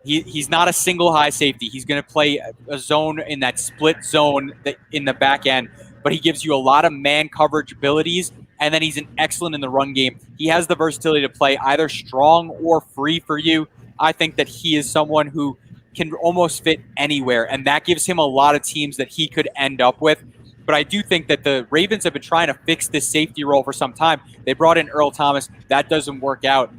he's not a single high safety. He's going to play a zone in that split zone in the back end, but he gives you a lot of man coverage abilities, and then he's an excellent in the run game. He has the versatility to play either strong or free for you. I think that he is someone who can almost fit anywhere, and that gives him a lot of teams that he could end up with. But I do think that the Ravens have been trying to fix this safety role for some time. They brought in Earl Thomas. That doesn't work out.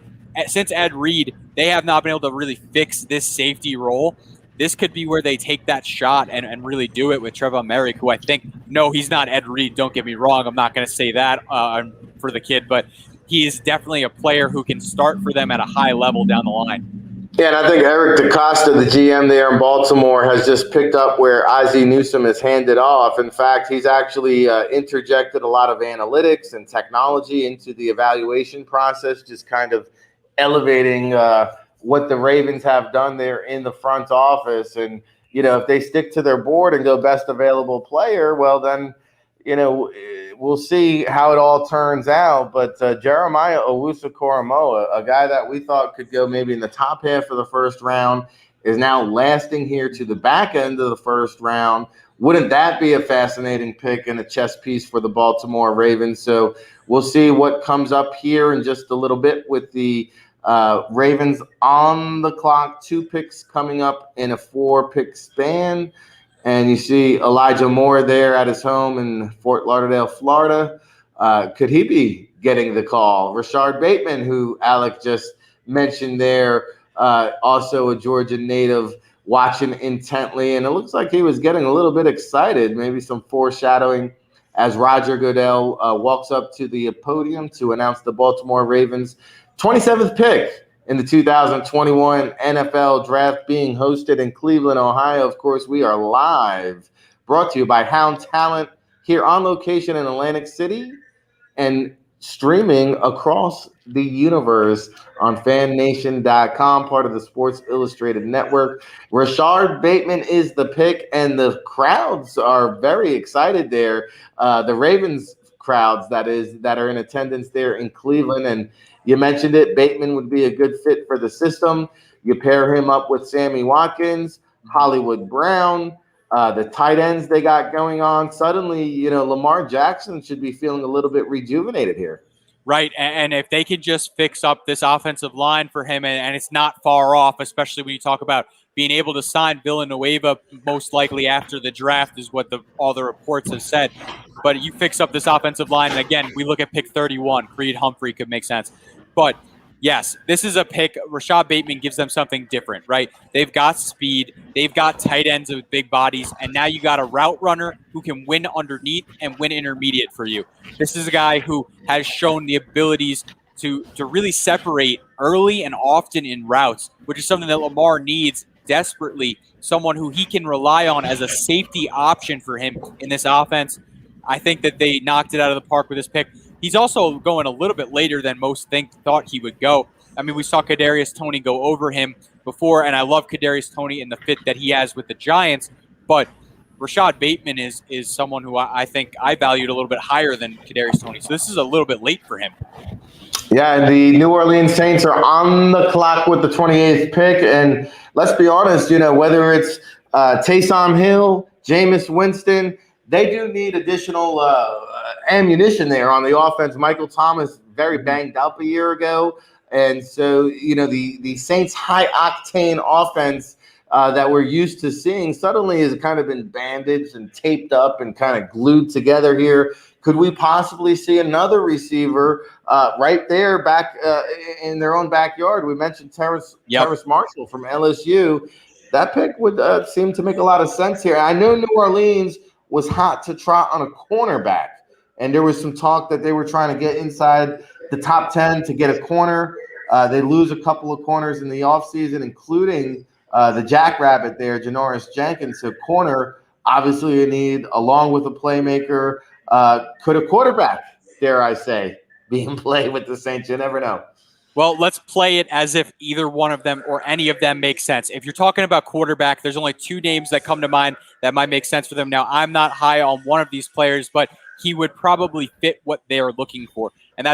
Since Ed Reed, they have not been able to really fix this safety role. This could be where they take that shot and really do it with Trevon Moehrig, who I think, no, he's not Ed Reed. Don't get me wrong. I'm not going to say that for the kid, but he is definitely a player who can start for them at a high level down the line. Yeah, and I think Eric DeCosta, the GM there in Baltimore, has just picked up where Ozzie Newsome has handed off. In fact, he's actually interjected a lot of analytics and technology into the evaluation process, just kind of elevating what the Ravens have done there in the front office. And, if they stick to their board and go best available player, well, then, we'll see how it all turns out. But Jeremiah Owusu-Koramoah, a guy that we thought could go maybe in the top half of the first round, is now lasting here to the back end of the first round. Wouldn't that be a fascinating pick and a chess piece for the Baltimore Ravens? So we'll see what comes up here in just a little bit with the Ravens on the clock. 2 picks coming up in a 4-pick span. And you see Elijah Moore there at his home in Fort Lauderdale, Florida. Could he be getting the call? Rashard Bateman, who Alec just mentioned there, also a Georgia native, watching intently. And it looks like he was getting a little bit excited, maybe some foreshadowing as Roger Goodell walks up to the podium to announce the Baltimore Ravens 27th pick in the 2021 NFL Draft, being hosted in Cleveland, Ohio. Of course, we are live, brought to you by Hound Talint, here on location in Atlantic City and streaming across the universe on FanNation.com, part of the Sports Illustrated Network. Rashard Bateman is the pick, and the crowds are very excited there. The Ravens crowds, that are in attendance there in Cleveland. And you mentioned it, Bateman would be a good fit for the system. You pair him up with Sammy Watkins, Hollywood Brown, the tight ends they got going on. Suddenly, Lamar Jackson should be feeling a little bit rejuvenated here. Right, and if they could just fix up this offensive line for him, and it's not far off, especially when you talk about being able to sign Villanueva most likely after the draft is what all the reports have said. But you fix up this offensive line, and again, we look at pick 31. Creed Humphrey could make sense. But yes, this is a pick. Rashad Bateman gives them something different, right? They've got speed. They've got tight ends with big bodies. And now you got a route runner who can win underneath and win intermediate for you. This is a guy who has shown the abilities to really separate early and often in routes, which is something that Lamar needs desperately, someone who he can rely on as a safety option for him in this offense. I think that they knocked it out of the park with this pick. He's also going a little bit later than most thought he would go. I mean, we saw Kadarius Toney go over him before, and I love Kadarius Toney and the fit that he has with the Giants. But Rashad Bateman is someone who I think I valued a little bit higher than Kadarius Toney. So this is a little bit late for him. Yeah, and the New Orleans Saints are on the clock with the 28th pick. And let's be honest, whether it's Taysom Hill, Jameis Winston, they do need additional ammunition there on the offense. Michael Thomas very banged up a year ago. And so, the Saints' high-octane offense that we're used to seeing suddenly has kind of been bandaged and taped up and kind of glued together here. Could we possibly see another receiver right there back in their own backyard? We mentioned Terrace Marshall from LSU. That pick would seem to make a lot of sense here. I know New Orleans was hot to trot on a cornerback, and there was some talk that they were trying to get inside the top 10 to get a corner. They lose a couple of corners in the offseason, including the Jackrabbit there, Janoris Jenkins. So corner, obviously you need, along with a playmaker. Could a quarterback, dare I say, be in play with the Saints? You never know. Well, let's play it as if either one of them or any of them makes sense. If you're talking about quarterback, there's only 2 names that come to mind that might make sense for them. Now, I'm not high on one of these players, but he would probably fit what they are looking for. And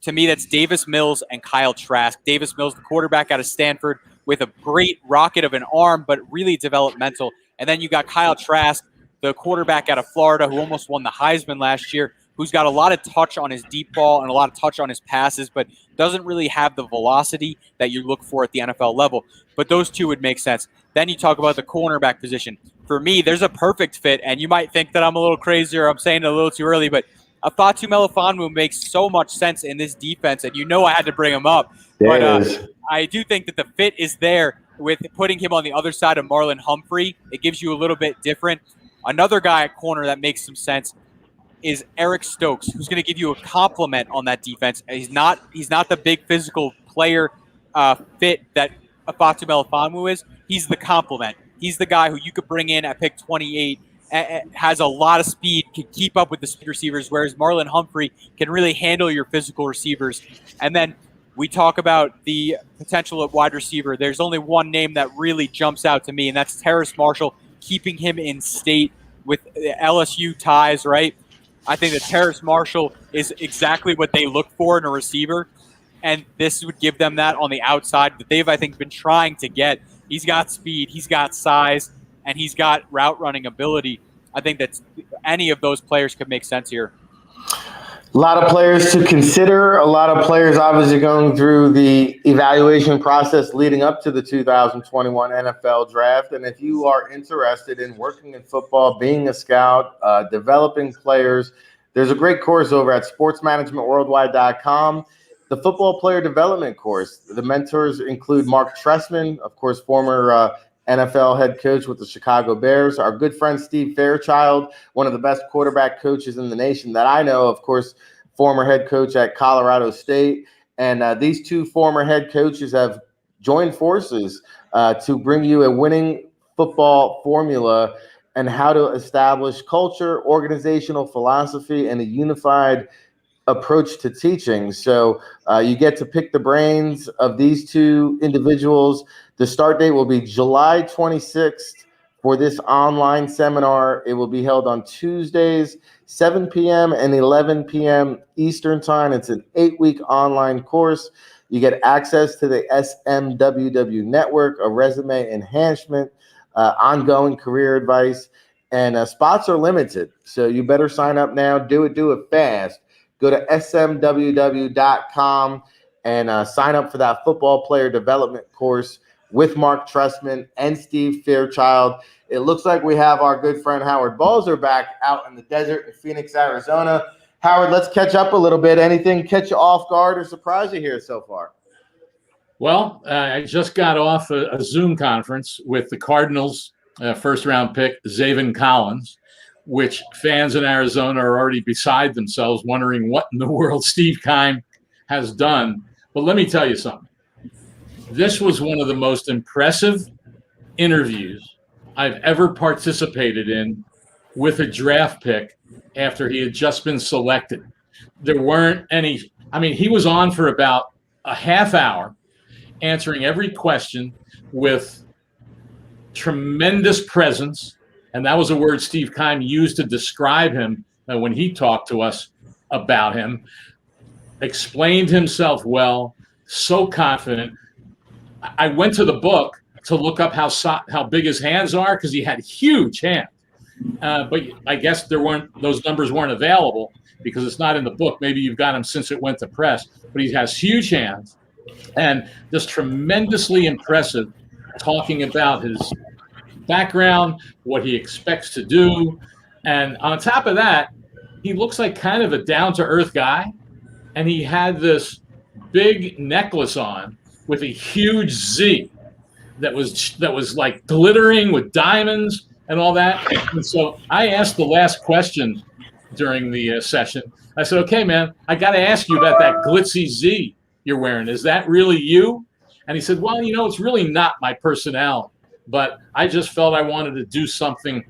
to me, that's Davis Mills and Kyle Trask. Davis Mills, the quarterback out of Stanford, with a great rocket of an arm, but really developmental. And then you got Kyle Trask, the quarterback out of Florida, who almost won the Heisman last year, who's got a lot of touch on his deep ball and a lot of touch on his passes, but doesn't really have the velocity that you look for at the NFL level. But those 2 would make sense. Then you talk about the cornerback position. For me, there's a perfect fit, and you might think that I'm a little crazy or I'm saying it a little too early, but Fatu Melifonwu makes so much sense in this defense, and I had to bring him up. But I do think that the fit is there with putting him on the other side of Marlon Humphrey. It gives you a little bit different. Another guy at corner that makes some sense is Eric Stokes, who's going to give you a complement on that defense. He's not the big physical player fit that Fatu Melifonwu is. He's the complement. He's the guy who you could bring in at pick 28, has a lot of speed, can keep up with the speed receivers, whereas Marlon Humphrey can really handle your physical receivers. And then we talk about the potential at wide receiver. There's only one name that really jumps out to me, and that's Terrace Marshall, keeping him in state with LSU ties, right? I think that Terrace Marshall is exactly what they look for in a receiver, and this would give them that on the outside that they've, I think, been trying to get. He's got speed, he's got size, and he's got route running ability. I think that any of those players could make sense here. A lot of players to consider. A lot of players obviously going through the evaluation process leading up to the 2021 NFL Draft. And if you are interested in working in football, being a scout, developing players, there's a great course over at sportsmanagementworldwide.com, the football player development course. The mentors include Mark Trestman, of course, former NFL head coach with the Chicago Bears. Our good friend Steve Fairchild, one of the best quarterback coaches in the nation that I know, of course, former head coach at Colorado State. And these two former head coaches have joined forces to bring you a winning football formula and how to establish culture, organizational philosophy, and a unified approach to teaching. So you get to pick the brains of these two individuals. The start date will be July 26th for this online seminar. It will be held on Tuesdays, 7 p.m. and 11 p.m. Eastern Time. It's an 8-week online course. You get access to the SMWW network, a resume enhancement, ongoing career advice, and spots are limited. So you better sign up now. Do it fast. Go to smww.com and sign up for that football player development course with Mark Trestman and Steve Fairchild. It looks like we have our good friend Howard Balzer back out in the desert in Phoenix, Arizona. Howard, let's catch up a little bit. Anything catch you off guard or surprise you here so far? Well, I just got off a Zoom conference with the Cardinals first-round pick, Zaven Collins, which fans in Arizona are already beside themselves wondering what in the world Steve Keim has done. But let me tell you something. This was one of the most impressive interviews I've ever participated in with a draft pick after he had just been selected. There weren't any, he was on for about a half hour answering every question with tremendous presence. And that was a word Steve Keim used to describe him when he talked to us about him. Explained himself well, so confident. I went to the book to look up how big his hands are because he had huge hands. But I guess those numbers weren't available because it's not in the book. Maybe you've got him since it went to press. But he has huge hands and just tremendously impressive, talking about his background, what he expects to do. And on top of that, he looks like kind of a down-to-earth guy. And he had this big necklace on with a huge Z that was like glittering with diamonds and all that. And so I asked the last question during the session. I said, okay, man, I got to ask you about that glitzy Z you're wearing. Is that really you? And he said, well, it's really not my personality, but I just felt I wanted to do something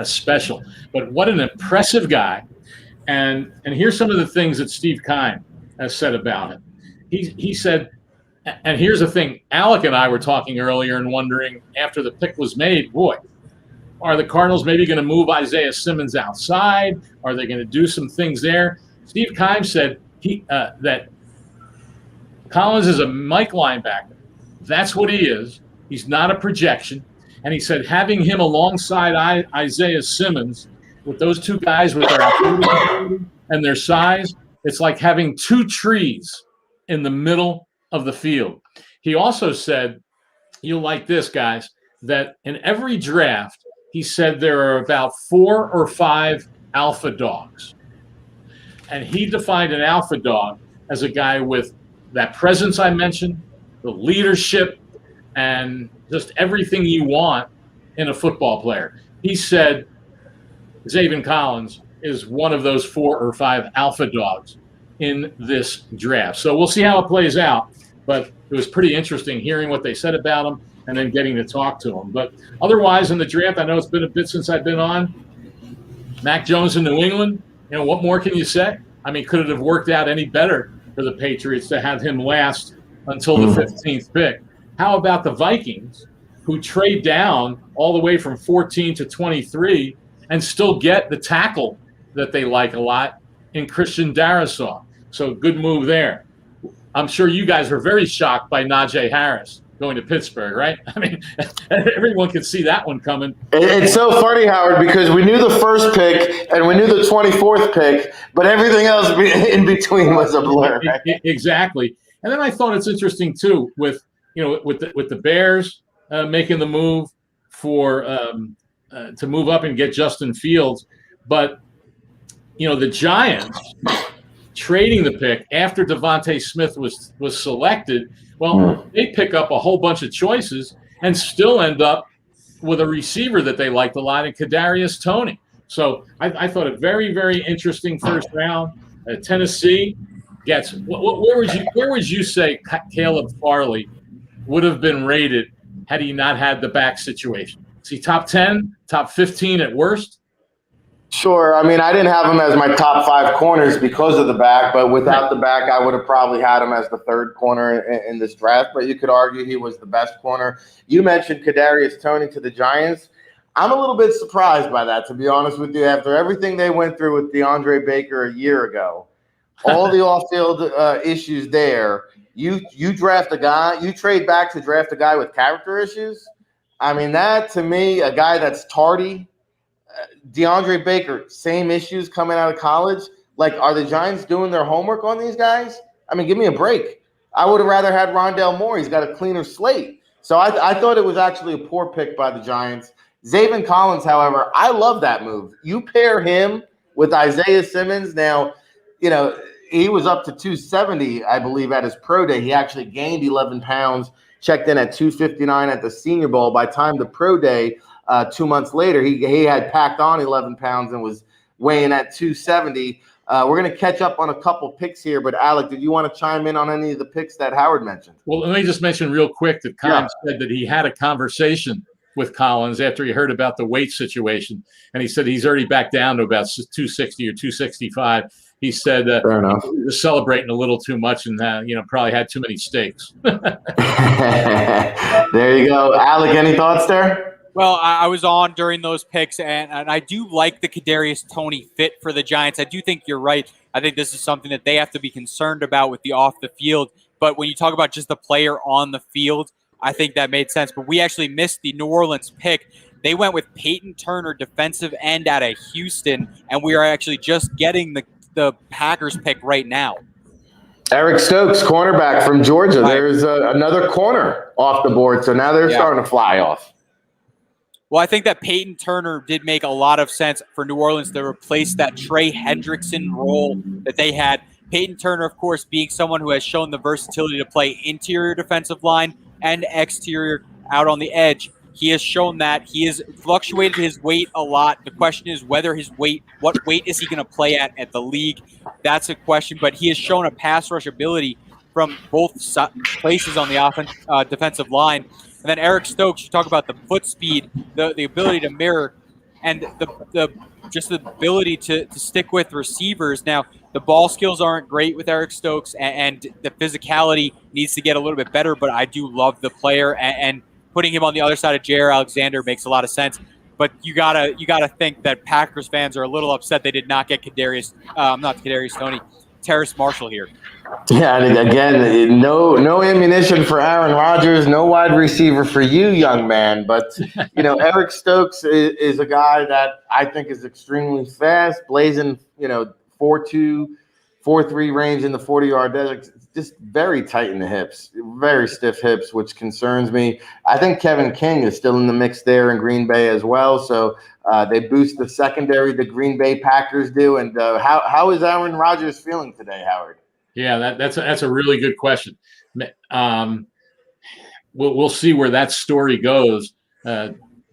special. But what an impressive guy. And here's some of the things that Steve Keim has said about him. He said, and here's the thing, Alec and I were talking earlier and wondering after the pick was made, boy, are the Cardinals maybe going to move Isaiah Simmons outside? Are they going to do some things there? Steve Keim said that Collins is a Mike linebacker. That's what he is. He's not a projection. And he said having him alongside Isaiah Simmons, with those two guys with their athletic and their size, it's like having two trees in the middle of the field. He also said, you'll like this, guys, that in every draft, he said there are about 4 or 5 alpha dogs. And he defined an alpha dog as a guy with that presence I mentioned, the leadership, and just everything you want in a football player. He said Zaven Collins is one of those 4 or 5 alpha dogs in this draft. So we'll see how it plays out. but it was pretty interesting hearing what they said about him and then getting to talk to him. But otherwise, in the draft, I know it's been a bit since I've been on. Mac Jones in New England, what more can you say? I mean, could it have worked out any better for the Patriots to have him last until the 15th pick? How about the Vikings, who trade down all the way from 14 to 23 and still get the tackle that they like a lot in Christian Darrisaw? So good move there. I'm sure you guys were very shocked by Najee Harris going to Pittsburgh, right? I mean, everyone could see that one coming. It's so funny, Howard, because we knew the first pick and we knew the 24th pick, but everything else in between was a blur. Right? Exactly. And then I thought it's interesting too with the Bears making the move for to move up and get Justin Fields, but the Giants trading the pick after Devontae Smith was selected. Well, they pick up a whole bunch of choices and still end up with a receiver that they liked a lot in Kadarius Toney. So I thought a very, very interesting first round. Tennessee gets where would you say Caleb Farley would have been rated had he not had the back situation? Is he top 10, top 15 at worst? Sure. I mean, I didn't have him as my top 5 corners because of the back, but without the back, I would have probably had him as the 3rd corner in this draft. But you could argue he was the best corner. You mentioned Kadarius Toney to the Giants. I'm a little bit surprised by that, to be honest with you. After everything they went through with DeAndre Baker a year ago, all the off-field issues there, you draft a guy, you trade back to draft a guy with character issues. I mean, that to me, a guy that's tardy. DeAndre Baker, same issues coming out of college. Like, are the Giants doing their homework on these guys? I mean, give me a break. I would have rather had Rondale Moore. He's got a cleaner slate. So I thought it was actually a poor pick by the Giants. Zaven Collins, however, I love that move. You pair him with Isaiah Simmons. Now, he was up to 270, I believe, at his pro day. He actually gained 11 pounds, checked in at 259 at the Senior Bowl. By the time the pro day, 2 months later, he had packed on 11 pounds and was weighing at 270. We're going to catch up on a couple picks here, but Alec, did you want to chime in on any of the picks that Howard mentioned? Well, let me just mention real quick that Kyle said that he had a conversation with Collins after he heard about the weight situation, and he said he's already back down to about 260 or 265. He said he was celebrating a little too much and probably had too many steaks. There you go. Alec, any thoughts there? Well, I was on during those picks, and I do like the Kadarius Toney fit for the Giants. I do think you're right. I think this is something that they have to be concerned about with the off the field. But when you talk about just the player on the field, I think that made sense. But we actually missed the New Orleans pick. They went with Peyton Turner, defensive end out of Houston, and we are actually just getting the Packers pick right now. Eric Stokes, cornerback from Georgia. There's another corner off the board, so now they're starting to fly off. Well, I think that Peyton Turner did make a lot of sense for New Orleans to replace that Trey Hendrickson role that they had. Peyton Turner, of course, being someone who has shown the versatility to play interior defensive line and exterior out on the edge. He has shown that. He has fluctuated his weight a lot. The question is what weight is he going to play at the league? That's a question, but he has shown a pass rush ability from both places on the defensive line. And then Eric Stokes, you talk about the foot speed, the ability to mirror, and the ability to stick with receivers. Now, the ball skills aren't great with Eric Stokes, and the physicality needs to get a little bit better, but I do love the player, and putting him on the other side of Jair Alexander makes a lot of sense. But you gotta think that Packers fans are a little upset they did not get Toney, Terrace Marshall here. Yeah, and again, no ammunition for Aaron Rodgers, no wide receiver for you, young man. But, Eric Stokes is a guy that I think is extremely fast, blazing, 4.2, 4.3 range in the 40-yard dash, just very tight in the hips, very stiff hips, which concerns me. I think Kevin King is still in the mix there in Green Bay as well. So they boost the secondary, the Green Bay Packers do. And how is Aaron Rodgers feeling today, Howard? Yeah, that's a really good question. We'll see where that story goes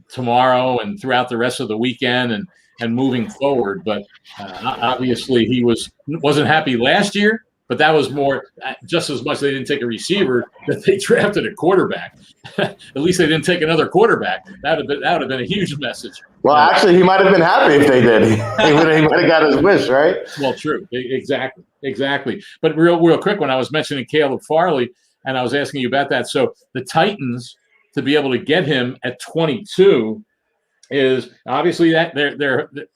tomorrow and throughout the rest of the weekend and moving forward. But obviously he wasn't happy last year But that was more, just as much they didn't take a receiver, that they drafted a quarterback. At least they didn't take another quarterback. That would have been a huge message. Well, actually, he might have been happy if they did. He might have got his wish, right? Well, true. Exactly. But real quick, when I was mentioning Caleb Farley, and I was asking you about that, so the Titans, to be able to get him at 22 is obviously that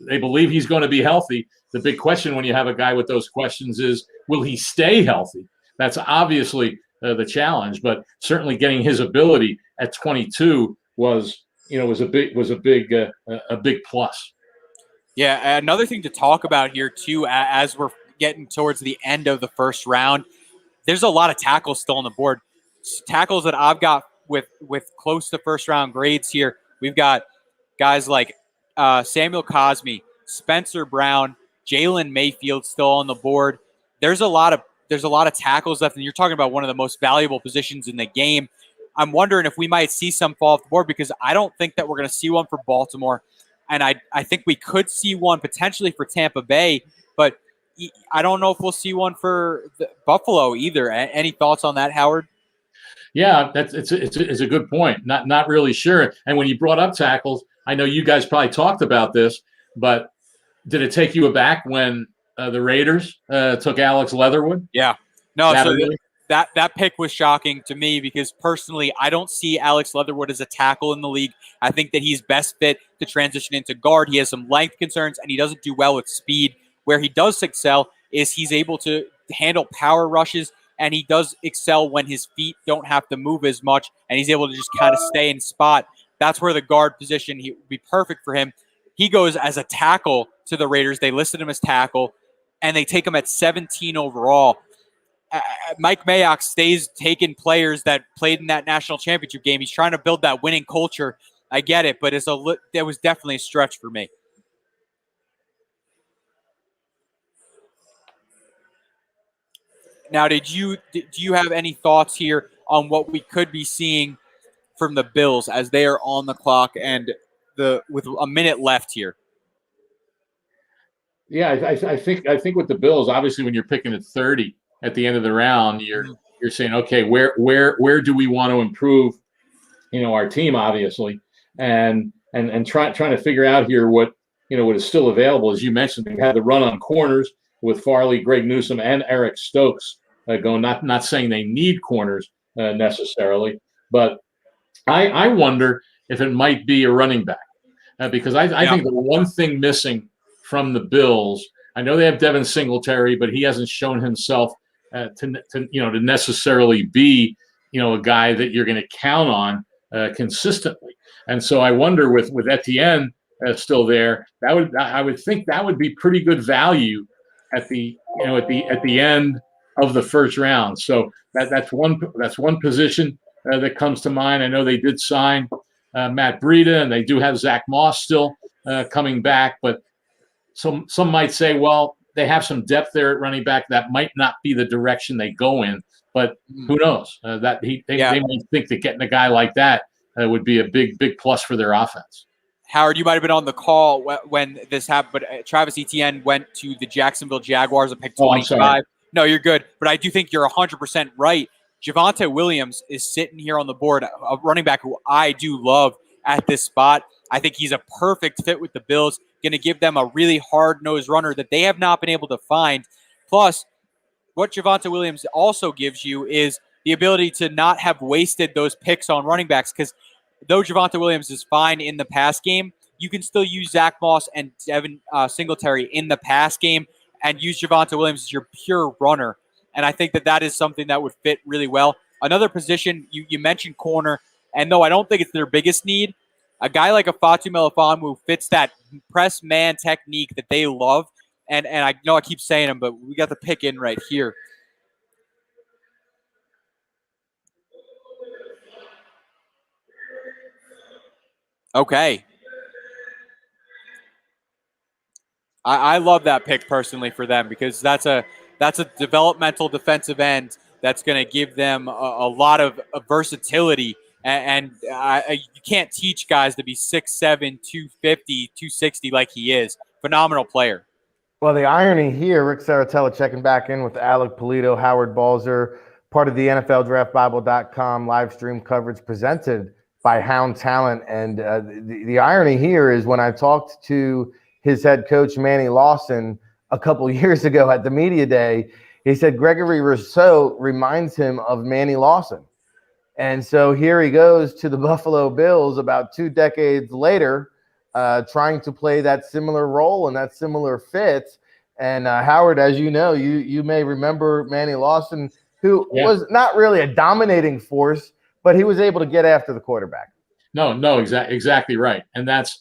they believe he's going to be healthy. The big question when you have a guy with those questions is, will he stay healthy? That's obviously the challenge, but certainly getting his ability at 22 was a big plus. Yeah, another thing to talk about here too, as we're getting towards the end of the first round, there's a lot of tackles still on the board. Tackles that I've got with close to first round grades here. We've got guys like Samuel Cosme, Spencer Brown, Jalen Mayfield still on the board. There's a lot of tackles left, and you're talking about one of the most valuable positions in the game. I'm wondering if we might see some fall off the board, because I don't think that we're going to see one for Baltimore, and I think we could see one potentially for Tampa Bay, but I don't know if we'll see one for Buffalo either. Any thoughts on that, Howard? Yeah, it's a good point. Not really sure. And when you brought up tackles, I know you guys probably talked about this, but did it take you aback when the Raiders took Alex Leatherwood? Yeah. No, that pick was shocking to me, because personally, I don't see Alex Leatherwood as a tackle in the league. I think that he's best fit to transition into guard. He has some length concerns, and he doesn't do well with speed. Where he does excel is he's able to handle power rushes, and he does excel when his feet don't have to move as much, and he's able to just kind of stay in spot. That's where the guard position would be perfect for him. He goes as a tackle to the Raiders. They listed him as tackle, and they take him at 17 overall. Mike Mayock stays taking players that played in that national championship game. He's trying to build that winning culture. I get it, but that was definitely a stretch for me. Now, do you have any thoughts here on what we could be seeing from the Bills as they are on the clock and with a minute left here? Yeah, I think with the Bills, obviously, when you're picking at 30 at the end of the round, you're saying, okay, where do we want to improve, our team, obviously, and trying to figure out here what is still available. As you mentioned, we had the run on corners with Farley, Greg Newsome, and Eric Stokes going. Not saying they need corners necessarily, but I wonder if it might be a running back, because I think the one thing missing from the Bills, I know they have Devin Singletary, but he hasn't shown himself to necessarily be a guy that you're going to count on consistently. And so I wonder with Etienne still there, I would think that would be pretty good value at the end of the first round. So that's one position that comes to mind. I know they did sign Matt Breida, and they do have Zach Moss still coming back, but some might say, well, they have some depth there at running back. That might not be the direction they go in, but who knows? They might think that getting a guy like that would be a big plus for their offense. Howard, you might have been on the call when this happened, but Travis Etienne went to the Jacksonville Jaguars and picked 25. No, you're good, but I do think you're 100% right. Javonte Williams is sitting here on the board, a running back who I do love at this spot. I think he's a perfect fit with the Bills, going to give them a really hard-nosed runner that they have not been able to find. Plus, what Javonte Williams also gives you is the ability to not have wasted those picks on running backs, because though Javonte Williams is fine in the pass game, you can still use Zach Moss and Devin Singletary in the pass game and use Javonte Williams as your pure runner. And I think that is something that would fit really well. Another position, you mentioned corner, and though I don't think it's their biggest need, a guy like a Fatu Melifonwu who fits that press man technique that they love. And I know I keep saying him, but we got the pick in right here. Okay. I love that pick personally for them, because that's a developmental defensive end that's going to give them a lot of versatility. And you can't teach guys to be 6'7", 250, 260 like he is. Phenomenal player. Well, the irony here, Rick Saratella checking back in with Alec Polito, Howard Balzer, part of the NFLDraftBible.com live stream coverage presented by Hound Talint. And the irony here is when I talked to his head coach, Manny Lawson, a couple years ago at the media day, he said Gregory Rousseau reminds him of Manny Lawson. And so here he goes to the Buffalo Bills about 2 decades later, trying to play that similar role and that similar fit. And Howard, as you know, you may remember Manny Lawson, who was not really a dominating force, but he was able to get after the quarterback. No, exactly right. And that's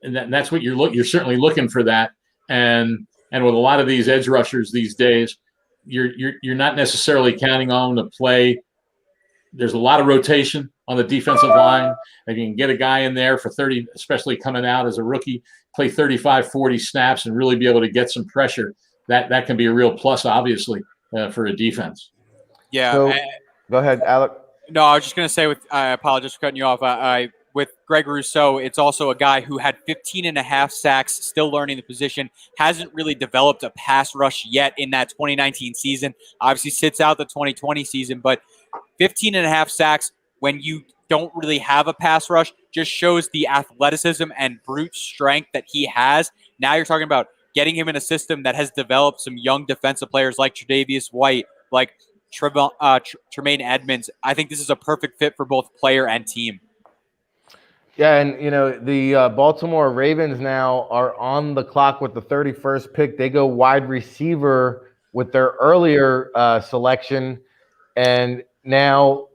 what you're certainly looking for that. And with a lot of these edge rushers these days, you're not necessarily counting on them to play. There's a lot of rotation on the defensive line. If you can get a guy in there for 30, especially coming out as a rookie, play 35, 40 snaps and really be able to get some pressure, that can be a real plus, obviously, for a defense. Yeah. So, go ahead, Alec. No, I was just going to say, I apologize for cutting you off. With Greg Rousseau, it's also a guy who had 15.5 sacks, still learning the position, hasn't really developed a pass rush yet in that 2019 season. Obviously sits out the 2020 season, but 15.5 sacks when you don't really have a pass rush just shows the athleticism and brute strength that he has. Now you're talking about getting him in a system that has developed some young defensive players like Tre'Davious White, like Tremaine Edmonds. I think this is a perfect fit for both player and team. Yeah, and the Baltimore Ravens now are on the clock with the 31st pick. They go wide receiver with their earlier selection, and now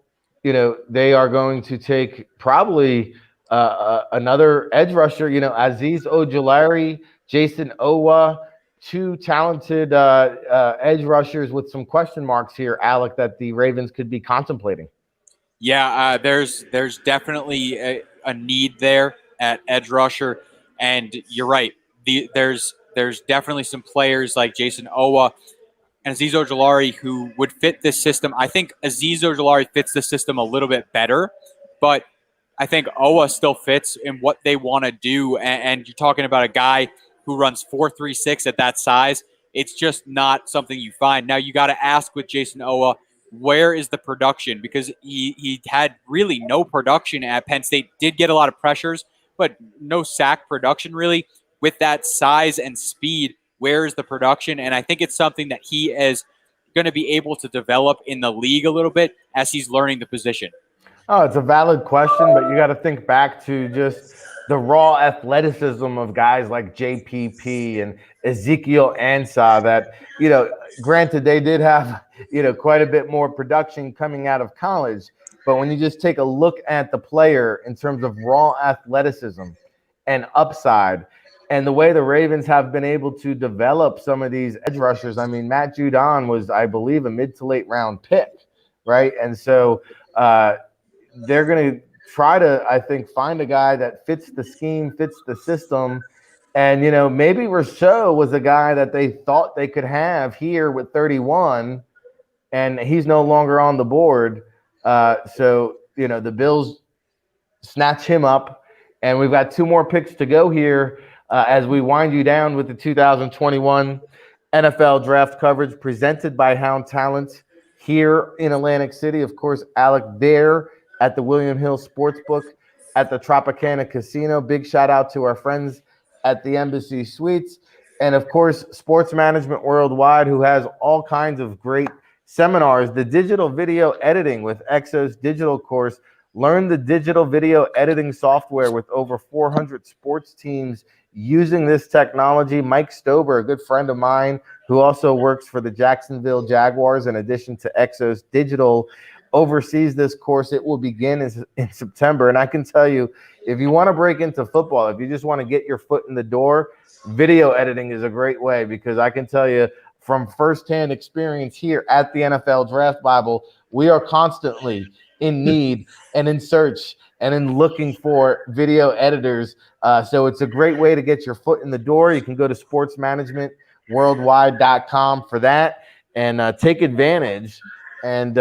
they are going to take probably another edge rusher. Azeez Ojulari, Jason Owa, 2 talented edge rushers with some question marks here, Alec, that the Ravens could be contemplating. Yeah, there's definitely a need there at edge rusher, and you're right. There's definitely some players like Jason Owa and Azeez Ojulari who would fit this system. I think Azeez Ojulari fits the system a little bit better, but I think Owa still fits in what they want to do. And you're talking about a guy who runs 4.36 at that size. It's just not something you find. Now you got to ask with Jason Owa, where is the production? Because he had really no production at Penn State. Did get a lot of pressures, but no sack production really. With that size and speed, where is the production? And I think it's something that he is going to be able to develop in the league a little bit as he's learning the position. Oh, it's a valid question, but you got to think back to just the raw athleticism of guys like JPP and Ezekiel Ansah that, granted they did have, quite a bit more production coming out of college. But when you just take a look at the player in terms of raw athleticism and upside and the way the Ravens have been able to develop some of these edge rushers, I mean, Matt Judon was, I believe, a mid to late round pick, right? And so they're going to try to, I think, find a guy that fits the scheme, fits the system. And, maybe Rousseau was a guy that they thought they could have here with 31, and he's no longer on the board. So, the Bills snatch him up, and we've got 2 more picks to go here as we wind you down with the 2021 NFL draft coverage presented by Hound Talint here in Atlantic City. Of course, Alec there at the William Hill Sportsbook at the Tropicana Casino. Big shout out to our friends at the Embassy Suites. And of course, Sports Management Worldwide, who has all kinds of great seminars. The digital video editing with Exo's digital course. Learn the digital video editing software with over 400 sports teams using this technology. Mike Stober, a good friend of mine, who also works for the Jacksonville Jaguars, in addition to Exo's digital, oversees this course. It will begin in September. And I can tell you, if you want to break into football, if you just want to get your foot in the door, video editing is a great way, because I can tell you from firsthand experience here at the NFL Draft Bible, we are constantly in need and in search and in looking for video editors. So it's a great way to get your foot in the door. You can go to sportsmanagementworldwide.com for that and take advantage. And,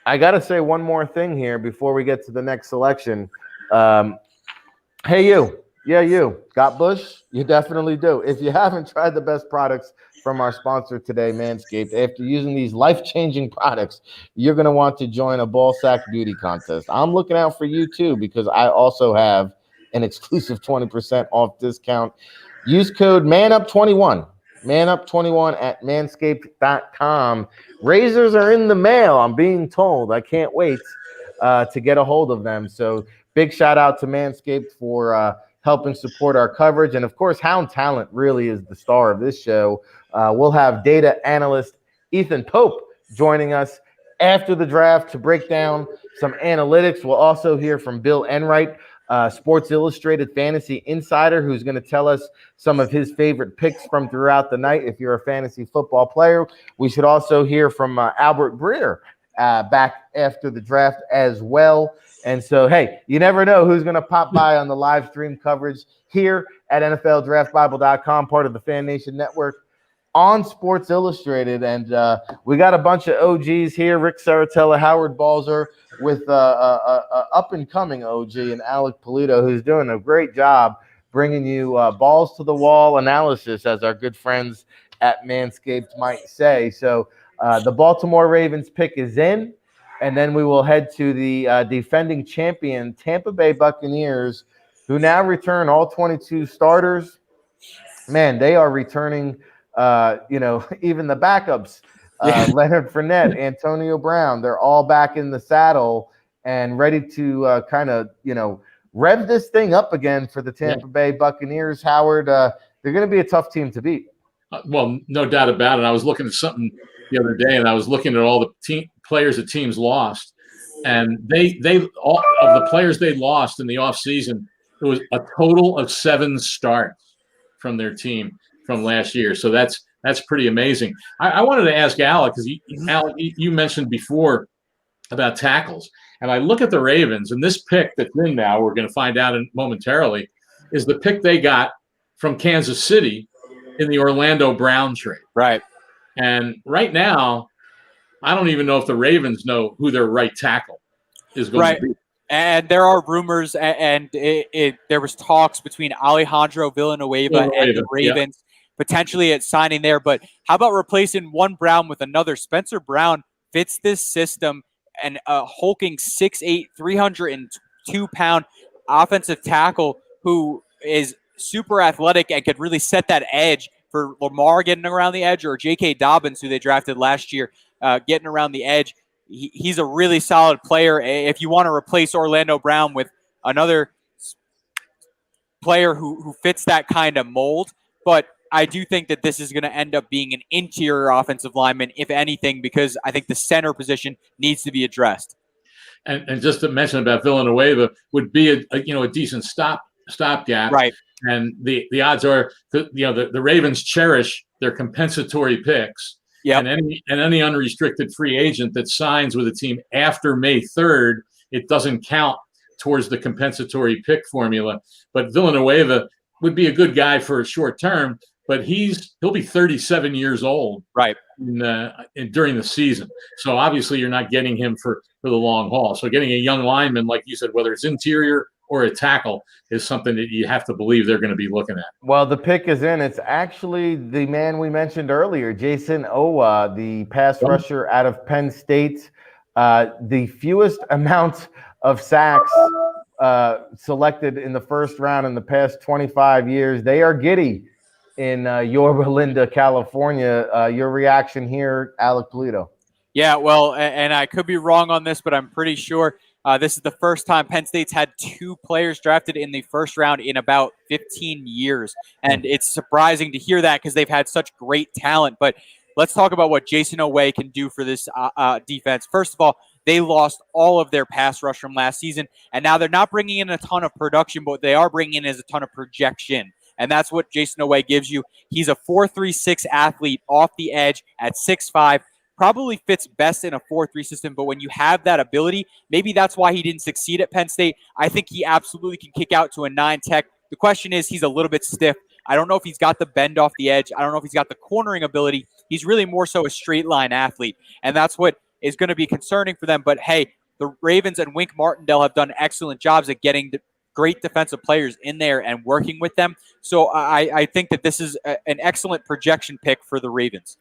I got to say one more thing here before we get to the next selection. Hey, you. Yeah, you got Bush. You definitely do. If you haven't tried the best products from our sponsor today, Manscaped, after using these life-changing products, you're going to want to join a ball sack beauty contest. I'm looking out for you too, because I also have an exclusive 20% off discount. Use code MANUP21. MANUP21 at manscaped.com. Razors are in the mail, I'm being told. I can't wait to get a hold of them. So big shout out to Manscaped for helping support our coverage. And of course, Hound Talint really is the star of this show. We'll have data analyst Ethan Pope joining us after the draft to break down some analytics. We'll also hear from Bill Enright, Sports Illustrated fantasy insider, who's going to tell us some of his favorite picks from throughout the night. If you're a fantasy football player, we should also hear from Albert Breer back after the draft as well. And so, hey, you never know who's going to pop by on the live stream coverage here at NFLDraftBible.com, part of the Fan Nation Network on Sports Illustrated. And we got a bunch of OGs here, Rick Saratella, Howard Balzer, with up-and-coming OG and Alec Polito, who's doing a great job bringing you balls to the wall analysis, as our good friends at Manscaped might say. So the Baltimore Ravens pick is in, and then we will head to the defending champion Tampa Bay Buccaneers, who now return all 22 starters. Man, they are returning, even the backups. Leonard Fournette, Antonio Brown, they're all back in the saddle and ready to rev this thing up again for the Tampa Bay Buccaneers. Howard, they're going to be a tough team to beat. Well, no doubt about it. I was looking at something the other day, and I was looking at all the players that teams lost, and they all of the players they lost in the offseason, it was a total of 7 starts from their team from last year. So that's pretty amazing. I wanted to ask Alec, because Alec, you mentioned before about tackles, and I look at the Ravens, and this pick that's in now, we're going to find out momentarily, is the pick they got from Kansas City in the Orlando Brown trade. Right. And right now, I don't even know if the Ravens know who their right tackle is going to be. And there are rumors, and there was talks between Alejandro Villanueva and the Ravens potentially at signing there. But how about replacing one Brown with another? Spencer Brown fits this system, and a hulking 6'8", 302-pound offensive tackle who is super athletic and could really set that edge for Lamar getting around the edge, or J.K. Dobbins, who they drafted last year, getting around the edge. He's a really solid player. If you want to replace Orlando Brown with another player who fits that kind of mold, but I do think that this is going to end up being an interior offensive lineman, if anything, because I think the center position needs to be addressed. And just to mention about Villanueva would be a decent stopgap. Right. And the odds are the Ravens cherish their compensatory picks. Yeah. And any unrestricted free agent that signs with a team after May 3rd, it doesn't count towards the compensatory pick formula. But Villanueva would be a good guy for a short term, but he'll be 37 years old during the season. So obviously you're not getting him for the long haul. So getting a young lineman, like you said, whether it's interior or a tackle, is something that you have to believe they're going to be looking at. Well, the pick is in. It's actually the man we mentioned earlier, Jason Owa, the pass rusher out of Penn State. The fewest amount of sacks selected in the first round in the past 25 years. They are giddy in Yorba Linda, California. Your reaction here, Alec Polito? Yeah, well, and I could be wrong on this, but I'm pretty sure this is the first time Penn State's had 2 players drafted in the first round in about 15 years. And it's surprising to hear that because they've had such great talent. But let's talk about what Jason Oweh can do for this defense. First of all, they lost all of their pass rush from last season, and now they're not bringing in a ton of production, but what they are bringing in is a ton of projection. And that's what Jason Oweh gives you. He's a 4.36 athlete off the edge at 6'5". Probably fits best in a 4-3 system, but when you have that ability, maybe that's why he didn't succeed at Penn State. I think he absolutely can kick out to a 9 tech. The question is, he's a little bit stiff. I don't know if he's got the bend off the edge. I don't know if he's got the cornering ability. He's really more so a straight line athlete, and that's what is going to be concerning for them. But hey, the Ravens and Wink Martindale have done excellent jobs at getting great defensive players in there and working with them. So I think that this is an excellent projection pick for the Ravens.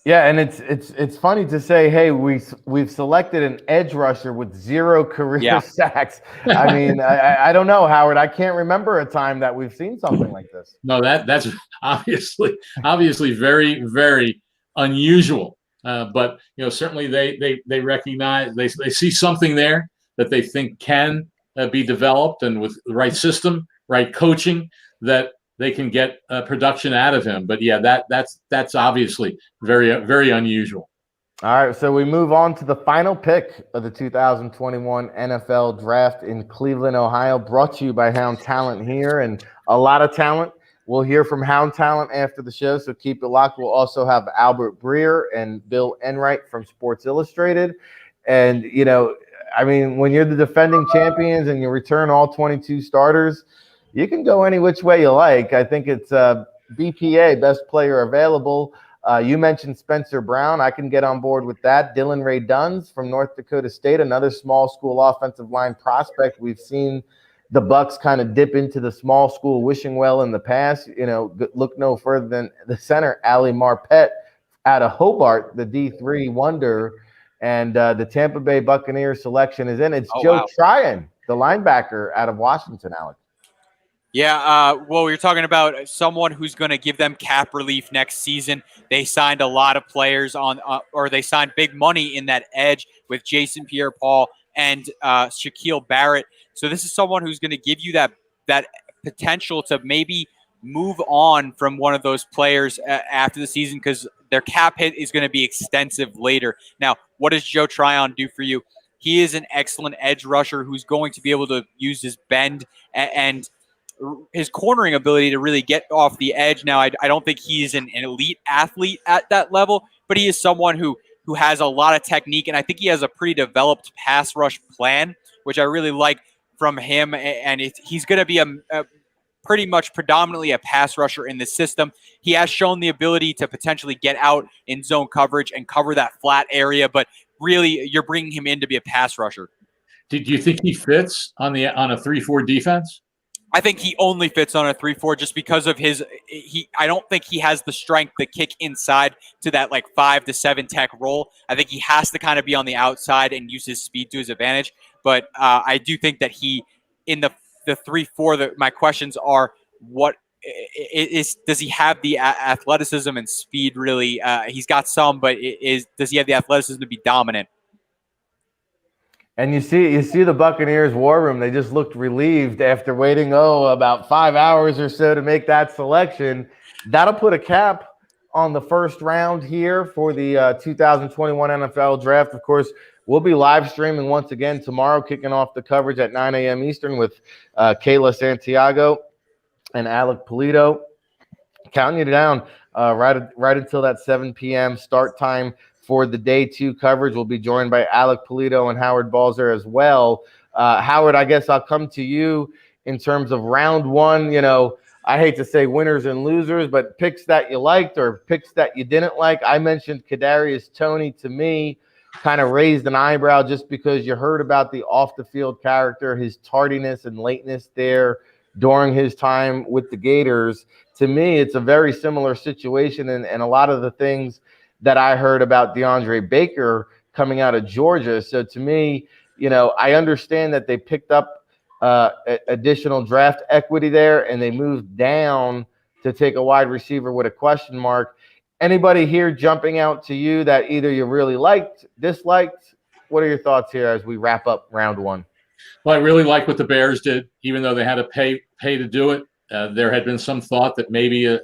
Yeah, and it's funny to say, hey, we've selected an edge rusher with 0 career sacks. I mean, I don't know, Howard. I can't remember a time that we've seen something like this. No, that's obviously very, very unusual. But certainly they recognize they see something there that they think can be developed, and with the right system, right coaching, that they can get production out of him. But yeah, that's obviously very, very unusual. All right, so we move on to the final pick of the 2021 NFL Draft in Cleveland, Ohio, brought to you by Hound Talint here, and a lot of talent. We'll hear from Hound Talint after the show, so keep it locked. We'll also have Albert Breer and Bill Enright from Sports Illustrated. And, I mean, when you're the defending champions and you return all 22 starters, you can go any which way you like. I think it's BPA, best player available. You mentioned Spencer Brown. I can get on board with that. Dylan Ray Duns from North Dakota State, another small school offensive line prospect. We've seen the Bucs kind of dip into the small school wishing well in the past. Look no further than the center, Ali Marpet, out of Hobart, the D3 wonder. And the Tampa Bay Buccaneers selection is in. It's Joe Tryon, the linebacker out of Washington, Alex. Yeah, well, you're talking about someone who's going to give them cap relief next season. They signed a lot of players or they signed big money in that edge with Jason Pierre-Paul and Shaquille Barrett. So this is someone who's going to give you that potential to maybe move on from one of those players after the season, because their cap hit is going to be extensive later. Now, what does Joe Tryon do for you? He is an excellent edge rusher who's going to be able to use his bend and his cornering ability to really get off the edge. Now, I don't think he's an elite athlete at that level, but he is someone who has a lot of technique, and I think he has a pretty developed pass rush plan, which I really like from him. And he's going to be a pretty much predominantly a pass rusher in the system. He has shown the ability to potentially get out in zone coverage and cover that flat area, but really you're bringing him in to be a pass rusher. Do you think he fits on a 3-4 defense? I think he only fits on a 3-4 just because of I don't think he has the strength to kick inside to that 5 to 7 tech role. I think he has to kind of be on the outside and use his speed to his advantage. But I do think that he, in the 3-4, my questions are, what does he have the athleticism and speed really? He's got some, but does he have the athleticism to be dominant? And you see the Buccaneers war room. They just looked relieved after waiting, about 5 hours or so to make that selection. That'll put a cap on the first round here for the 2021 NFL Draft. Of course, we'll be live streaming once again tomorrow, kicking off the coverage at 9 a.m. Eastern with Kayla Santiago and Alec Polito. Counting you down right until that 7 p.m. start time for the day 2 coverage. We'll be joined by Alec Polito and Howard Balzer as well. Howard, I guess I'll come to you in terms of round 1. I hate to say winners and losers, but picks that you liked or picks that you didn't like. I mentioned Kadarius Toney. To me, kind of raised an eyebrow just because you heard about the off-the-field character, his tardiness and lateness there during his time with the Gators. To me, it's a very similar situation, and a lot of the things that I heard about DeAndre Baker coming out of Georgia. So to me, I understand that they picked up additional draft equity there, and they moved down to take a wide receiver with a question mark. Anybody here jumping out to you that either you really liked, disliked? What are your thoughts here as we wrap up round 1? Well, I really like what the Bears did, even though they had to pay to do it. There had been some thought that maybe a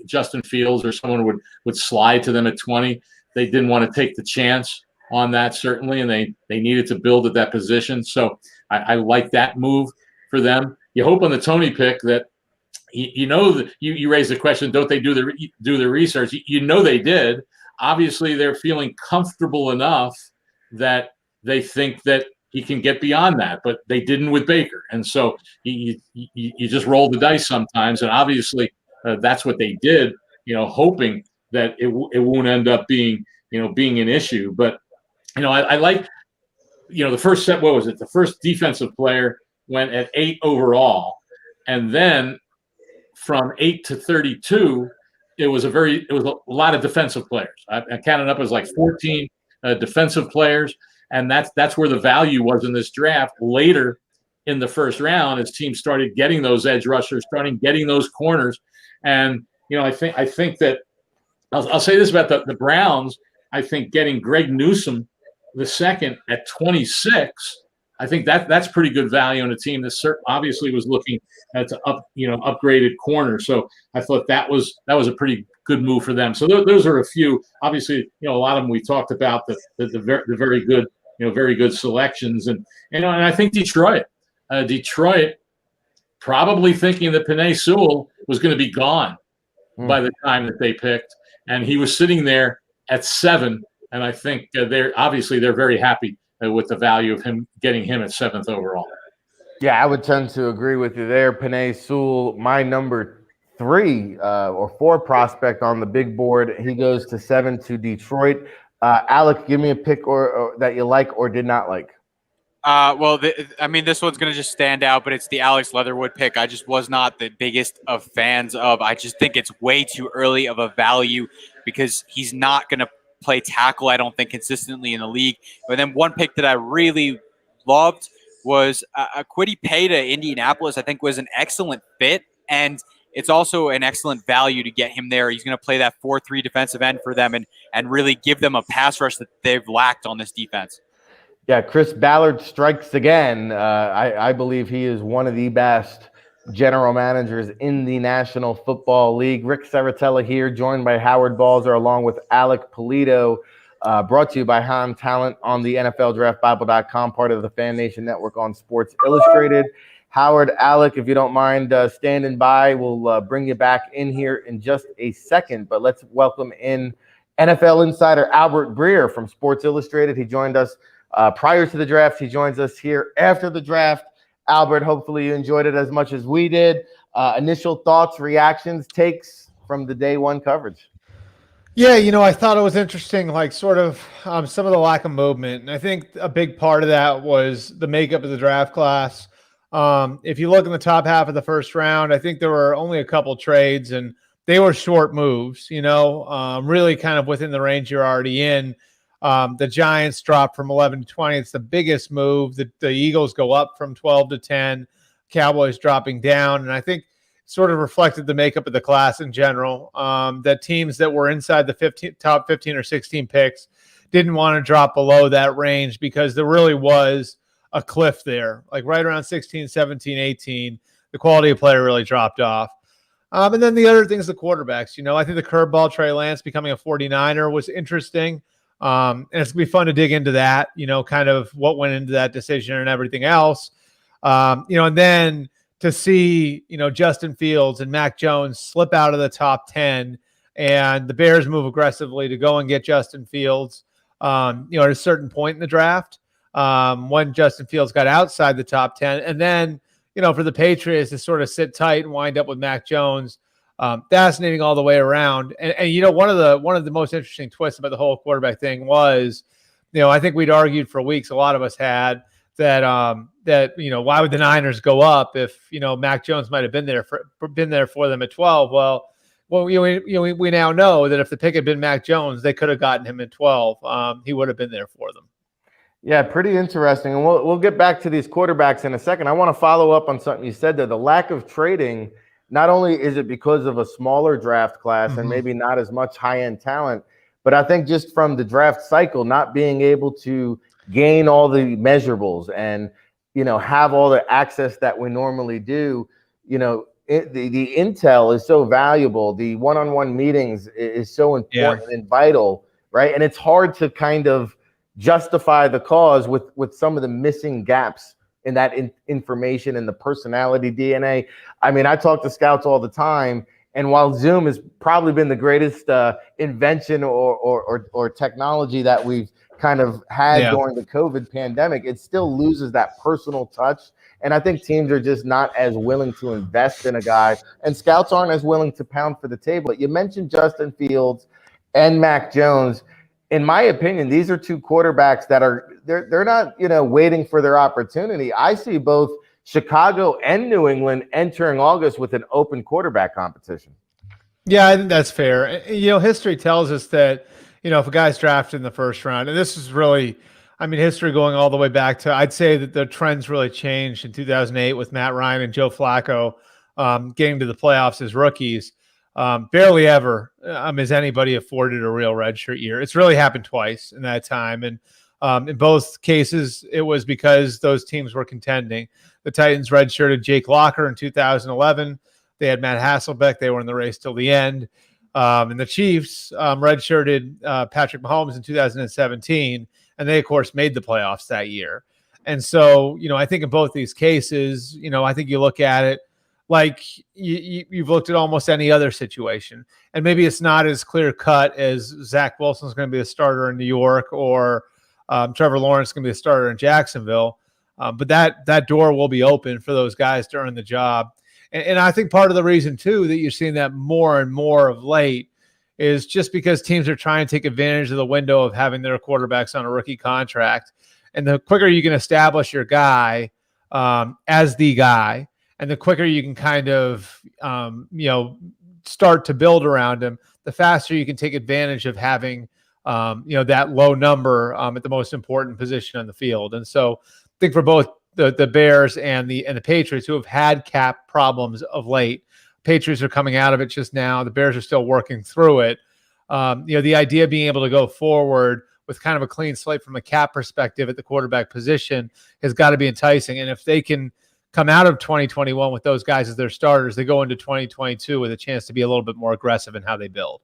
Justin Fields or someone would slide to them at 20. They didn't want to take the chance on that, certainly, and they needed to build at that position. So I like that move for them. You hope on the Toney pick that you raised the question, don't they do the research? They did. Obviously, they're feeling comfortable enough that they think that he can get beyond that, but they didn't with Baker. And so you just roll the dice sometimes. And obviously that's what they did, hoping that it won't end up being an issue. But, I like, the first set, what was it? The first defensive player went at 8 overall, and then from 8 to 32, it was a lot of defensive players. I counted up as like 14 defensive players, and that's where the value was in this draft. Later in the first round, as teams started getting those edge rushers, starting getting those corners, and I think that I'll say this about the Browns. I think getting Greg Newsome the second at 26. I think that's pretty good value on a team that obviously was looking at upgraded corner. So I thought that was a pretty good move for them. So those are a few. Obviously, a lot of them we talked about the very good very good selections, and I think Detroit probably thinking that Penei Sewell was going to be gone by the time that they picked, and he was sitting there at 7. And I think they're very happy with the value of getting him at 7th overall. Yeah, I would tend to agree with you there. Penei Sewell, my number 3 or 4 prospect on the big board. He goes to 7 to Detroit. Alec, give me a pick or that you like or did not like. This one's going to just stand out, but it's the Alex Leatherwood pick. I just was not the biggest of fans of. I just think it's way too early of a value because he's not going to play tackle, I don't think, consistently in the league. But then one pick that I really loved was Kwity Paye to Indianapolis. I think was an excellent fit, and it's also an excellent value to get him there. He's going to play that 4-3 defensive end for them and really give them a pass rush that they've lacked on this defense. Yeah, Chris Ballard strikes again. I believe he is one of the best general managers in the National Football League. Rick Saratella here, joined by Howard Balzer, along with Alec Polito, brought to you by Hound Talint on the NFLDraftBible.com, part of the Fan Nation Network on Sports Illustrated. Howard, Alec, if you don't mind standing by, we'll bring you back in here in just a second. But let's welcome in NFL insider Albert Breer from Sports Illustrated. He joined us prior to the draft. He joins us here after the draft. Albert, hopefully you enjoyed it as much as we did. Initial thoughts, reactions, takes from the day one coverage. Yeah, I thought it was interesting, like sort of some of the lack of movement. And I think a big part of that was the makeup of the draft class. If you look in the top half of the first round, I think there were only a couple trades and they were short moves, really kind of within the range you're already in. The Giants dropped from 11 to 20. It's the biggest move. The Eagles go up from 12 to 10. Cowboys dropping down. And I think sort of reflected the makeup of the class in general, that teams that were inside the top 15 or 16 picks didn't want to drop below that range because there really was a cliff there. Like right around 16, 17, 18, the quality of player really dropped off. And then the other things, the quarterbacks. I think the curveball Trey Lance becoming a 49er was interesting. And it's going to be fun to dig into that, kind of what went into that decision and everything else. And then to see, Justin Fields and Mac Jones slip out of the top 10 and the Bears move aggressively to go and get Justin Fields, at a certain point in the draft, when Justin Fields got outside the top 10. And then, for the Patriots to sort of sit tight and wind up with Mac Jones. Fascinating all the way around. And one of the most interesting twists about the whole quarterback thing was, I think we'd argued for weeks, a lot of us had, that why would the Niners go up if Mac Jones might have been there for them at 12? Well, we now know that if the pick had been Mac Jones, they could have gotten him at 12. He would have been there for them. Yeah, pretty interesting. And we'll get back to these quarterbacks in a second. I want to follow up on something you said there. The lack of trading. Not only is it because of a smaller draft class and maybe not as much high-end talent, but I think just from the draft cycle, not being able to gain all the measurables and, have all the access that we normally do, the intel is so valuable. The one-on-one meetings is so important and vital, right? And it's hard to kind of justify the cause with some of the missing gaps in that information and the personality DNA. I mean, I talk to scouts all the time, and while Zoom has probably been the greatest invention or technology that we've kind of had during the COVID pandemic, it still loses that personal touch. And I think teams are just not as willing to invest in a guy, and scouts aren't as willing to pound for the table. You mentioned Justin Fields and Mac Jones. In my opinion, these are two quarterbacks that they're not, waiting for their opportunity. I see both Chicago and New England entering August with an open quarterback competition. Yeah, I think that's fair. History tells us that, if a guy's drafted in the first round, and this is really, history going all the way back to, I'd say that the trends really changed in 2008 with Matt Ryan and Joe Flacco getting to the playoffs as rookies. Barely ever has anybody afforded a real redshirt year. It's really happened twice in that time. And in both cases, it was because those teams were contending. The Titans redshirted Jake Locker in 2011. They had Matt Hasselbeck. They were in the race till the end. And the Chiefs redshirted Patrick Mahomes in 2017. And they, of course, made the playoffs that year. And so, I think in both these cases, I think you look at it like you've looked at almost any other situation. And maybe it's not as clear cut as Zach Wilson's going to be a starter in New York or Trevor Lawrence is going to be a starter in Jacksonville. But that door will be open for those guys to earn the job. And I think part of the reason, too, that you're seeing that more and more of late is just because teams are trying to take advantage of the window of having their quarterbacks on a rookie contract. And the quicker you can establish your guy as the guy, and the quicker you can kind of, start to build around him, the faster you can take advantage of having, that low number at the most important position on the field. And so I think for both the Bears and the Patriots, who have had cap problems of late, Patriots are coming out of it just now. The Bears are still working through it. The idea of being able to go forward with kind of a clean slate from a cap perspective at the quarterback position has got to be enticing. And if they can come out of 2021 with those guys as their starters, they go into 2022 with a chance to be a little bit more aggressive in how they build.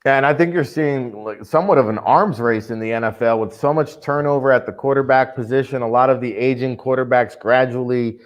Yeah, and I think you're seeing like somewhat of an arms race in the NFL with so much turnover at the quarterback position, a lot of the aging quarterbacks gradually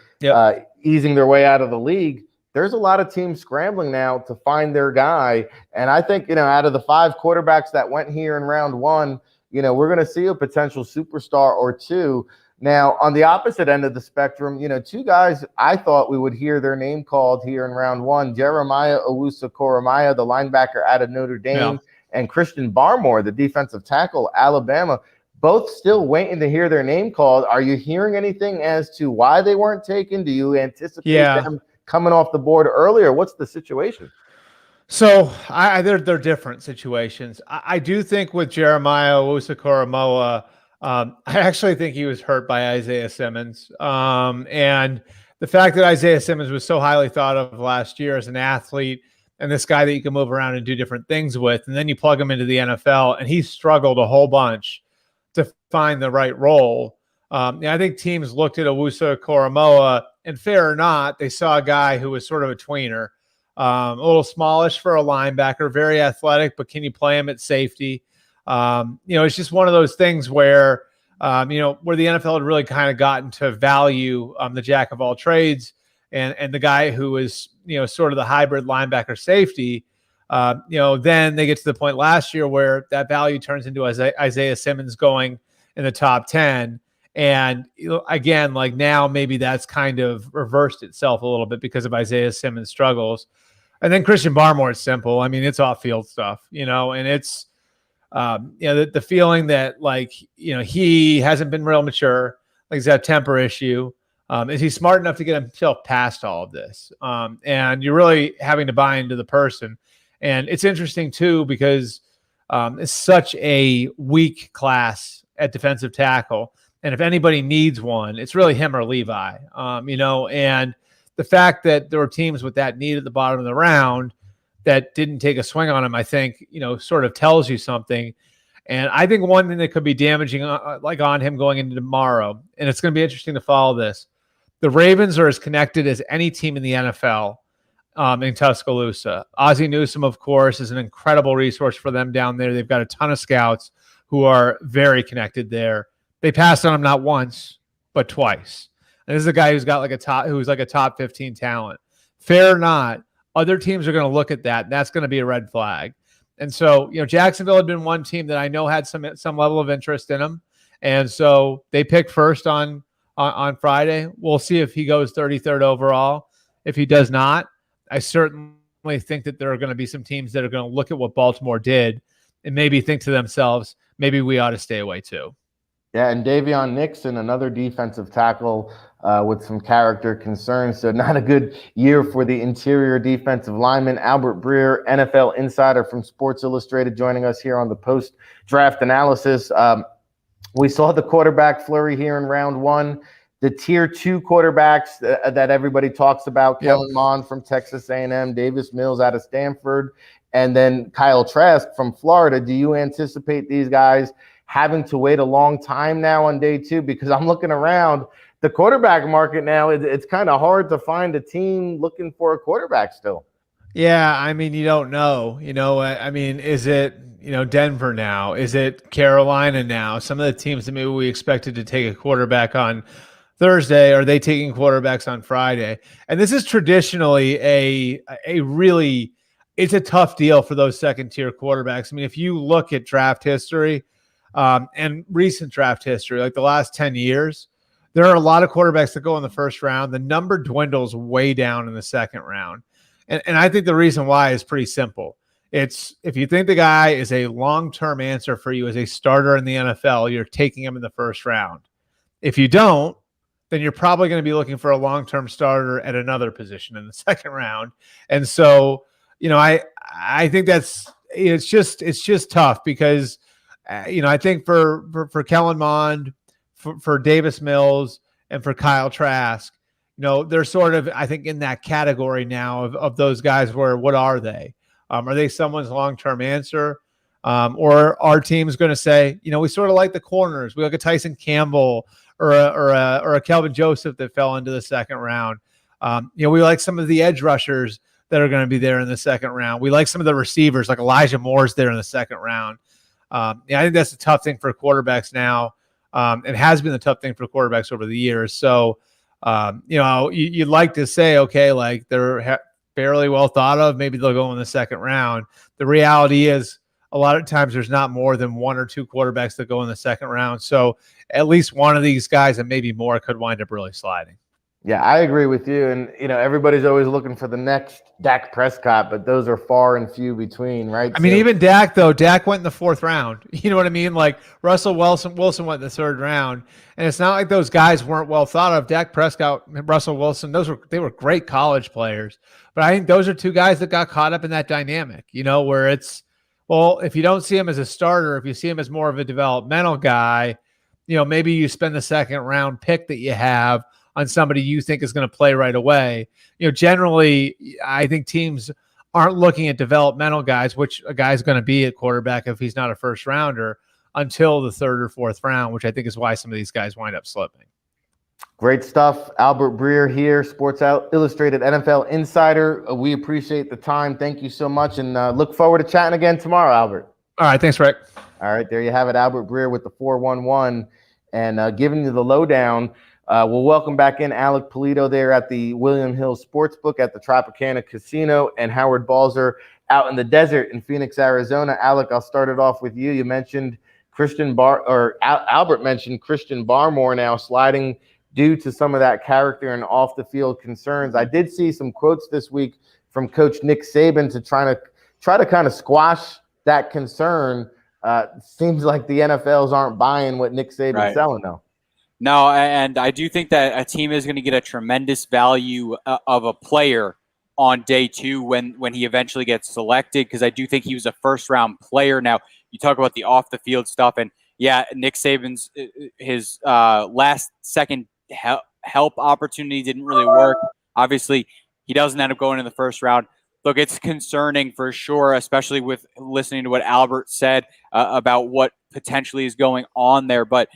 easing their way out of the league. There's a lot of teams scrambling now to find their guy. And I think, out of the 5 quarterbacks that went here in round 1, we're going to see a potential superstar or two. Now, on the opposite end of the spectrum, 2 guys I thought we would hear their name called here in round 1, Jeremiah Owusu-Koramoah, the linebacker out of Notre Dame, and Christian Barmore, the defensive tackle, Alabama, both still waiting to hear their name called. Are you hearing anything as to why they weren't taken? Do you anticipate them coming off the board earlier? What's the situation? So they're different situations. I do think with Jeremiah Owusu-Koramoah, I actually think he was hurt by Isaiah Simmons. And the fact that Isaiah Simmons was so highly thought of last year as an athlete and this guy that you can move around and do different things with, and then you plug him into the NFL, and he struggled a whole bunch to find the right role. I think teams looked at Owusu-Koramoah, and fair or not, they saw a guy who was sort of a tweener, a little smallish for a linebacker, very athletic, but can you play him at safety? It's just one of those things where, where the NFL had really kind of gotten to value the jack of all trades and the guy who is, sort of the hybrid linebacker safety. Then they get to the point last year where that value turns into Isaiah Simmons going in the top 10. And again, like now maybe that's kind of reversed itself a little bit because of Isaiah Simmons' struggles. And then Christian Barmore is simple. It's off-field stuff, and it's, the feeling that he hasn't been real mature, like he's got a temper issue. Is he smart enough to get himself past all of this? And you're really having to buy into the person. And it's interesting too, because it's such a weak class at defensive tackle. And if anybody needs one, it's really him or Levi, and the fact that there were teams with that need at the bottom of the round that didn't take a swing on him, I think, sort of tells you something. And I think one thing that could be damaging, on him going into tomorrow, and it's going to be interesting to follow this. The Ravens are as connected as any team in the NFL in Tuscaloosa. Ozzie Newsome, of course, is an incredible resource for them down there. They've got a ton of scouts who are very connected there. They passed on him not once, but twice. And this is a guy who's got a top 15 talent. Fair or not, other teams are going to look at that, and that's going to be a red flag. And so, Jacksonville had been one team that I know had some level of interest in him. And so they picked first on Friday. We'll see if he goes 33rd overall. If he does not, I certainly think that there are going to be some teams that are going to look at what Baltimore did and maybe think to themselves, maybe we ought to stay away too. Yeah, and Davion Nixon, another defensive tackle with some character concerns. So not a good year for the interior defensive lineman. Albert Breer, NFL insider from Sports Illustrated, joining us here on the post-draft analysis. We saw the quarterback flurry here in round one. The tier 2 quarterbacks that everybody talks about, Kellen Mond from Texas A&M, Davis Mills out of Stanford, and then Kyle Trask from Florida. Do you anticipate these guys having to wait a long time now on day 2? Because I'm looking around the quarterback market now. It's kind of hard to find a team looking for a quarterback still. Yeah, I mean, you don't know. I mean, is it, Denver now? Is it Carolina now? Some of the teams that maybe we expected to take a quarterback on Thursday, are they taking quarterbacks on Friday? And this is traditionally a really, it's a tough deal for those second-tier quarterbacks. I mean, if you look at draft history and recent draft history, like the last 10 years, there are a lot of quarterbacks that go in the first round. The number dwindles way down in the second round. And I think the reason why is pretty simple. It's if you think the guy is a long-term answer for you as a starter in the NFL, you're taking him in the first round. If you don't, then you're probably going to be looking for a long-term starter at another position in the second round. And so, I think it's just tough because, I think for Kellen Mond, for Davis Mills, and for Kyle Trask, they're sort of, I think, in that category now of those guys where, what are they? Are they someone's long-term answer? Or our team's going to say, we sort of like the corners. We look at Tyson Campbell or a Kelvin Joseph that fell into the second round. We like some of the edge rushers that are going to be there in the second round. We like some of the receivers, like Elijah Moore's there in the second round. I think that's a tough thing for quarterbacks now. It has been a tough thing for quarterbacks over the years. So, you'd like to say, okay, like they're fairly well thought of. Maybe they'll go in the second round. The reality is a lot of times there's not more than 1 or 2 quarterbacks that go in the second round. So at least one of these guys and maybe more could wind up really sliding. Yeah, I agree with you. And, everybody's always looking for the next Dak Prescott, but those are far and few between, right? I mean, even Dak, though, Dak went in the 4th round. You know what I mean? Like Russell Wilson went in the 3rd round. And it's not like those guys weren't well thought of. Dak Prescott, Russell Wilson, they were great college players. But I think those are 2 guys that got caught up in that dynamic, where it's, well, if you don't see him as a starter, if you see him as more of a developmental guy, maybe you spend the 2nd round pick that you have on somebody you think is going to play right away. Generally, I think teams aren't looking at developmental guys, which a guy's going to be at quarterback if he's not a first rounder, until the 3rd or 4th round, which I think is why some of these guys wind up slipping. Great stuff. Albert Breer here, Sports Illustrated NFL insider. We appreciate the time. Thank you so much, and look forward to chatting again tomorrow, Albert. All right. Thanks, Rick. All right. There you have it, Albert Breer with the 411 and giving you the lowdown. We'll welcome back in Alec Polito there at the William Hill Sportsbook at the Tropicana Casino, and Howard Balzer out in the desert in Phoenix, Arizona. Alec, I'll start it off with you. You mentioned Albert mentioned Christian Barmore now sliding due to some of that character and off the field concerns. I did see some quotes this week from Coach Nick Saban to try to kind of squash that concern. Seems like the NFLs aren't buying what Nick Saban's selling though. No, and I do think that a team is going to get a tremendous value of a player on day 2 when he eventually gets selected, because I do think he was a first-round player. Now, you talk about the off-the-field stuff, and yeah, Nick Saban's his last second help opportunity didn't really work. Obviously, he doesn't end up going in the first round. Look, it's concerning for sure, especially with listening to what Albert said about what potentially is going on there. But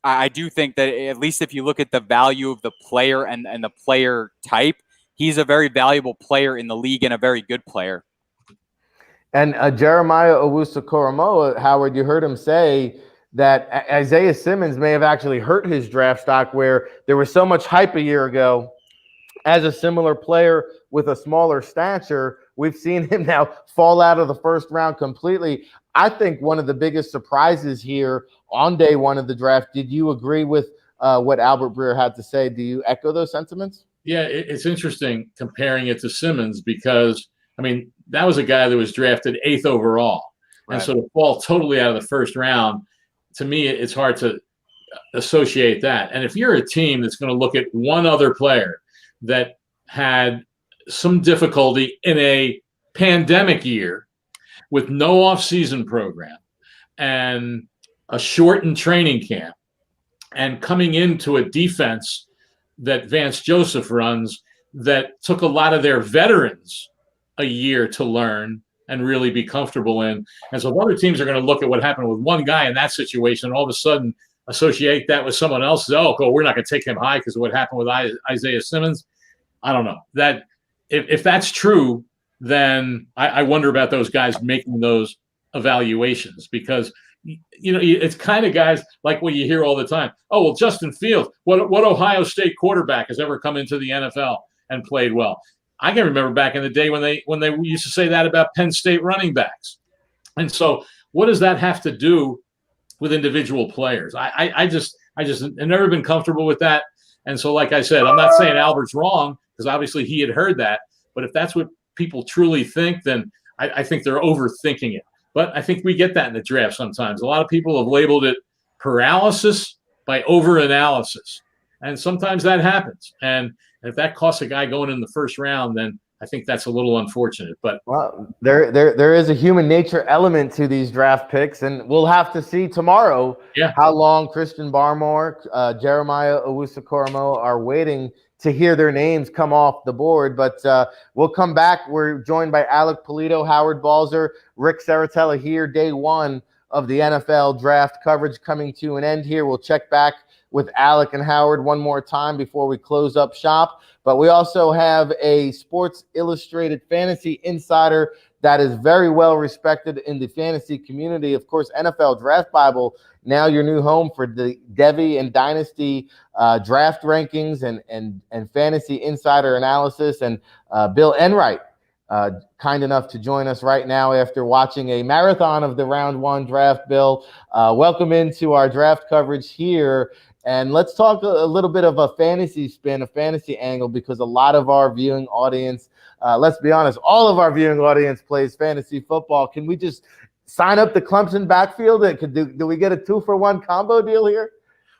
I do think that at least if you look at the value of the player and the player type, he's a very valuable player in the league and a very good player. And Jeremiah Owusu-Koramoah, Howard, you heard him say that Isaiah Simmons may have actually hurt his draft stock, where there was so much hype a year ago as a similar player with a smaller stature. We've seen him now fall out of the first round completely. I think one of the biggest surprises here on day 1 of the draft. Did you agree with what Albert Breer had to say? Do you echo those sentiments? Yeah, it's interesting comparing it to Simmons because, I mean, that was a guy that was drafted 8th overall. Right. And so to fall totally out of the first round, to me, it's hard to associate that. And if you're a team that's going to look at one other player that had some difficulty in a pandemic year with no off-season program and a shortened training camp and coming into a defense that Vance Joseph runs that took a lot of their veterans a year to learn and really be comfortable in. And so if other teams are going to look at what happened with one guy in that situation and all of a sudden associate that with someone else, we're not going to take him high because of what happened with Isaiah Simmons. I don't know. That if that's true, then I wonder about those guys making those evaluations, because it's kind of guys like what you hear all the time. Oh, well, Justin Fields, what Ohio State quarterback has ever come into the NFL and played well? I can remember back in the day when they used to say that about Penn State running backs. And so what does that have to do with individual players? I just have never been comfortable with that. And so, like I said, I'm not saying Albert's wrong, because obviously he had heard that. But if that's what people truly think, then I think they're overthinking it. But I think we get that in the draft sometimes. A lot of people have labeled it paralysis by overanalysis. And sometimes that happens. And if that costs a guy going in the first round, then I think that's a little unfortunate. But there is a human nature element to these draft picks, and we'll have to see tomorrow how long Christian Barmore, Jeremiah Owusu-Koramoah are waiting to hear their names come off the board. But we'll come back. We're joined by Alec Polito, Howard Balzer, Rick Saratella here. Day one of the NFL draft coverage coming to an end here. We'll check back with Alec and Howard one more time before we close up shop. But we also have a Sports Illustrated fantasy insider that is very well respected in the fantasy community. Of course, NFL Draft Bible, now your new home for the Devy and Dynasty draft rankings and fantasy insider analysis. And Bill Enright, kind enough to join us right now after watching a marathon of the round one draft. Bill, welcome into our draft coverage here. And let's talk a little bit of a fantasy spin, a fantasy angle, because a lot of our viewing audience, let's be honest, all of our viewing audience plays fantasy football. Can we just sign up the Clemson backfield? Do we get a 2-for-1 combo deal here?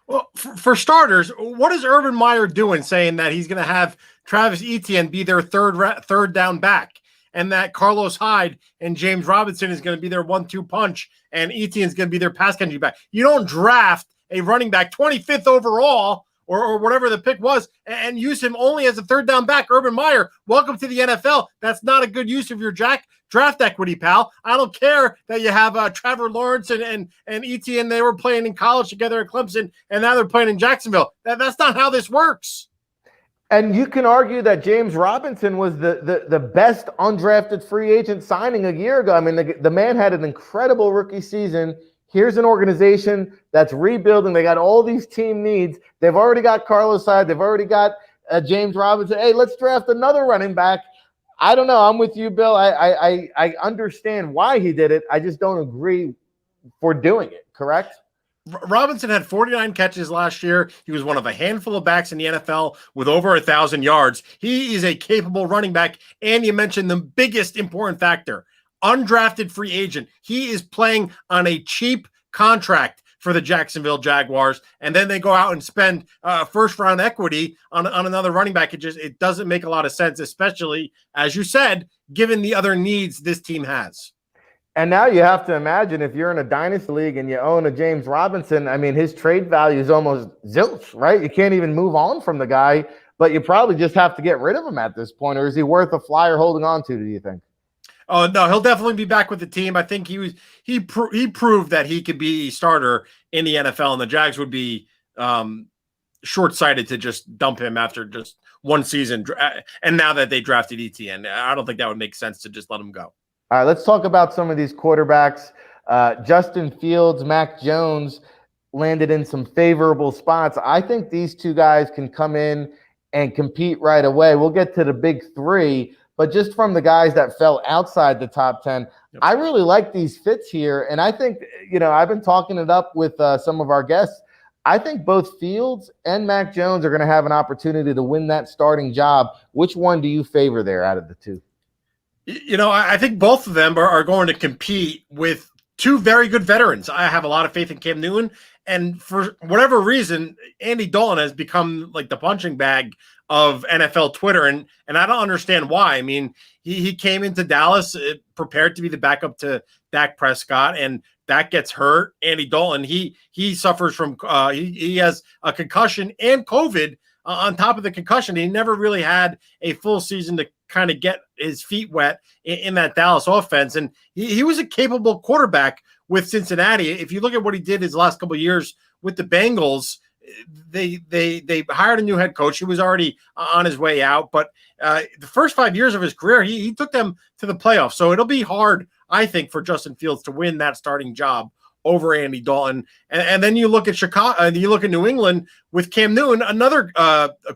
Well, for starters, what is Urban Meyer doing saying that he's going to have Travis Etienne be their third down back, and that Carlos Hyde and James Robinson is going to be their 1-2 punch, and Etienne's going to be their pass catching back? You don't draft a running back 25th overall or whatever the pick was and use him only as a third down back. Urban Meyer, welcome to the NFL. That's not a good use of your draft equity, pal. I don't care that you have Trevor Lawrence and Etienne. They were playing in college together at Clemson, and now they're playing in Jacksonville. That's not how this works. And you can argue that James Robinson was the best undrafted free agent signing a year ago. I mean, the man had an incredible rookie season. Here's an organization that's rebuilding. They got all these team needs. They've already got Carlos Hyde. They've already got James Robinson. Hey, let's draft another running back. I don't know. I'm with you, Bill. I understand why he did it. I just don't agree for doing it, correct? Robinson had 49 catches last year. He was one of a handful of backs in the NFL with over 1,000 yards. He is a capable running back. And you mentioned the biggest important factor, undrafted free agent. He is playing on a cheap contract for the Jacksonville Jaguars, and then they go out and spend first round equity on another running back. It doesn't make a lot of sense, especially, as you said, given the other needs this team has. And now you have to imagine, if you're in a dynasty league and you own a James Robinson, I mean, his trade value is almost zilch, right? You can't even move on from the guy, but you probably just have to get rid of him at this point. Or is he worth a flyer holding on to, do you think? Oh, no, he'll definitely be back with the team. I think he proved that he could be a starter in the NFL, and the Jags would be short-sighted to just dump him after just one season. And now that they drafted Etienne, I don't think that would make sense to just let him go. All right, let's talk about some of these quarterbacks. Justin Fields, Mac Jones landed in some favorable spots. I think these two guys can come in and compete right away. We'll get to the big three. But just from the guys that fell outside the top 10, I really like these fits here. And I think, I've been talking it up with some of our guests. I think both Fields and Mac Jones are going to have an opportunity to win that starting job. Which one do you favor there out of the two? I think both of them are going to compete with two very good veterans. I have a lot of faith in Cam Newton, and for whatever reason, Andy Dalton has become like the punching bag of NFL Twitter, and I don't understand why. I mean, he came into Dallas prepared to be the backup to Dak Prescott, and Dak gets hurt. Andy Dalton, he suffers from he has a concussion and COVID on top of the concussion. He never really had a full season to kind of get his feet wet in that Dallas offense, and he was a capable quarterback with Cincinnati. If you look at what he did his last couple of years with the Bengals, they hired a new head coach. He was already on his way out, but the first 5 years of his career, he took them to the playoffs. So it'll be hard, I think, for Justin Fields to win that starting job over Andy Dalton. And then you look at Chicago, you look at New England with Cam Newton, another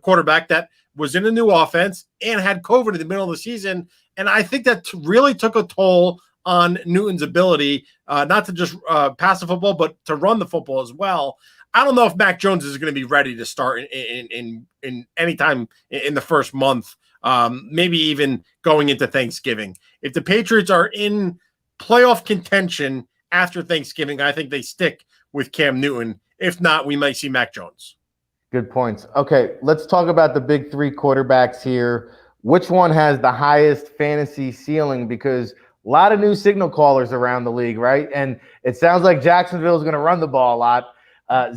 quarterback that was in a new offense and had COVID in the middle of the season. And I think that really took a toll on Newton's ability, not to just pass the football, but to run the football as well. I don't know if Mac Jones is going to be ready to start in any time in the first month, maybe even going into Thanksgiving. If the Patriots are in playoff contention after Thanksgiving, I think they stick with Cam Newton. If not, we might see Mac Jones. Good points. Okay, let's talk about the big three quarterbacks here. Which one has the highest fantasy ceiling? Because a lot of new signal callers around the league, right? And it sounds like Jacksonville is going to run the ball a lot.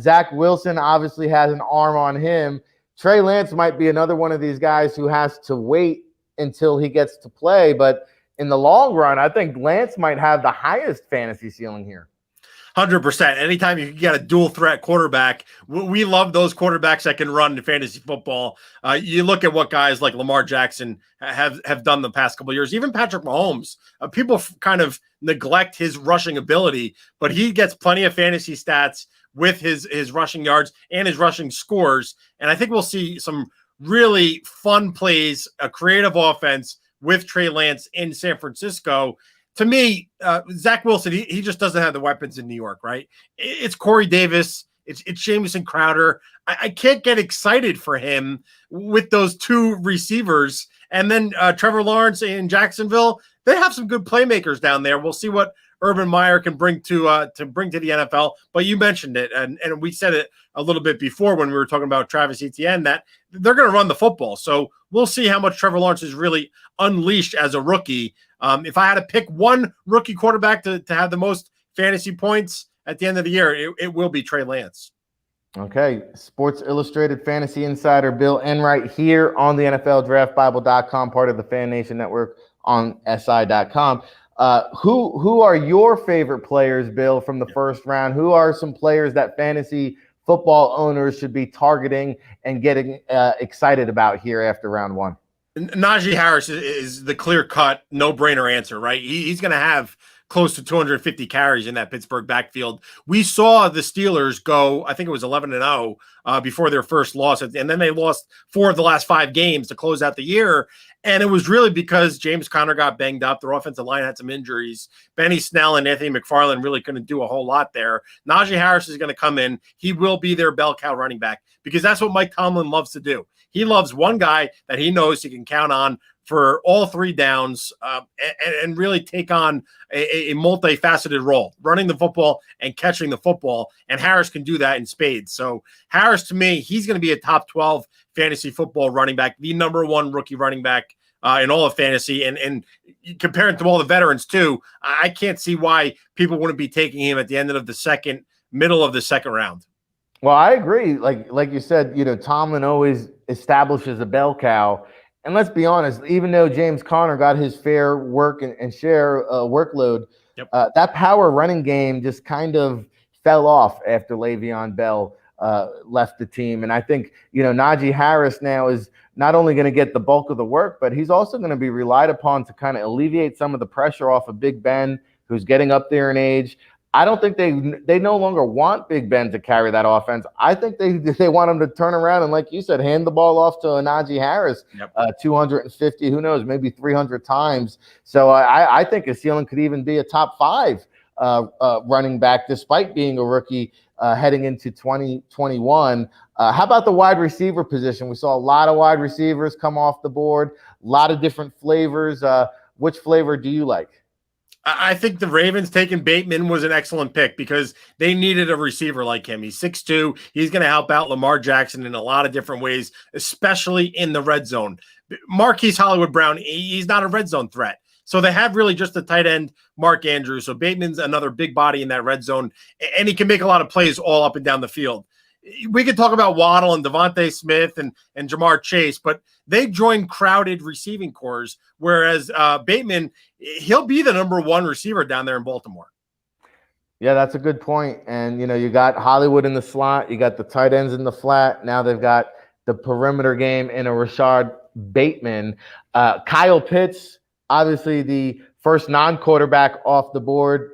Zach Wilson obviously has an arm on him. Trey Lance might be another one of these guys who has to wait until he gets to play. But in the long run, I think Lance might have the highest fantasy ceiling here. 100%. Anytime you can get a dual threat quarterback, we love those quarterbacks that can run in fantasy football. You look at what guys like Lamar Jackson have done the past couple of years, even Patrick Mahomes. People kind of neglect his rushing ability, but he gets plenty of fantasy stats with his rushing yards and his rushing scores. And I think we'll see some really fun plays, a creative offense with Trey Lance in San Francisco. To me, Zach Wilson, he just doesn't have the weapons in New York, right? It's Corey Davis. It's Jamison Crowder. I can't get excited for him with those two receivers. And then Trevor Lawrence in Jacksonville, they have some good playmakers down there. We'll see what Urban Meyer can bring to the NFL. But you mentioned it, and we said it a little bit before when we were talking about Travis Etienne, that they're going to run the football. So we'll see how much Trevor Lawrence is really unleashed as a rookie. If I had to pick one rookie quarterback to have the most fantasy points at the end of the year, it will be Trey Lance. Okay, Sports Illustrated Fantasy Insider Bill Enright here on the NFLDraftBible.com, part of the Fan Nation Network on SI.com. Who are your favorite players, Bill, from the first round? Who are some players that fantasy football owners should be targeting and getting excited about here after round one? Najee Harris is the clear-cut, no-brainer answer, right? He's going to have close to 250 carries in that Pittsburgh backfield. We saw the Steelers go, I think it was 11-0 before their first loss, and then they lost 4 of the last 5 games to close out the year. And it was really because James Conner got banged up. Their offensive line had some injuries. Benny Snell and Anthony McFarland really couldn't do a whole lot there. Najee Harris is going to come in. He will be their bell cow running back because that's what Mike Tomlin loves to do. He loves one guy that he knows he can count on for all 3 downs and really take on a multifaceted role, running the football and catching the football. And Harris can do that in spades. So Harris, to me, he's going to be a top 12 fantasy football running back, the number 1 rookie running back in all of fantasy. And comparing to all the veterans too, I can't see why people wouldn't be taking him at the end of the middle of the second round. Well, I agree. Like you said, Tomlin always establishes a bell cow. And let's be honest, even though James Conner got his fair work and share workload, that power running game just kind of fell off after Le'Veon Bell left the team. And I think, Najee Harris now is not only going to get the bulk of the work, but he's also going to be relied upon to kind of alleviate some of the pressure off of Big Ben, who's getting up there in age. I don't think they no longer want Big Ben to carry that offense. I think they want him to turn around and, like you said, hand the ball off to Najee Harris 250, who knows, maybe 300 times. So I think his ceiling could even be a top 5 running back, despite being a rookie heading into 2021. How about the wide receiver position? We saw a lot of wide receivers come off the board, a lot of different flavors. Which flavor do you like? I think the Ravens taking Bateman was an excellent pick because they needed a receiver like him. He's 6'2". He's going to help out Lamar Jackson in a lot of different ways, especially in the red zone. Marquise Hollywood Brown, he's not a red zone threat. So they have really just a tight end, Mark Andrews. So Bateman's another big body in that red zone, and he can make a lot of plays all up and down the field. We could talk about Waddle and Devontae Smith and Jamar Chase, but they joined crowded receiving cores, whereas Bateman, he'll be the number one receiver down there in Baltimore. Yeah, that's a good point. And, you got Hollywood in the slot. You got the tight ends in the flat. Now they've got the perimeter game in a Rashad Bateman. Kyle Pitts, obviously the first non-quarterback off the board.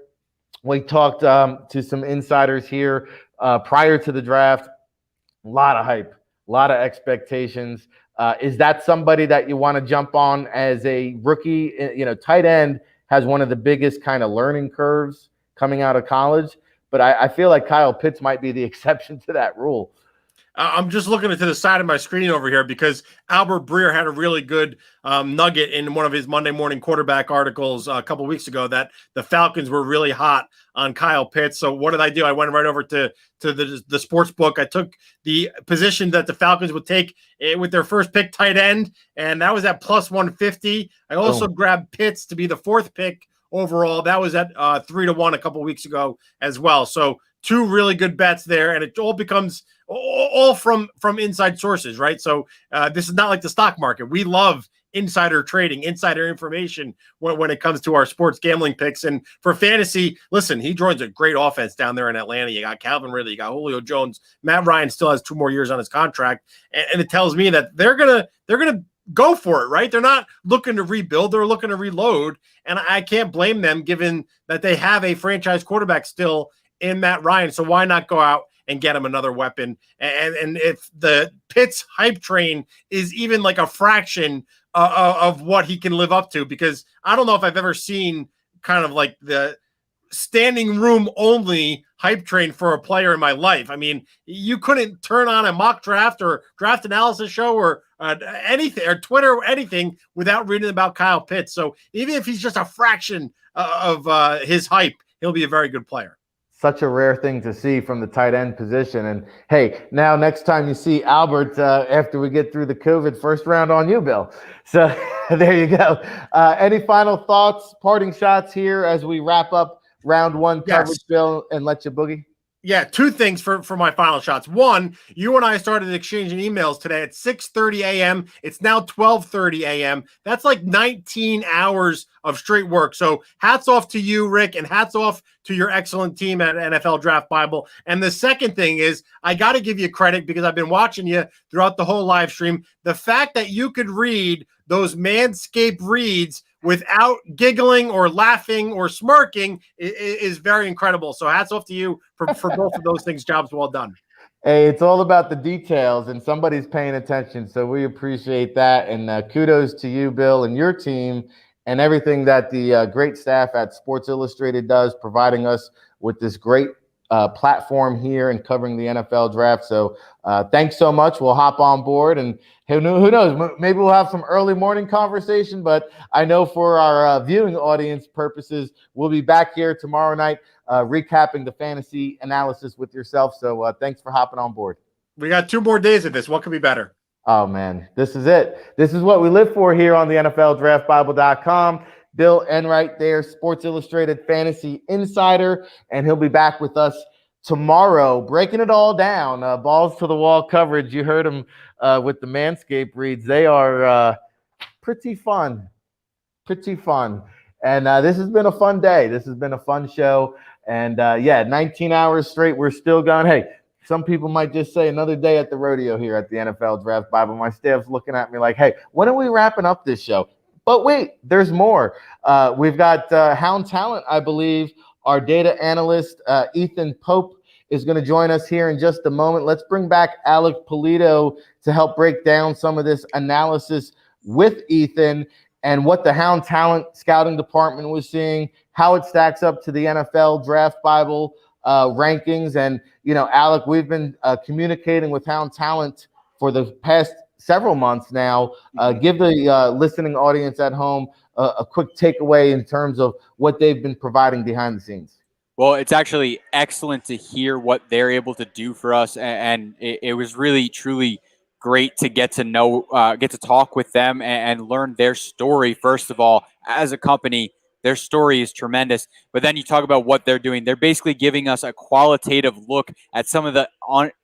We talked to some insiders here prior to the draft. A lot of hype, a lot of expectations. Is that somebody that you want to jump on as a rookie? Tight end has one of the biggest kind of learning curves coming out of college, but I feel like Kyle Pitts might be the exception to that rule. I'm just looking to the side of my screen over here because Albert Breer had a really good nugget in one of his Monday Morning Quarterback articles a couple weeks ago that the Falcons were really hot on Kyle Pitts. So what did I do? I went right over to the sports book. I took the position that the Falcons would take with their first pick, tight end, and that was at plus 150. I also grabbed Pitts to be the fourth pick overall. That was at 3-1 a couple weeks ago as well. So two really good bets there, and it all becomes all from inside sources, right? So this is not like the stock market. We love insider trading, insider information when it comes to our sports gambling picks. And for fantasy, listen, he joins a great offense down there in Atlanta. You got Calvin Ridley, you got Julio Jones. Matt Ryan still has 2 more years on his contract, and it tells me that they're gonna go for it, right? They're not looking to rebuild, they're looking to reload, and I can't blame them given that they have a franchise quarterback still in Matt Ryan. So why not go out and get him another weapon? And if the Pitts hype train is even like a fraction of what he can live up to, because I don't know if I've ever seen kind of like the standing room only hype train for a player in my life. I mean, you couldn't turn on a mock draft or draft analysis show or anything, or Twitter or anything, without reading about Kyle Pitts. So even if he's just a fraction of his hype, he'll be a very good player. Such a rare thing to see from the tight end position. And hey, now next time you see Albert after we get through the COVID, first round on you, Bill. So there you go. Any final thoughts, parting shots here as we wrap up round one coverage, Bill, and let you boogie? Yeah, 2 things for my final shots. One, you and I started exchanging emails today at 6:30 a.m. It's now 12:30 a.m. That's like 19 hours of straight work. So hats off to you, Rick, and hats off to your excellent team at NFL Draft Bible. And the second thing is, I got to give you credit because I've been watching you throughout the whole live stream. The fact that you could read those Manscaped reads without giggling or laughing or smirking is very incredible. So hats off to you for both of those things. Jobs well done. Hey, it's all about the details, and somebody's paying attention. So we appreciate that. And kudos to you, Bill, and your team, and everything that the great staff at Sports Illustrated does, providing us with this great platform here and covering the NFL draft. So thanks so much. We'll hop on board, and who knows, maybe we'll have some early morning conversation, but I know for our viewing audience purposes, we'll be back here tomorrow night recapping the fantasy analysis with yourself. So thanks for hopping on board. We got 2 more days of this. What could be better? Oh, man, this is it. This is what we live for here on the NFLDraftBible.com. Bill Enright there, Sports Illustrated Fantasy Insider, and he'll be back with us tomorrow, breaking it all down. Balls to the wall coverage. You heard him with the Manscaped reads. They are pretty fun. And this has been a fun day. This has been a fun show. And 19 hours straight, we're still going. Hey, some people might just say another day at the rodeo here at the NFL Draft Bible. My staff's looking at me like, hey, when are we wrapping up this show? But wait, there's more. We've got Hound Talint, I believe. Our data analyst, Ethan Pope, is going to join us here in just a moment. Let's bring back Alec Polito to help break down some of this analysis with Ethan and what the Hound Talint scouting department was seeing, how it stacks up to the NFL Draft Bible rankings. And, Alec, we've been communicating with Hound Talint for the past several months now. Give the listening audience at home a quick takeaway in terms of what they've been providing behind the scenes. Well, it's actually excellent to hear what they're able to do for us, and it was really, truly great to get to know, get to talk with them and learn their story. First of all, as a company, their story is tremendous. But then you talk about what they're doing. They're basically giving us a qualitative look at some of the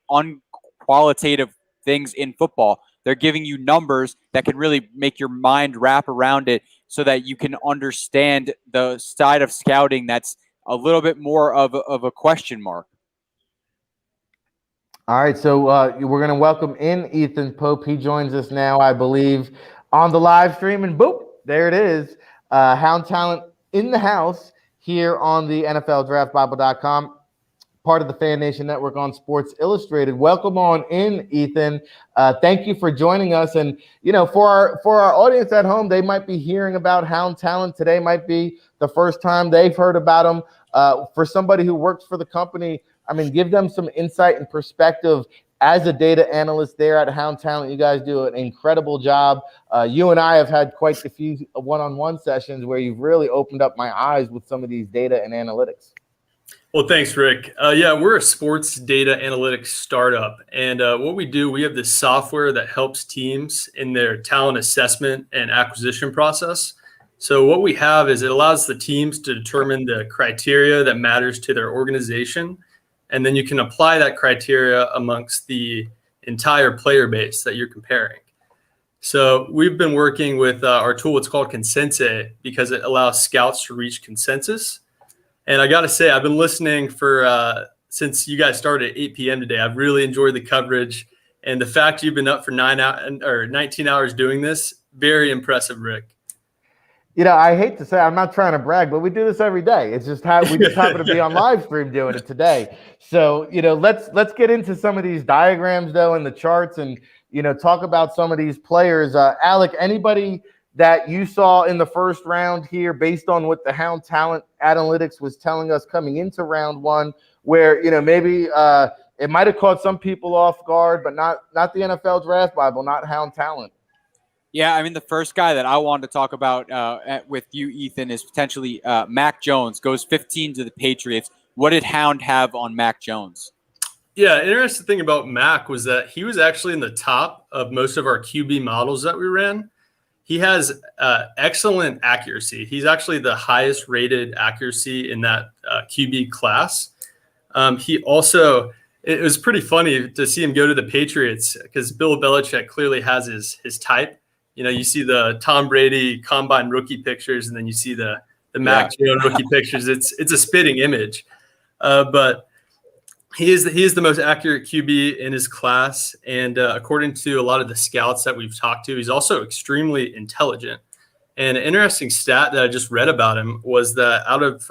unqualitative things in football. They're giving you numbers that can really make your mind wrap around it so that you can understand the side of scouting that's a little bit more of a question mark. All right, so we're going to welcome in Ethan Pope. He joins us now, I believe, on the live stream, and boop, there it is. Hound Talint in the house here on the NFLDraftBible.com, part of the Fan Nation Network on Sports Illustrated. Welcome on in, Ethan. Thank you for joining us. And, you know, for our audience at home, they might be hearing about Hound Talint. Today might be the first time they've heard about them. For somebody who works for the company, I mean, give them some insight and perspective as a data analyst there at Hound Talint. You guys do an incredible job. You and I have had quite a few one-on-one sessions where you've really opened up my eyes with some of these data and analytics. Well, thanks, Rick. Yeah, we're a sports data analytics startup. And what we do, we have this software that helps teams in their talent assessment and acquisition process. So what we have is it allows the teams to determine the criteria that matters to their organization. And then you can apply that criteria amongst the entire player base that you're comparing. So we've been working with our tool, it's called Consensus, because it allows scouts to reach consensus. And I got to say, I've been listening for since you guys started at 8 p.m. today. I've really enjoyed the coverage. And the fact you've been up for 19 hours doing this, very impressive, Rick. You know, I hate to say, I'm not trying to brag, but we do this every day. It's just how we just happen to be on live stream doing it today. So, you know, let's get into some of these diagrams though and the charts, and you know, talk about some of these players. Alec, anybody that you saw in the first round here, based on what the Hound Talint analytics was telling us coming into round one, where you know maybe it might have caught some people off guard, but not the NFL Draft Bible, not Hound Talint. Yeah, I mean, the first guy that I wanted to talk about with you, Ethan, is potentially Mac Jones. Goes 15 to the Patriots. What did Hound have on Mac Jones? Yeah, interesting thing about Mac was that he was actually in the top of most of our QB models that we ran. He has excellent accuracy. He's actually the highest rated accuracy in that QB class. He also, it was pretty funny to see him go to the Patriots because Bill Belichick clearly has his type. You know, you see the Tom Brady combine rookie pictures, and then you see the Mac Jones rookie pictures. It's a spitting image, but he is the most accurate QB in his class, and according to a lot of the scouts that we've talked to, he's also extremely intelligent. And an interesting stat that I just read about him was that out of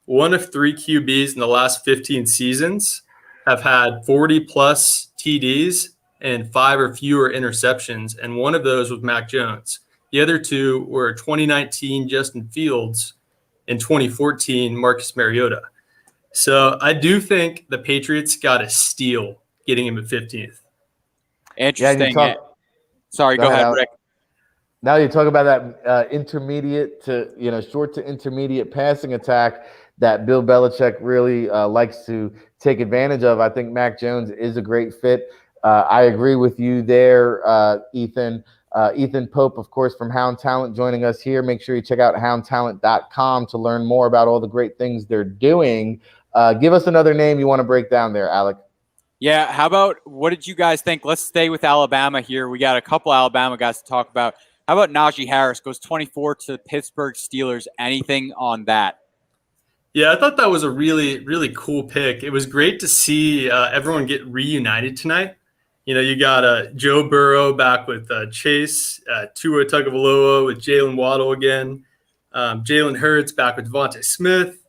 one of 3 QBs in the last 15 seasons have had 40 plus TDs and 5 or fewer interceptions, and one of those was Mac Jones. The other 2 were 2019 Justin Fields and 2014 Marcus Mariota. So I do think the Patriots got a steal getting him at 15th. Interesting. Sorry, go ahead, Rick. Now you talk about that intermediate to, you know, short to intermediate passing attack that Bill Belichick really likes to take advantage of. I think Mac Jones is a great fit. I agree with you there, Ethan. Ethan Pope, of course, from Hound Talint, joining us here. Make sure you check out houndtalint.com to learn more about all the great things they're doing. Give us another name you want to break down there, Alec. Yeah, how about, what did you guys think? Let's stay with Alabama here. We got a couple Alabama guys to talk about. How about Najee Harris goes 24 to the Pittsburgh Steelers? Anything on that? Yeah, I thought that was a really, really cool pick. It was great to see everyone get reunited tonight. You know, you got Joe Burrow back with Chase, Tua Tagovailoa with Jalen Waddle again, Jalen Hurts back with Devontae Smith,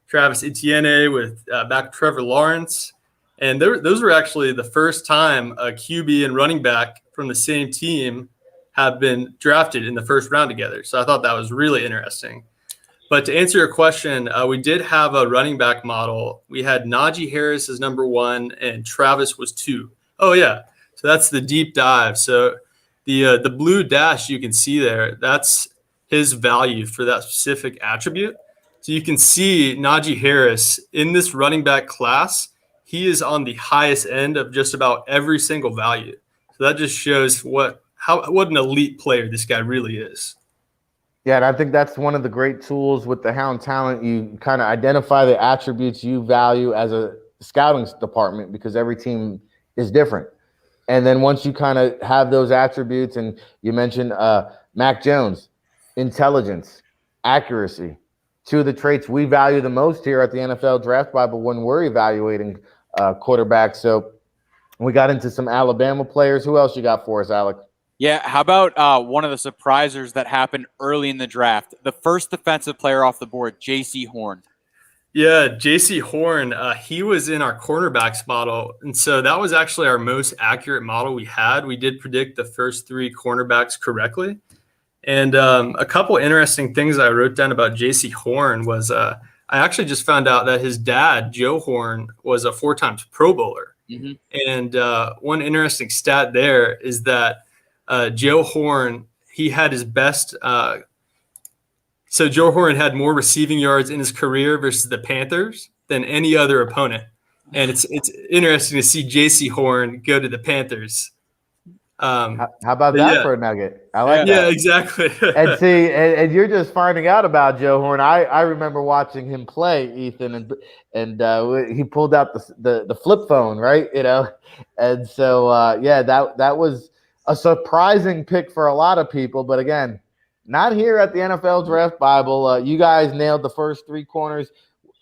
Travis Etienne with back Trevor Lawrence. And those were actually the first time a QB and running back from the same team have been drafted in the first round together. So I thought that was really interesting. But to answer your question, we did have a running back model. We had Najee Harris as number 1 and Travis was 2. Oh, yeah. So that's the deep dive. So the blue dash you can see there, that's his value for that specific attribute. So you can see Najee Harris in this running back class, he is on the highest end of just about every single value. So that just shows what an elite player this guy really is. Yeah, and I think that's one of the great tools with the Hound Talent. You kind of identify the attributes you value as a scouting department because every team is different. And then once you kind of have those attributes, and you mentioned Mac Jones, intelligence, accuracy, two of the traits we value the most here at the NFL Draft Bible when we're evaluating quarterbacks. So we got into some Alabama players. Who else you got for us, Alec? Yeah, how about one of the surprisers that happened early in the draft? The first defensive player off the board, J.C. Horn. Yeah, J.C. Horn, he was in our cornerbacks model. And so that was actually our most accurate model we had. We did predict the first 3 cornerbacks correctly. And a couple interesting things I wrote down about J.C. Horn was I actually just found out that his dad, Joe Horn, was a 4-time Pro Bowler. Mm-hmm. And one interesting stat there is that Joe Horn, he had his best so Joe Horn had more receiving yards in his career versus the Panthers than any other opponent. And it's interesting to see J.C. Horn go to the Panthers. How about that for a nugget? I like that. Yeah, exactly. And see, and you're just finding out about Joe Horn. I remember watching him play, Ethan, and he pulled out the flip phone, right? You know, and so yeah, that was a surprising pick for a lot of people. But again, not here at the NFL Draft Bible. You guys nailed the first 3 corners.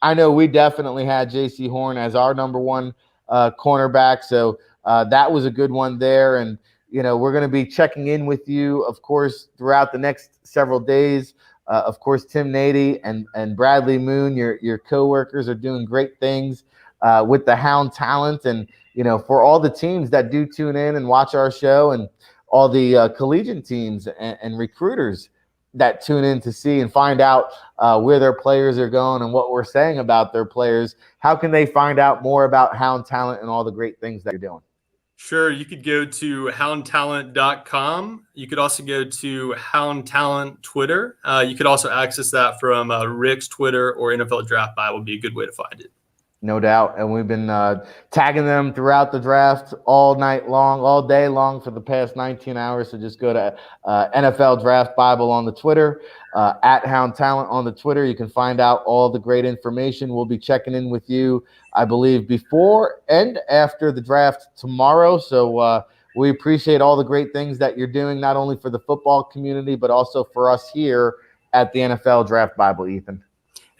I know we definitely had J.C. Horn as our number 1 cornerback, so that was a good one there. And you know, we're going to be checking in with you, of course, throughout the next several days. Of course, Tim Nady and Bradley Moon, your coworkers, are doing great things with the Hound Talent. And, you know, for all the teams that do tune in and watch our show, and all the collegiate teams and recruiters that tune in to see and find out where their players are going and what we're saying about their players, how can they find out more about Hound Talent and all the great things that you're doing? Sure. You could go to houndtalent.com. You could also go to Hound Talent Twitter. You could also access that from Rick's Twitter, or NFL Draft Bible would be a good way to find it. No doubt. And we've been tagging them throughout the draft all night long, all day long for the past 19 hours. So just go to NFL Draft Bible on the Twitter, at Hound Talent on the Twitter. You can find out all the great information. We'll be checking in with you, I believe, before and after the draft tomorrow. So we appreciate all the great things that you're doing, not only for the football community, but also for us here at the NFL Draft Bible, Ethan.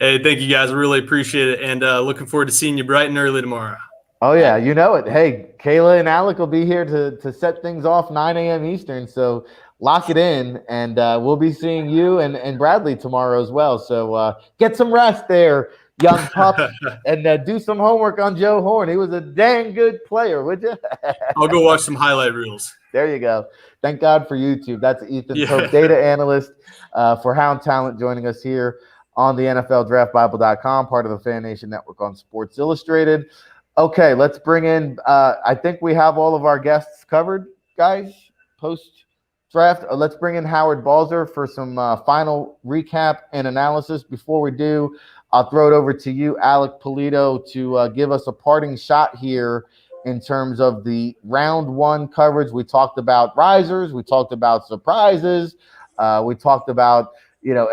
Hey, thank you guys. I really appreciate it. And looking forward to seeing you bright and early tomorrow. Oh, yeah. You know it. Hey, Kayla and Alec will be here to set things off 9 a.m. Eastern. So lock it in. And we'll be seeing you and Bradley tomorrow as well. So get some rest there, young pup, and do some homework on Joe Horn. He was a dang good player, would you? I'll go watch some highlight reels. There you go. Thank God for YouTube. That's Ethan Pope, data analyst for Hound Talent, joining us here on the NFLDraftBible.com, part of the Fan Nation Network on Sports Illustrated. Okay, let's bring in, I think we have all of our guests covered, guys, post-draft. Let's bring in Howard Balzer for some final recap and analysis. Before we do, I'll throw it over to you, Alec Polito, to give us a parting shot here in terms of the round 1 coverage. We talked about risers. We talked about surprises. We talked about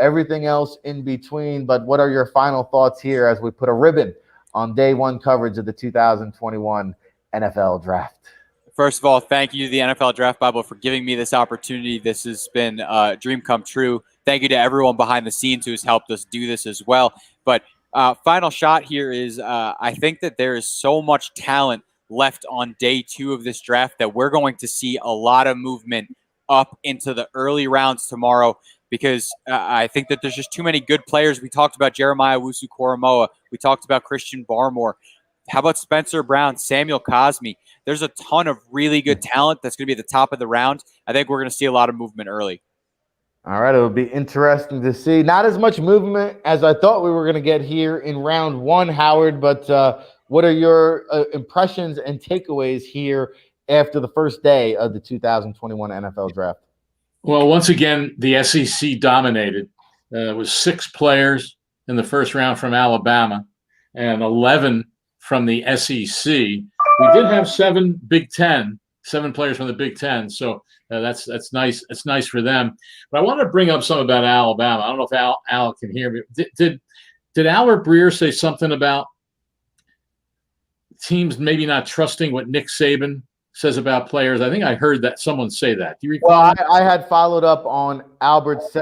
everything else in between. But what are your final thoughts here as we put a ribbon on day 1 coverage of the 2021 NFL Draft? First of all, thank you to the NFL Draft Bible for giving me this opportunity. This has been a dream come true. Thank you to everyone behind the scenes who has helped us do this as well. But final shot here is I think that there is so much talent left on day 2 of this draft that we're going to see a lot of movement up into the early rounds tomorrow, because I think that there's just too many good players. We talked about Jeremiah Owusu-Koramoah. We talked about Christian Barmore. How about Spencer Brown, Samuel Cosmi? There's a ton of really good talent that's going to be at the top of the round. I think we're going to see a lot of movement early. All right, it'll be interesting to see. Not as much movement as I thought we were going to get here in round 1, Howard, but what are your impressions and takeaways here after the first day of the 2021 NFL Draft? Well, once again, the SEC dominated. It was 6 players in the first round from Alabama and 11 from the SEC. We did have 7 players from the Big Ten. So that's nice. It's nice for them. But I want to bring up something about Alabama. I don't know if Al can hear me. Did Albert Breer say something about teams maybe not trusting what Nick Saban says about players? I think I heard that someone say that. Do you recall? Well, I had followed up on Albert's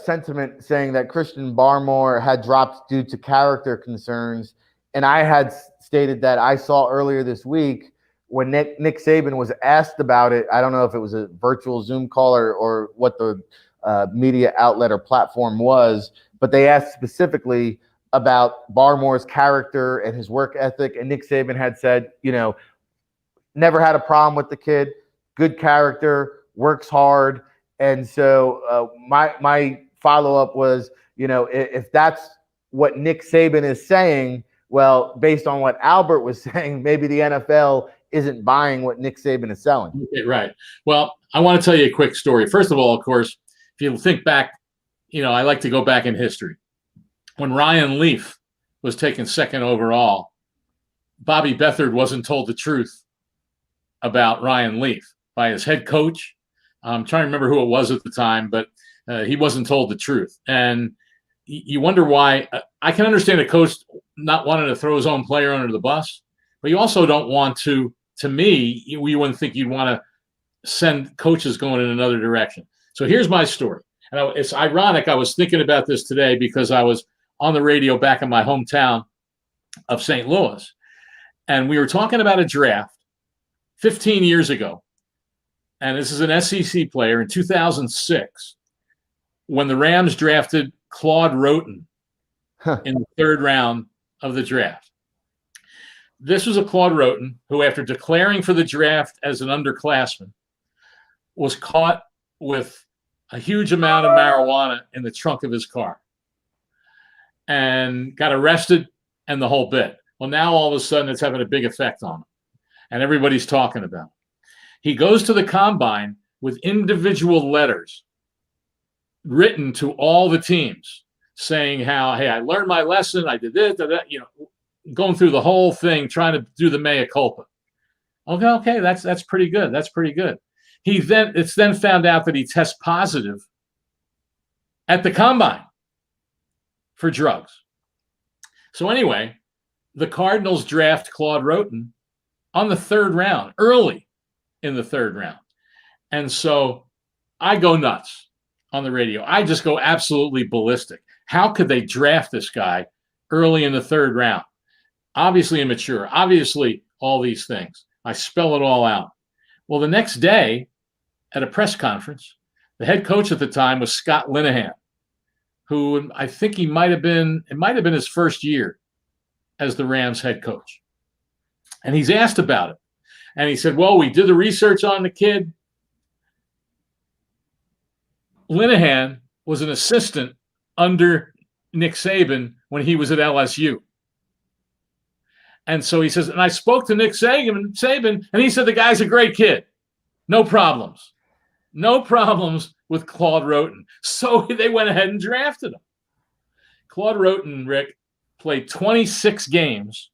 sentiment saying that Christian Barmore had dropped due to character concerns. And I had stated that I saw earlier this week when Nick Saban was asked about it. I don't know if it was a virtual Zoom call or what the media outlet or platform was, but they asked specifically about Barmore's character and his work ethic. And Nick Saban had said, never had a problem with the kid, good character, works hard. And so my follow-up was, if that's what Nick Saban is saying, well, based on what Albert was saying, maybe the NFL isn't buying what Nick Saban is selling. Okay, right. Well, I want to tell you a quick story. First of all, of course, if you think back, I like to go back in history. When Ryan Leaf was taken 2nd overall, Bobby Beathard wasn't told the truth about Ryan Leaf by his head coach. I'm trying to remember who it was at the time, but he wasn't told the truth. And you wonder why. I can understand a coach not wanting to throw his own player under the bus, but you also don't want to me, you wouldn't think you'd want to send coaches going in another direction. So here's my story. And it's ironic. I was thinking about this today because I was on the radio back in my hometown of St. Louis. And we were talking about a draft 15 years ago. And this is an SEC player in 2006 when the Rams drafted Claude Roten in the 3rd round of the draft. This was a Claude Roten who, after declaring for the draft as an underclassman, was caught with a huge amount of marijuana in the trunk of his car and got arrested and the whole bit. Well, now all of a sudden it's having a big effect on him and everybody's talking about it. He goes to the combine with individual letters written to all the teams saying how, hey, I learned my lesson. I did this, going through the whole thing, trying to do the mea culpa. Okay, that's pretty good. That's pretty good. It's then found out that he tests positive at the combine for drugs. So anyway, the Cardinals draft Claude Roten on the 3rd round, early in the 3rd round. And so I go nuts on the radio. I just go absolutely ballistic. How could they draft this guy early in the 3rd round? Obviously immature, obviously all these things. I spell it all out. Well, the next day at a press conference, the head coach at the time was Scott Linehan, who I think it might have been his first year as the Rams head coach. And he's asked about it. And he said, well, we did the research on the kid. Linehan was an assistant under Nick Saban when he was at LSU. And so he says, and I spoke to Nick Saban, and he said the guy's a great kid. No problems. No problems with Claude Roten. So they went ahead and drafted him. Claude Roten, Rick, played 26 games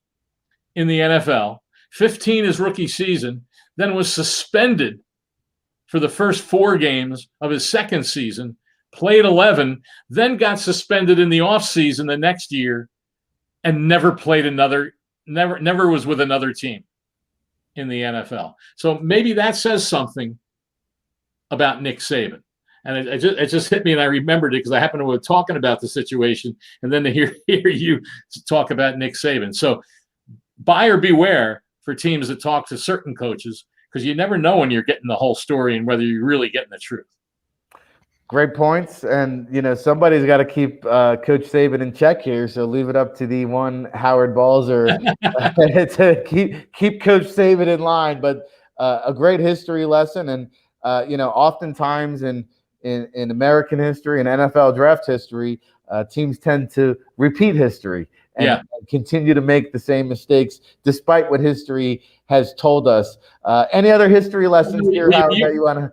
in the NFL, 15 his rookie season, then was suspended for the first 4 games of his second season, played 11, then got suspended in the offseason the next year, and never was with another team in the NFL. So maybe that says something about Nick Saban. And it just hit me, and I remembered it because I happened to be talking about the situation, and then to hear you talk about Nick Saban. So buyer beware for teams that talk to certain coaches, because you never know when you're getting the whole story and whether you're really getting the truth. Great points. And, somebody's got to keep Coach Saban in check here. So leave it up to the one Howard Balzer to keep Coach Saban in line. But a great history lesson. And, oftentimes in American history and NFL draft history, teams tend to repeat history. and continue to make the same mistakes despite what history has told us. Any other history lessons here, Howard, that you want to?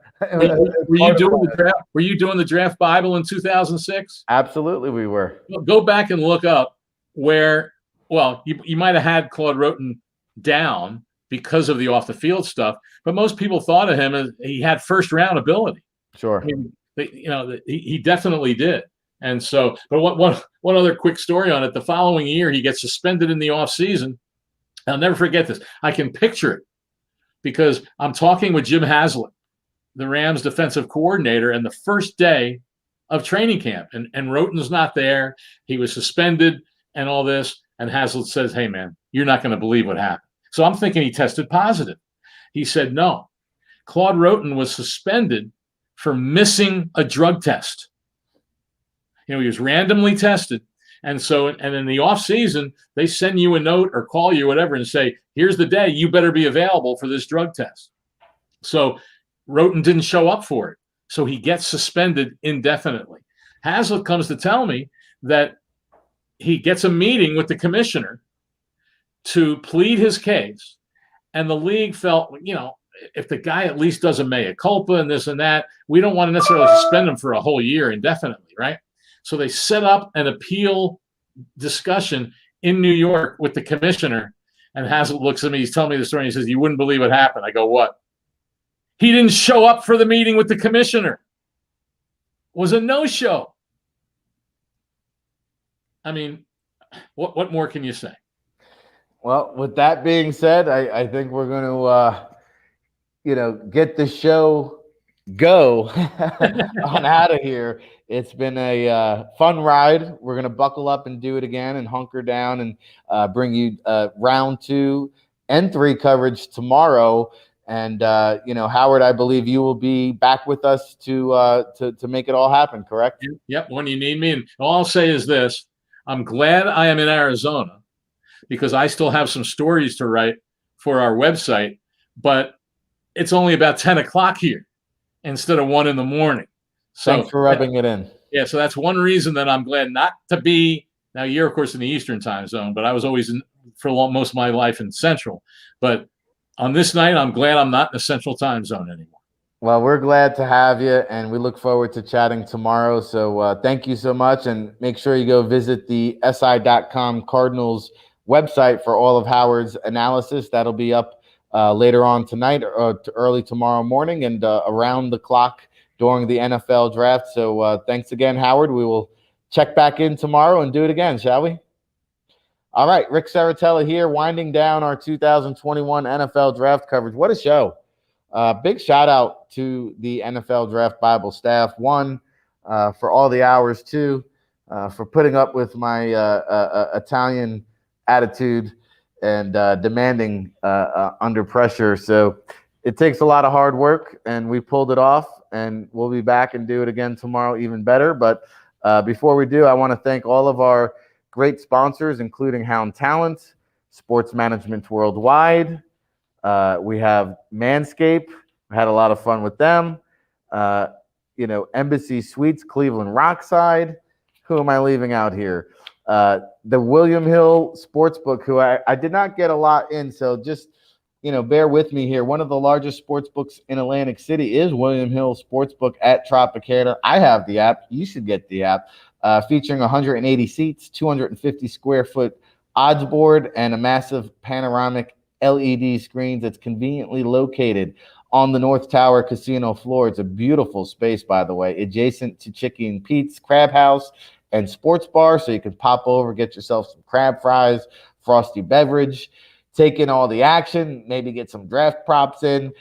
Were you doing the draft Bible in 2006? Absolutely, we were. Well, go back and look up where. Well, you might have had Claude Roten down because of the off the field stuff, but most people thought of him as he had first round ability. Sure. I mean, he definitely did. And so, but one other quick story on it. The following year, he gets suspended in the offseason. I'll never forget this. I can picture it because I'm talking with Jim Haslett, the Rams defensive coordinator, and the first day of training camp. And Roten's not there. He was suspended and all this. And Haslett says, "Hey, man, you're not going to believe what happened." So I'm thinking he tested positive. He said, "No, Claude Roten was suspended for missing a drug test. He was randomly tested. And so, and in the off season, they send you a note or call you, whatever, and say, here's the day, you better be available for this drug test." So Roten didn't show up for it. So he gets suspended indefinitely. Haslett comes to tell me that he gets a meeting with the commissioner to plead his case. And the league felt, if the guy at least does a mea culpa and this and that, we don't want to necessarily suspend him for a whole year indefinitely, right? So they set up an appeal discussion in New York with the commissioner. And Haslett looks at me, he's telling me the story, and he says, "You wouldn't believe what happened." I go, "What?" He didn't show up for the meeting with the commissioner. It was a no-show. I mean, what more can you say? Well, with that being said, I think we're going to, get the show go on out of here. It's been a fun ride. We're going to buckle up and do it again and hunker down and bring you round 2 and 3 coverage tomorrow. And, Howard, I believe you will be back with us to make it all happen, correct? Yep, when you need me. And all I'll say is this. I'm glad I am in Arizona because I still have some stories to write for our website, but it's only about 10 o'clock here instead of 1 in. So thanks for rubbing it in. Yeah, so that's one reason that I'm glad not to be. Now, you're, of course, in the Eastern time zone, but I was always most of my life in Central. But on this night, I'm glad I'm not in the Central time zone anymore. Well, we're glad to have you, and we look forward to chatting tomorrow. So thank you so much, and make sure you go visit the SI.com Cardinals website for all of Howard's analysis. That'll be up later on tonight or early tomorrow morning and around the clock during the NFL draft. So thanks again, Howard. We will check back in tomorrow and do it again, shall we? All right, Rick Saratella here, winding down our 2021 NFL draft coverage. What a show. Big shout out to the NFL Draft Bible staff. One, for all the hours. Two, for putting up with my Italian attitude and demanding under pressure. So it takes a lot of hard work, and we pulled it off, and we'll be back and do it again tomorrow even better. But before we do, I want to thank all of our great sponsors, including Hound Talint, Sports Management Worldwide. We have Manscaped. We had a lot of fun with them. Embassy Suites, Cleveland Rockside. Who am I leaving out here? The William Hill Sportsbook, who I did not get a lot in, so just bear with me here. One of the largest sports books in Atlantic City is William Hill Sportsbook at Tropicana. I have the app. You should get the app. Featuring 180 seats, 250 square foot odds board, and a massive panoramic LED screens that's conveniently located on the North Tower casino floor. It's a beautiful space, by the way, adjacent to Chicky and Pete's Crab House and Sports Bar, so you can pop over, get yourself some crab fries, frosty beverage, take in all the action, maybe get some draft props in,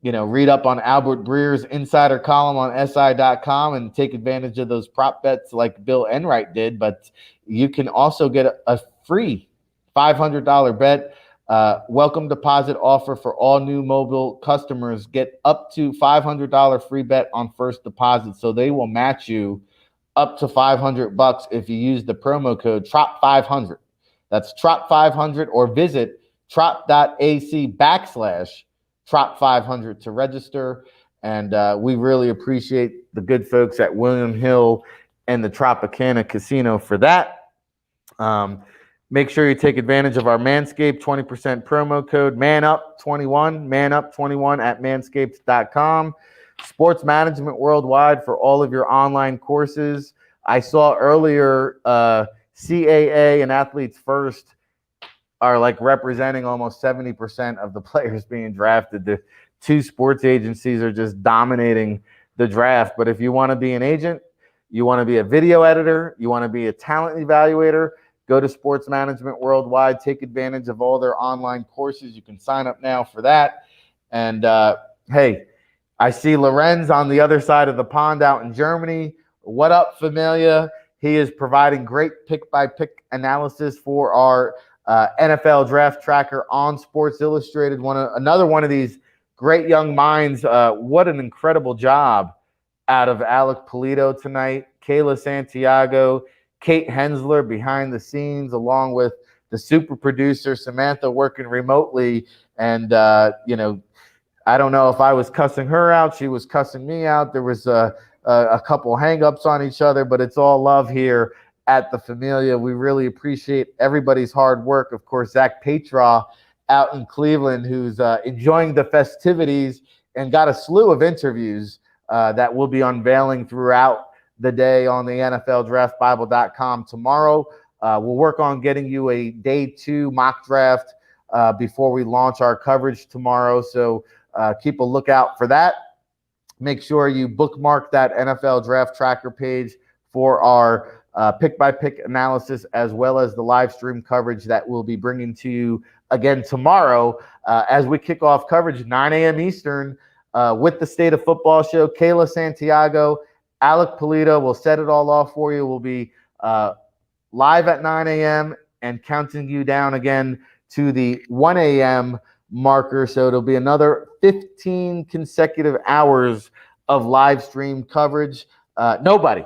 read up on Albert Breer's insider column on SI.com and take advantage of those prop bets like Bill Enright did. But you can also get a free $500 bet. Welcome deposit offer for all new mobile customers. Get up to $500 free bet on first deposit. So they will match you up to $500 if you use the promo code TROP500. That's TROP500, or visit trop.ac/TROP500 to register. And we really appreciate the good folks at William Hill and the Tropicana Casino for that. Make sure you take advantage of our Manscaped 20% promo code MANUP21, MANUP21 at manscaped.com. Sports Management Worldwide for all of your online courses. I saw earlier CAA and Athletes First are like representing almost 70% of the players being drafted. The two sports agencies are just dominating the draft. But if you want to be an agent, you want to be a video editor, you want to be a talent evaluator, go to Sports Management Worldwide. Take advantage of all their online courses. You can sign up now for that. And hey, I see Lorenz on the other side of the pond out in Germany. What up, Familia? He is providing great pick-by-pick analysis for our NFL Draft Tracker on Sports Illustrated. Another one of these great young minds. What an incredible job out of Alec Polito tonight. Kayla Santiago, Kate Hensler behind the scenes, along with the super producer Samantha working remotely. And I don't know if I was cussing her out, she was cussing me out. There was a couple hang-ups on each other, but it's all love here at the Familia. We really appreciate everybody's hard work. Of course, Zach Petra out in Cleveland, who's enjoying the festivities and got a slew of interviews that we'll be unveiling throughout the day on the NFLDraftBible.com tomorrow. We'll work on getting you a day 2 mock draft before we launch our coverage tomorrow. So keep a lookout for that. Make sure you bookmark that NFL Draft Tracker page for our pick-by-pick analysis, as well as the live stream coverage that we'll be bringing to you again tomorrow as we kick off coverage 9 a.m. Eastern with the State of Football show. Kayla Santiago, Alec Polito will set it all off for you. We'll be live at 9 a.m. and counting you down again to the 1 a.m. marker. So it'll be another 15 consecutive hours of live stream coverage. Nobody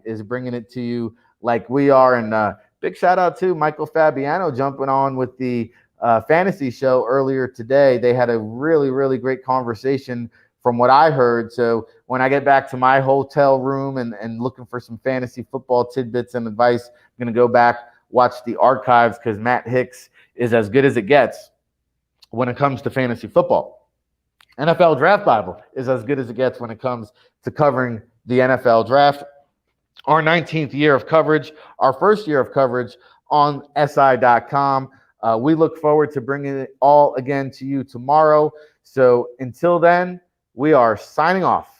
is bringing it to you like we are. And big shout out to Michael Fabiano jumping on with the fantasy show earlier today. They had a really, really great conversation from what I heard. So when I get back to my hotel room and looking for some fantasy football tidbits and advice, I'm going to go back, watch the archives, because Matt Hicks is as good as it gets when it comes to fantasy football. NFL Draft Bible is as good as it gets when it comes to covering the NFL Draft. Our 19th year of coverage, our first year of coverage on SI.com. We look forward to bringing it all again to you tomorrow. So until then, we are signing off.